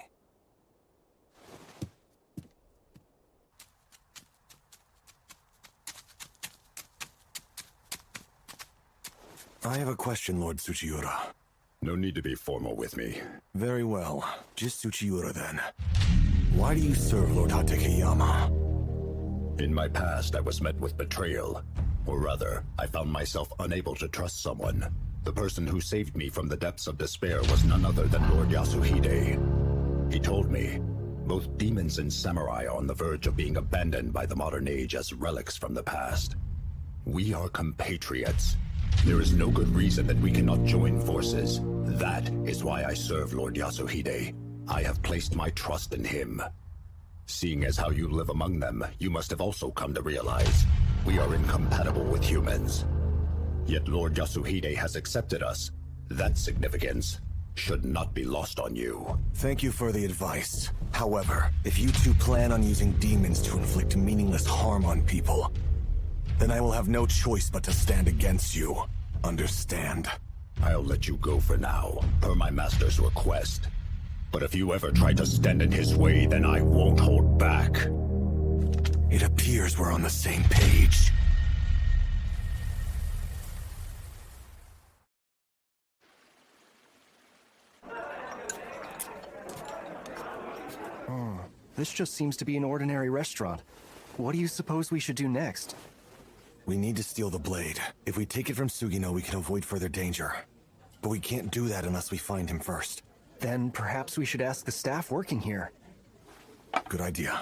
I have a question, Lord Tsuchiura. No need to be formal with me. Very well. Just Tsuchiura then. Why do you serve Lord Hatsukiyama? In my past, I was met with betrayal. Or rather, I found myself unable to trust someone. The person who saved me from the depths of despair was none other than Lord Yasuhide. He told me, both demons and samurai are on the verge of being abandoned by the modern age as relics from the past. We are compatriots. There is no good reason that we cannot join forces. That is why I serve Lord Yasuhide. I have placed my trust in him. Seeing as how you live among them, you must have also come to realize we are incompatible with humans. Yet Lord Yasuhide has accepted us. That significance should not be lost on you. Thank you for the advice. However, if you two plan on using demons to inflict meaningless harm on people, then I will have no choice but to stand against you. Understand? I'll let you go for now, per my master's request. But if you ever try to stand in his way, then I won't hold back. It appears we're on the same page. This just seems to be an ordinary restaurant. What do you suppose we should do next? We need to steal the blade. If we take it from Sugino, we can avoid further danger. But we can't do that unless we find him first. Then perhaps we should ask the staff working here. Good idea.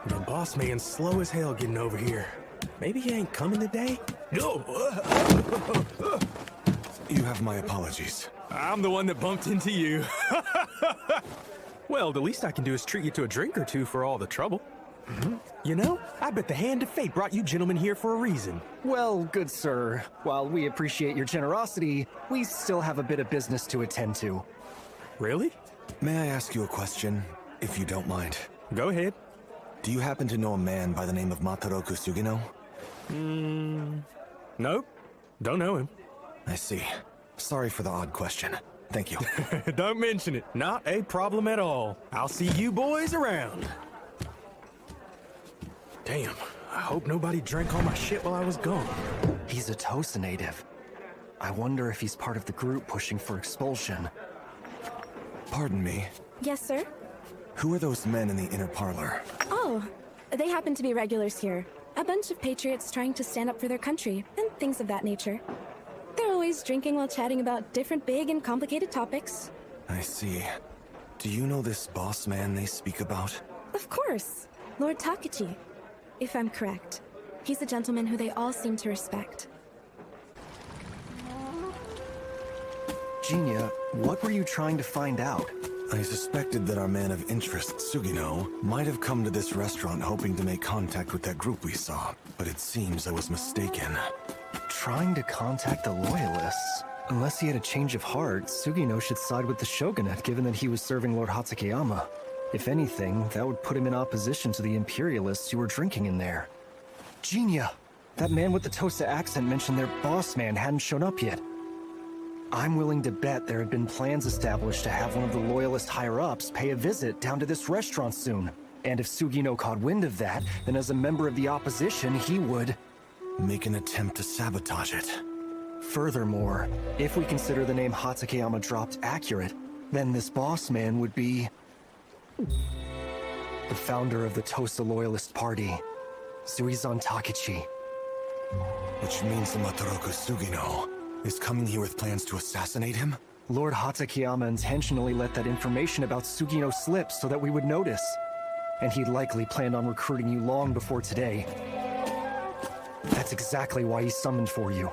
The boss man's slow as hell getting over here. Maybe he ain't coming today? No! You have my apologies. I'm the one that bumped into you. Well, the least I can do is treat you to a drink or two for all the trouble. You know, I bet the hand of fate brought you gentlemen here for a reason. Well, good sir, while we appreciate your generosity, we still have a bit of business to attend to. Really? May I ask you a question, if you don't mind? Go ahead. Do you happen to know a man by the name of Mataroku Sugino? Nope. Don't know him. I see. Sorry for the odd question. Thank you. Don't mention it. Not a problem at all. I'll see you boys around. Damn, I hope nobody drank all my shit while I was gone. He's a Tosa native. I wonder if he's part of the group pushing for expulsion. Pardon me. Yes, sir? Who are those men in the inner parlor? Oh, they happen to be regulars here. A bunch of patriots trying to stand up for their country, and things of that nature. They're always drinking while chatting about different big and complicated topics. I see. Do you know this boss man they speak about? Of course. Lord Takechi. If I'm correct. He's a gentleman who they all seem to respect. Jinya, what were you trying to find out? I suspected that our man of interest, Sugino, might have come to this restaurant hoping to make contact with that group we saw, but it seems I was mistaken. Trying to contact the Loyalists? Unless he had a change of heart, Sugino should side with the Shogunate given that he was serving Lord Hatsukeyama. If anything, that would put him in opposition to the Imperialists who were drinking in there. Jinya! That man with the Tosa accent mentioned their boss man hadn't shown up yet. I'm willing to bet there had been plans established to have one of the Loyalist higher-ups pay a visit down to this restaurant soon. And if Sugino caught wind of that, then as a member of the opposition, he would... make an attempt to sabotage it. Furthermore, if we consider the name Hatsukeyama dropped accurate, then this boss man would be... the founder of the Tosa Loyalist Party, Suizan Takechi. Which means the Mataroku Sugino is coming here with plans to assassinate him? Lord Hatsukeyama intentionally let that information about Sugino slip so that we would notice. And he'd likely planned on recruiting you long before today. That's exactly why he summoned for you.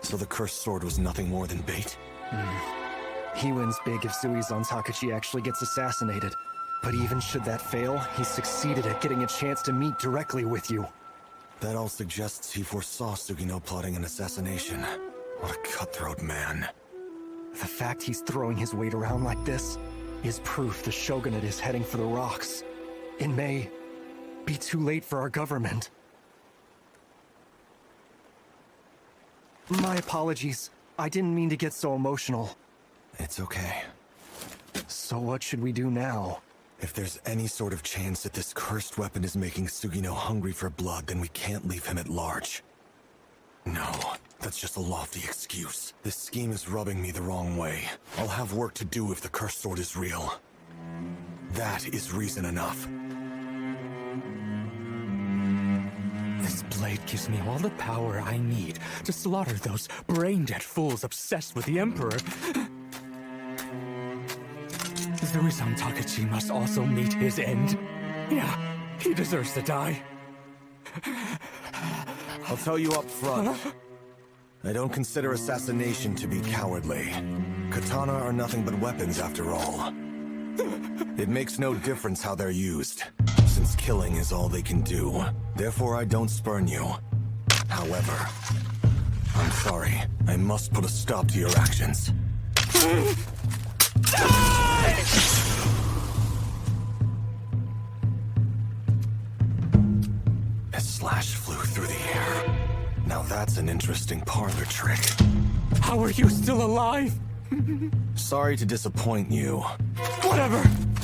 So the cursed sword was nothing more than bait? He wins big if Suizan Takechi actually gets assassinated. But even should that fail, he succeeded at getting a chance to meet directly with you. That all suggests he foresaw Sugino plotting an assassination. What a cutthroat man. The fact he's throwing his weight around like this is proof the Shogunate is heading for the rocks. It may be too late for our government. My apologies. I didn't mean to get so emotional. It's okay. So what should we do now? If there's any sort of chance that this cursed weapon is making Sugino hungry for blood, then we can't leave him at large. No, that's just a lofty excuse. This scheme is rubbing me the wrong way. I'll have work to do if the cursed sword is real. That is reason enough. This blade gives me all the power I need to slaughter those brain-dead fools obsessed with the Emperor. Suizan Takechi must also meet his end. Yeah, he deserves to die. I'll tell you up front. I don't consider assassination to be cowardly. Katana are nothing but weapons after all. It makes no difference how they're used, since killing is all they can do. Therefore, I don't spurn you. However, I'm sorry. I must put a stop to your actions. A slash flew through the air. Now that's an interesting parlor trick. How are you still alive? Sorry to disappoint you. Whatever!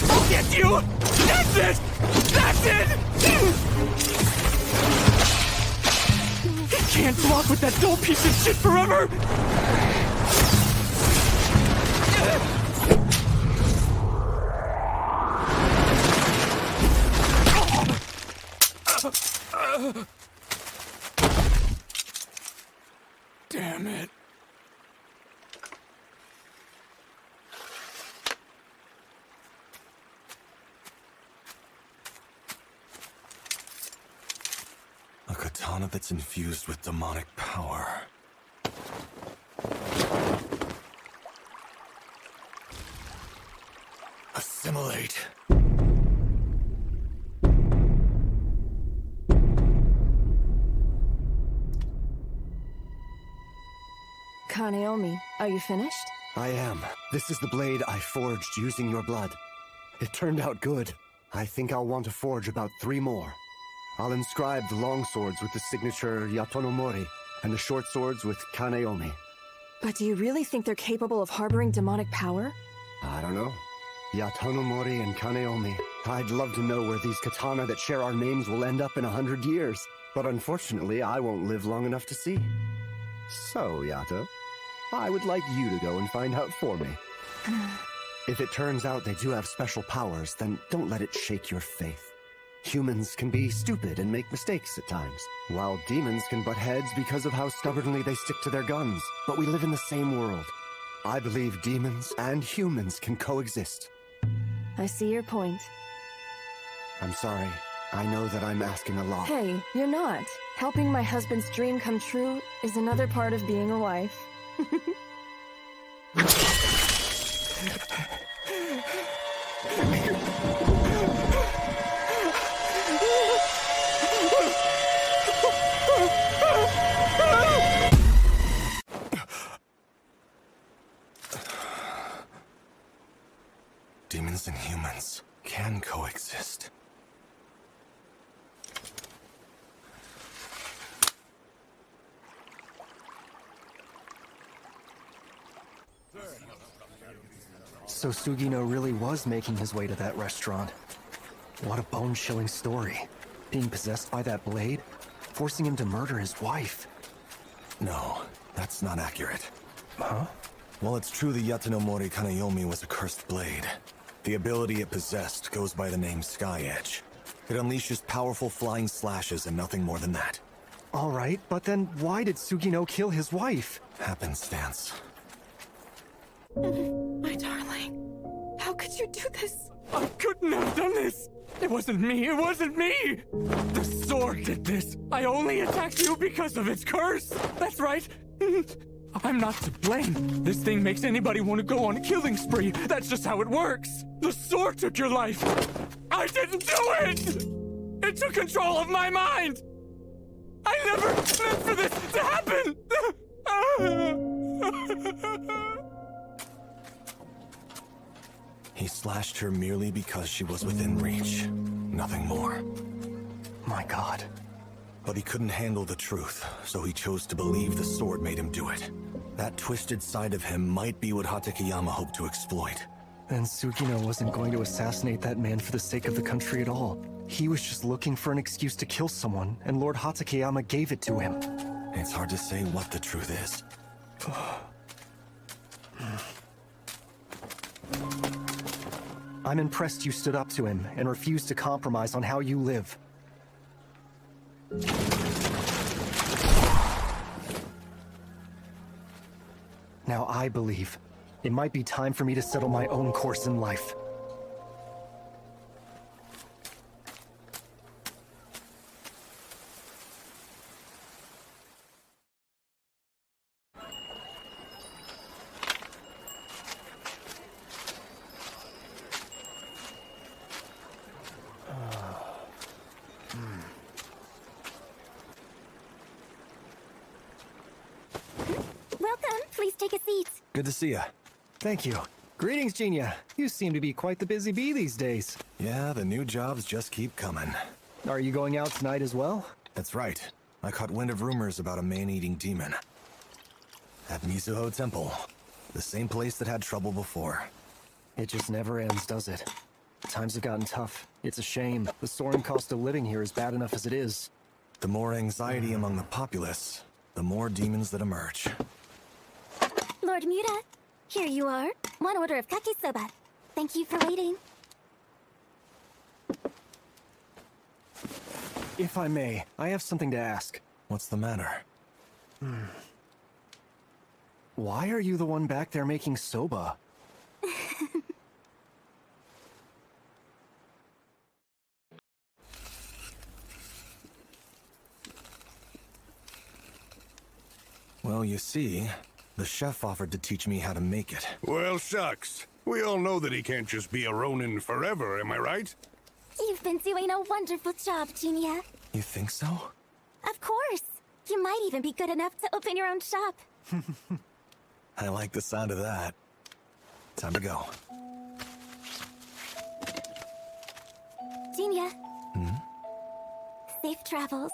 I'll get you! That's it! That's it! He can't block with that dull piece of shit forever! Damn it. A katana that's infused with demonic power. Assimilate. Kaneomi, are you finished? I am. This is the blade I forged using your blood. It turned out good. I think I'll want to forge about 3 more. I'll inscribe the long swords with the signature Yatonomori, and the short swords with Kaneomi. But do you really think they're capable of harboring demonic power? I don't know. Yatonomori and Kaneomi. I'd love to know where these katana that share our names will end up in 100 years. But unfortunately, I won't live long enough to see. So, Yato, I would like you to go and find out for me. If it turns out they do have special powers, then don't let it shake your faith. Humans can be stupid and make mistakes at times, while demons can butt heads because of how stubbornly they stick to their guns. But we live in the same world. I believe demons and humans can coexist. I see your point. I'm sorry. I know that I'm asking a lot. Hey, you're not. Helping my husband's dream come true is another part of being a wife. Demons and humans can coexist. So Sugino really was making his way to that restaurant. What a bone-chilling story. Being possessed by that blade, forcing him to murder his wife. No, that's not accurate. Huh? While it's true the Yatanomori Kaneomi was a cursed blade, the ability it possessed goes by the name Sky Edge. It unleashes powerful flying slashes and nothing more than that. All right, but then why did Sugino kill his wife? Happenstance. My darling, how could you do this? I couldn't have done this! It wasn't me, it wasn't me! The sword did this! I only attacked you because of its curse! That's right! I'm not to blame. This thing makes anybody want to go on a killing spree. That's just how it works. The sword took your life. I didn't do it! It took control of my mind! I never meant for this to happen! He slashed her merely because she was within reach. Nothing more. My God. But he couldn't handle the truth, so he chose to believe the sword made him do it. That twisted side of him might be what Hatakeyama hoped to exploit. Then Sugino wasn't going to assassinate that man for the sake of the country at all. He was just looking for an excuse to kill someone, and Lord Hatakeyama gave it to him. It's hard to say what the truth is. I'm impressed you stood up to him and refused to compromise on how you live. Now I believe it might be time for me to settle my own course in life. Good to see ya. Thank you. Greetings, Genia. You seem to be quite the busy bee these days. Yeah, the new jobs just keep coming. Are you going out tonight as well? That's right. I caught wind of rumors about a man-eating demon. At Mizuho Temple. The same place that had trouble before. It just never ends, does it? Times have gotten tough. It's a shame. The soaring cost of living here is bad enough as it is. The more anxiety among the populace, the more demons that emerge. Lord Mura, here you are. One order of kake soba. Thank you for waiting. If I may, I have something to ask. What's the matter? Why are you the one back there making soba? Well, you see, the chef offered to teach me how to make it. Well, shucks. We all know that he can't just be a Ronin forever, am I right? You've been doing a wonderful job, Genia. You think so? Of course. You might even be good enough to open your own shop. I like the sound of that. Time to go. Genia. Safe travels.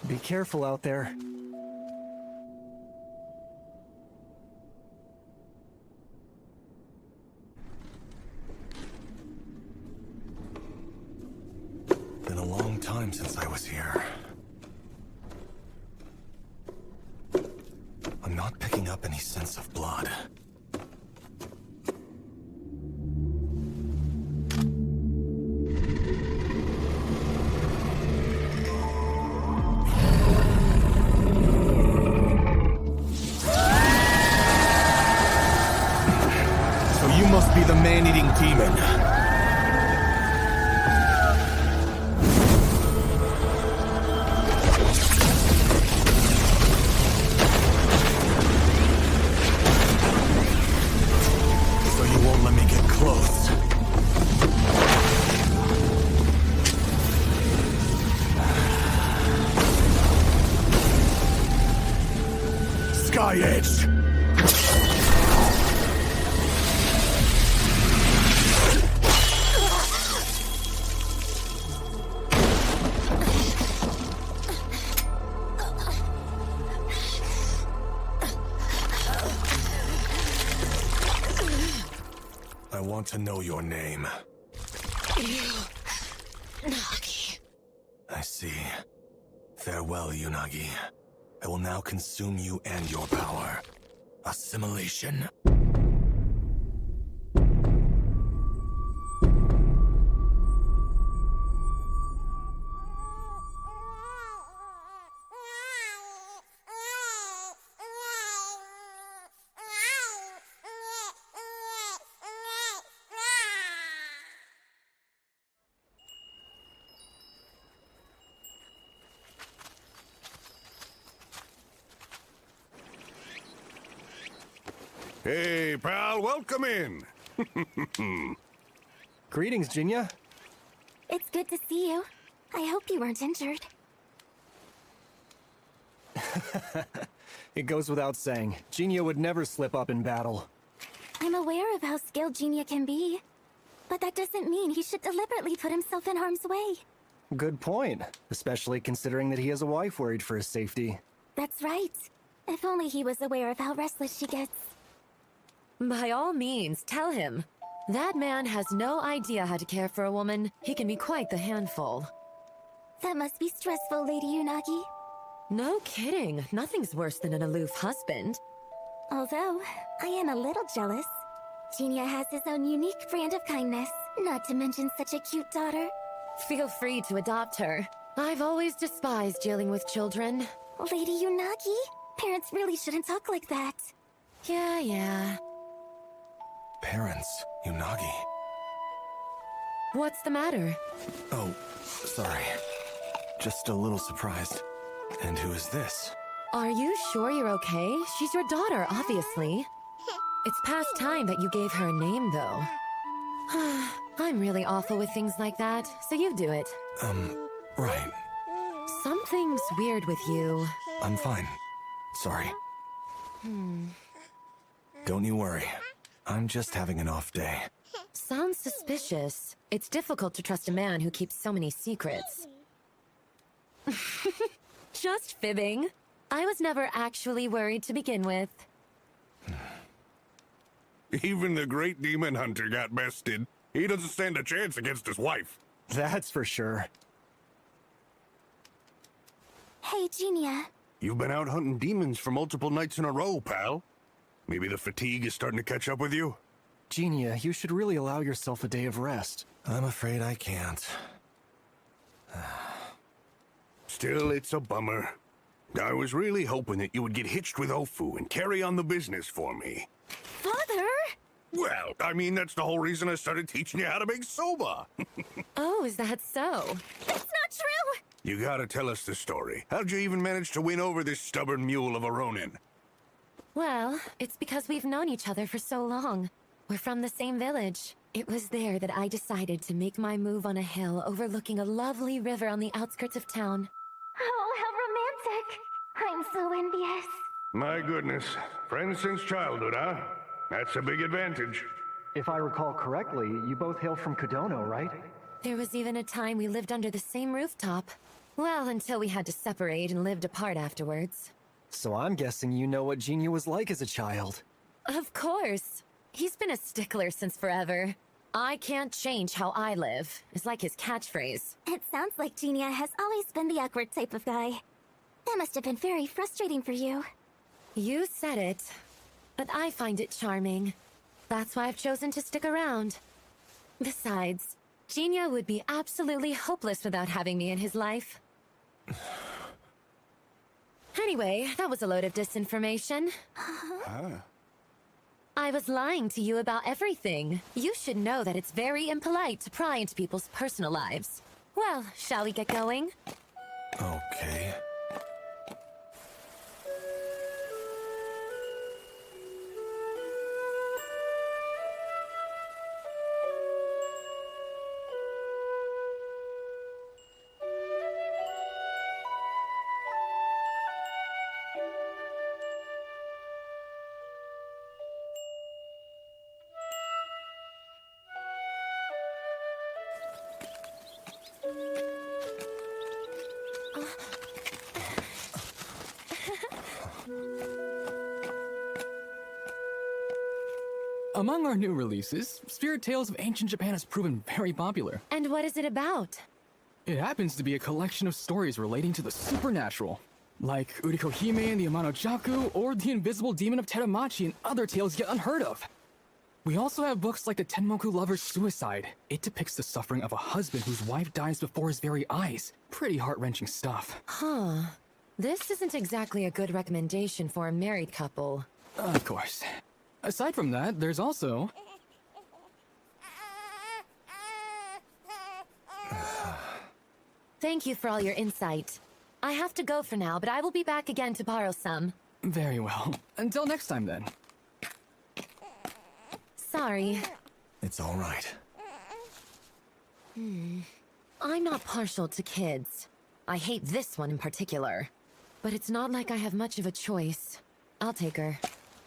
Be careful out there. Been a long time since I was here. I'm not picking up any sense of blood. So you must be the man-eating demon. Sky Edge! I want to know your name. Unagi. I see. Farewell, Unagi. I will now consume you and your power. Assimilation. Hey, pal, welcome in. Greetings, Genia. It's good to see you. I hope you weren't injured. It goes without saying, Genia would never slip up in battle. I'm aware of how skilled Genia can be, but that doesn't mean he should deliberately put himself in harm's way. Good point, especially considering that he has a wife worried for his safety. That's right. If only he was aware of how restless she gets. By all means, tell him. That man has no idea how to care for a woman. He can be quite the handful. That must be stressful, Lady Unagi. No kidding. Nothing's worse than an aloof husband. Although, I am a little jealous. Genia has his own unique brand of kindness, not to mention such a cute daughter. Feel free to adopt her. I've always despised dealing with children. Lady Unagi, parents really shouldn't talk like that. Yeah. Parents, Unagi. What's the matter? Oh, sorry. Just a little surprised. And who is this? Are you sure you're okay? She's your daughter, obviously. It's past time that you gave her a name, though. I'm really awful with things like that, so you do it. Right. Something's weird with you. I'm fine. Sorry. Don't you worry. I'm just having an off day. Sounds suspicious. It's difficult to trust a man who keeps so many secrets. Just fibbing. I was never actually worried to begin with. Even the great demon hunter got bested. He doesn't stand a chance against his wife. That's for sure. Hey, Genia. You've been out hunting demons for multiple nights in a row, pal. Maybe the fatigue is starting to catch up with you? Genia, you should really allow yourself a day of rest. I'm afraid I can't. Still, it's a bummer. I was really hoping that you would get hitched with Ofu and carry on the business for me. Father? Well, I mean, that's the whole reason I started teaching you how to make soba. Oh, is that so? That's not true! You gotta tell us the story. How'd you even manage to win over this stubborn mule of a Ronin? Well, it's because we've known each other for so long. We're from the same village. It was there that I decided to make my move on a hill overlooking a lovely river on the outskirts of town. Oh, how romantic! I'm so envious. My goodness. Friends since childhood, huh? That's a big advantage. If I recall correctly, you both hail from Kodono, right? There was even a time we lived under the same rooftop. Well, until we had to separate and lived apart afterwards. So I'm guessing you know what Genia was like as a child. Of course. He's been a stickler since forever. I can't change how I live, is like his catchphrase. It sounds like Genia has always been the awkward type of guy. That must have been very frustrating for you. You said it, but I find it charming. That's why I've chosen to stick around. Besides, Genia would be absolutely hopeless without having me in his life. Anyway, that was a load of disinformation. I was lying to you about everything. You should know that it's very impolite to pry into people's personal lives. Well, shall we get going? Okay. Among our new releases, Spirit Tales of Ancient Japan has proven very popular. And what is it about? It happens to be a collection of stories relating to the supernatural, like Uriko Hime and the Amano Jaku, or the Invisible Demon of Teramachi and other tales yet unheard of. We also have books like The Tenmoku Lover's Suicide. It depicts the suffering of a husband whose wife dies before his very eyes. Pretty heart-wrenching stuff. Huh. This isn't exactly a good recommendation for a married couple. Of course. Aside from that, there's also... Thank you for all your insight. I have to go for now, but I will be back again to borrow some. Very well. Until next time, then. Sorry. It's all right. I'm not partial to kids. I hate this one in particular. But it's not like I have much of a choice. I'll take her.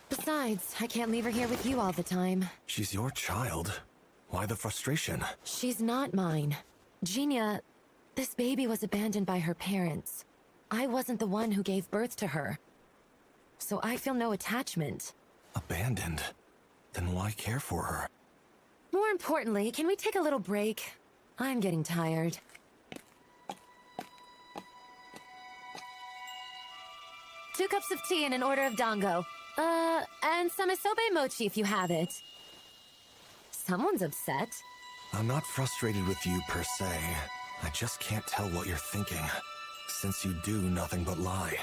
Besides, I can't leave her here with you all the time. She's your child. Why the frustration? She's not mine. Genia, this baby was abandoned by her parents. I wasn't the one who gave birth to her. So I feel no attachment. Abandoned? Then why care for her? More importantly, can we take a little break? I'm getting tired. Two cups of tea and an order of dango. And some isobe mochi if you have it. Someone's upset. I'm not frustrated with you per se. I just can't tell what you're thinking, since you do nothing but lie.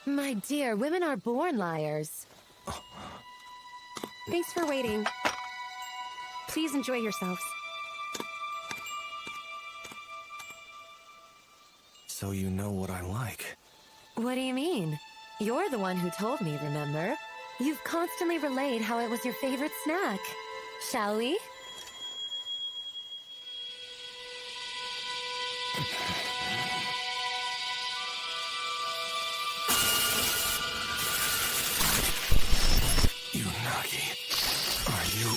My dear, women are born liars. Thanks for waiting. Please enjoy yourselves. So you know what I like. What do you mean? You're the one who told me, remember? You've constantly relayed how it was your favorite snack. Shall we? Unagi, are you...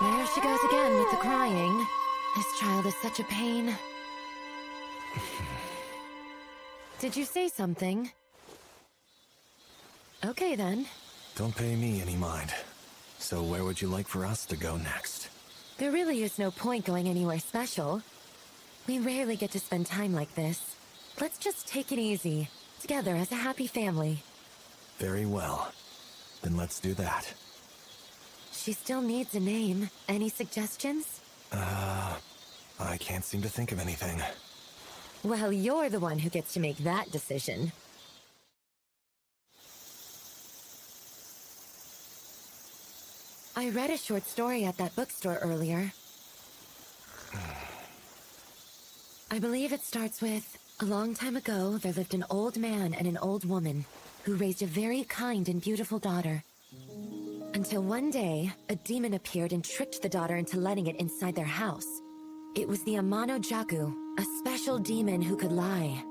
There she goes again with the crying. This child is such a pain. Did you say something? Okay, then. Don't pay me any mind. So where would you like for us to go next? There really is no point going anywhere special. We rarely get to spend time like this. Let's just take it easy, together as a happy family. Very well. Then let's do that. She still needs a name. Any suggestions? I can't seem to think of anything. Well, you're the one who gets to make that decision. I read a short story at that bookstore earlier. I believe it starts with, a long time ago, there lived an old man and an old woman who raised a very kind and beautiful daughter. Until one day, a demon appeared and tricked the daughter into letting it inside their house. It was the Amano Jaku, a special demon who could lie.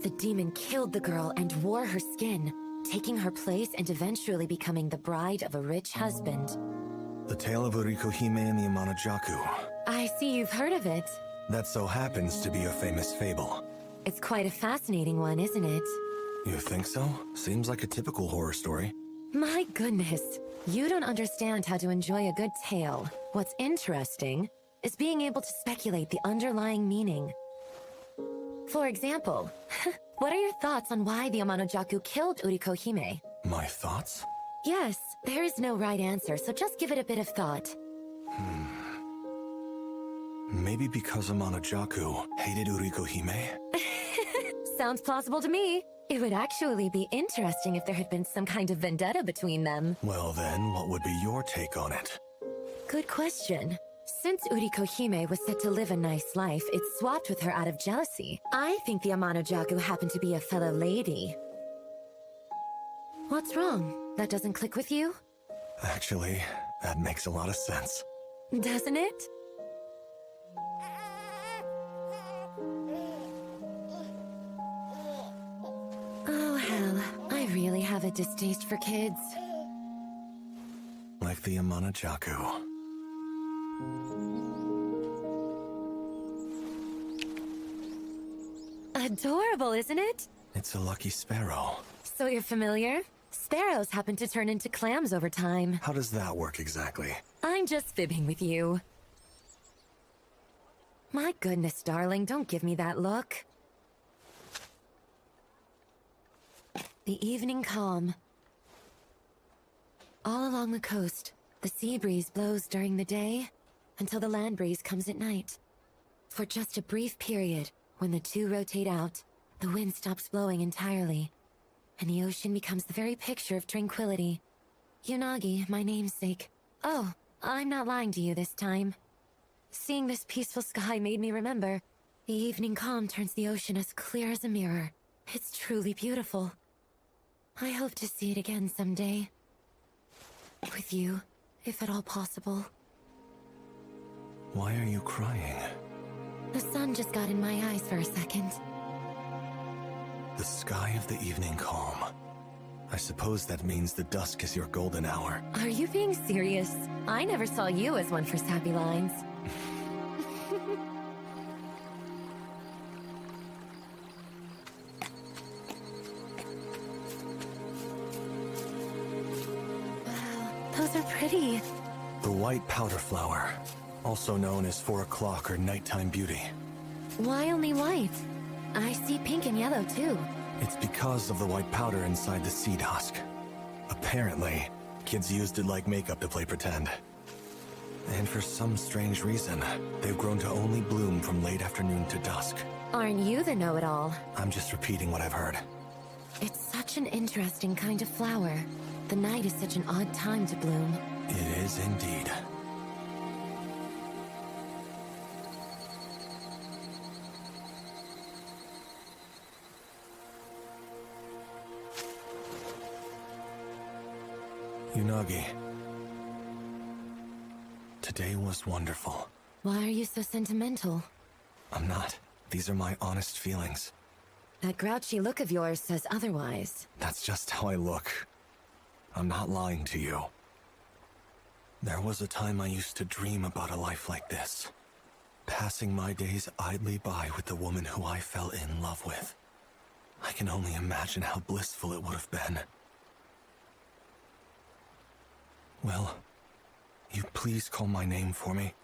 The demon killed the girl and wore her skin, taking her place and eventually becoming the bride of a rich husband. The tale of Urikohime and the Amano-Jaku. I see you've heard of it. That so happens to be a famous fable. It's quite a fascinating one, isn't it? You think so? Seems like a typical horror story. My goodness, you don't understand how to enjoy a good tale. What's interesting is being able to speculate the underlying meaning. For example, what are your thoughts on why the Amano-Jaku killed Urikohime? My thoughts? Yes, there is no right answer, so just give it a bit of thought. Maybe because Amano-Jaku hated Urikohime? Sounds plausible to me. It would actually be interesting if there had been some kind of vendetta between them. Well then, what would be your take on it? Good question. Since Urikohime was set to live a nice life, it swapped with her out of jealousy. I think the Amano-Jaku happened to be a fellow lady. What's wrong? That doesn't click with you? Actually, that makes a lot of sense. Doesn't it? Oh, hell. I really have a distaste for kids. Like the Amano-Jaku. Adorable, isn't it? It's a lucky sparrow. So you're familiar? Sparrows happen to turn into clams over time. How does that work exactly? I'm just fibbing with you. My goodness, darling, don't give me that look. The evening calm. All along the coast, the sea breeze blows during the day until the land breeze comes at night. For just a brief period, when the two rotate out, the wind stops blowing entirely, and the ocean becomes the very picture of tranquility. Unagi, my namesake. Oh, I'm not lying to you this time. Seeing this peaceful sky made me remember. The evening calm turns the ocean as clear as a mirror. It's truly beautiful. I hope to see it again someday. With you, if at all possible. Why are you crying? The sun just got in my eyes for a second. The sky of the evening calm. I suppose that means the dusk is your golden hour. Are you being serious? I never saw you as one for sappy lines. Wow, those are pretty. The white powder flower, also known as 4 o'clock or nighttime beauty. Why only white? I see pink and yellow too. It's because of the white powder inside the seed husk. Apparently, kids used it like makeup to play pretend. And for some strange reason, they've grown to only bloom from late afternoon to dusk. Aren't you the know-it-all? I'm just repeating what I've heard. It's such an interesting kind of flower. The night is such an odd time to bloom. It is indeed. Unagi. Today was wonderful. Why are you so sentimental? I'm not. These are my honest feelings. That grouchy look of yours says otherwise. That's just how I look. I'm not lying to you. There was a time I used to dream about a life like this. Passing my days idly by with the woman who I fell in love with. I can only imagine how blissful it would have been. Will you please call my name for me?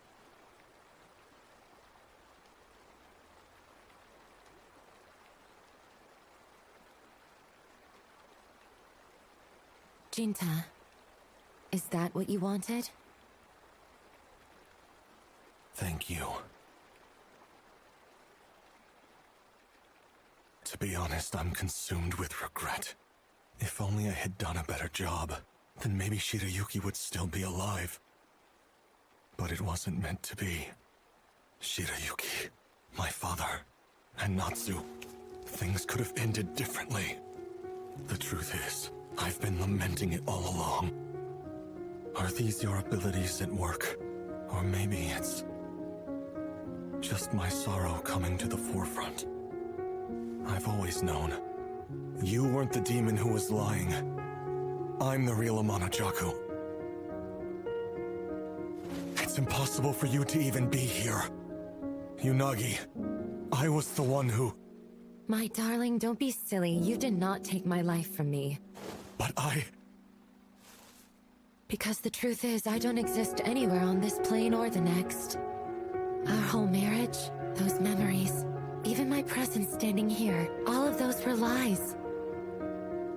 Jinta, is that what you wanted? Thank you. To be honest, I'm consumed with regret. If only I had done a better job, then maybe Shirayuki would still be alive. But it wasn't meant to be. Shirayuki, my father, and Natsu, things could have ended differently. The truth is, I've been lamenting it all along. Are these your abilities at work? Or maybe it's just my sorrow coming to the forefront. I've always known. You weren't the demon who was lying. I'm the real Amano Jaku. It's impossible for you to even be here. Unagi, I was the one who... My darling, don't be silly. You did not take my life from me. But I... Because the truth is, I don't exist anywhere on this plane or the next. Our whole marriage, those memories, even my presence standing here, all of those were lies.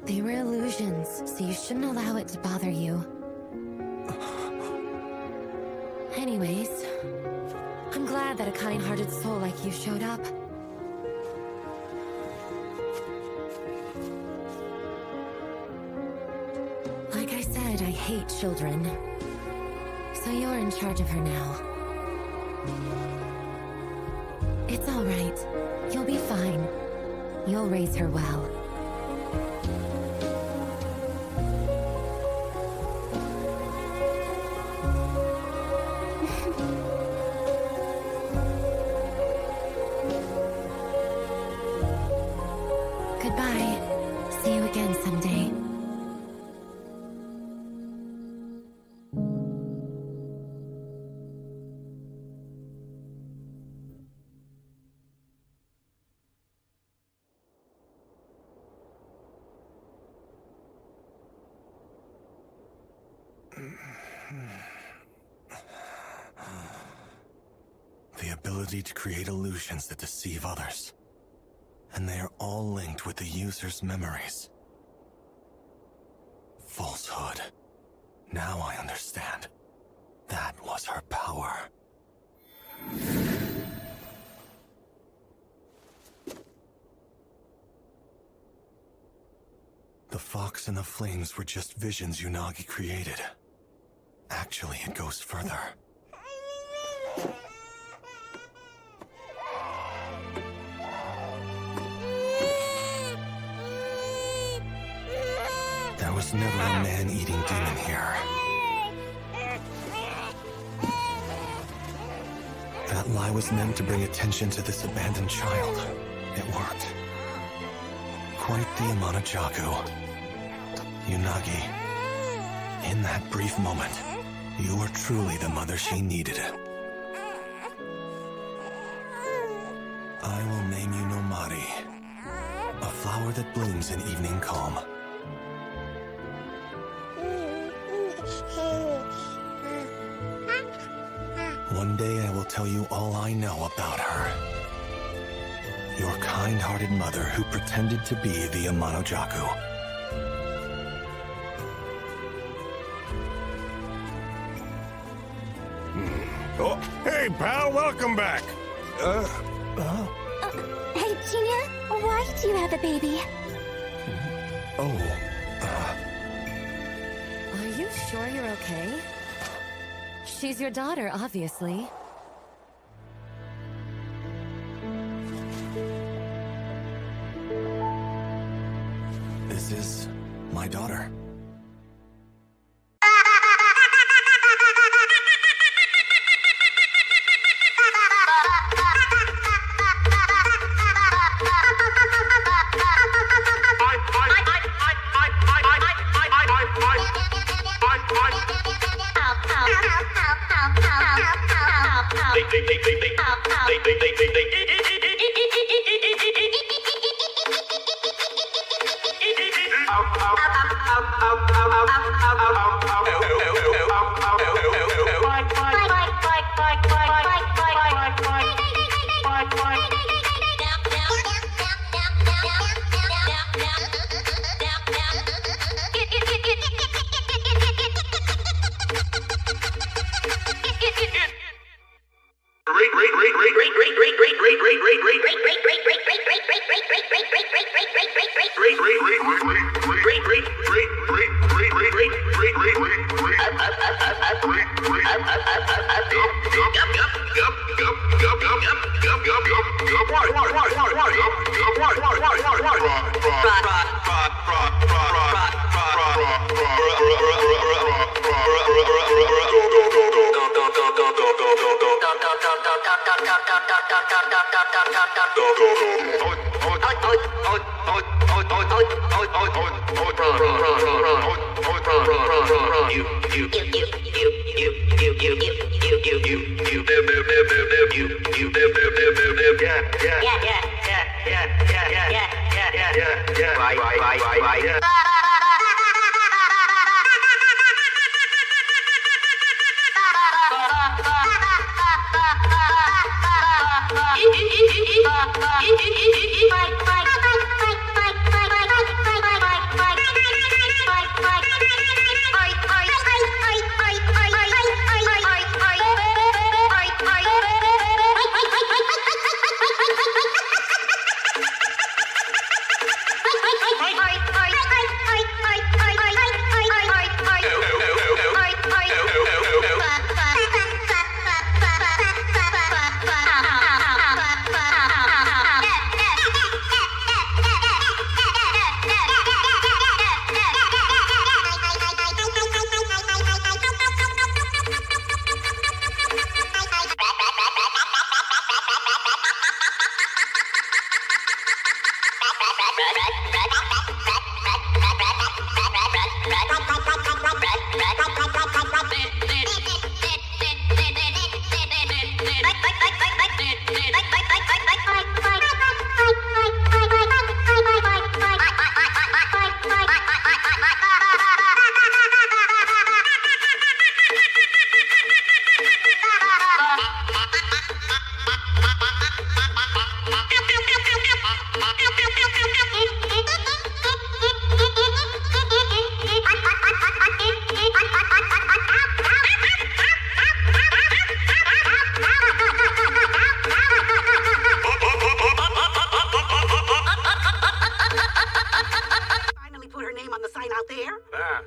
They were illusions, so you shouldn't allow it to bother you. Anyways, I'm glad that a kind-hearted soul like you showed up. Like I said, I hate children. So you're in charge of her now. It's all right. You'll be fine. You'll raise her well. Goodbye. See you again someday. The ability to create illusions that deceive others. And they are all linked with the user's memories. Falsehood. Now I understand. That was her power. The fox and the flames were just visions Unagi created. Actually, it goes further. There was never a man-eating demon here. That lie was meant to bring attention to this abandoned child. It worked. Quite the Amano Jaku. Unagi, in that brief moment, you were truly the mother she needed. I will name you Nomari, a flower that blooms in evening calm. One day I will tell you all I know about her. Your kind-hearted mother who pretended to be the Amano Jaku. Oh, hey, pal, welcome back. Hey, Junior, why do you have a baby? Are you sure you're okay? She's your daughter, obviously. This is my daughter.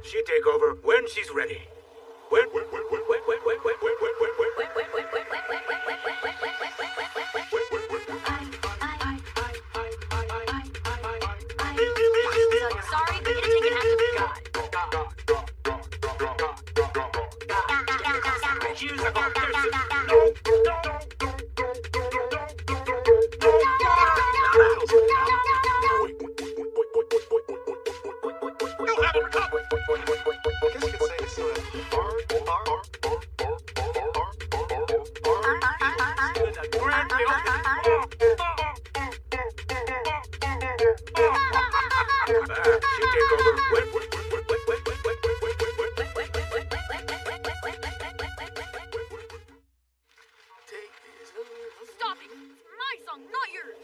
She'll take over when she's ready. Sorry, but you're taking half of God. Stop it! It's my song, not yours!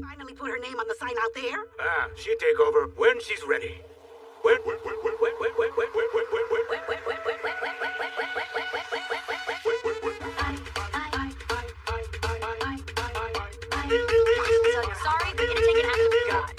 Finally put her name on the sign out there? Ah, she'll take over when she's ready. Sorry, but you're taking out the God.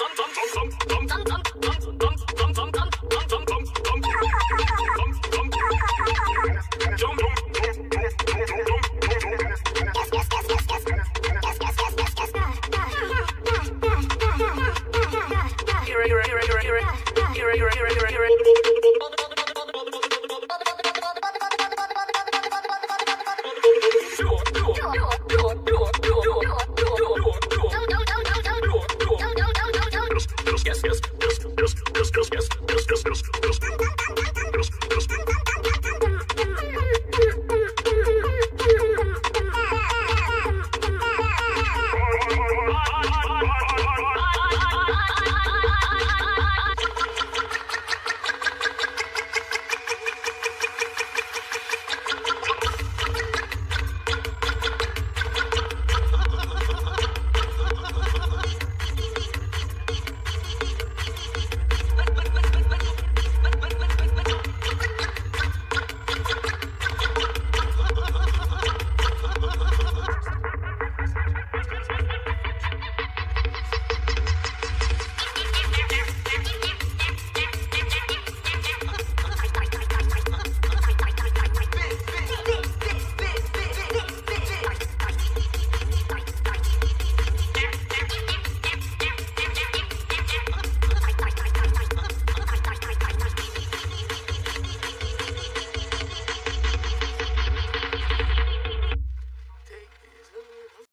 dun dun dun dun dun dun dun.